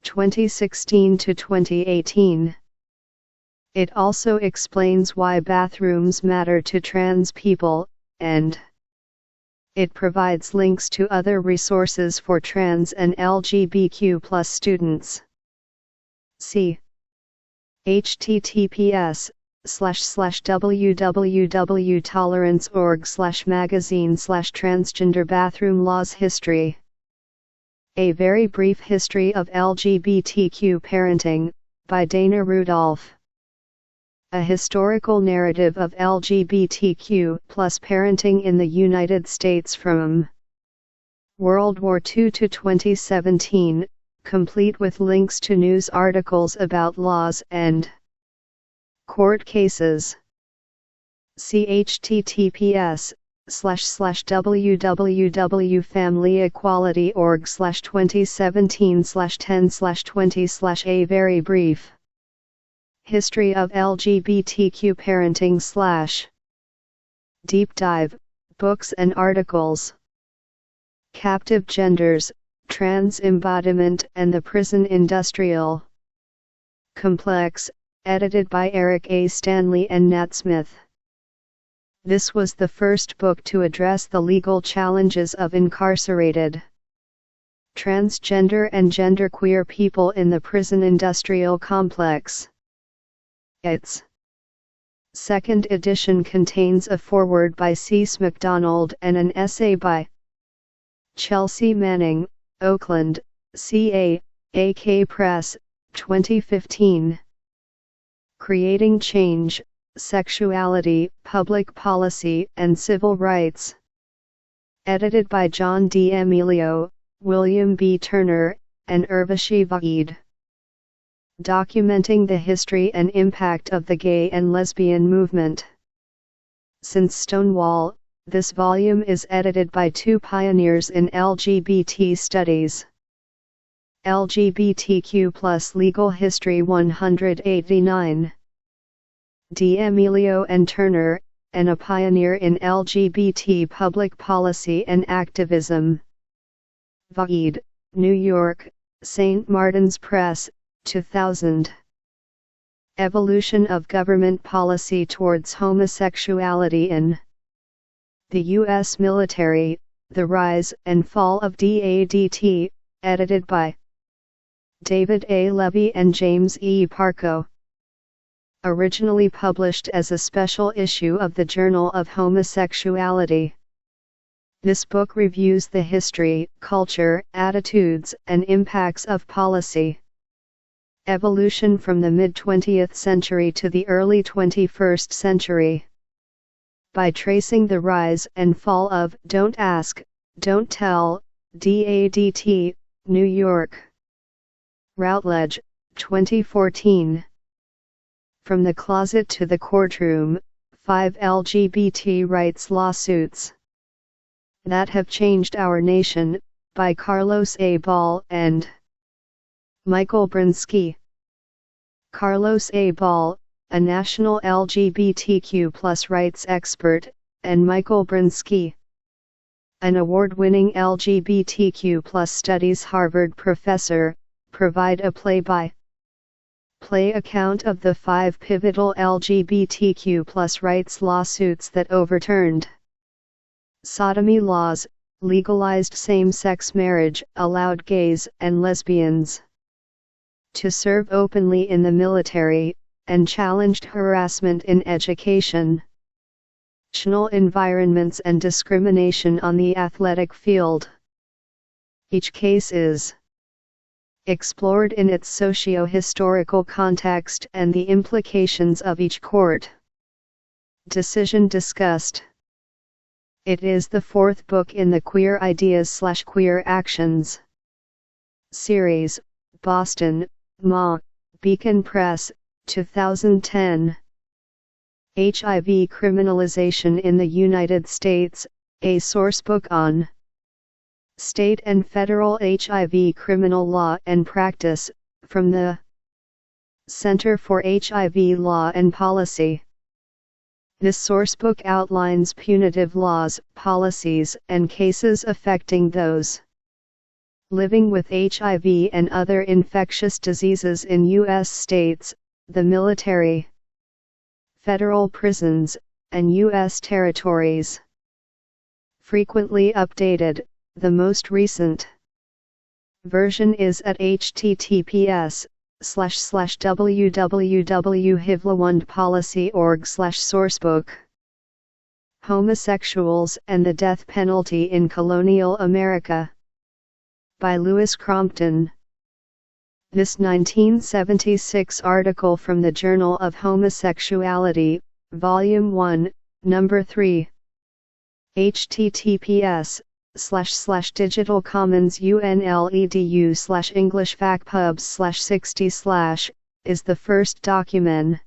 2016 to 2018. It also explains why bathrooms matter to trans people, and it provides links to other resources for trans and LGBTQ+ students. See https://www.tolerance.org/magazine/transgender bathroom laws history. A Very Brief History of LGBTQ Parenting, by Dana Rudolph. A historical narrative of LGBTQ+ parenting in the United States from World War II to 2017, complete with links to news articles about laws and court cases. See https://www.familyequality.org/2017/10/20/A Very Brief History of LGBTQ Parenting / Deep Dive, Books and Articles. Captive Genders, Trans Embodiment and the Prison Industrial Complex, edited by Eric A. Stanley and Nat Smith. This was the first book to address the legal challenges of incarcerated transgender and genderqueer people in the prison industrial complex. Its second edition contains a foreword by C.S. MacDonald and an essay by Chelsea Manning, Oakland, CA, AK Press, 2015. Creating Change, Sexuality, Public Policy and Civil Rights. Edited by John D. Emilio, William B. Turner, and Urvashi Vaid. Documenting the history and impact of the gay and lesbian movement. Since Stonewall, this volume is edited by two pioneers in LGBT studies. LGBTQ+ Legal History 189. D. Emilio and Turner, and a pioneer in LGBT public policy and activism. Vaid, New York, St. Martin's Press, 2000. Evolution of Government Policy Towards Homosexuality in the U.S. Military, The Rise and Fall of DADT, edited by David A. Levy and James E. Parco. Originally published as a special issue of the Journal of Homosexuality. This book reviews the history, culture, attitudes, and impacts of policy evolution from the mid-20th century to the early 21st century. By tracing the rise and fall of Don't Ask, Don't Tell, DADT, New York. Routledge, 2014. From the Closet to the Courtroom, 5 LGBT rights lawsuits that have changed our nation, by Carlos A. Ball and Michael Brinsky. Carlos A. Ball, a national LGBTQ+ rights expert, and Michael Brinsky, an award-winning LGBTQ+ studies Harvard professor, provide a play-by-play account of the 5 pivotal LGBTQ+ rights lawsuits that overturned sodomy laws, legalized same-sex marriage, allowed gays and lesbians to serve openly in the military, and challenged harassment in education, environments and discrimination on the athletic field. Each case is explored in its socio-historical context and the implications of each court decision discussed. It is the 4th book in the Queer Ideas/Queer Actions series, Boston, Ma, Beacon Press, 2010. HIV Criminalization in the United States, a sourcebook on state and federal HIV criminal law and practice, from the Center for HIV Law and Policy. This sourcebook outlines punitive laws, policies, and cases affecting those living with HIV and other infectious diseases in U.S. states, the military, federal prisons, and U.S. territories. Frequently updated, the most recent version is at https://www.hivlawandpolicy.org/sourcebook. Homosexuals and the Death Penalty in Colonial America, by Lewis Crompton. This 1976 article from the Journal of Homosexuality, Volume 1, Number 3. https://digitalcommons.unledu/englishfacpubs/60/ is the first documentation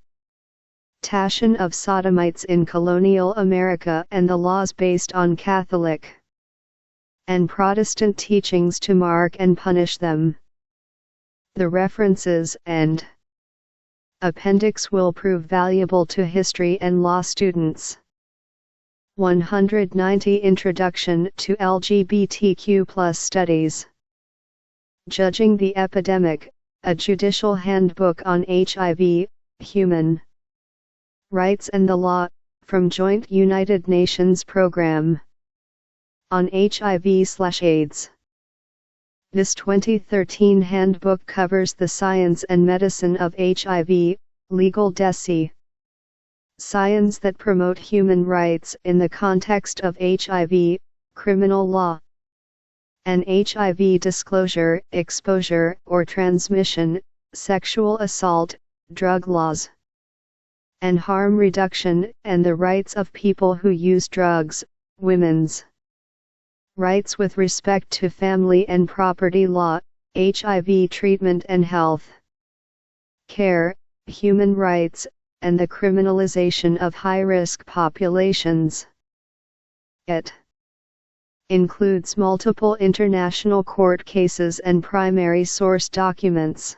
of sodomites in colonial America and the laws based on Catholic and Protestant teachings to mark and punish them. The references and appendix will prove valuable to history and law students. 190 Introduction to LGBTQ+ Studies. Judging the Epidemic, a Judicial Handbook on HIV, Human Rights and the Law, from Joint United Nations Program on HIV/AIDS. This 2013 handbook covers the science and medicine of HIV, legal desi science that promote human rights in the context of HIV, criminal law, and HIV disclosure, exposure or transmission, sexual assault, drug laws, and harm reduction, and the rights of people who use drugs, women's rights with respect to family and property law, HIV treatment and health care, human rights, and the criminalization of high-risk populations. It includes multiple international court cases and primary source documents.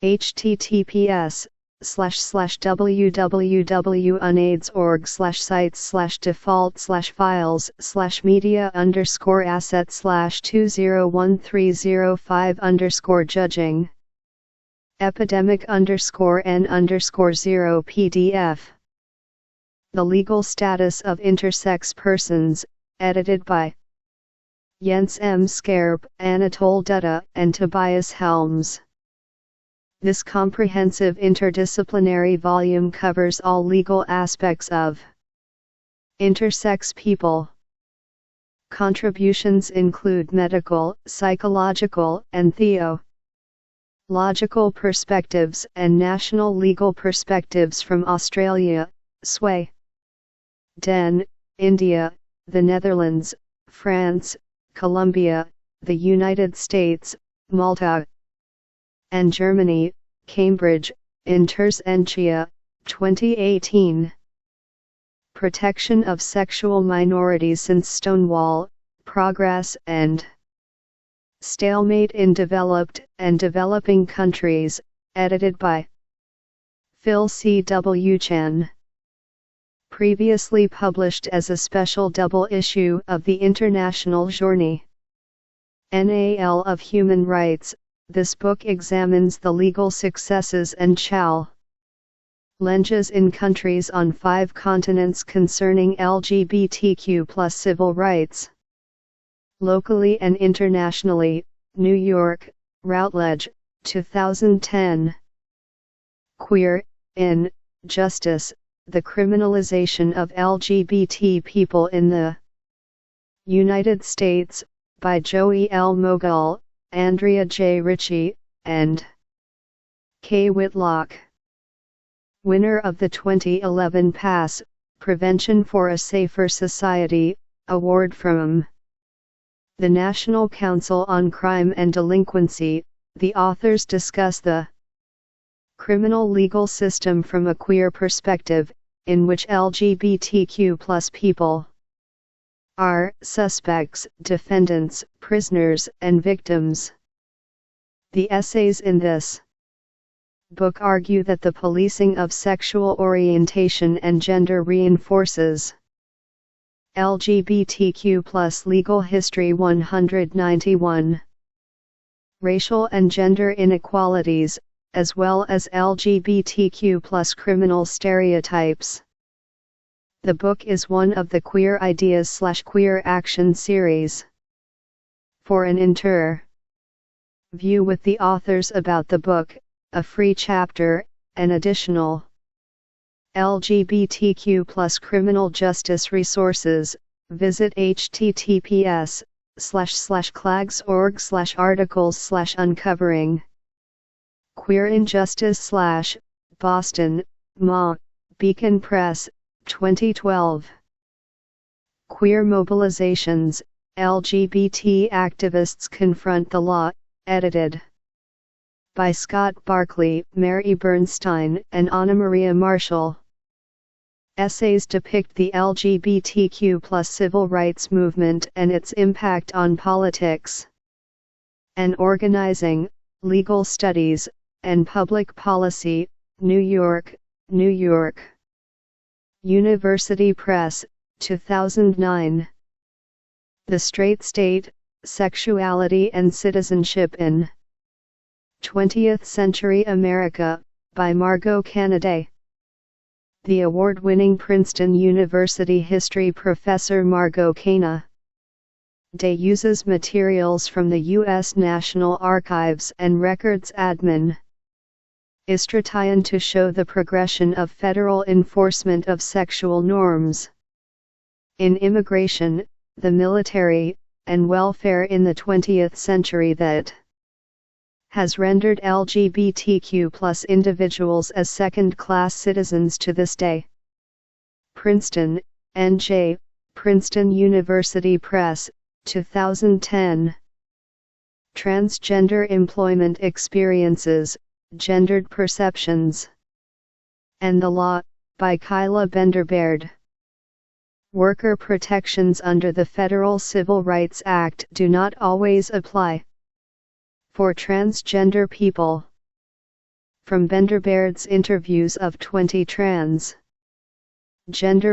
https://www.unaids.org/sites/default/files/media_assets/201305_judging epidemic_n_0 PDF. The Legal Status of Intersex Persons, edited by Jens M. Skarp, Anatole Dutta, and Tobias Helms. This comprehensive interdisciplinary volume covers all legal aspects of intersex people. Contributions include medical, psychological, and theological perspectives and national legal perspectives from Australia, Sweden, India, the Netherlands, France, Colombia, the United States, Malta, and Germany. Cambridge, Interscientia, 2018. Protection of Sexual Minorities Since Stonewall, Progress and Stalemate in Developed and Developing Countries, edited by Phil C. W. Chan. Previously published as a special double issue of the International Journée NAL of Human Rights, this book examines the legal successes and challenges in countries on 5 continents concerning LGBTQ+ civil rights. Locally and internationally, New York, Routledge, 2010. Queer, in Justice, the Criminalization of LGBT People in the United States, by Joey L. Mogul, Andrea J. Ritchie, and K. Whitlock. Winner of the 2011 PASS, Prevention for a Safer Society, Award from the National Council on Crime and Delinquency. The authors discuss the criminal legal system from a queer perspective, in which LGBTQ+ people are suspects, defendants, prisoners, and victims. The essays in this book argue that the policing of sexual orientation and gender reinforces LGBTQ+ legal history. 191. Racial and gender inequalities, as well as LGBTQ+ criminal stereotypes. The book is one of the Queer Ideas/Queer Action series. For an interview with the authors about the book, a free chapter, and additional LGBTQ+ criminal justice resources, visit https://clags.org/articles/uncovering. Queer Injustice / Boston, Ma. Beacon Press, 2012. Queer Mobilizations, LGBT Activists Confront the Law, edited by Scott Barkley, Mary Bernstein, and Anna Maria Marshall. Essays depict the LGBTQ+ civil rights movement and its impact on politics and organizing, legal studies, and public policy. New York, New York. University Press, 2009. The Straight State, Sexuality and Citizenship in 20th Century America, by Margot Canaday. The award-winning Princeton University history professor Margot Canaday uses materials from the U.S. National Archives and Records Administration to show the progression of federal enforcement of sexual norms in immigration, the military, and welfare in the 20th century that has rendered LGBTQ+ individuals as second-class citizens to this day. Princeton, N.J., Princeton University Press, 2010. Transgender Employment Experiences, Gendered Perceptions, and the Law, by Kyla Bender-Baird. Worker protections under the Federal Civil Rights Act do not always apply for transgender people. From Bender-Baird's interviews of 20 transgender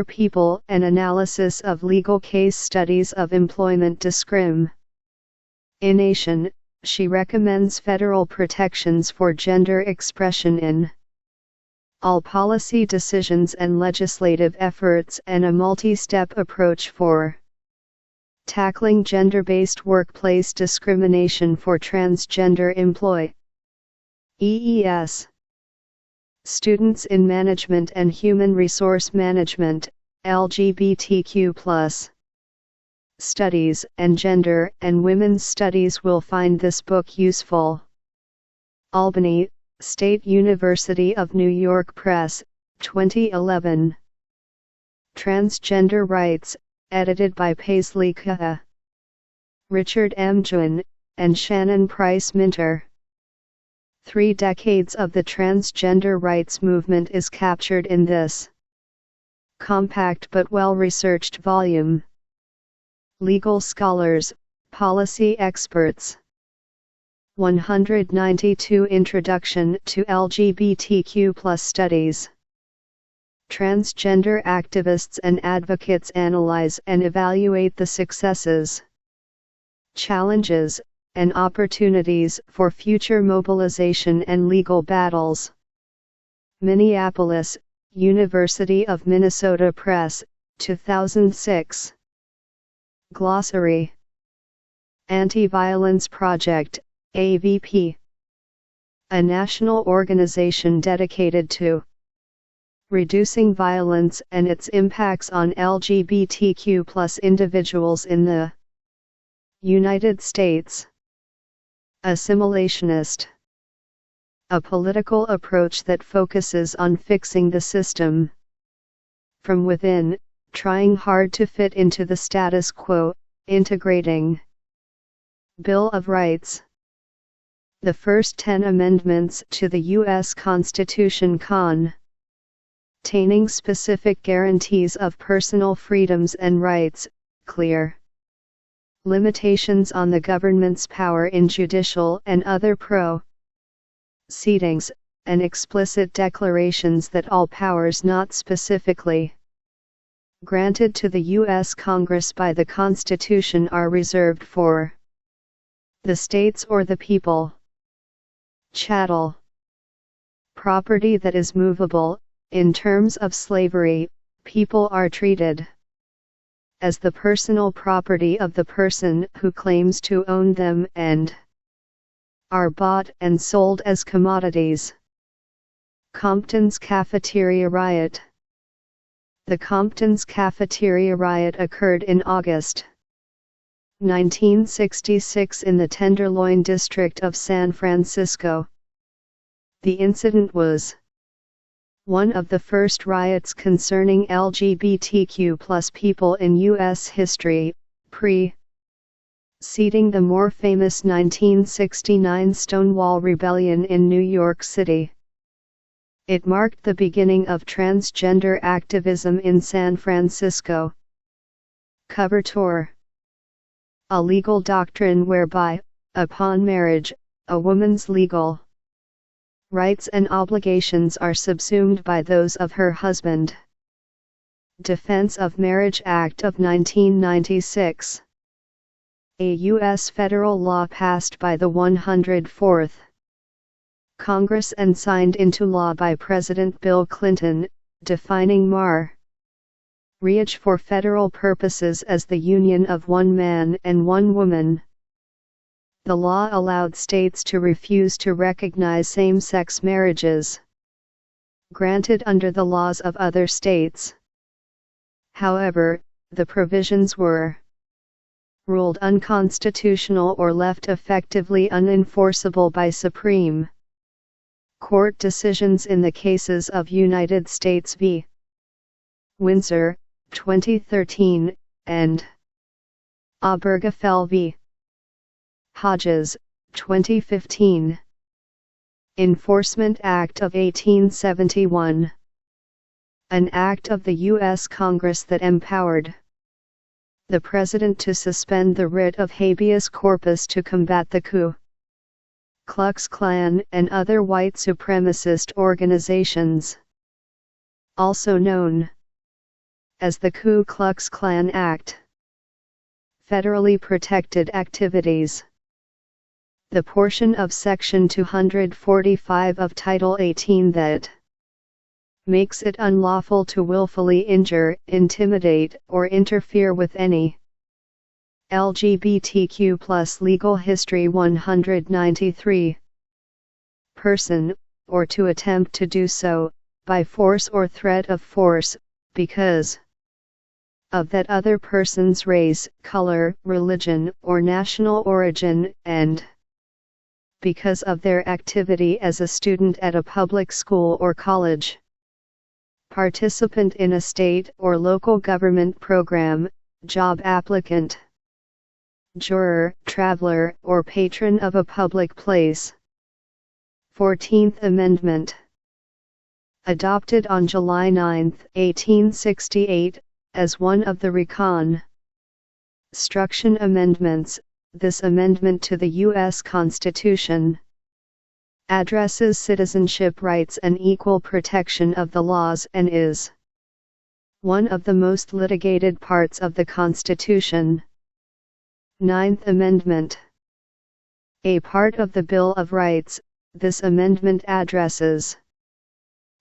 people and analysis of legal case studies of employment discrimination, she recommends federal protections for gender expression in all policy decisions and legislative efforts, and a multi-step approach for tackling gender-based workplace discrimination for transgender employees. Students in Management and Human Resource Management, LGBTQ+ Studies, and Gender and Women's Studies will find this book useful. Albany, State University of New York Press, 2011. Transgender Rights, edited by Paisley Kaha, Richard M. Juin, and Shannon Price Minter. 3 decades of the transgender rights movement is captured in this compact but well-researched volume. Legal scholars, policy experts, 192 Introduction to LGBTQ+ Studies. Transgender activists and advocates analyze and evaluate the successes, challenges, and opportunities for future mobilization and legal battles. Minneapolis, University of Minnesota Press, 2006. Glossary. Anti-Violence Project, AVP. A national organization dedicated to reducing violence and its impacts on LGBTQ+ individuals in the United States. Assimilationist. A political approach that focuses on fixing the system from within, trying hard to fit into the status quo, integrating. Bill of Rights. The first 10 amendments to the U.S. Constitution containing specific guarantees of personal freedoms and rights, clear limitations on the government's power in judicial and other proceedings, and explicit declarations that all powers not specifically granted to the U.S. Congress by the Constitution are reserved for the states or the people. Chattel. Property that is movable. In terms of slavery, people are treated as the personal property of the person who claims to own them and are bought and sold as commodities. Compton's Cafeteria Riot. The Compton's Cafeteria Riot occurred in August 1966 in the Tenderloin district of San Francisco. The incident was one of the first riots concerning LGBTQ+ people in U.S. history, preceding the more famous 1969 Stonewall Rebellion in New York City. It marked the beginning of transgender activism in San Francisco. Coverture. A legal doctrine whereby, upon marriage, a woman's legal rights and obligations are subsumed by those of her husband. Defense of Marriage Act of 1996. A U.S. federal law passed by the 104th Congress and signed into law by President Bill Clinton, defining marriage for federal purposes as the union of one man and one woman. The law allowed states to refuse to recognize same-sex marriages granted under the laws of other states. However, the provisions were ruled unconstitutional or left effectively unenforceable by Supreme Court decisions in the cases of United States v. Windsor, 2013, and Obergefell v. Hodges, 2015. Enforcement Act of 1871. An act of the U.S. Congress that empowered the President to suspend the writ of habeas corpus to combat the Ku Klux Klan and other white supremacist organizations. Also known as the Ku Klux Klan Act. Federally protected activities. The portion of Section 245 of Title 18 that makes it unlawful to willfully injure, intimidate, or interfere with any LGBTQ+ legal history 193 person, or to attempt to do so, by force or threat of force, because of that other person's race, color, religion, or national origin, and because of their activity as a student at a public school or college, participant in a state or local government program, job applicant, juror, traveler, or patron of a public place. 14th Amendment. Adopted on July 9, 1868, as one of the Reconstruction Amendments, this amendment to the U.S. Constitution addresses citizenship rights and equal protection of the laws and is one of the most litigated parts of the Constitution. Ninth Amendment. A part of the Bill of Rights, this amendment addresses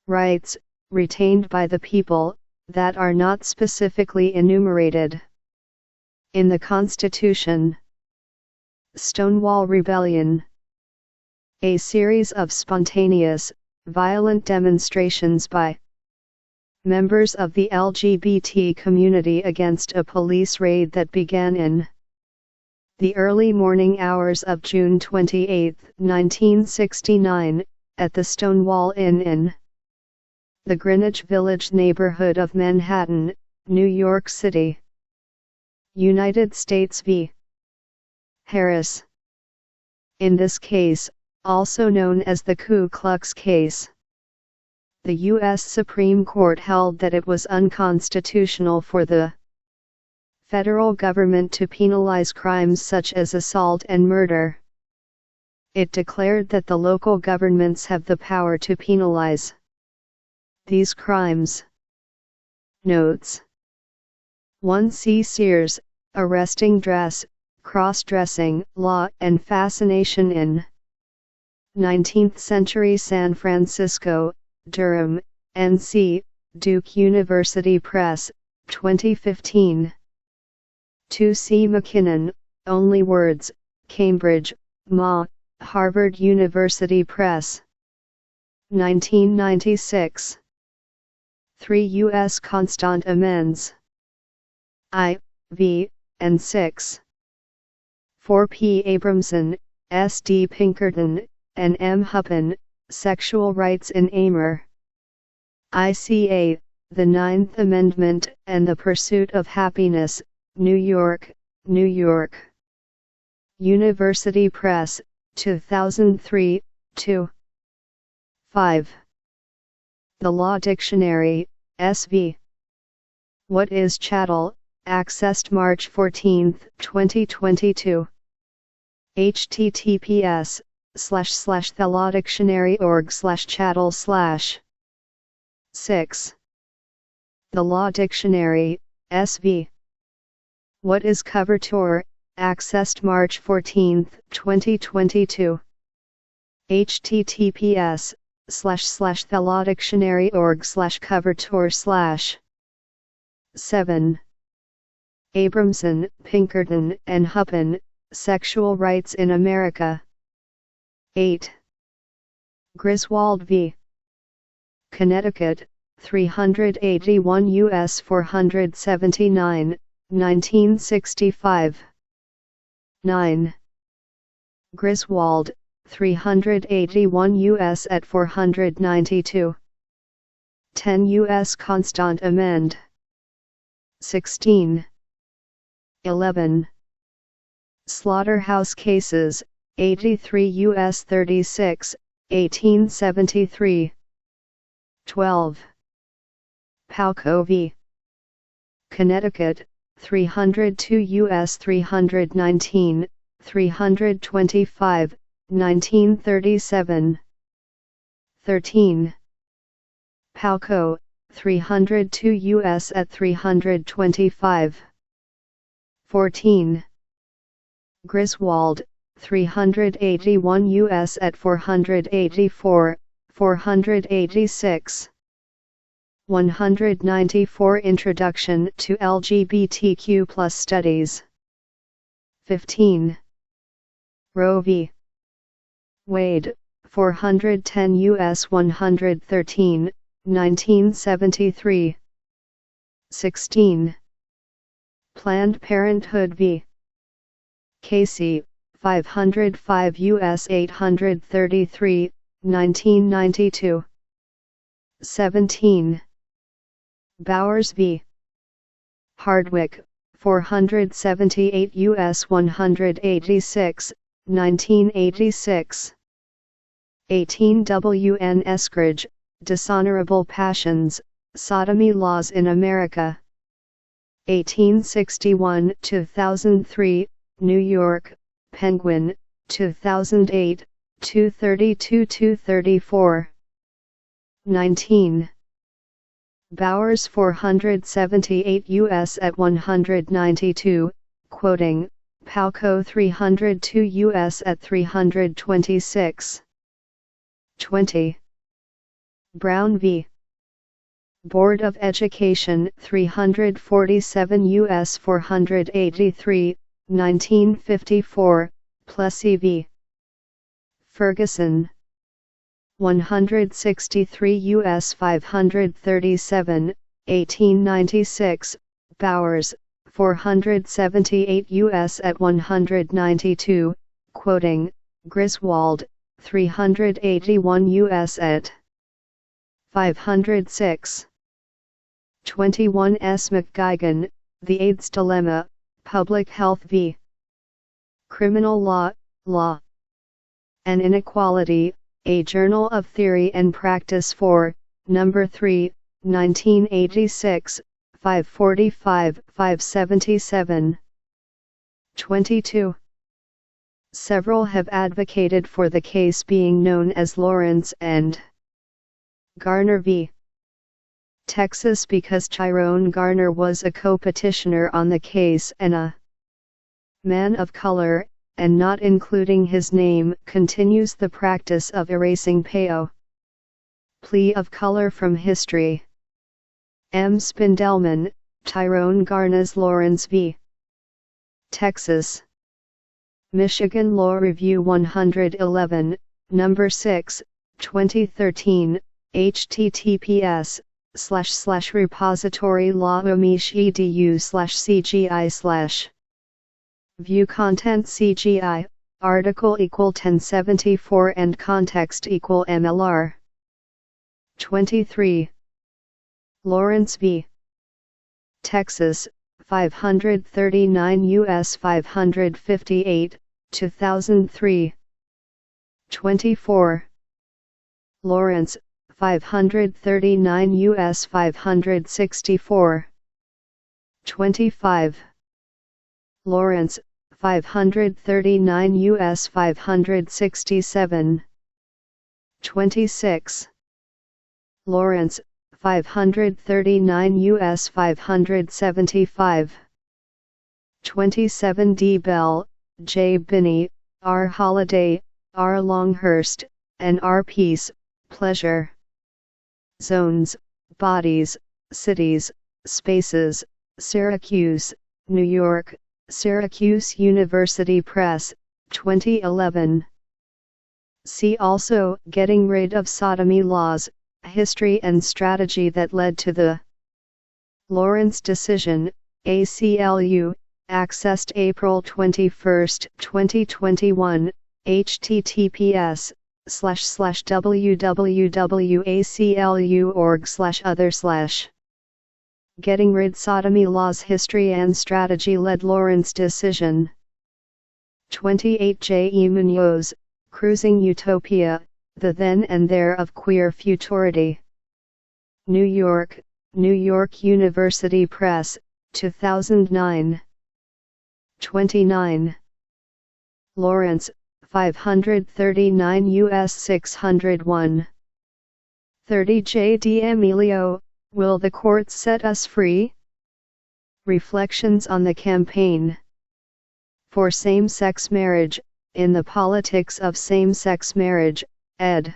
rights retained by the people that are not specifically enumerated in the Constitution. Stonewall Rebellion. A series of spontaneous, violent demonstrations by members of the LGBT community against a police raid that began in the early morning hours of June 28, 1969, at the Stonewall Inn in the Greenwich Village neighborhood of Manhattan, New York City. United States v. Harris. In this case, also known as the Ku Klux case, the U.S. Supreme Court held that it was unconstitutional for the federal government to penalize crimes such as assault and murder. It declared that the local governments have the power to penalize these crimes. Notes. 1. C. Sears, Arresting Dress, Cross-Dressing, Law and Fascination in 19th Century San Francisco, Durham, N.C., Duke University Press, 2015. 2. C. McKinnon, Only Words, Cambridge, Ma., Harvard University Press, 1996. 3. U.S. Constant Amends. I, V, and 6. 4. P. Abramson, S. D. Pinkerton, and M. Huppen, Sexual Rights in Amer. ICA, The Ninth Amendment and the Pursuit of Happiness, New York, New York. University Press, 2003, 2. 5. The Law Dictionary, SV. What is Chattel? Accessed March 14, 2022. https://thelawdictionary.org/chattel/. 6. The Law Dictionary, SV. What is Coverture? Accessed March 14, 2022. https://thelawdictionary.org/coverture/. 7. Abramson, Pinkerton, and Huppen, Sexual Rights in America. 8. Griswold v. Connecticut, 381 U.S. 479, 1965. 9. Griswold, 381 U.S. at 492. 10 U.S. Constant Amend. 16. 11. Slaughterhouse Cases, 83 U.S. 36, 1873. 12. Palco v. Connecticut, 302 U.S. 319, 325, 1937. 13. Palco, 302 U.S. at 325. 14. Griswold, 381 U.S. at 484, 486. 194 Introduction to LGBTQ+ Studies. 15. Roe v. Wade, 410 U.S. 113, 1973. 16. Planned Parenthood v. Casey, 505 U.S. 833, 1992. 17. Bowers v. Hardwick, 478 U.S. 186, 1986. 18. W. N. Eskridge, Dishonorable Passions, Sodomy Laws in America. 1861-2003, New York, Penguin, 2008, 232-234. 19. Bowers 478 US at 192, quoting, Palco 302 US at 326. 20. Brown v. Board of Education 347 US 483, 1954, Plessy v. Ferguson 163 US 537, 1896, Bowers, 478 US at 192, quoting, Griswold, 381 US at 506. 21 S. McGuigan, The AIDS Dilemma, Public Health v. Criminal Law, Law and Inequality, A Journal of Theory and Practice 4, No. 3, 1986, 545-577. 22. Several have advocated for the case being known as Lawrence and Garner v. Texas because Tyrone Garner was a co-petitioner on the case and a man of color, and not including his name continues the practice of erasing PO. Plea of color from history. M. Spindelman, Tyrone Garner's Lawrence v. Texas. Michigan Law Review 111, No. 6, 2013, https://repository.law.umish.edu/cgi/ View content CGI, article = 1074 and context = MLR. 23. Lawrence v. Texas, 539 US 558, 2003. 24. Lawrence, 539 US 564. 25. Lawrence, 539 US 567. 26. Lawrence, 539 US 575. 27 D. Bell, J. Binney, R. Holliday, R. Longhurst, and R. Peace, Pleasure. Zones, Bodies, Cities, Spaces, Syracuse, New York, Syracuse University Press, 2011. See also, Getting Rid of Sodomy Laws, History and Strategy that Led to the Lawrence Decision, ACLU, accessed April 21, 2021, https://www.aclu.org/other/. Getting Rid Sodomy Laws History and Strategy Led Lawrence Decision. 28 J. E. Munoz, Cruising Utopia, The Then and There of Queer Futurity. New York, New York University Press, 2009. 29. Lawrence, 539 US 601. 30 J. D. Emilio, Will the Courts Set Us Free? Reflections on the Campaign for Same-Sex Marriage, in the Politics of Same-Sex Marriage, ed.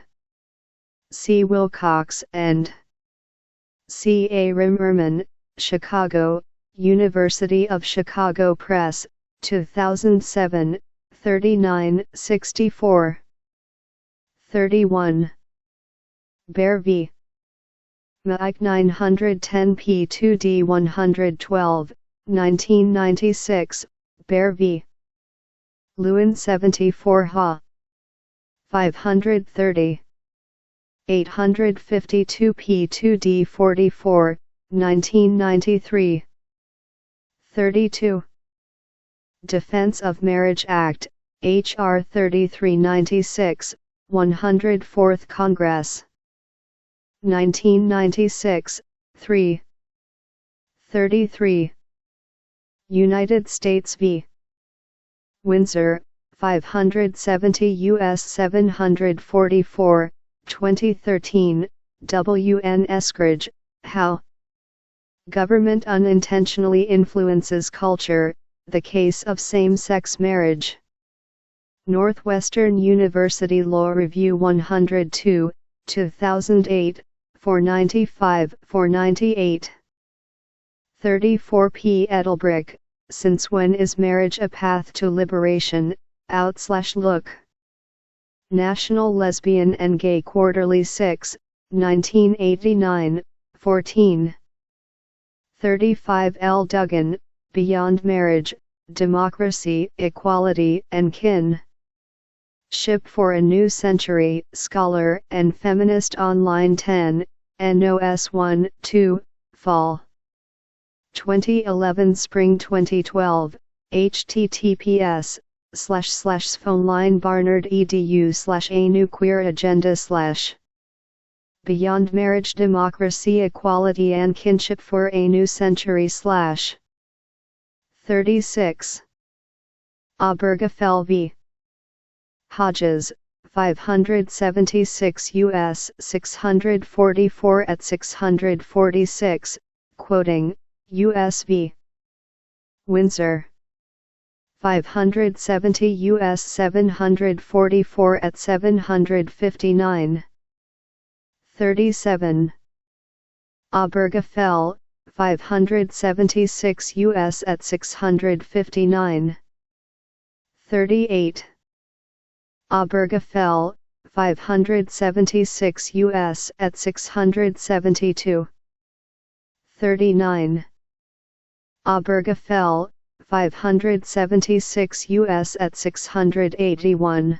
C. Wilcox and C. A. Rimmerman, Chicago, University of Chicago Press, 2007, 39-64. 31. Bear v. Mike 910 P2D 112, 1996, Bear v. Lewin 74 Ha. 530. 852 P2D 44, 1993. 32. Defense of Marriage Act, H.R. 3396, 104th Congress. 1996, 3. 33. United States v. Windsor, 570 U.S. 744, 2013, W.N. Eskridge, How Government Unintentionally Influences Culture, The Case of Same-Sex Marriage. Northwestern University Law Review 102, 2008, 495-498. 34 P. Edelbrick, Since When Is Marriage a Path to Liberation? Look. National Lesbian and Gay Quarterly 6, 1989, 14. 35 L. Duggan, Beyond Marriage, Democracy, Equality, and Kin. Ship for a New Century, Scholar and Feminist Online 10, NOS 1, 2, Fall 2011 Spring 2012, https://phonelinebarnard.edu/a-new-queer-agenda/ Beyond Marriage, Democracy, Equality and Kinship for a New Century/ 36. Obergefell v. Hodges, 576 U.S. 644 at 646, quoting, U.S. v. Windsor. 570 U.S. 744 at 759. 37. Obergefell, 576 U.S. at 659. 38. Obergefell, 576 U.S. at 672. 39. Obergefell, 576 U.S. at 681.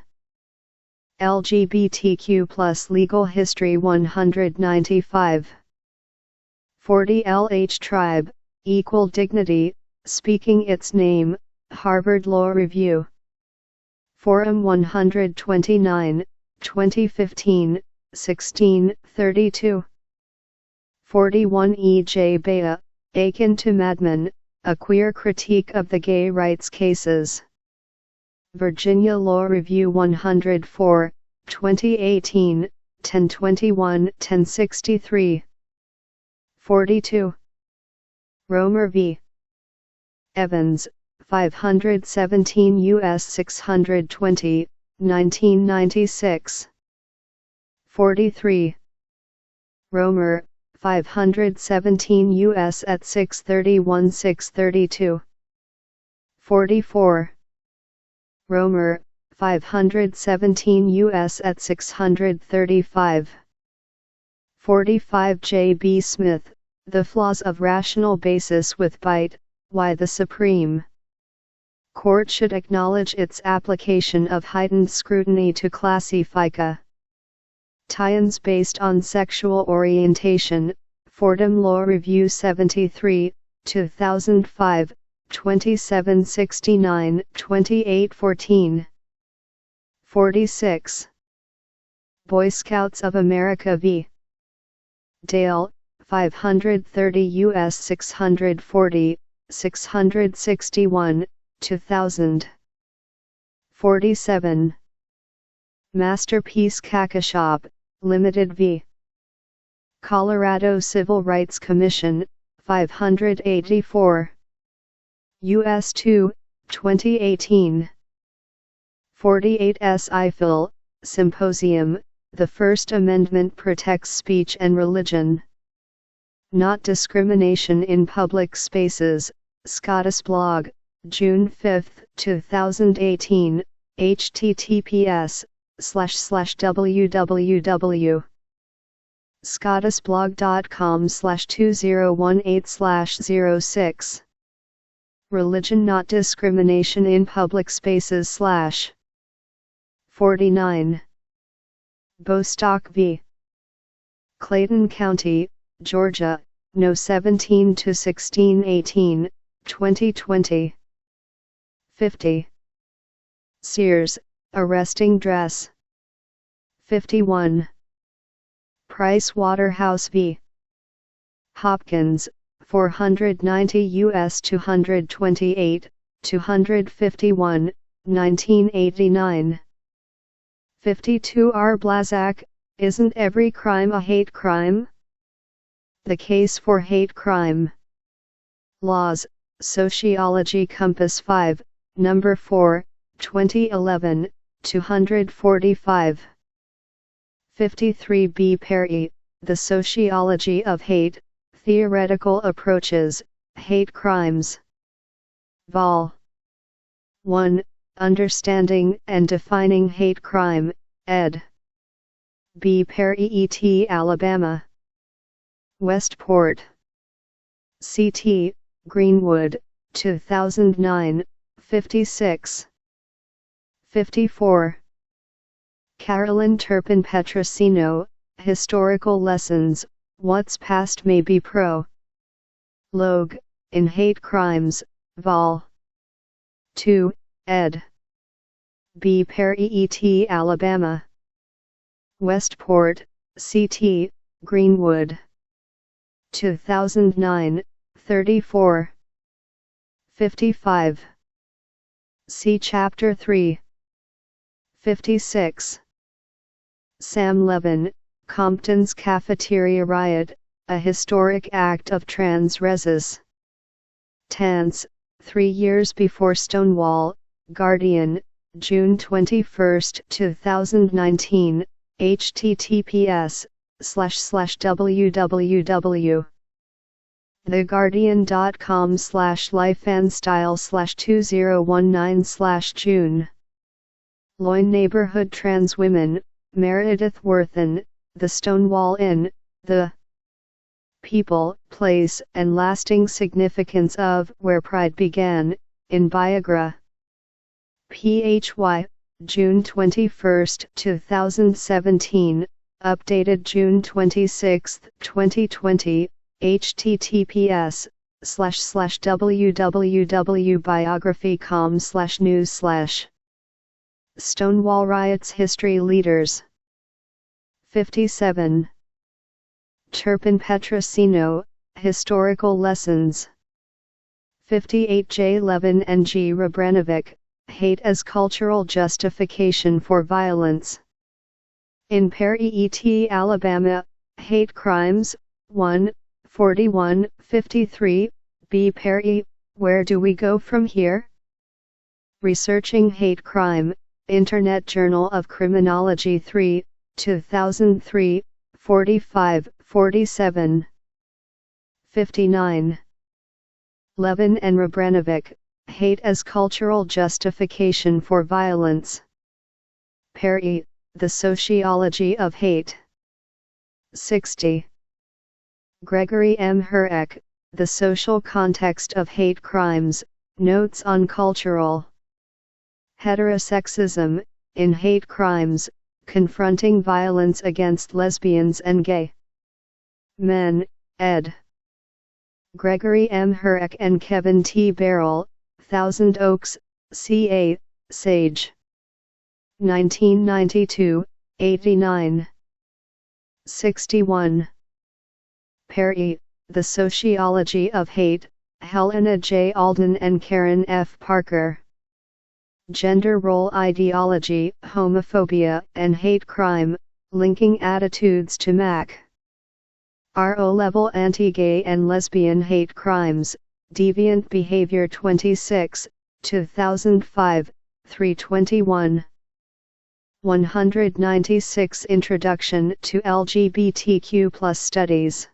LGBTQ+ Legal History 195. 40 LH Tribe, Equal Dignity, Speaking Its Name, Harvard Law Review. Forum 129, 2015, 16:32. 41 E. J. Bea, Akin to Madman, A Queer Critique of the Gay Rights Cases. Virginia Law Review 104, 2018, 1021, 1063. 42. Romer v. Evans, 517 U.S. 620, 1996. 43. Romer, 517 U.S. at 631 632. 44. Romer, 517 U.S. at 635. 45 J. B. Smith, The Flaws of Rational Basis with Bite, Why the Supreme Court Should Acknowledge Its Application of Heightened Scrutiny to Classifica. Tie-ins based on Sexual Orientation, Fordham Law Review 73, 2005, 2769, 2814. 46. Boy Scouts of America v. Dale, 530 U.S. 640, 661, 2000. 47. Masterpiece Kakashop, Limited v. Colorado Civil Rights Commission, 584. U.S. 2, 2018. 48 S. Eiffel, Symposium, The First Amendment Protects Speech and Religion. Not Discrimination in Public Spaces, Scottis Blog, June 5, 2018, https://www.scottisblog.com/2018/06. Religion Not Discrimination in Public Spaces/ 49. Bostock v. Clayton County, Georgia, No. 17-1618, 2020. 50. Sears, Arresting Dress. 51. Price Waterhouse v. Hopkins, 490 U.S. 228, 251, 1989. 52 R. Blazak, Isn't Every Crime a Hate Crime? The Case for Hate Crime. Laws, Sociology Compass 5, No. 4, 2011, 245. 53 B. Perry, The Sociology of Hate, Theoretical Approaches, Hate Crimes. Vol. 1, Understanding and Defining Hate Crime, ed. B. Perry et. Alabama. Westport. C.T., Greenwood, 2009, 56. 54. Carolyn Turpin Petrosino, Historical Lessons, What's Past May Be Prologue, in Hate Crimes, Vol. 2, ed. B. Perry et. Alabama. Westport, C.T., Greenwood. 2009, 34. 55. See Chapter 3. 56. Sam Levin, Compton's Cafeteria Riot, A Historic Act of Trans Resistance. 3 years before Stonewall, Guardian, June 21, 2019, https://www.theguardian.com/lifeandstyle/2019/June. Loyne Neighborhood Trans Women, Meredith Worthen, The Stonewall Inn, The People, Place, and Lasting Significance of Where Pride Began, in Biogra. PHY, June 21, 2017, updated June 26, 2020, https://www.biography.com/news/ Stonewall Riots History Leaders. 57. Turpin Petrosino, Historical Lessons. 58. J. Levin and G. Rebranovic, Hate as Cultural Justification for Violence. In Perry et. Alabama, Hate Crimes, 1, 41, 53, B. Perry, Where Do We Go From Here? Researching Hate Crime, Internet Journal of Criminology 3, 2003, 45, 47. 59. Levin and Rebranovic, Hate as Cultural Justification for Violence. Perry, The Sociology of Hate. 60. Gregory M. Hurek, The Social Context of Hate Crimes, Notes on Cultural Heterosexism, in Hate Crimes, Confronting Violence Against Lesbians and Gay Men, ed. Gregory M. Hurek and Kevin T. Barrell, Thousand Oaks, CA, Sage. 1992, 89. 61. Perry, The Sociology of Hate, Helena J. Alden and Karen F. Parker. Gender Role Ideology, Homophobia, and Hate Crime, Linking Attitudes to MAC. RO-Level Anti-Gay and Lesbian Hate Crimes, Deviant Behavior 26, 2005, 321. 196 Introduction to LGBTQ+ Studies.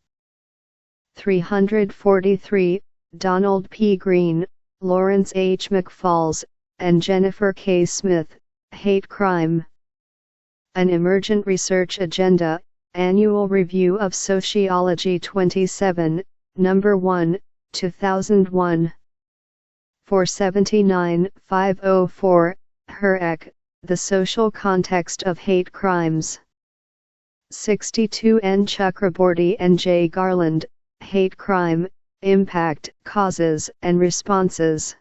343, Donald P. Green, Lawrence H. McFalls, and Jennifer K. Smith, Hate Crime. An Emergent Research Agenda, Annual Review of Sociology 27, No. 1, 2001. 479, 504, Hurek, The Social Context of Hate Crimes. 62 N. Chakraborty and J. Garland, Hate Crime, Impact, Causes and Responses.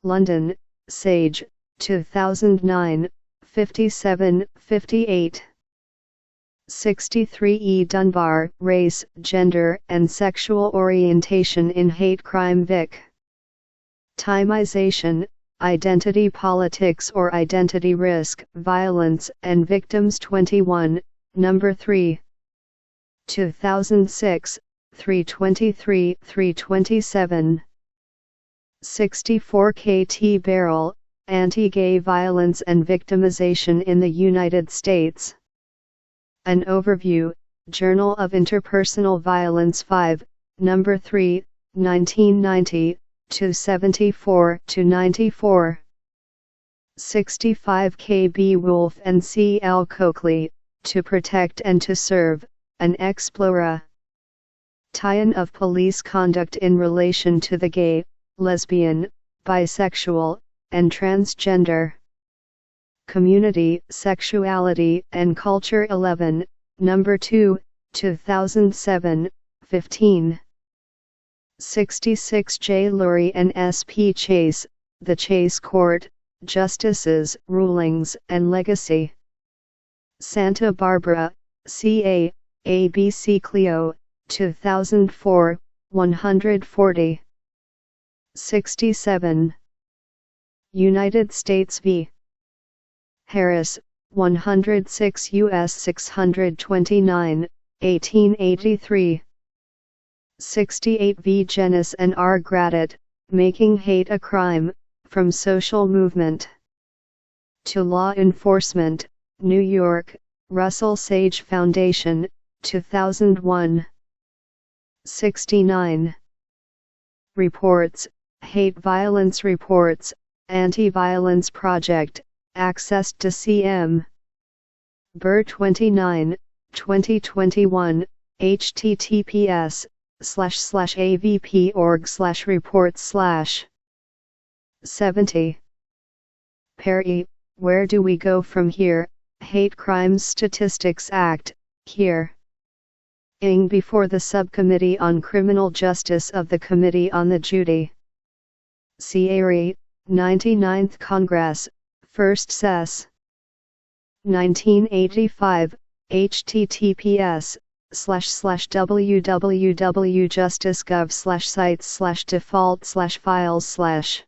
London, Sage, 2009, 57-58. 63 E. Dunbar, Race, Gender, and Sexual Orientation in Hate Crime Vic. Timization, Identity Politics or Identity Risk, Violence and Victims 21, Number 3. 2006, 323, 327. 64 KT Barrel, Anti-Gay Violence and Victimization in the United States. An Overview, Journal of Interpersonal Violence 5, Number 3, 1990, 274-94. 65 KB Wolf and C. L. Coakley, To Protect and to Serve, an Explorer. Tie-in of police conduct in relation to the gay, lesbian, bisexual, and transgender community, sexuality and culture 11, Number 2, 2007, 15. 66 J. Lurie and S. P. Chase, The Chase Court, Justices, Rulings and Legacy. Santa Barbara, CA, ABC Clio, 2004, 140. 67. United States v. Harris, 106 U.S. 629, 1883. 68 v. Genis and R. Gradit, Making Hate a Crime, From Social Movement to Law Enforcement, New York, Russell Sage Foundation, 2001. 69. Reports, Hate Violence Reports, Anti-Violence Project, accessed to CM. Burr 29, 2021, https://avp.org/reports/. 70. Perry, Where Do We Go From Here? Hate Crimes Statistics Act, here. Ing before the Subcommittee on Criminal Justice of the Committee on the Judy. Cieri, 99th Congress, 1st Sess. 1985, https://www.justice.gov/sites/default/files/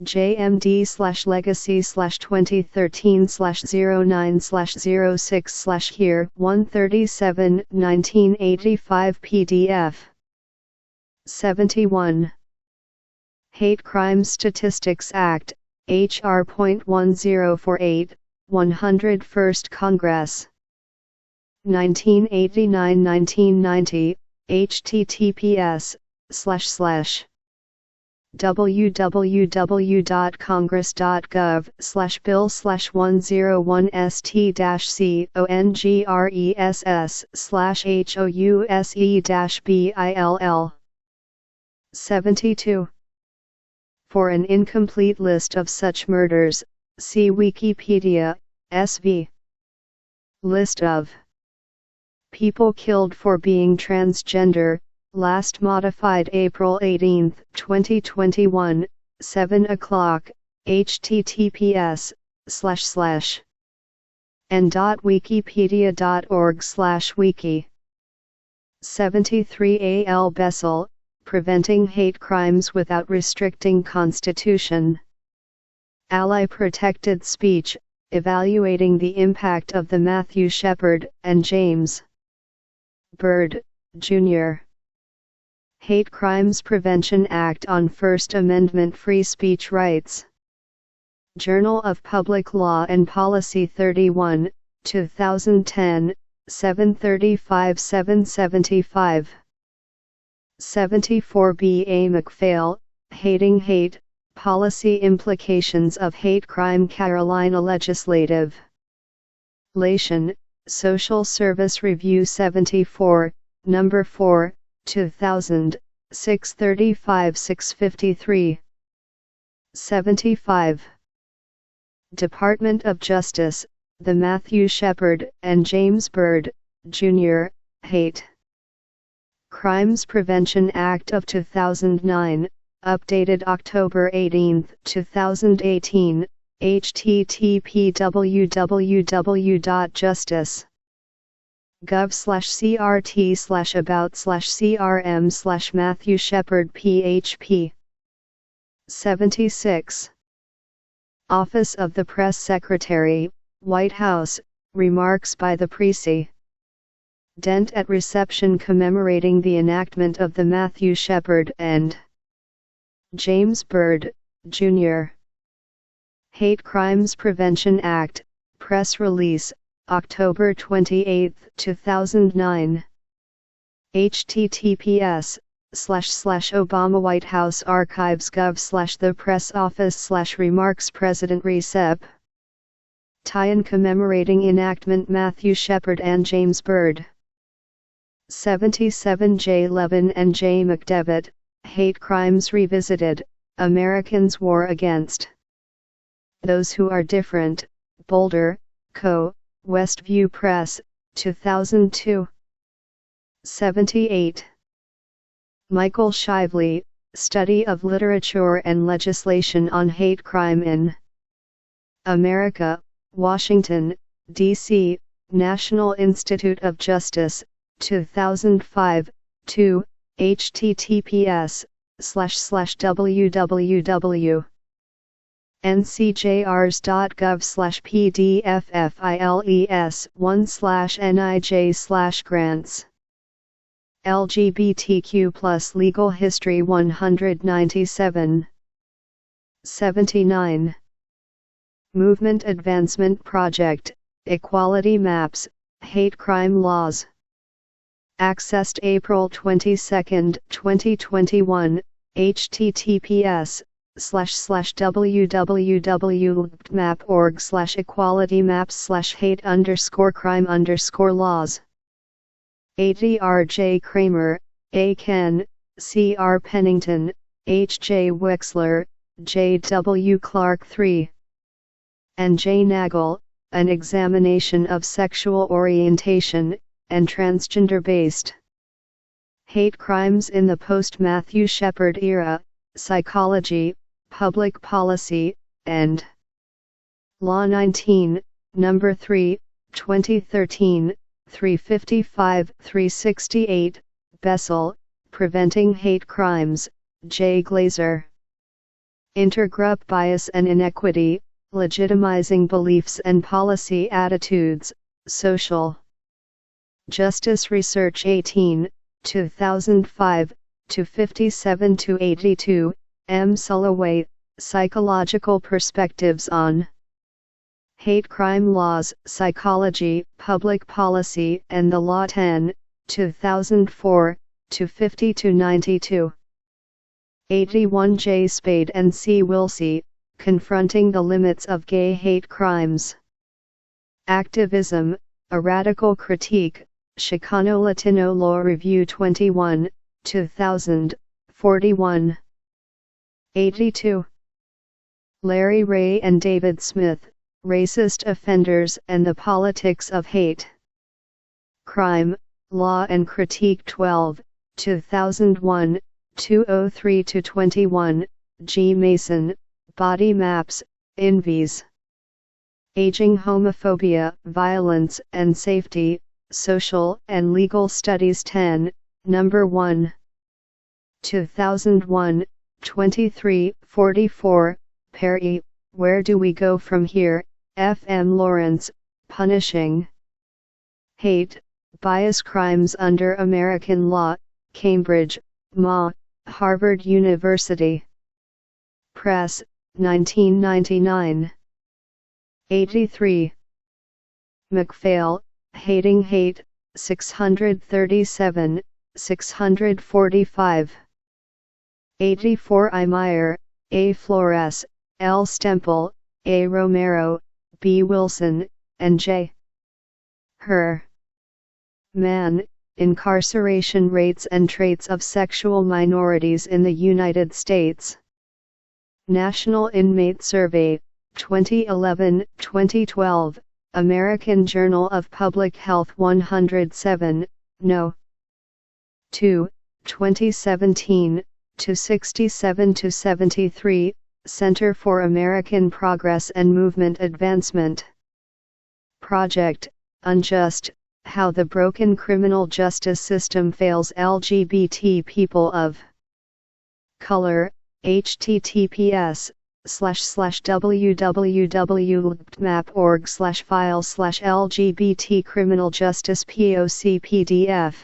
JMD/legacy/2013/09/06/here 137 1985 PDF. 71. Hate Crime Statistics Act, H.R.1048, 101st Congress. 1989-1990, https:// www.congress.gov/bill/101st-congresses/house-bill. 72. For an incomplete list of such murders, see Wikipedia, SV. List of people killed for being transgender, last modified April 18, 2021, 7 o'clock, https://n.wikipedia.org/wiki. 73 A. L. Bessel, Preventing Hate Crimes Without Restricting Constitution. Ally Protected Speech, Evaluating the Impact of the Matthew Shepard and James Byrd, Jr. Hate Crimes Prevention Act on First Amendment Free Speech Rights. Journal of Public Law and Policy 31, 2010, 735-775. 74 B. A. McPhail, Hating Hate, Policy Implications of Hate Crime Carolina Legislative. Lation, Social Service Review 74, Number 4, 2000, 635-653. 75. Department of Justice, The Matthew Shepard and James Byrd, Jr., Hate Crimes Prevention Act of 2009, updated October 18, 2018, http www.justice.gov/crt/about/crm/Matthew Shepard PHP. 76. Office of the Press Secretary, White House, remarks by the President. At reception commemorating the enactment of the Matthew Shepard and James Byrd, Jr. Hate Crimes Prevention Act, press release, October 28, 2009. https:// Obama White House Archives gov/ the press office / remarks President Recep. Tie-in commemorating enactment Matthew Shepard and James Byrd. 77 J. Levin and J. McDevitt, Hate Crimes Revisited, Americans' War Against Those Who Are Different, Boulder, Co., Westview Press, 2002. 78. Michael Shively, Study of Literature and Legislation on Hate Crime in America, Washington, D.C., National Institute of Justice, 2005, 2, https://www.ncjrs.gov/pdffiles1/nij/grants. LGBTQ+ Legal History 197. 79. Movement Advancement Project, Equality Maps, Hate Crime Laws. Accessed April 22, 2021, https://www.map.org/equalitymaps/hate_crime_laws. A.D.R. J. Kramer, A. Ken, C. R. Pennington, H. J. Wexler, J. W. Clark III. and J. Nagel, An Examination of Sexual Orientation and Transgender-Based Hate Crimes in the Post-Matthew Shepard Era, Psychology, Public Policy, and Law 19, No. 3, 2013, 355-368, Bessel, Preventing Hate Crimes, J. Glazer. Intergroup Bias and Inequity, Legitimizing Beliefs and Policy Attitudes, Social Justice Research 18, 2005, 57-82, M. Sulloway, Psychological Perspectives on Hate Crime Laws, Psychology, Public Policy and the Law 10, 2004, 50-92. 81 J. Spade and C. Wilsey, Confronting the Limits of Gay Hate Crimes. Activism, A Radical Critique, Chicano-Latino Law Review 21, 2000, 41. 82. Larry Ray and David Smith, Racist Offenders and the Politics of Hate. Crime, Law and Critique 12, 2001, 203-21, G. Mason, Body Maps, Invis. Aging Homophobia, Violence and Safety, Social and Legal Studies 10, No. 1. 2001, 23-44, Perry, Where Do We Go From Here, F. M. Lawrence, Punishing Hate, Bias Crimes Under American Law, Cambridge, Ma, Harvard University Press, 1999. 83. McPhail, Hating Hate, 637, 645. 84 I. Meyer, A. Flores, L. Stempel, A. Romero, B. Wilson, and J. Herr. Mann, Incarceration Rates and Traits of Sexual Minorities in the United States. National Inmate Survey, 2011-2012, American Journal of Public Health 107, No. 2, 2017, 267-73, Center for American Progress and Movement Advancement. Project, Unjust, How the Broken Criminal Justice System Fails LGBT People of Color, https www.map.org/file/LGBT Criminal Justice POC PDF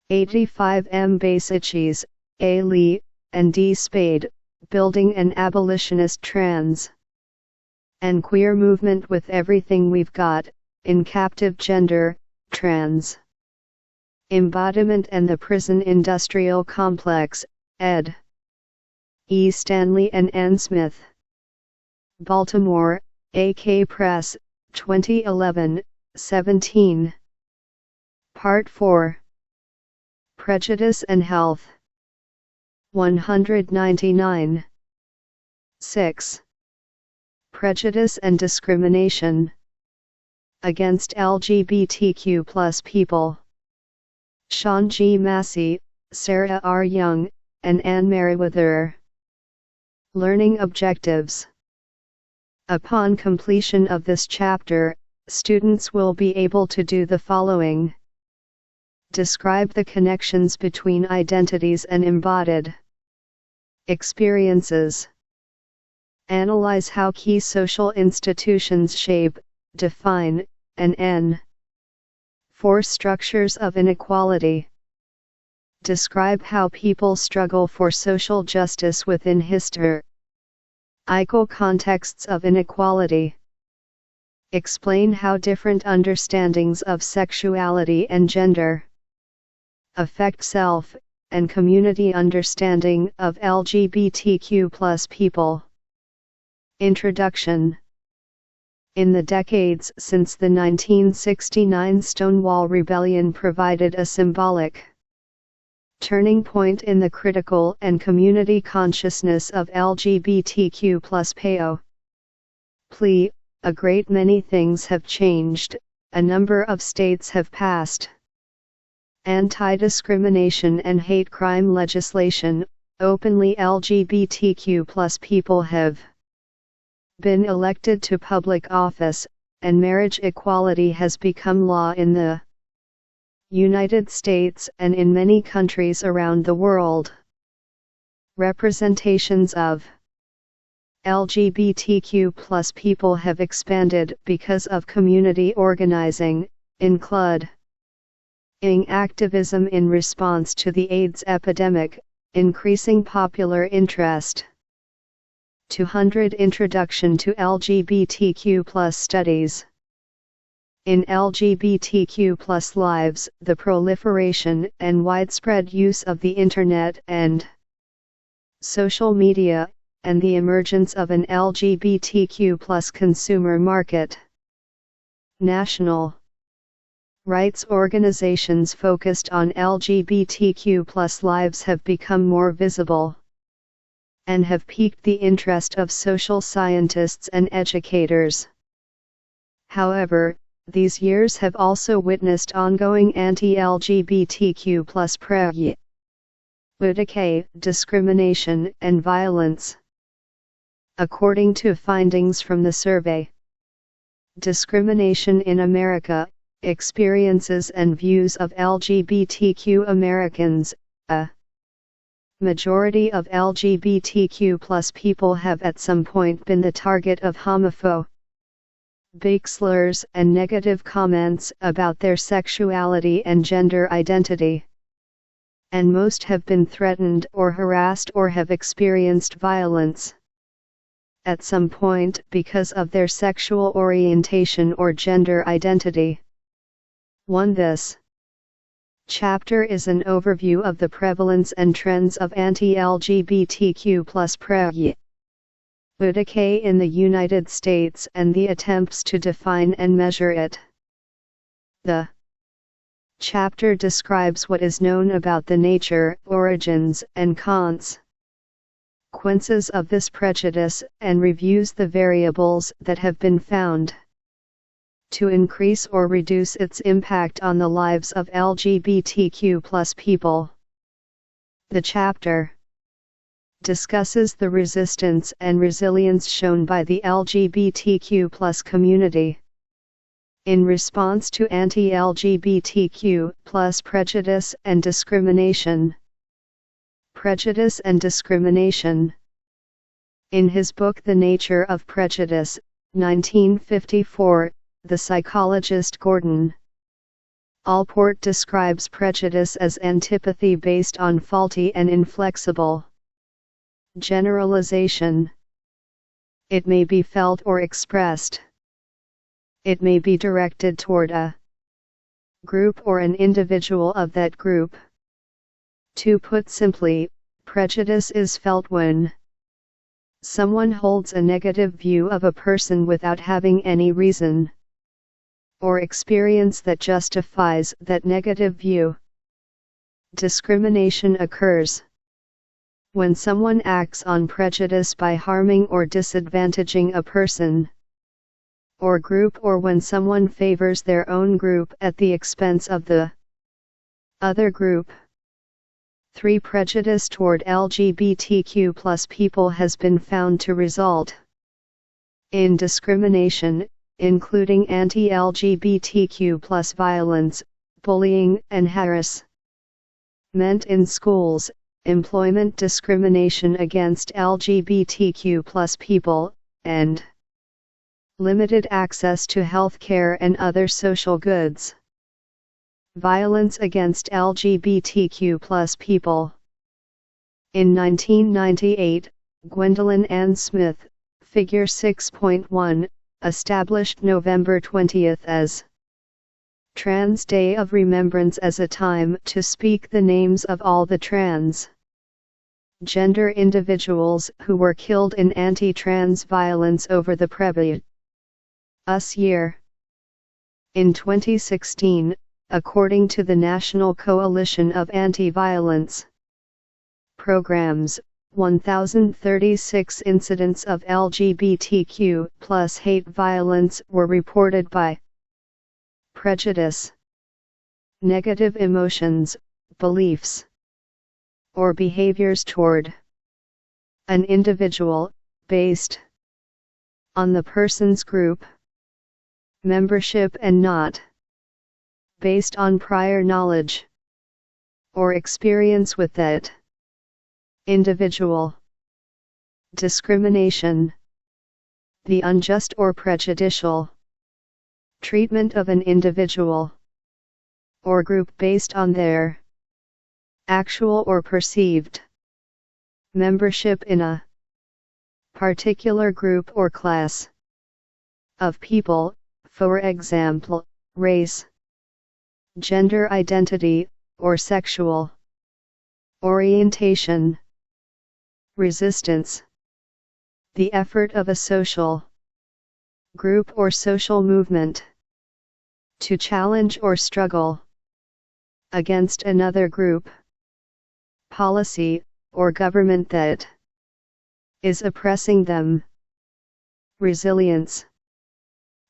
85 M. Basiches, A. Lee, and D. Spade, Building an Abolitionist Trans and Queer Movement with Everything We've Got, in Captive Gender, Trans Embodiment and the Prison Industrial Complex, ed. E. Stanley and N. Smith. Baltimore, AK Press, 2011, 17. Part 4. Prejudice and Health. 199. 6. Prejudice and Discrimination against LGBTQ+ people. Sean G. Massey, Sarah R. Young, and Anne Merriweather. Learning Objectives. Upon completion of this chapter, students will be able to do the following. Describe the connections between identities and embodied experiences. Analyze how key social institutions shape, define, and enforce structures of inequality. Describe how people struggle for social justice within historical contexts of inequality. Explain how different understandings of sexuality and gender affect self and community understanding of LGBTQ+ people. Introduction. In the decades since the 1969 Stonewall Rebellion provided a symbolic turning point in the critical and community consciousness of LGBTQ+ PO. A great many things have changed. A number of states have passed anti-discrimination and hate crime legislation. Openly LGBTQ+ people have been elected to public office, and marriage equality has become law in the United States and in many countries around the world. Representations of LGBTQ+ people have expanded because of community organizing, including activism in response to the AIDS epidemic, increasing popular interest. 200 Introduction to LGBTQ+ Studies. In LGBTQ+ lives, the proliferation and widespread use of the Internet and social media, and the emergence of an LGBTQ+ consumer market. National rights organizations focused on LGBTQ+ lives have become more visible and have piqued the interest of social scientists and educators. However, these years have also witnessed ongoing anti-LGBTQ+ prejudice, discrimination, and violence. According to findings from the survey, Discrimination in America, Experiences and Views of LGBTQ Americans, a majority of LGBTQ+ people have at some point been the target of homophobic slurs and negative comments about their sexuality and gender identity. And most have been threatened or harassed or have experienced violence at some point because of their sexual orientation or gender identity. 1. This chapter is an overview of the prevalence and trends of anti-LGBTQ+ prejudice in the United States and the attempts to define and measure it. The chapter describes what is known about the nature, origins, and consequences of this prejudice, and reviews the variables that have been found to increase or reduce its impact on the lives of LGBTQ+ people. The chapter discusses the resistance and resilience shown by the LGBTQ+ community in response to anti-LGBTQ+ prejudice and discrimination. Prejudice and discrimination. In his book The Nature of Prejudice, 1954, the psychologist Gordon Allport describes prejudice as antipathy based on faulty and inflexible generalization. It may be felt or expressed. It may be directed toward a group or an individual of that group. To put simply, prejudice is felt when someone holds a negative view of a person without having any reason or experience that justifies that negative view. Discrimination occurs when someone acts on prejudice by harming or disadvantaging a person or group, or when someone favors their own group at the expense of the other group. 3. Prejudice toward LGBTQ+ people has been found to result in discrimination, including anti-LGBTQ+ violence, bullying and harassment in schools, employment discrimination against LGBTQ+ people, and limited access to health care and other social goods. Violence against LGBTQ+ people. In 1998, Gwendolyn Ann Smith, Figure 6.1, established November 20 as Trans Day of Remembrance as a time to speak the names of all the trans gender individuals who were killed in anti-trans violence over the previous year. In 2016, according to the National Coalition of Anti-Violence Programs, 1,036 incidents of LGBTQ+ hate violence were reported by prejudice, negative emotions, beliefs, or behaviors toward an individual, based on the person's group membership and not based on prior knowledge or experience with that individual. Discrimination. The unjust or prejudicial treatment of an individual or group based on their actual or perceived membership in a particular group or class of people, for example, race, gender identity, or sexual orientation. Resistance. The effort of a social group or social movement to challenge or struggle against another group, policy, or government that is oppressing them. Resilience.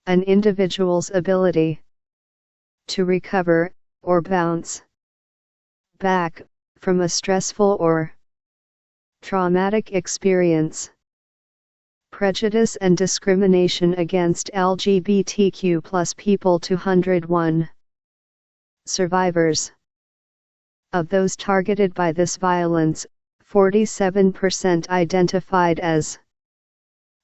An individual's ability to recover, or bounce back, from a stressful or traumatic experience. Prejudice and discrimination against LGBTQ+ people. 201 survivors. Of those targeted by this violence, 47% identified as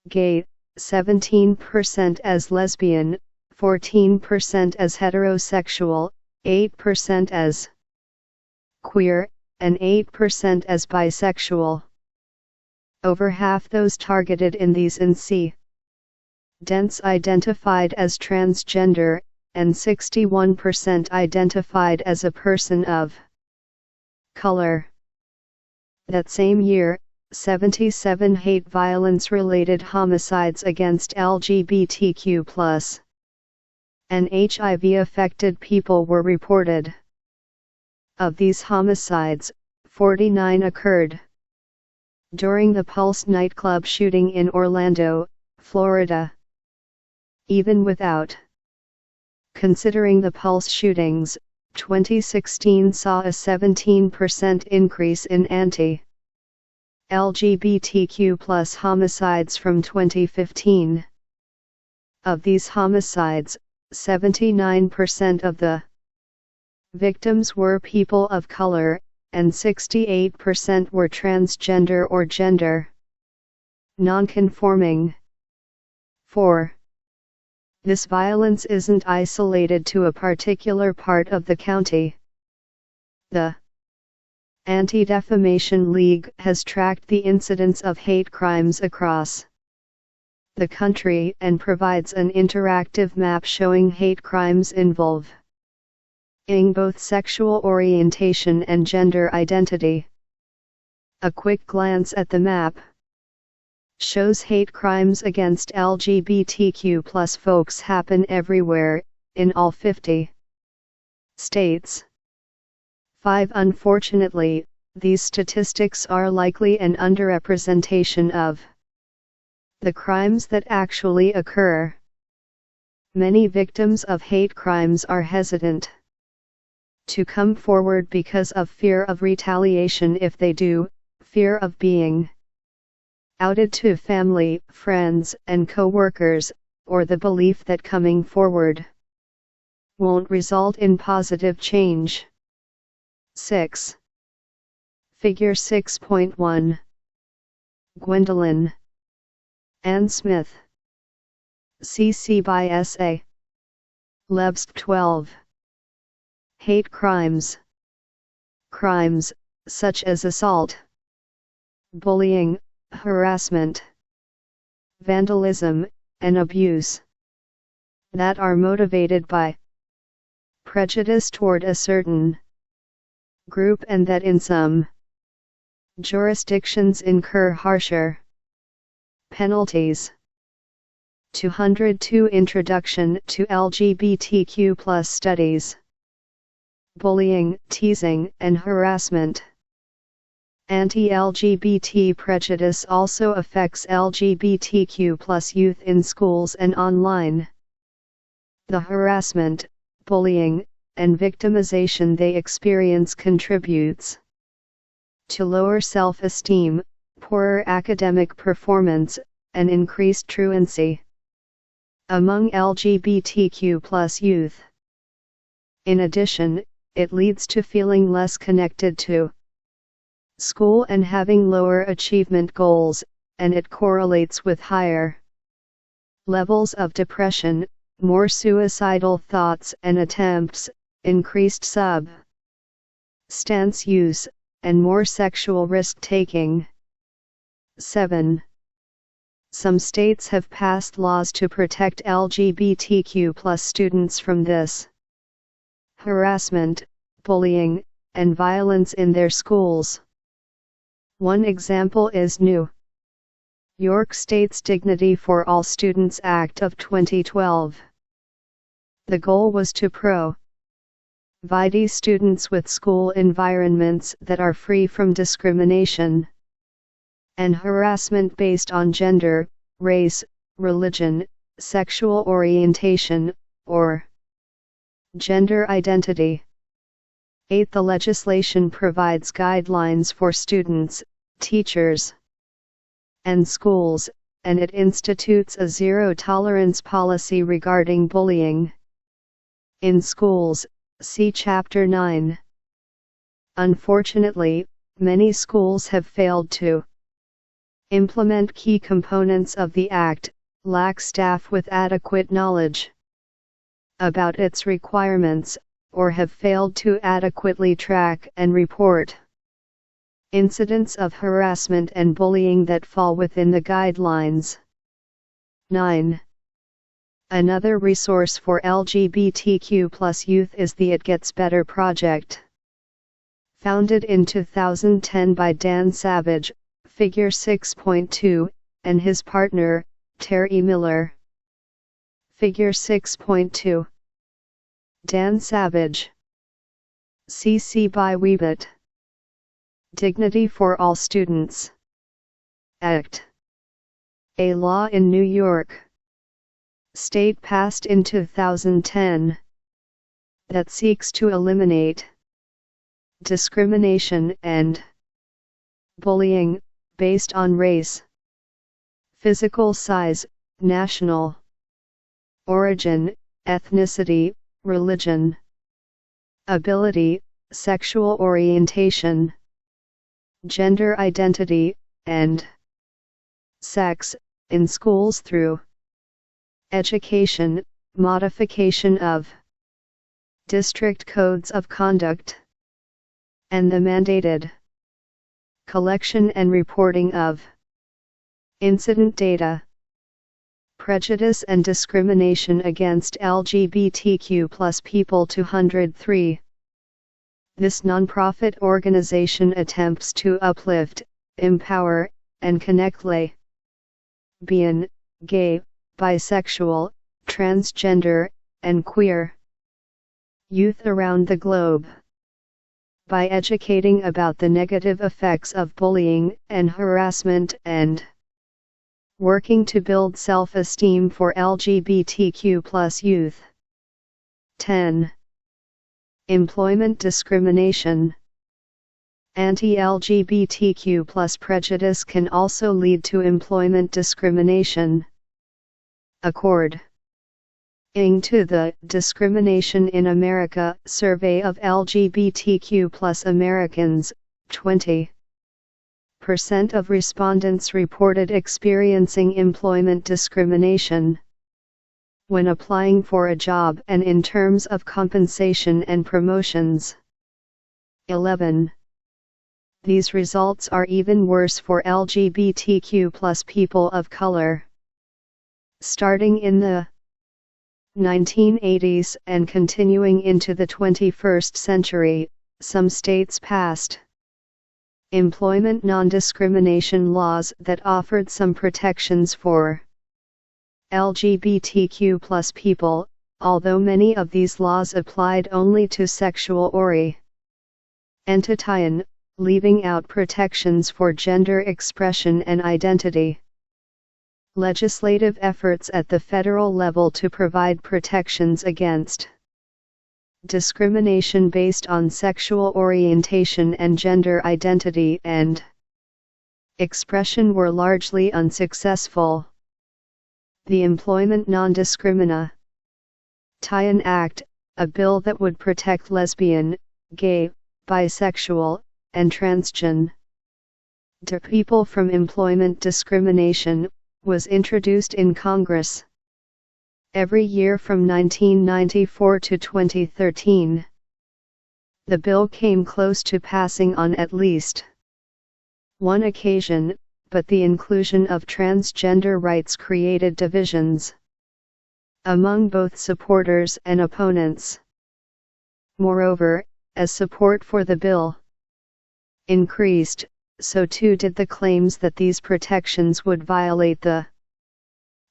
gay, 17% as lesbian, 14% as heterosexual, 8% as queer, and 8% as bisexual. Over half those targeted in these incidents identified as transgender, and 61% identified as a person of color. That same year, 77 hate violence-related homicides against LGBTQ+ and HIV-affected people were reported. Of these homicides, 49 occurred during the Pulse nightclub shooting in Orlando, Florida. Even without considering the Pulse shootings, 2016 saw a 17% increase in anti-LGBTQ+ homicides from 2015. Of these homicides, 79% of the victims were people of color, and 68% were transgender or gender nonconforming. 4. This violence isn't isolated to a particular part of the county. The Anti-Defamation League has tracked the incidence of hate crimes across the country and provides an interactive map showing hate crimes involving both sexual orientation and gender identity. A quick glance at the map shows hate crimes against LGBTQ+ folks happen everywhere, in all 50 states. 5. Unfortunately, these statistics are likely an underrepresentation of the crimes that actually occur. Many victims of hate crimes are hesitant to come forward because of fear of retaliation if they do, fear of being outed to family, friends, and co-workers, or the belief that coming forward won't result in positive change. 6. Figure 6.1. Gwendolyn Ann Smith. CC by S.A. Lebs 12. Hate crimes. Crimes, such as assault, bullying, harassment, vandalism, and abuse, that are motivated by prejudice toward a certain group and that in some jurisdictions incur harsher penalties. 202 Introduction to LGBTQ+ Studies. Bullying, teasing, and harassment. Anti-LGBT prejudice also affects LGBTQ+ youth in schools and online. The harassment, bullying, and victimization they experience contributes to lower self-esteem, poorer academic performance, and increased truancy among LGBTQ+ youth. In addition, it leads to feeling less connected to school and having lower achievement goals, and it correlates with higher levels of depression, more suicidal thoughts and attempts, increased substance use, and more sexual risk-taking. 7. Some states have passed laws to protect LGBTQ+ students from this harassment, bullying, and violence in their schools. One example is New York State's Dignity for All Students Act of 2012. The goal was to provide students with school environments that are free from discrimination and harassment based on gender, race, religion, sexual orientation, or gender identity. 8. The legislation provides guidelines for students, teachers, and schools, and it institutes a zero-tolerance policy regarding bullying in schools. See Chapter 9. Unfortunately, many schools have failed to implement key components of the Act, lack staff with adequate knowledge about its requirements, or have failed to adequately track and report incidents of harassment and bullying that fall within the guidelines. 9. Another resource for LGBTQ+ youth is the It Gets Better project. Founded in 2010 by Dan Savage, Figure 6.2, and his partner, Terry Miller. Figure 6.2. Dan Savage. CC by Weebit. Dignity for All Students Act. A law in New York State passed in 2010 that seeks to eliminate discrimination and bullying based on race, physical size, national origin, ethnicity, religion, ability, sexual orientation, gender identity, and sex, in schools through education, modification of district codes of conduct, and the mandated collection and reporting of incident data. Prejudice and discrimination against LGBTQ+ people. 203. This nonprofit organization attempts to uplift, empower, and connect lesbian, gay, bisexual, transgender, and queer youth around the globe by educating about the negative effects of bullying and harassment and working to build self-esteem for LGBTQ+ youth. 10. Employment discrimination. Anti-LGBTQ+ prejudice can also lead to employment discrimination. According to the Discrimination in America survey of LGBTQ+ Americans, 20% of respondents reported experiencing employment discrimination when applying for a job and in terms of compensation and promotions. 11. These results are even worse for LGBTQ+ people of color. Starting in the 1980s and continuing into the 21st century, some states passed employment non-discrimination laws that offered some protections for LGBTQ+ people, although many of these laws applied only to sexual orientation, leaving out protections for gender expression and identity. Legislative efforts at the federal level to provide protections against discrimination based on sexual orientation and gender identity and expression were largely unsuccessful. The Employment Non-Discrimination Act, a bill that would protect lesbian, gay, bisexual, and transgender people from employment discrimination, was introduced in Congress every year from 1994 to 2013. The bill came close to passing on at least one occasion, but the inclusion of transgender rights created divisions among both supporters and opponents. Moreover, as support for the bill increased, so too did the claims that these protections would violate the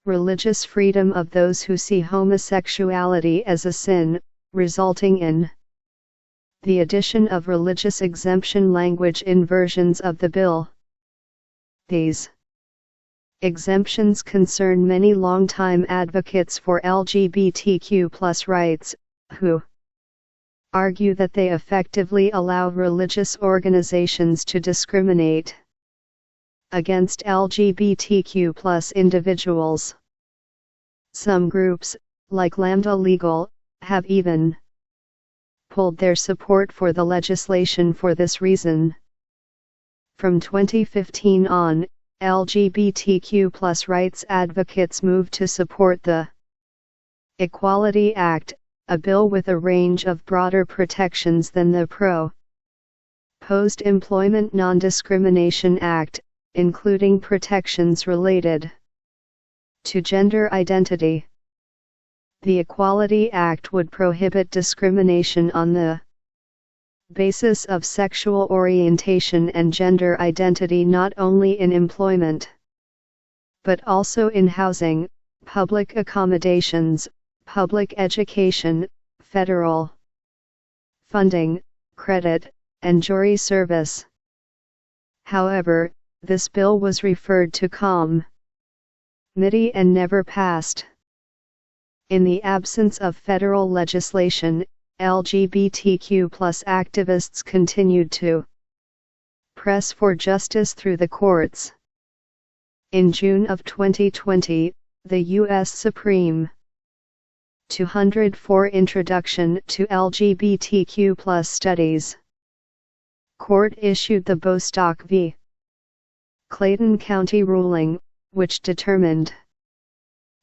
religious freedom of those who see homosexuality as a sin, resulting in the addition of religious exemption language in versions of the bill. These exemptions concern many longtime advocates for LGBTQ+ rights, who argue that they effectively allow religious organizations to discriminate against LGBTQ+ individuals. Some groups, like Lambda Legal, have even pulled their support for the legislation for this reason. From 2015 on, LGBTQ+ rights advocates moved to support the Equality Act, a bill with a range of broader protections than the proposed Employment Non-Discrimination Act, including protections related to gender identity. The Equality Act would prohibit discrimination on the basis of sexual orientation and gender identity not only in employment, but also in housing, public accommodations, public education, federal funding, credit, and jury service. However, this bill was referred to committee and never passed. In the absence of federal legislation, LGBTQ+ activists continued to press for justice through the courts. In June of 2020, the U.S. Supreme 204 Introduction to LGBTQ+ Studies Court issued the Bostock v. Clayton County ruling, which determined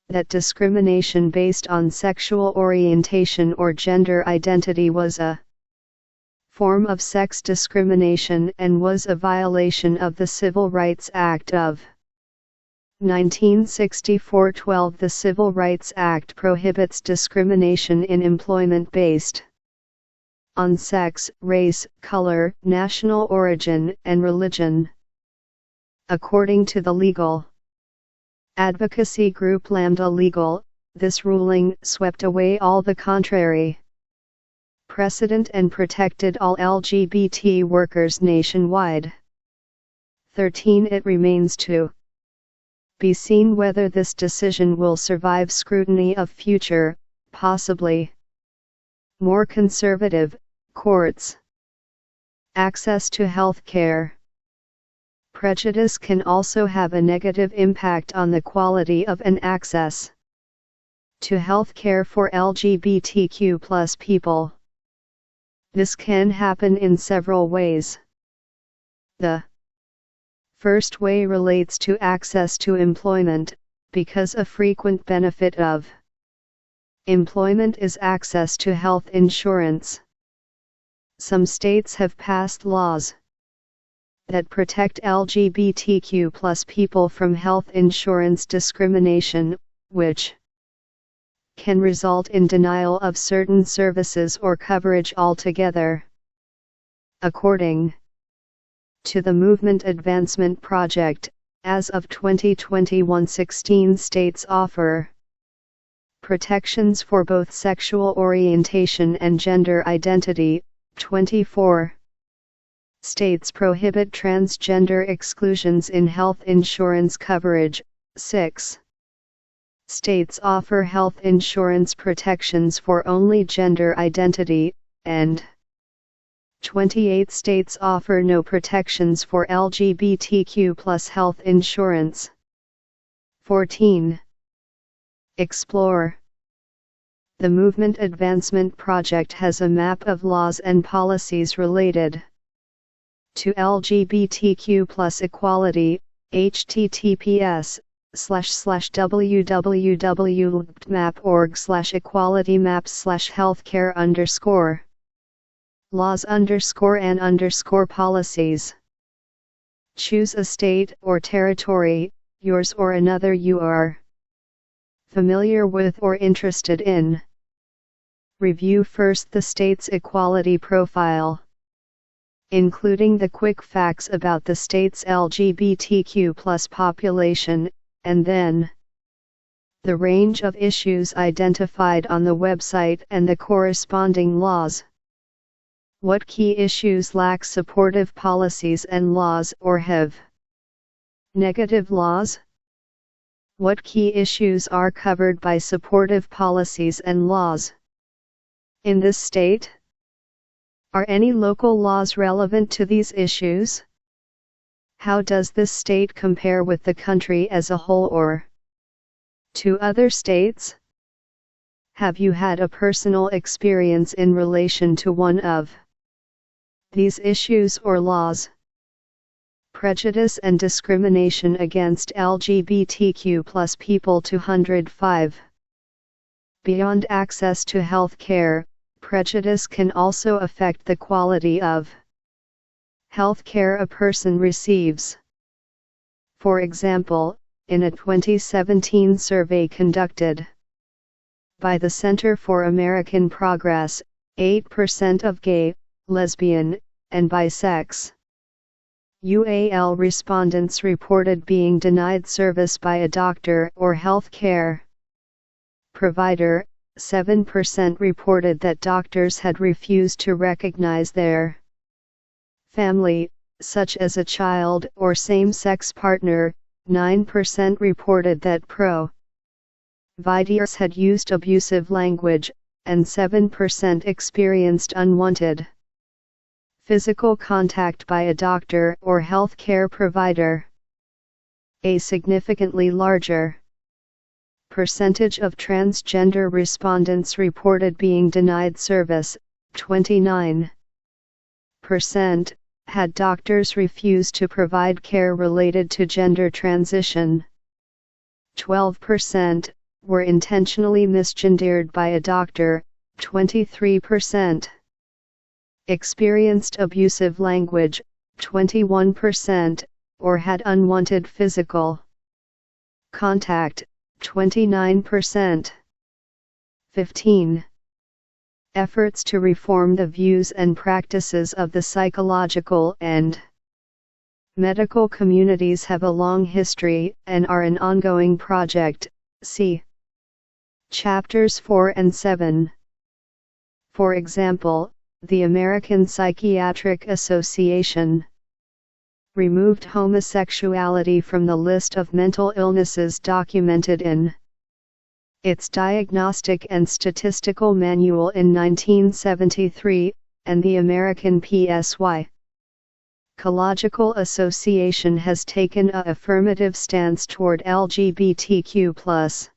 that discrimination based on sexual orientation or gender identity was a form of sex discrimination and was a violation of the Civil Rights Act of 1964. 12. The Civil Rights Act prohibits discrimination in employment based on sex, race, color, national origin, and religion. According to the legal advocacy group Lambda Legal, this ruling swept away all the contrary precedent and protected all LGBT workers nationwide. 13. It remains to be seen whether this decision will survive scrutiny of future, possibly more conservative, courts. Access to health care. Prejudice can also have a negative impact on the quality of and access to health care for LGBTQ+ people. This can happen in several ways. The first way relates to access to employment, because a frequent benefit of employment is access to health insurance. Some states have passed laws that protect LGBTQ+ people from health insurance discrimination, which can result in denial of certain services or coverage altogether. According to the Movement Advancement Project, as of 2021, 16 states offer protections for both sexual orientation and gender identity. 24 states prohibit transgender exclusions in health insurance coverage. 6 states offer health insurance protections for only gender identity, and 28 states offer no protections for LGBTQ+ health insurance. 14. Explore. The Movement Advancement Project has a map of laws and policies related to LGBTQ+ equality. https://www.map.org/equality-maps/healthcare_laws_and_policies. Choose a state or territory, yours or another you are familiar with or interested in. Review first the state's equality profile, including the quick facts about the state's LGBTQ+ population, and then the range of issues identified on the website and the corresponding laws. What key issues lack supportive policies and laws or have negative laws? What key issues are covered by supportive policies and laws in this state? Are any local laws relevant to these issues? How does this state compare with the country as a whole or to other states? Have you had a personal experience in relation to one of these issues or laws? Prejudice and discrimination against LGBTQ+ people. 205. Beyond access to health care, prejudice can also affect the quality of health care a person receives. For example, in a 2017 survey conducted by the Center for American Progress, 8% of gay, lesbian, and bisex UAL respondents reported being denied service by a doctor or health care provider. 7% reported that doctors had refused to recognize their family, such as a child or same-sex partner. 9% reported that providers had used abusive language, and 7% experienced unwanted physical contact by a doctor or health care provider. A significantly larger percentage of transgender respondents reported being denied service. 29% had doctors refuse to provide care related to gender transition. 12%, were intentionally misgendered by a doctor, 23%. Experienced abusive language, 21%, or had unwanted physical contact, 29%. 15. Efforts to reform the views and practices of the psychological and medical communities have a long history and are an ongoing project. See Chapters 4 and 7. For example, the American Psychiatric Association removed homosexuality from the list of mental illnesses documented in its Diagnostic and Statistical Manual in 1973, and the American Psychological Association has taken an affirmative stance toward LGBTQ+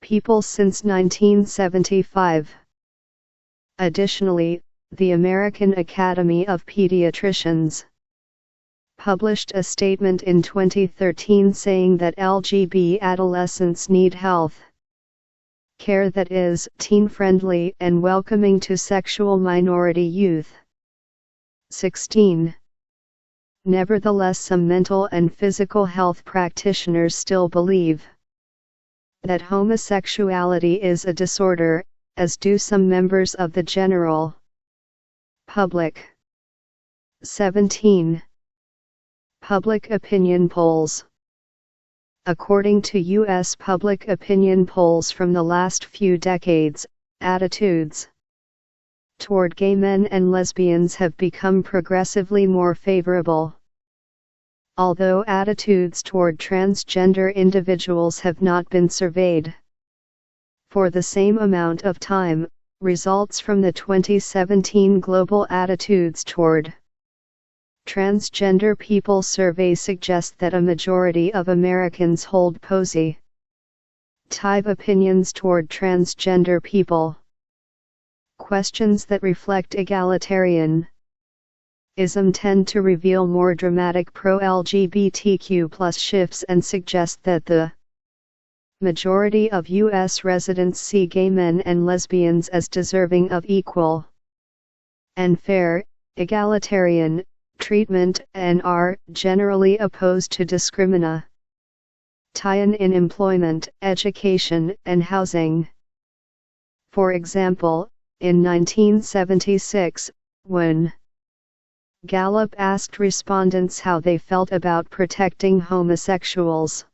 people since 1975. Additionally, the American Academy of Pediatricians published a statement in 2013 saying that LGBT adolescents need health care that is teen-friendly and welcoming to sexual minority youth. 16. Nevertheless, some mental and physical health practitioners still believe that homosexuality is a disorder, as do some members of the general public. 17. Public opinion polls. According to U.S. public opinion polls from the last few decades, attitudes toward gay men and lesbians have become progressively more favorable. Although attitudes toward transgender individuals have not been surveyed for the same amount of time, results from the 2017 Global Attitudes Toward Transgender People survey suggest that a majority of Americans hold positive opinions toward transgender people. Questions that reflect egalitarianism tend to reveal more dramatic pro-LGBTQ+ shifts and suggest that the majority of U.S. residents see gay men and lesbians as deserving of equal and fair, egalitarian treatment and are generally opposed to discrimination in employment, education, and housing. For example, in 1976, when Gallup asked respondents how they felt about protecting homosexuals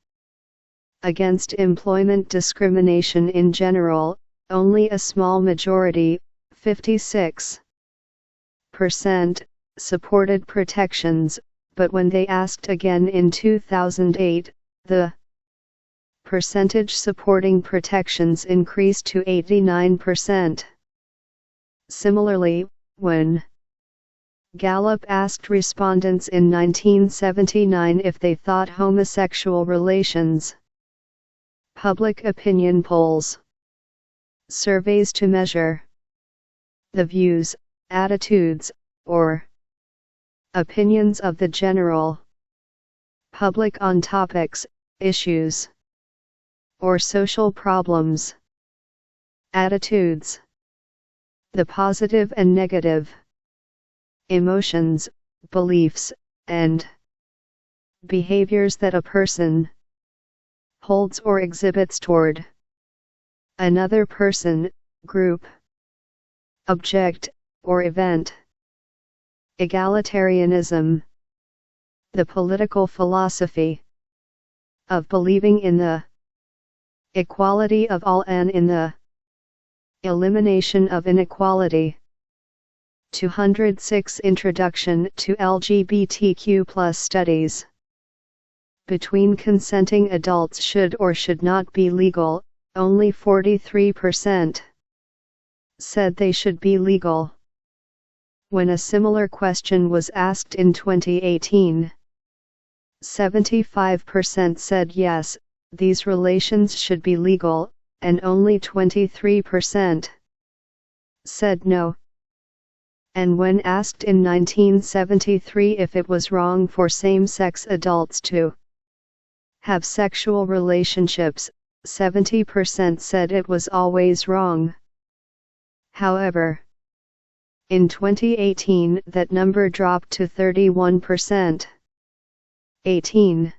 against employment discrimination in general, only a small majority, 56%, supported protections, but when they asked again in 2008, the percentage supporting protections increased to 89%. Similarly, when Gallup asked respondents in 1979 if they thought homosexual relations, public opinion polls, surveys to measure the views, attitudes, or opinions of the general public on topics, issues, or social problems. Attitudes. The positive and negative emotions, beliefs, and behaviors that a person holds or exhibits toward another person, group, object, or event. Egalitarianism. The political philosophy of believing in the equality of all and in the elimination of inequality. 206 Introduction to LGBTQ+ Studies. Between consenting adults should or should not be legal, only 43% said they should be legal. When a similar question was asked in 2018, 75% said yes, these relations should be legal, and only 23% said no. And when asked in 1973 if it was wrong for same-sex adults to have sexual relationships, 70% said it was always wrong. However, in 2018 that number dropped to 31%. 18.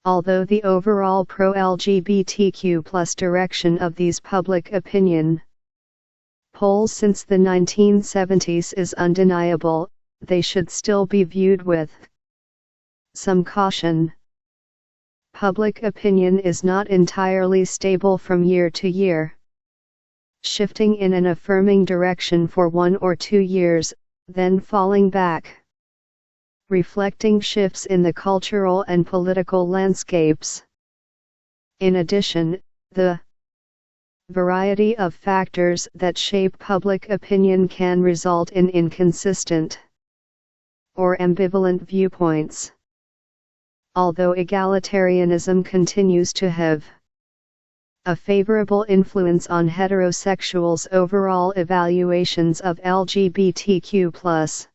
Although the overall pro-LGBTQ+ direction of these public opinion polls since the 1970s is undeniable, they should still be viewed with some caution. Public opinion is not entirely stable from year to year, shifting in an affirming direction for 1 or 2 years, then falling back, reflecting shifts in the cultural and political landscapes. In addition, the variety of factors that shape public opinion can result in inconsistent or ambivalent viewpoints. Although egalitarianism continues to have a favorable influence on heterosexuals' overall evaluations of LGBTQ+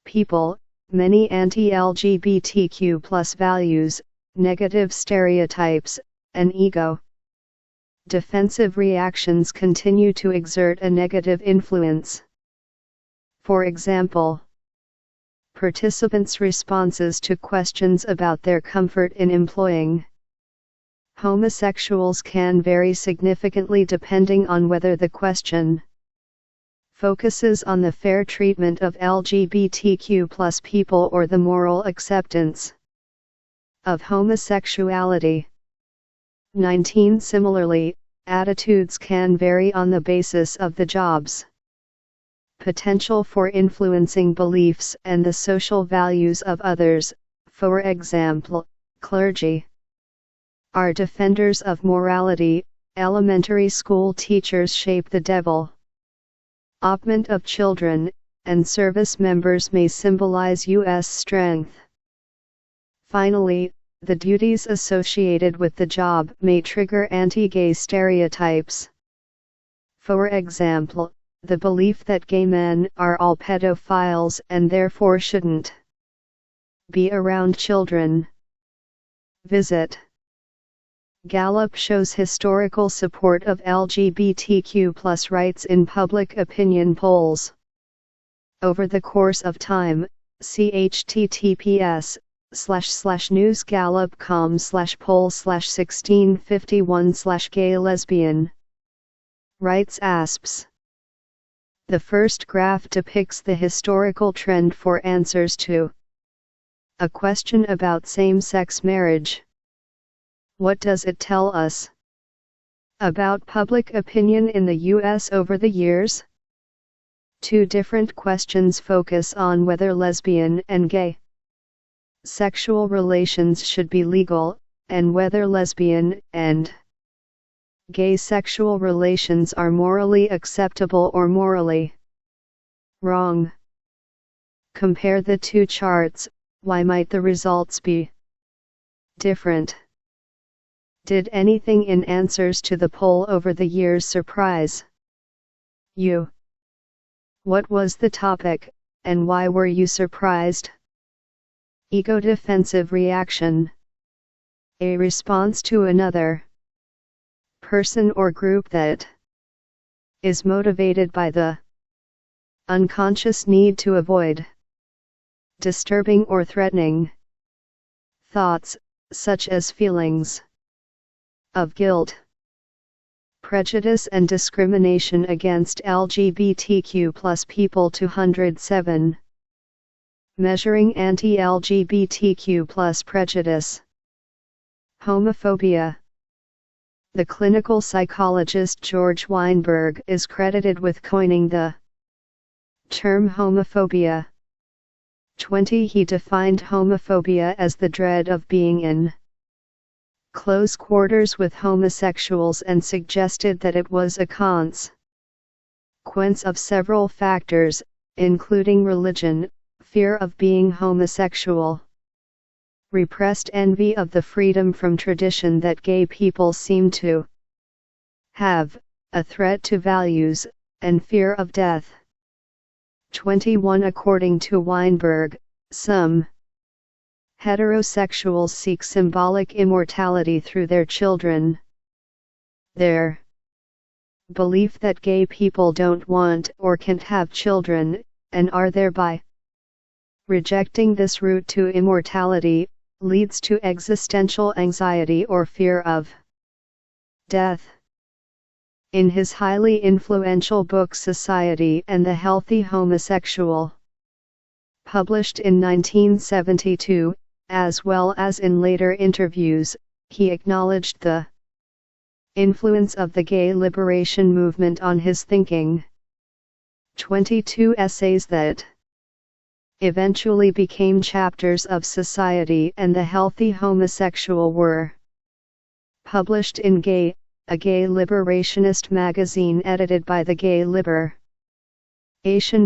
people, many anti-LGBTQ+ values, negative stereotypes, and ego-defensive reactions continue to exert a negative influence. For example, participants' responses to questions about their comfort in employing homosexuals can vary significantly depending on whether the question focuses on the fair treatment of LGBTQ+ people or the moral acceptance of homosexuality. 19. Similarly, attitudes can vary on the basis of the job's potential for influencing beliefs and the social values of others. For example, clergy are defenders of morality, elementary school teachers shape the development of children, and service members may symbolize U.S. strength. Finally, the duties associated with the job may trigger anti-gay stereotypes. For example, the belief that gay men are all pedophiles and therefore shouldn't be around children. Visit Gallup shows historical support of LGBTQ+ rights in public opinion polls. Over the course of time, see https://newsgallup.com/poll/1651/gay lesbian rights asps. The first graph depicts the historical trend for answers to a question about same-sex marriage. What does it tell us about public opinion in the U.S. over the years? 2 different questions focus on whether lesbian and gay sexual relations should be legal, and whether lesbian and gay sexual relations are morally acceptable or morally wrong. Compare the 2 charts. Why might the results be different? Did anything in answers to the poll over the years surprise you? What was the topic, and why were you surprised? Ego-defensive reaction. A response to another person or group that is motivated by the unconscious need to avoid disturbing or threatening thoughts, such as feelings of guilt, prejudice and discrimination against LGBTQ+ people. 207. Measuring anti-LGBTQ+ prejudice. Homophobia. The clinical psychologist George Weinberg is credited with coining the term homophobia. 20. He defined homophobia as the dread of being in close quarters with homosexuals and suggested that it was a consequence of several factors, including religion, fear of being homosexual, repressed envy of the freedom from tradition that gay people seem to have, a threat to values, and fear of death. 21. According to Weinberg, some Heterosexuals seek symbolic immortality through their children. Their belief that gay people don't want or can't have children, and are thereby rejecting this route to immortality, leads to existential anxiety or fear of death. In his highly influential book Society and the Healthy Homosexual, published in 1972, as well as in later interviews, he acknowledged the influence of the gay liberation movement on his thinking. 22 essays that eventually became chapters of Society and the Healthy Homosexual were published in Gay, a gay liberationist magazine edited by the gay liberation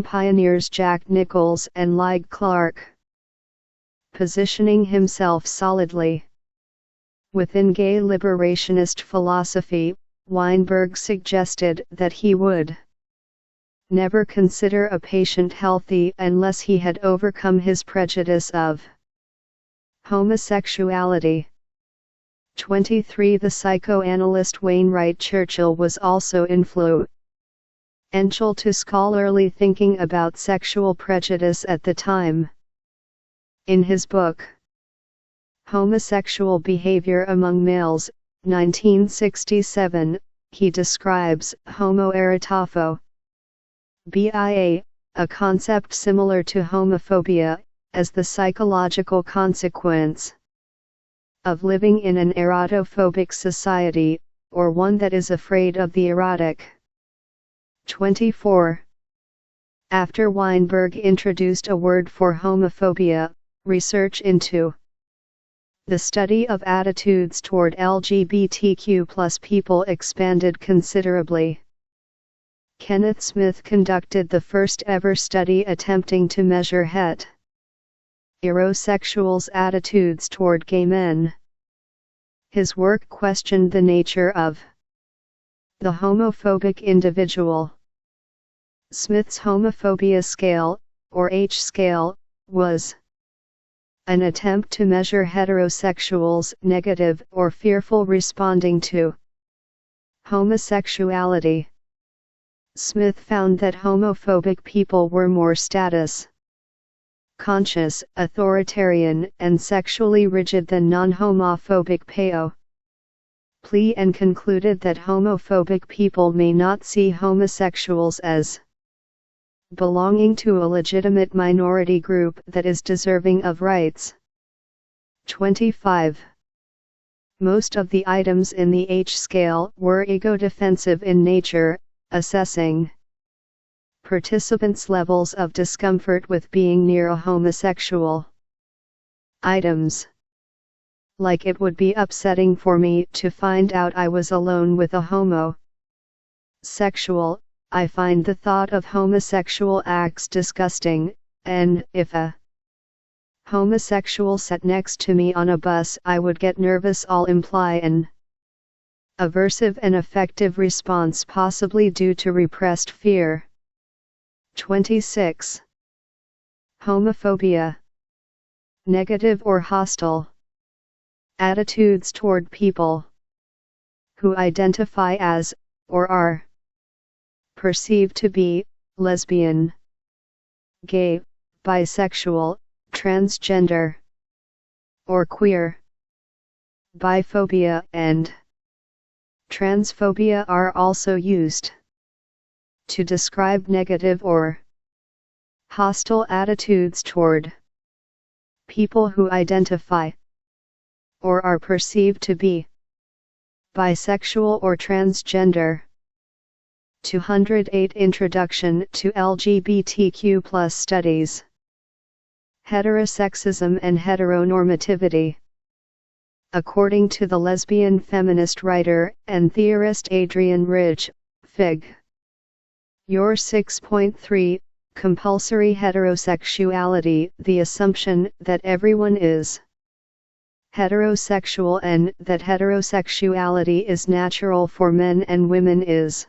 pioneers Jack Nichols and Lige Clark. Positioning himself solidly within gay liberationist philosophy, Weinberg suggested that he would never consider a patient healthy unless he had overcome his prejudice of homosexuality. 23 The psychoanalyst Wainwright Churchill was also influential to scholarly thinking about sexual prejudice at the time. In his book, Homosexual Behavior Among Males, 1967, he describes homoerotophobia, a concept similar to homophobia, as the psychological consequence of living in an erotophobic society, or one that is afraid of the erotic. 24. After Weinberg introduced a word for homophobia, research into the study of attitudes toward LGBTQ+ people expanded considerably. Kenneth Smith conducted the first ever study attempting to measure heterosexuals' attitudes toward gay men. His work questioned the nature of the homophobic individual. Smith's homophobia scale, or H scale, was an attempt to measure heterosexuals' negative or fearful responding to homosexuality. Smith found that homophobic people were more status conscious, authoritarian, and sexually rigid than non-homophobic people, and concluded that homophobic people may not see homosexuals as belonging to a legitimate minority group that is deserving of rights. 25. Most of the items in the H scale were ego-defensive in nature, assessing participants' levels of discomfort with being near a homosexual. Items like it would be upsetting for me to find out I was alone with a homosexual, I find the thought of homosexual acts disgusting, and if a homosexual sat next to me on a bus I would get nervous. All imply an aversive and affective response, possibly due to repressed fear. 26. Homophobia. Negative or hostile attitudes toward people who identify as, or are perceived to be, lesbian, gay, bisexual, transgender, or queer. Biphobia and transphobia are also used to describe negative or hostile attitudes toward people who identify or are perceived to be bisexual or transgender. 208 Introduction to LGBTQ+ Studies. Heterosexism and Heteronormativity. According to the lesbian feminist writer and theorist Adrienne Rich, Fig. Your 6.3, Compulsory Heterosexuality, the assumption that everyone is heterosexual and that heterosexuality is natural for men and women is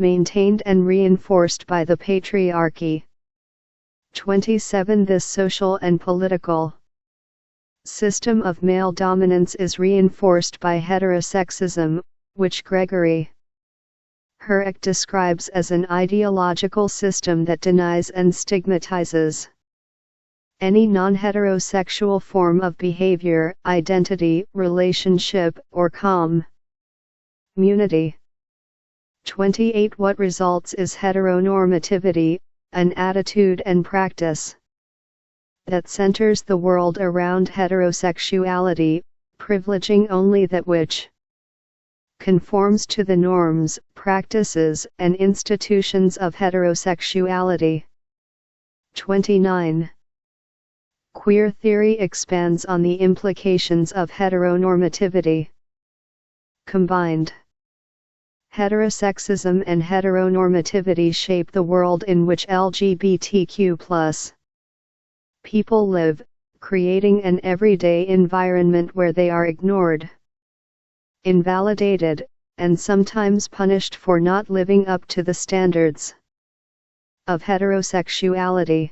maintained and reinforced by the patriarchy. 27 This social and political System of male dominance is reinforced by heterosexism, which Gregory Herrick describes as an ideological system that denies and stigmatizes any non-heterosexual form of behavior, identity, relationship, or community. 28. What results is heteronormativity, an attitude and practice that centers the world around heterosexuality, privileging only that which conforms to the norms, practices, and institutions of heterosexuality. 29. Queer theory expands on the implications of heteronormativity. Combined, heterosexism and heteronormativity shape the world in which LGBTQ+ people live, creating an everyday environment where they are ignored, invalidated, and sometimes punished for not living up to the standards of heterosexuality.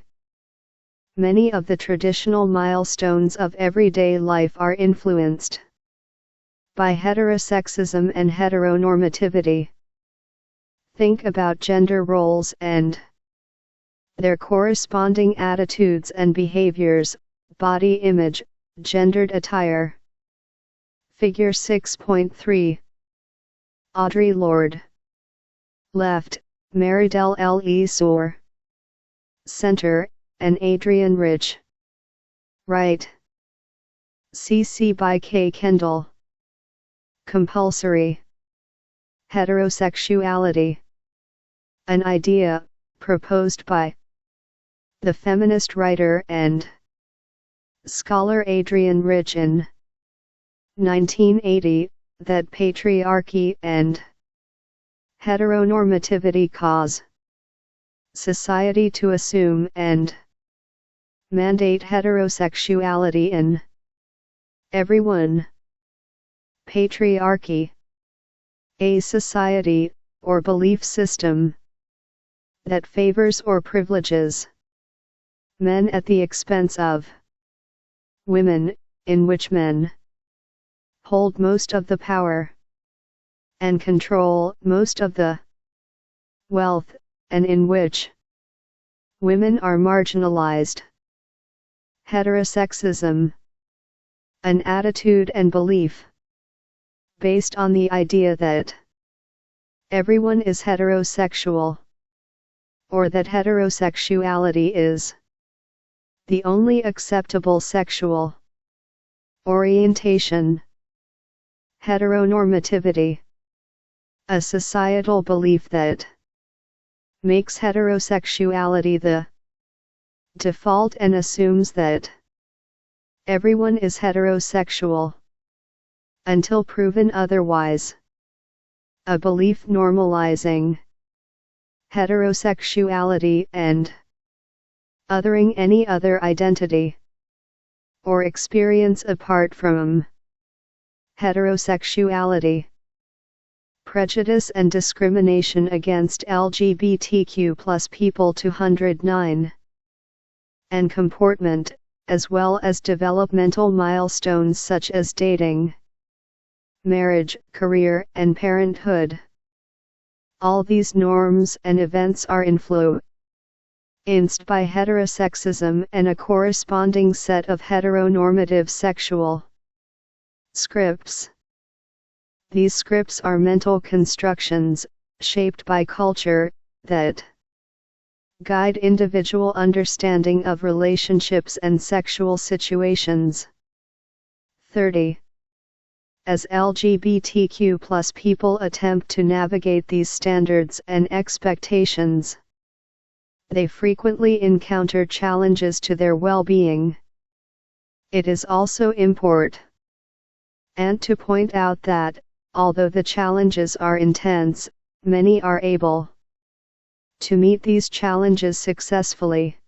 Many of the traditional milestones of everyday life are influenced by heterosexism and heteronormativity. Think about gender roles and their corresponding attitudes and behaviors, body image, gendered attire. Figure 6.3. Audre Lorde. Left, Maridel L. Esor. Center, and Adrian Rich. Right. CC by K. Kendall. Compulsory heterosexuality. An idea, proposed by the feminist writer and scholar Adrian Rich in 1980, that patriarchy and heteronormativity cause society to assume and mandate heterosexuality in everyone. Patriarchy, a society, or belief system, that favors or privileges men at the expense of women, in which men hold most of the power and control most of the wealth, and in which women are marginalized. Heterosexism, an attitude and belief based on the idea that everyone is heterosexual, or that heterosexuality is the only acceptable sexual orientation. Heteronormativity, a societal belief that makes heterosexuality the default and assumes that everyone is heterosexual until proven otherwise. A belief normalizing heterosexuality and othering any other identity or experience apart from heterosexuality. Prejudice and discrimination against LGBTQ+ people. 209. And comportment, as well as developmental milestones such as dating, marriage, career, and parenthood. All these norms and events are influenced by heterosexism and a corresponding set of heteronormative sexual scripts. These scripts are mental constructions, shaped by culture, that guide individual understanding of relationships and sexual situations. 30. As LGBTQ+ people attempt to navigate these standards and expectations, they frequently encounter challenges to their well-being. It is also important to point out that, although the challenges are intense, many are able to meet these challenges successfully.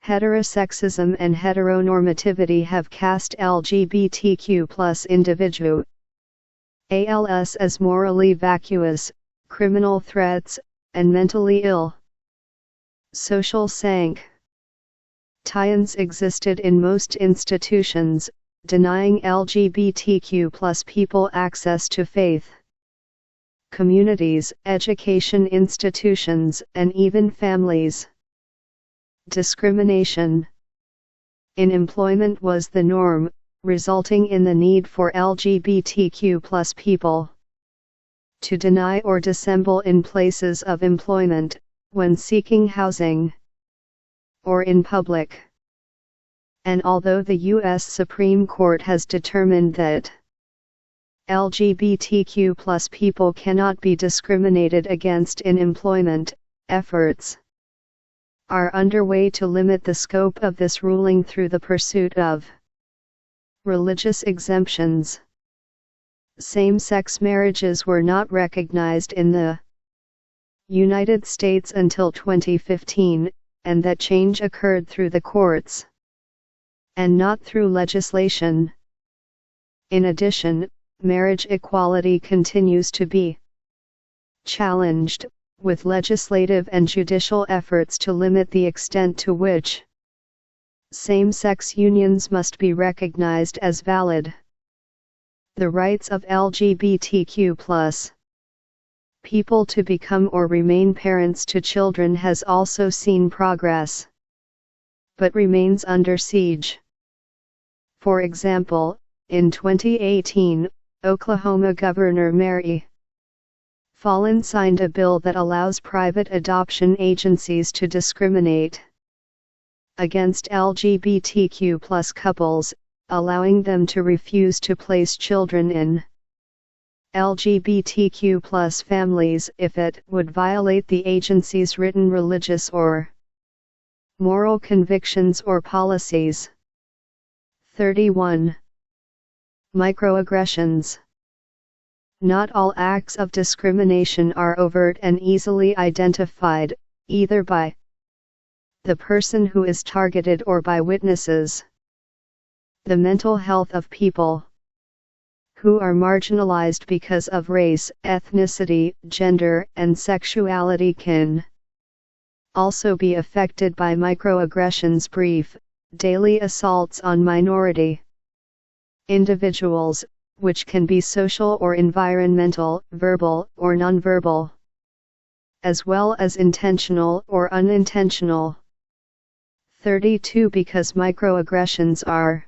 Heterosexism and heteronormativity have cast LGBTQ+ individuals as morally vacuous, criminal threats, and mentally ill. Social Tie-ins existed in most institutions, denying LGBTQ+ people access to faith, communities, education institutions, and even families. Discrimination in employment was the norm, resulting in the need for LGBTQ+ people to deny or dissemble in places of employment, when seeking housing, or in public. And although the U.S. Supreme Court has determined that LGBTQ+ people cannot be discriminated against in employment, efforts are underway to limit the scope of this ruling through the pursuit of religious exemptions. Same-sex marriages were not recognized in the United States until 2015, and that change occurred through the courts, and not through legislation. In addition, marriage equality continues to be challenged, with legislative and judicial efforts to limit the extent to which same-sex unions must be recognized as valid. The rights of LGBTQ+ people to become or remain parents to children has also seen progress, but remains under siege. For example, in 2018, Oklahoma Governor Mary Fallin signed a bill that allows private adoption agencies to discriminate against LGBTQ+ couples, allowing them to refuse to place children in LGBTQ+ families if it would violate the agency's written religious or moral convictions or policies. 31. Microaggressions. Not all acts of discrimination are overt and easily identified, either by the person who is targeted or by witnesses. The mental health of people who are marginalized because of race, ethnicity, gender, and sexuality can also be affected by microaggressions. Brief, daily assaults on minority individuals, which can be social or environmental, verbal or nonverbal, as well as intentional or unintentional. 32. Because microaggressions are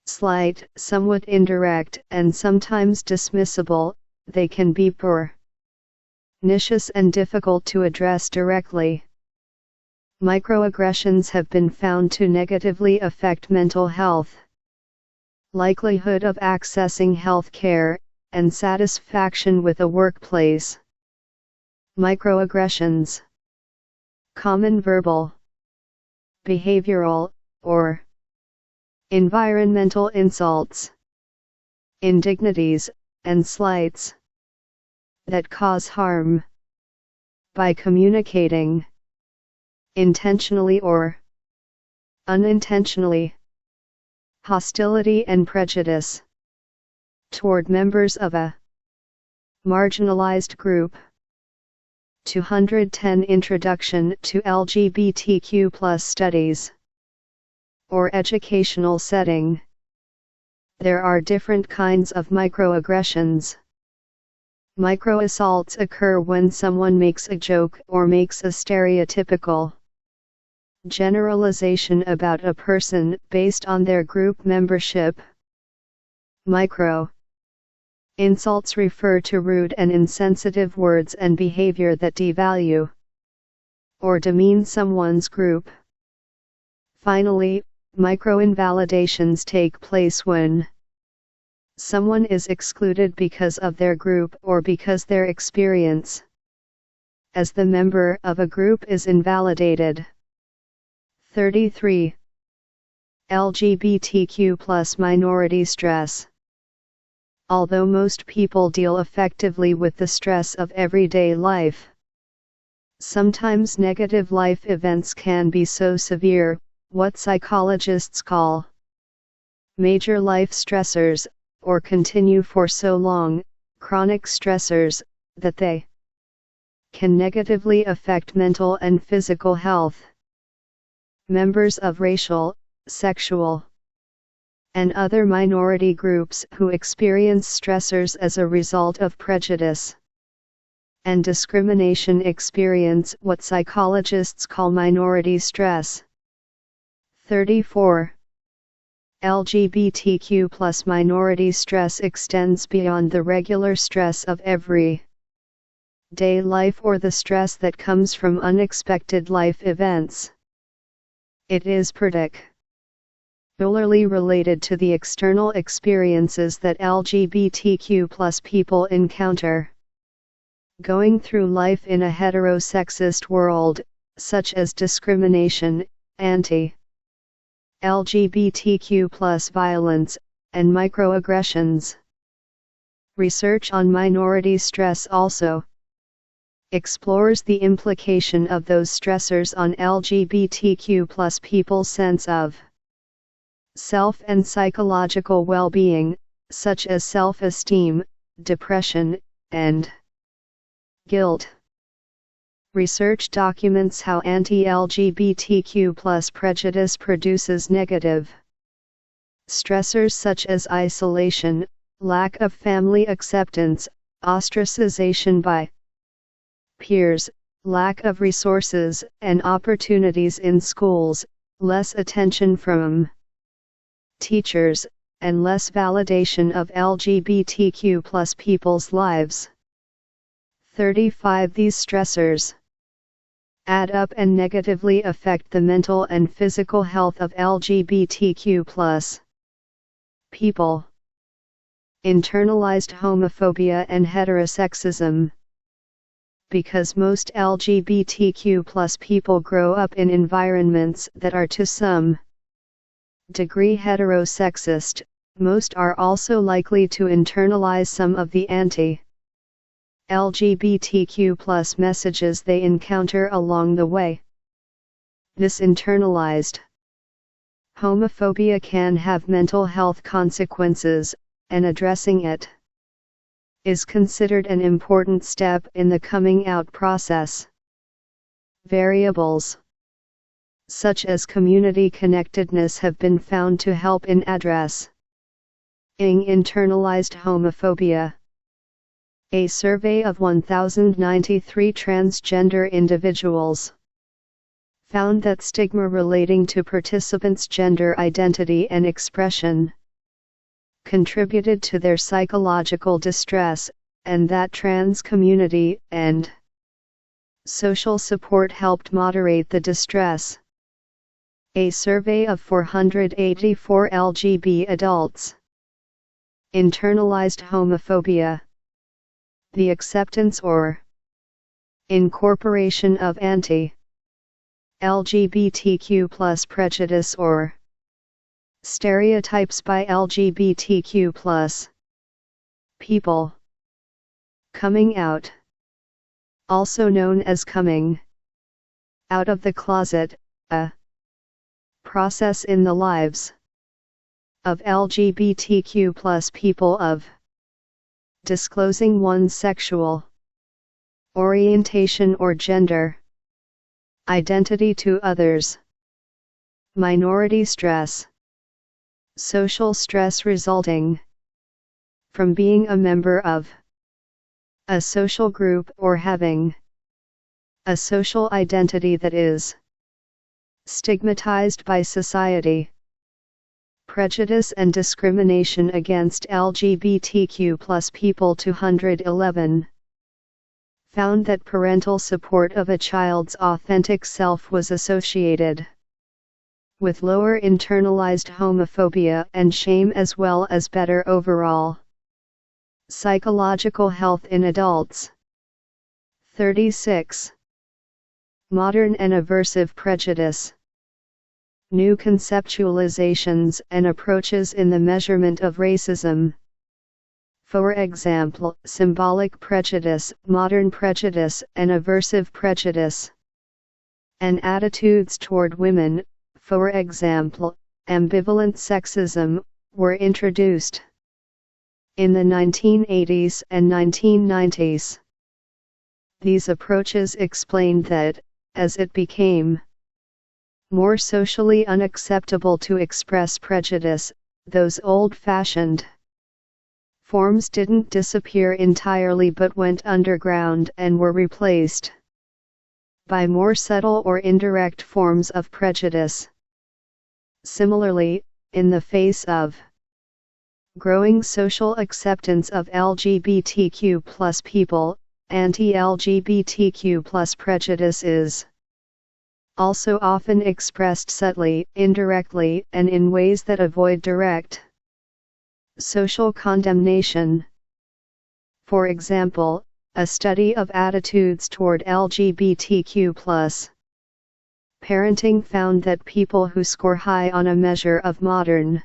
slight, somewhat indirect, and sometimes dismissible, they can be pernicious and difficult to address directly. Microaggressions have been found to negatively affect mental health, likelihood of accessing health care, and satisfaction with a workplace. Microaggressions. Common verbal, behavioral, or environmental insults, indignities, and slights that cause harm by communicating intentionally or unintentionally hostility and prejudice toward members of a marginalized group. 210. Introduction to LGBTQ+ studies or educational setting. There are different kinds of microaggressions. Microassaults occur when someone makes a joke or makes a stereotypical generalization about a person based on their group membership. Micro insults refer to rude and insensitive words and behavior that devalue or demean someone's group. Finally, microinvalidations take place when someone is excluded because of their group or because their experience as the member of a group is invalidated. 33. LGBTQ+ minority stress. Although most people deal effectively with the stress of everyday life, sometimes negative life events can be so severe, what psychologists call major life stressors, or continue for so long, chronic stressors, that they can negatively affect mental and physical health. members of racial, sexual, and other minority groups who experience stressors as a result of prejudice and discrimination experience what psychologists call minority stress. 34. LGBTQ+ minority stress extends beyond the regular stress of everyday life or the stress that comes from unexpected life events. It is particularly related to the external experiences that LGBTQ+ people encounter going through life in a heterosexist world, such as discrimination, anti-LGBTQ+ violence, and microaggressions. Research on minority stress also explores the implication of those stressors on LGBTQ+ people's sense of self and psychological well-being, such as self-esteem, depression, and guilt. Research documents how anti-LGBTQ+ prejudice produces negative stressors such as isolation, lack of family acceptance, ostracization by peers, lack of resources and opportunities in schools, less attention from teachers, and less validation of LGBTQ+ people's lives. 35. These stressors add up and negatively affect the mental and physical health of LGBTQ+ people. Internalized homophobia and heterosexism. Because most LGBTQ+ people grow up in environments that are to some degree heterosexist, most are also likely to internalize some of the anti-LGBTQ+ messages they encounter along the way. This internalized homophobia can have mental health consequences, and addressing it is considered an important step in the coming out process. Variables such as community connectedness have been found to help in addressing internalized homophobia. A survey of 1,093 transgender individuals found that stigma relating to participants' gender identity and expression contributed to their psychological distress, and that trans community and social support helped moderate the distress. A survey of 484 LGB adults. Internalized homophobia. The acceptance or incorporation of anti-LGBTQ+ prejudice or stereotypes by LGBTQ+ people. Coming out, also known as coming out of the closet, a process in the lives of LGBTQ+ people of disclosing one's sexual orientation or gender identity to others. Minority stress. Social stress resulting from being a member of a social group or having a social identity that is stigmatized by society. Prejudice and discrimination against LGBTQ+ people. 211 found that parental support of a child's authentic self was associated with lower internalized homophobia and shame as well as better overall psychological health in adults. 36. Modern and aversive prejudice. New conceptualizations and approaches in the measurement of racism. For example, symbolic prejudice, modern prejudice, and aversive prejudice. And attitudes toward women, for example, ambivalent sexism, were introduced in the 1980s and 1990s. These approaches explained that, as it became more socially unacceptable to express prejudice. Those old-fashioned forms didn't disappear entirely but went underground and were replaced by more subtle or indirect forms of prejudice. Similarly, in the face of growing social acceptance of LGBTQ+ people, anti-LGBTQ+ prejudice is also often expressed subtly, indirectly, and in ways that avoid direct social condemnation. For example, a study of attitudes toward LGBTQ+ parenting found that people who score high on a measure of modern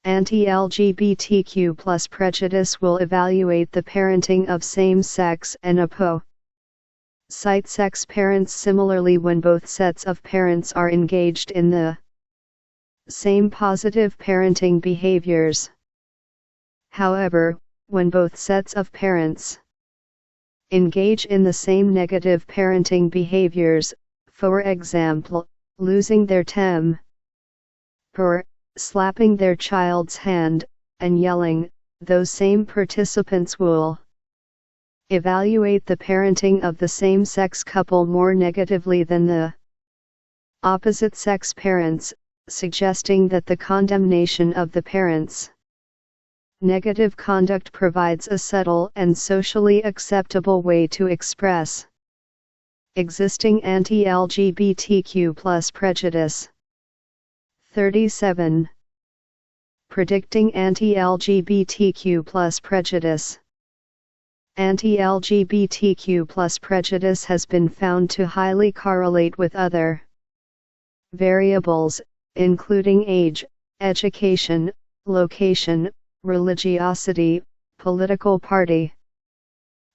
anti-LGBTQ+ prejudice will evaluate the parenting of same-sex and opposite-sex parents similarly when both sets of parents are engaged in the same positive parenting behaviors. However, when both sets of parents engage in the same negative parenting behaviors, for example, losing their temper, slapping their child's hand, and yelling, those same participants will evaluate the parenting of the same-sex couple more negatively than the opposite-sex parents, suggesting that the condemnation of the parents' negative conduct provides a subtle and socially acceptable way to express existing anti-LGBTQ+ prejudice. 37. Predicting anti-LGBTQ+ prejudice. Anti-LGBTQ+ prejudice has been found to highly correlate with other variables, including age, education, location, religiosity, political party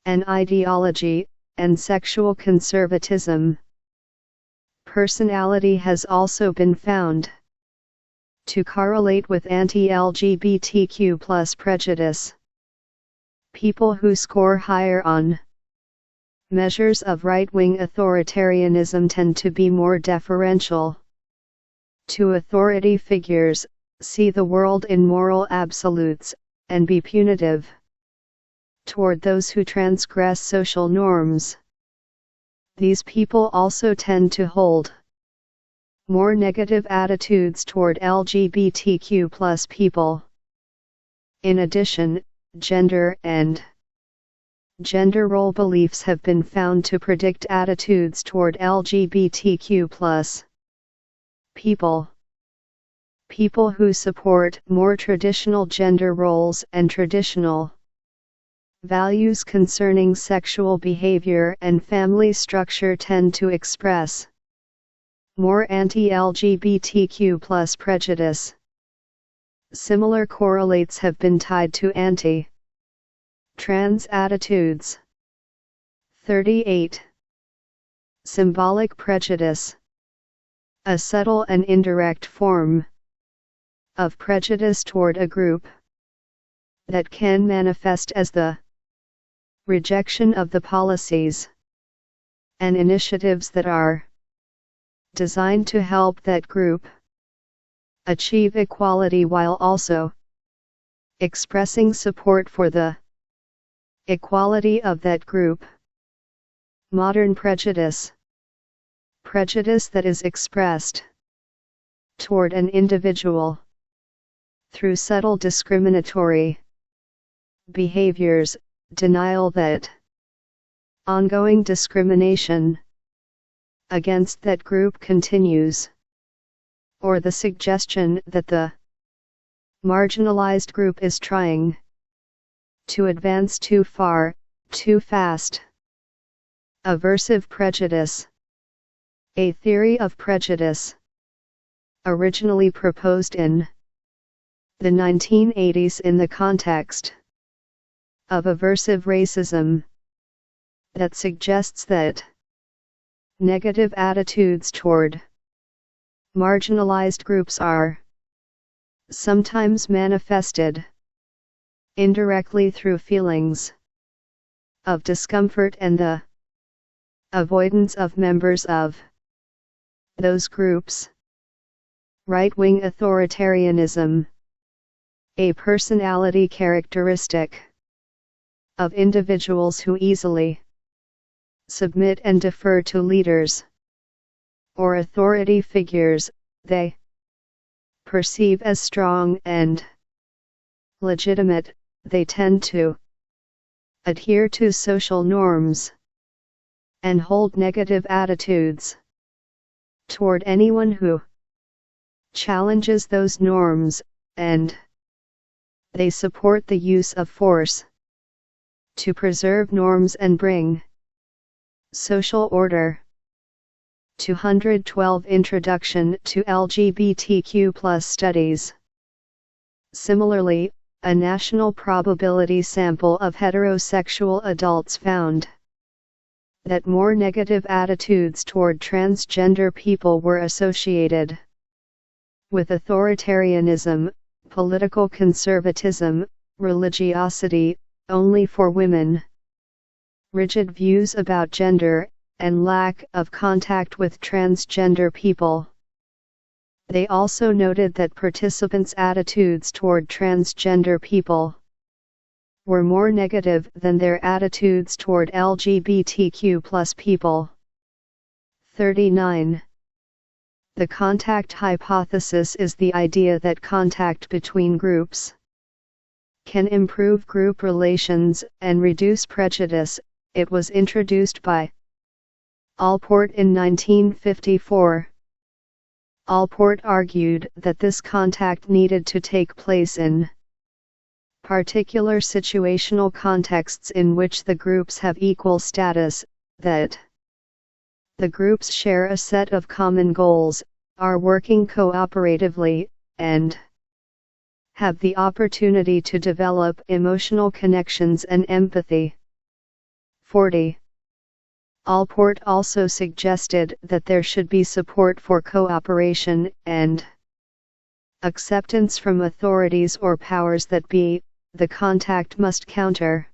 and ideology, and sexual conservatism. Personality has also been found to correlate with anti-LGBTQ+ prejudice. People who score higher on measures of right-wing authoritarianism tend to be more deferential to authority figures, see the world in moral absolutes, and be punitive toward those who transgress social norms. These people also tend to hold more negative attitudes toward LGBTQ+ people. In addition, gender and gender role beliefs have been found to predict attitudes toward LGBTQ+ people. People who support more traditional gender roles and traditional values concerning sexual behavior and family structure tend to express more anti-LGBTQ+ prejudice. Similar correlates have been tied to anti-trans attitudes. 38. Symbolic prejudice. A subtle and indirect form of prejudice toward a group that can manifest as the rejection of the policies and initiatives that are designed to help that group achieve equality while also expressing support for the equality of that group. Modern prejudice. Prejudice that is expressed toward an individual through subtle discriminatory behaviors, denial that ongoing discrimination against that group continues, or the suggestion that the marginalized group is trying to advance too far, too fast. Aversive prejudice. A theory of prejudice originally proposed in the 1980s in the context of aversive racism that suggests that negative attitudes toward marginalized groups are sometimes manifested indirectly through feelings of discomfort and the avoidance of members of those groups. Right-wing authoritarianism, a personality characteristic of individuals who easily submit and defer to leaders or authority figures they perceive as strong and legitimate. They tend to adhere to social norms and hold negative attitudes toward anyone who challenges those norms, and they support the use of force to preserve norms and bring social order. 212 Introduction to LGBTQ+ Studies. Similarly, a national probability sample of heterosexual adults found that more negative attitudes toward transgender people were associated with authoritarianism, political conservatism, religiosity only for women, rigid views about gender, and lack of contact with transgender people. They also noted that participants' attitudes toward transgender people were more negative than their attitudes toward LGBTQ+ people. 39. The contact hypothesis is the idea that contact between groups can improve group relations and reduce prejudice. It was introduced by Allport in 1954. Allport argued that this contact needed to take place in particular situational contexts in which the groups have equal status, that the groups share a set of common goals, are working cooperatively, and have the opportunity to develop emotional connections and empathy. 40. Allport also suggested that there should be support for cooperation and acceptance from authorities or powers that be. The contact must counter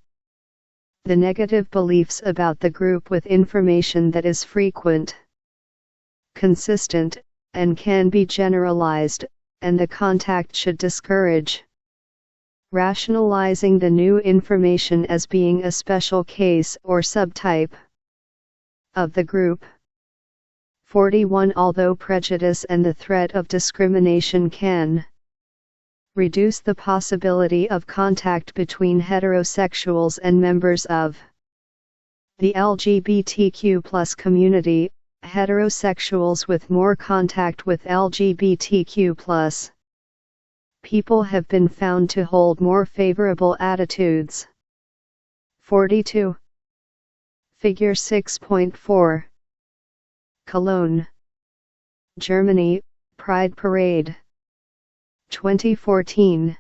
the negative beliefs about the group with information that is frequent, consistent, and can be generalized, and the contact should discourage rationalizing the new information as being a special case or subtype of the group. 41. Although prejudice and the threat of discrimination can reduce the possibility of contact between heterosexuals and members of the LGBTQ+ community, heterosexuals with more contact with LGBTQ+ people have been found to hold more favorable attitudes. 42. Figure 6.4. Cologne, Germany, Pride Parade. 2014.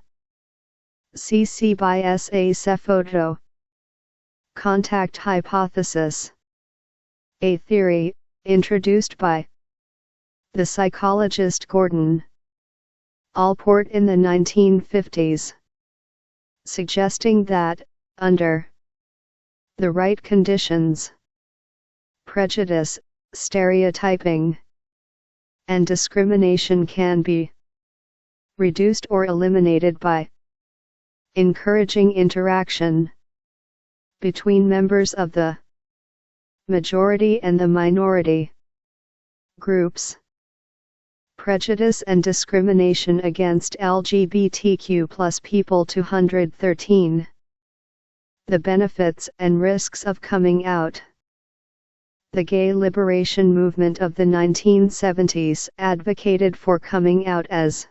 CC by S.A. Sephoto. Contact hypothesis. A theory, introduced by the psychologist Gordon Allport in the 1950s, suggesting that, under the right conditions, prejudice, stereotyping, and discrimination can be reduced or eliminated by encouraging interaction between members of the majority and the minority groups. Prejudice and discrimination against LGBTQ+ people. 213. The benefits and risks of coming out. The gay liberation movement of the 1970s advocated for coming out as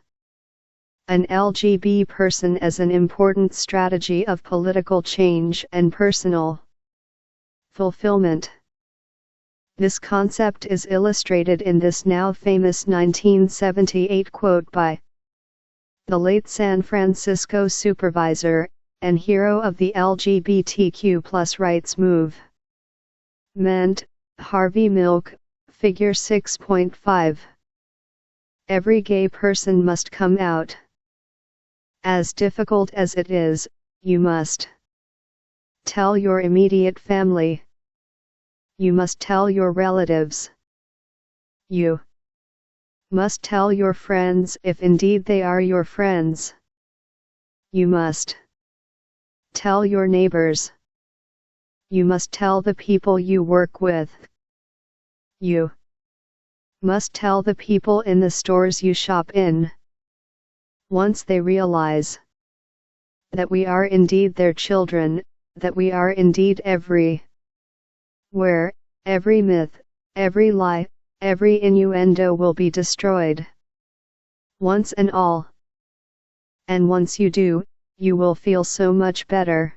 an LGBT person as an important strategy of political change and personal fulfillment. This concept is illustrated in this now famous 1978 quote by the late San Francisco supervisor and hero of the LGBTQ+ rights movement, Harvey Milk. Figure 6.5. Every gay person must come out. As difficult as it is, you must tell your immediate family. You must tell your relatives. You Must tell your friends if indeed they are your friends. You must tell your neighbors. You must tell the people you work with. You must tell the people in the stores you shop in. Once they realize that we are indeed their children, that we are indeed everywhere, every myth, every lie, every innuendo will be destroyed. Once and all. And once you do, you will feel so much better.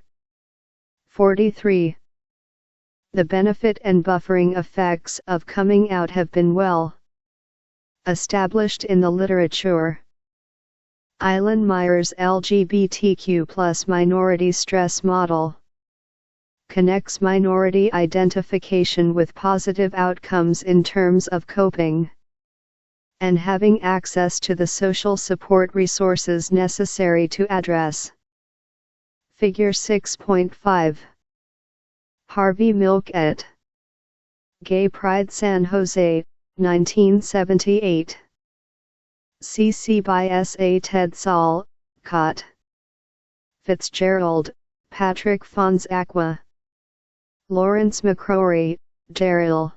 43. The benefit and buffering effects of coming out have been well established in the literature. Eileen Meyer's LGBTQ+ minority stress model connects minority identification with positive outcomes in terms of coping and having access to the social support resources necessary to address. Figure 6.5. Harvey Milk et. Gay Pride San Jose, 1978. CC by S.A. Tedsall, Cott. Fitzgerald, Patrick Fonzacqua. Lawrence McCrory, Daryl.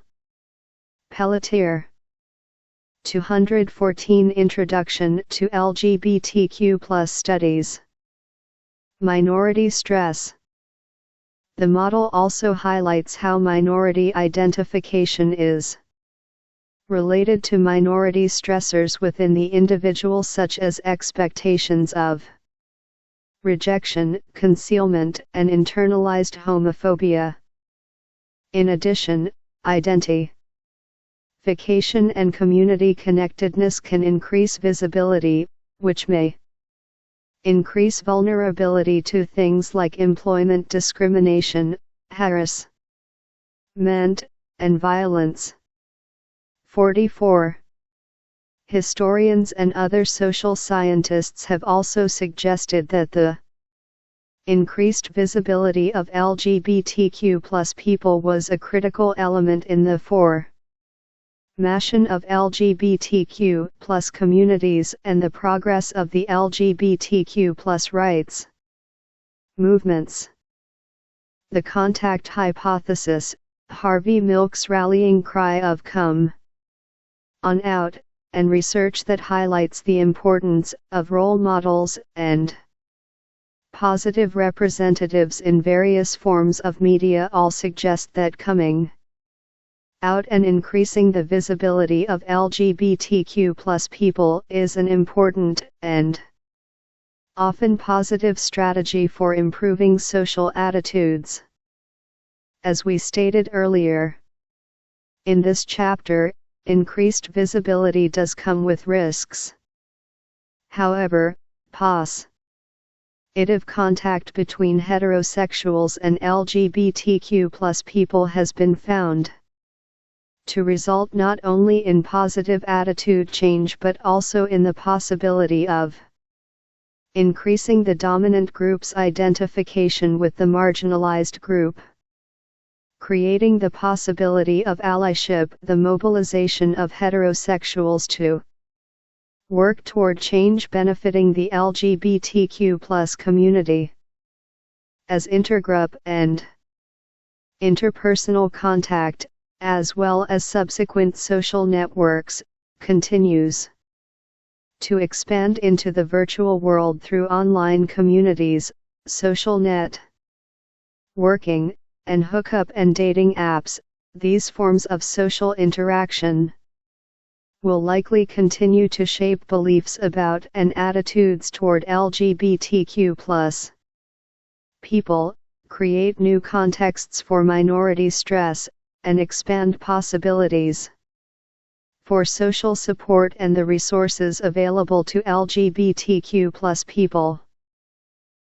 Pelletier. 214 Introduction to LGBTQ+ Studies. Minority stress. The model also highlights how minority identification is related to minority stressors within the individual, such as expectations of rejection, concealment, and internalized homophobia. In addition, identification and community connectedness can increase visibility, which may increase vulnerability to things like employment discrimination, harassment, and violence. 44. Historians and other social scientists have also suggested that the increased visibility of LGBTQ+ people was a critical element in the formation of LGBTQ+ communities and the progress of the LGBTQ+ rights movements. The contact hypothesis, Harvey Milk's rallying cry of come on out, and research that highlights the importance of role models and positive representatives in various forms of media all suggest that coming out and increasing the visibility of LGBTQ+ people is an important and often positive strategy for improving social attitudes. As we stated earlier in this chapter, increased visibility does come with risks. However, positive contact between heterosexuals and LGBTQ+ people has been found to result not only in positive attitude change but also in the possibility of increasing the dominant group's identification with the marginalized group, creating the possibility of allyship, the mobilization of heterosexuals to work toward change benefiting the LGBTQ+ community. As intergroup and interpersonal contact, as well as subsequent social networks, continues to expand into the virtual world through online communities, social networking, and hookup and dating apps, these forms of social interaction will likely continue to shape beliefs about and attitudes toward LGBTQ+ people, create new contexts for minority stress, and expand possibilities for social support and the resources available to LGBTQ+ people.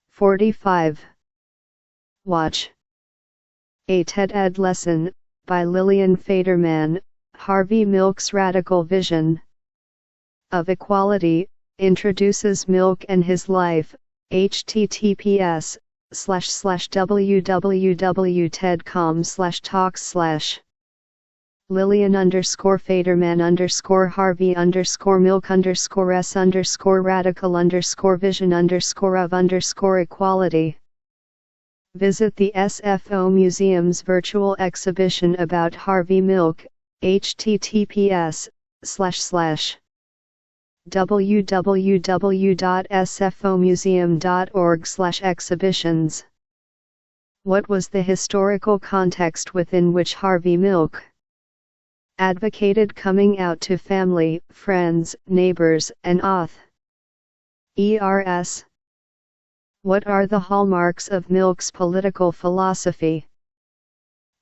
45. Watch a TED-Ed lesson, by Lillian Faderman, Harvey Milk's Radical Vision of Equality, introduces Milk and his life, https://www.ted.com/talks/ Lillian_Faderman_Harvey_Milk_Score_Vision_of_equality. Visit the SFO Museum's virtual exhibition about Harvey Milk, https://www.sfomuseum.org/exhibitions. What was the historical context within which Harvey Milk advocated coming out to family, friends, neighbors, and authors? What are the hallmarks of Milk's political philosophy?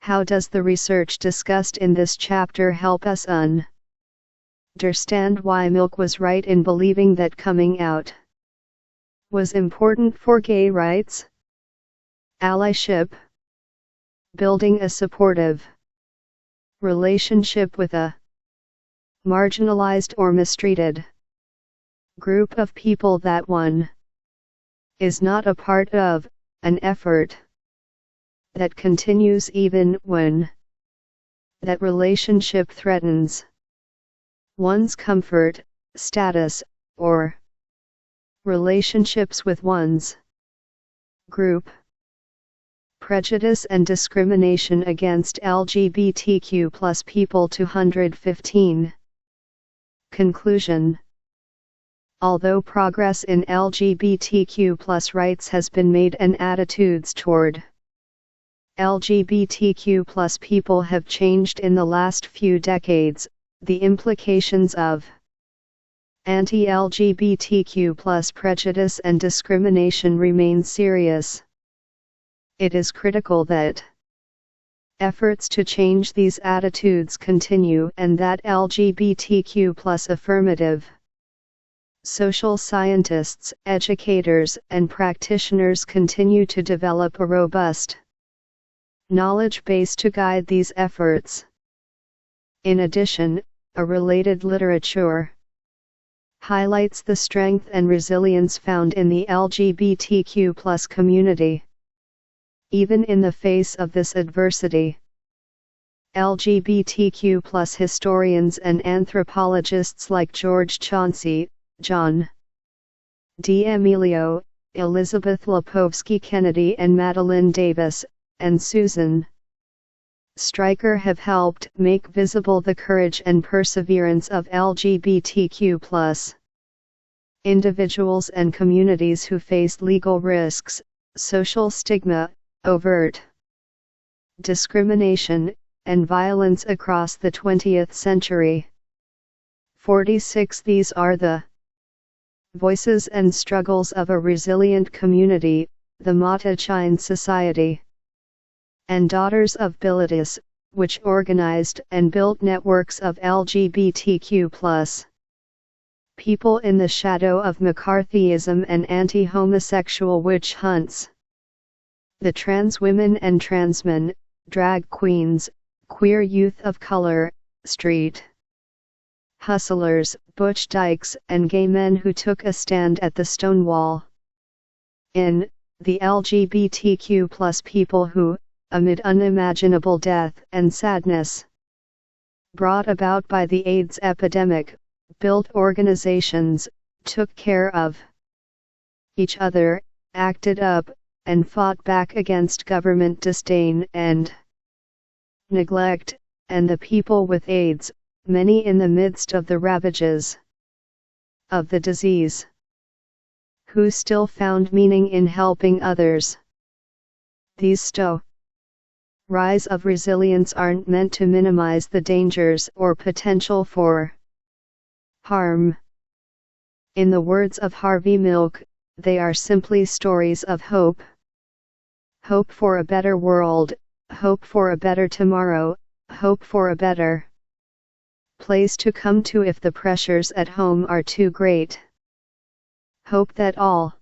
How does the research discussed in this chapter help us understand why Milk was right in believing that coming out was important for gay rights, allyship, building a supportive relationship with a marginalized or mistreated group of people that one is not a part of, an effort that continues even when that relationship threatens one's comfort, status, or relationships with one's group. Prejudice and discrimination against LGBTQ+ people. 215. Conclusion. Although progress in LGBTQ+ rights has been made and attitudes toward LGBTQ+ people have changed in the last few decades, the implications of anti-LGBTQ+ prejudice and discrimination remain serious. It is critical that efforts to change these attitudes continue and that LGBTQ+ affirmative social scientists, educators, and practitioners continue to develop a robust knowledge base to guide these efforts. In addition, a related literature highlights the strength and resilience found in the LGBTQ+ community. Even in the face of this adversity, LGBTQ+ historians and anthropologists like George Chauncey, John D'Amelio, Elizabeth Lipovsky Kennedy and Madeline Davis, and Susan Stryker have helped make visible the courage and perseverance of LGBTQ+ individuals and communities who face legal risks, social stigma, overt discrimination, and violence across the 20th century. 46. These are the voices and struggles of a resilient community, the Mata-Chine Society and Daughters of Bilitis, which organized and built networks of LGBTQ+ people in the shadow of McCarthyism and anti-homosexual witch hunts. The trans women and trans men, drag queens, queer youth of color, street hustlers, butch dykes, and gay men who took a stand at the Stonewall Inn, the LGBTQ+ people who, amid unimaginable death and sadness brought about by the AIDS epidemic, built organizations, took care of each other, acted up, and fought back against government disdain and neglect, and the people with AIDS, many in the midst of the ravages of the disease, who still found meaning in helping others. These stories of resilience aren't meant to minimize the dangers or potential for harm. In the words of Harvey Milk, they are simply stories of hope. Hope for a better world, hope for a better tomorrow, hope for a better place to come to if the pressures at home are too great. Hope that all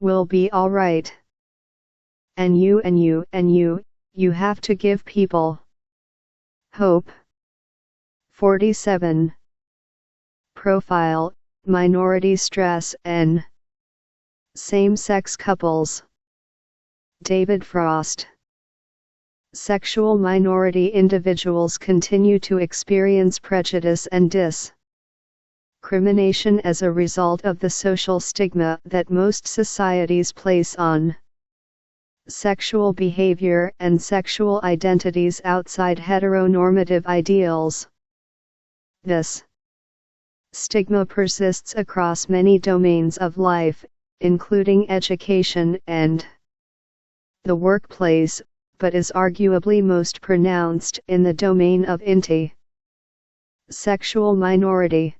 will be alright. And you have to give people hope. 47. Profile, minority stress and same-sex couples. David Frost. Sexual minority individuals continue to experience prejudice and discrimination as a result of the social stigma that most societies place on sexual behavior and sexual identities outside heteronormative ideals. This stigma persists across many domains of life, including education and the workplace, but is arguably most pronounced in the domain of sexual minority.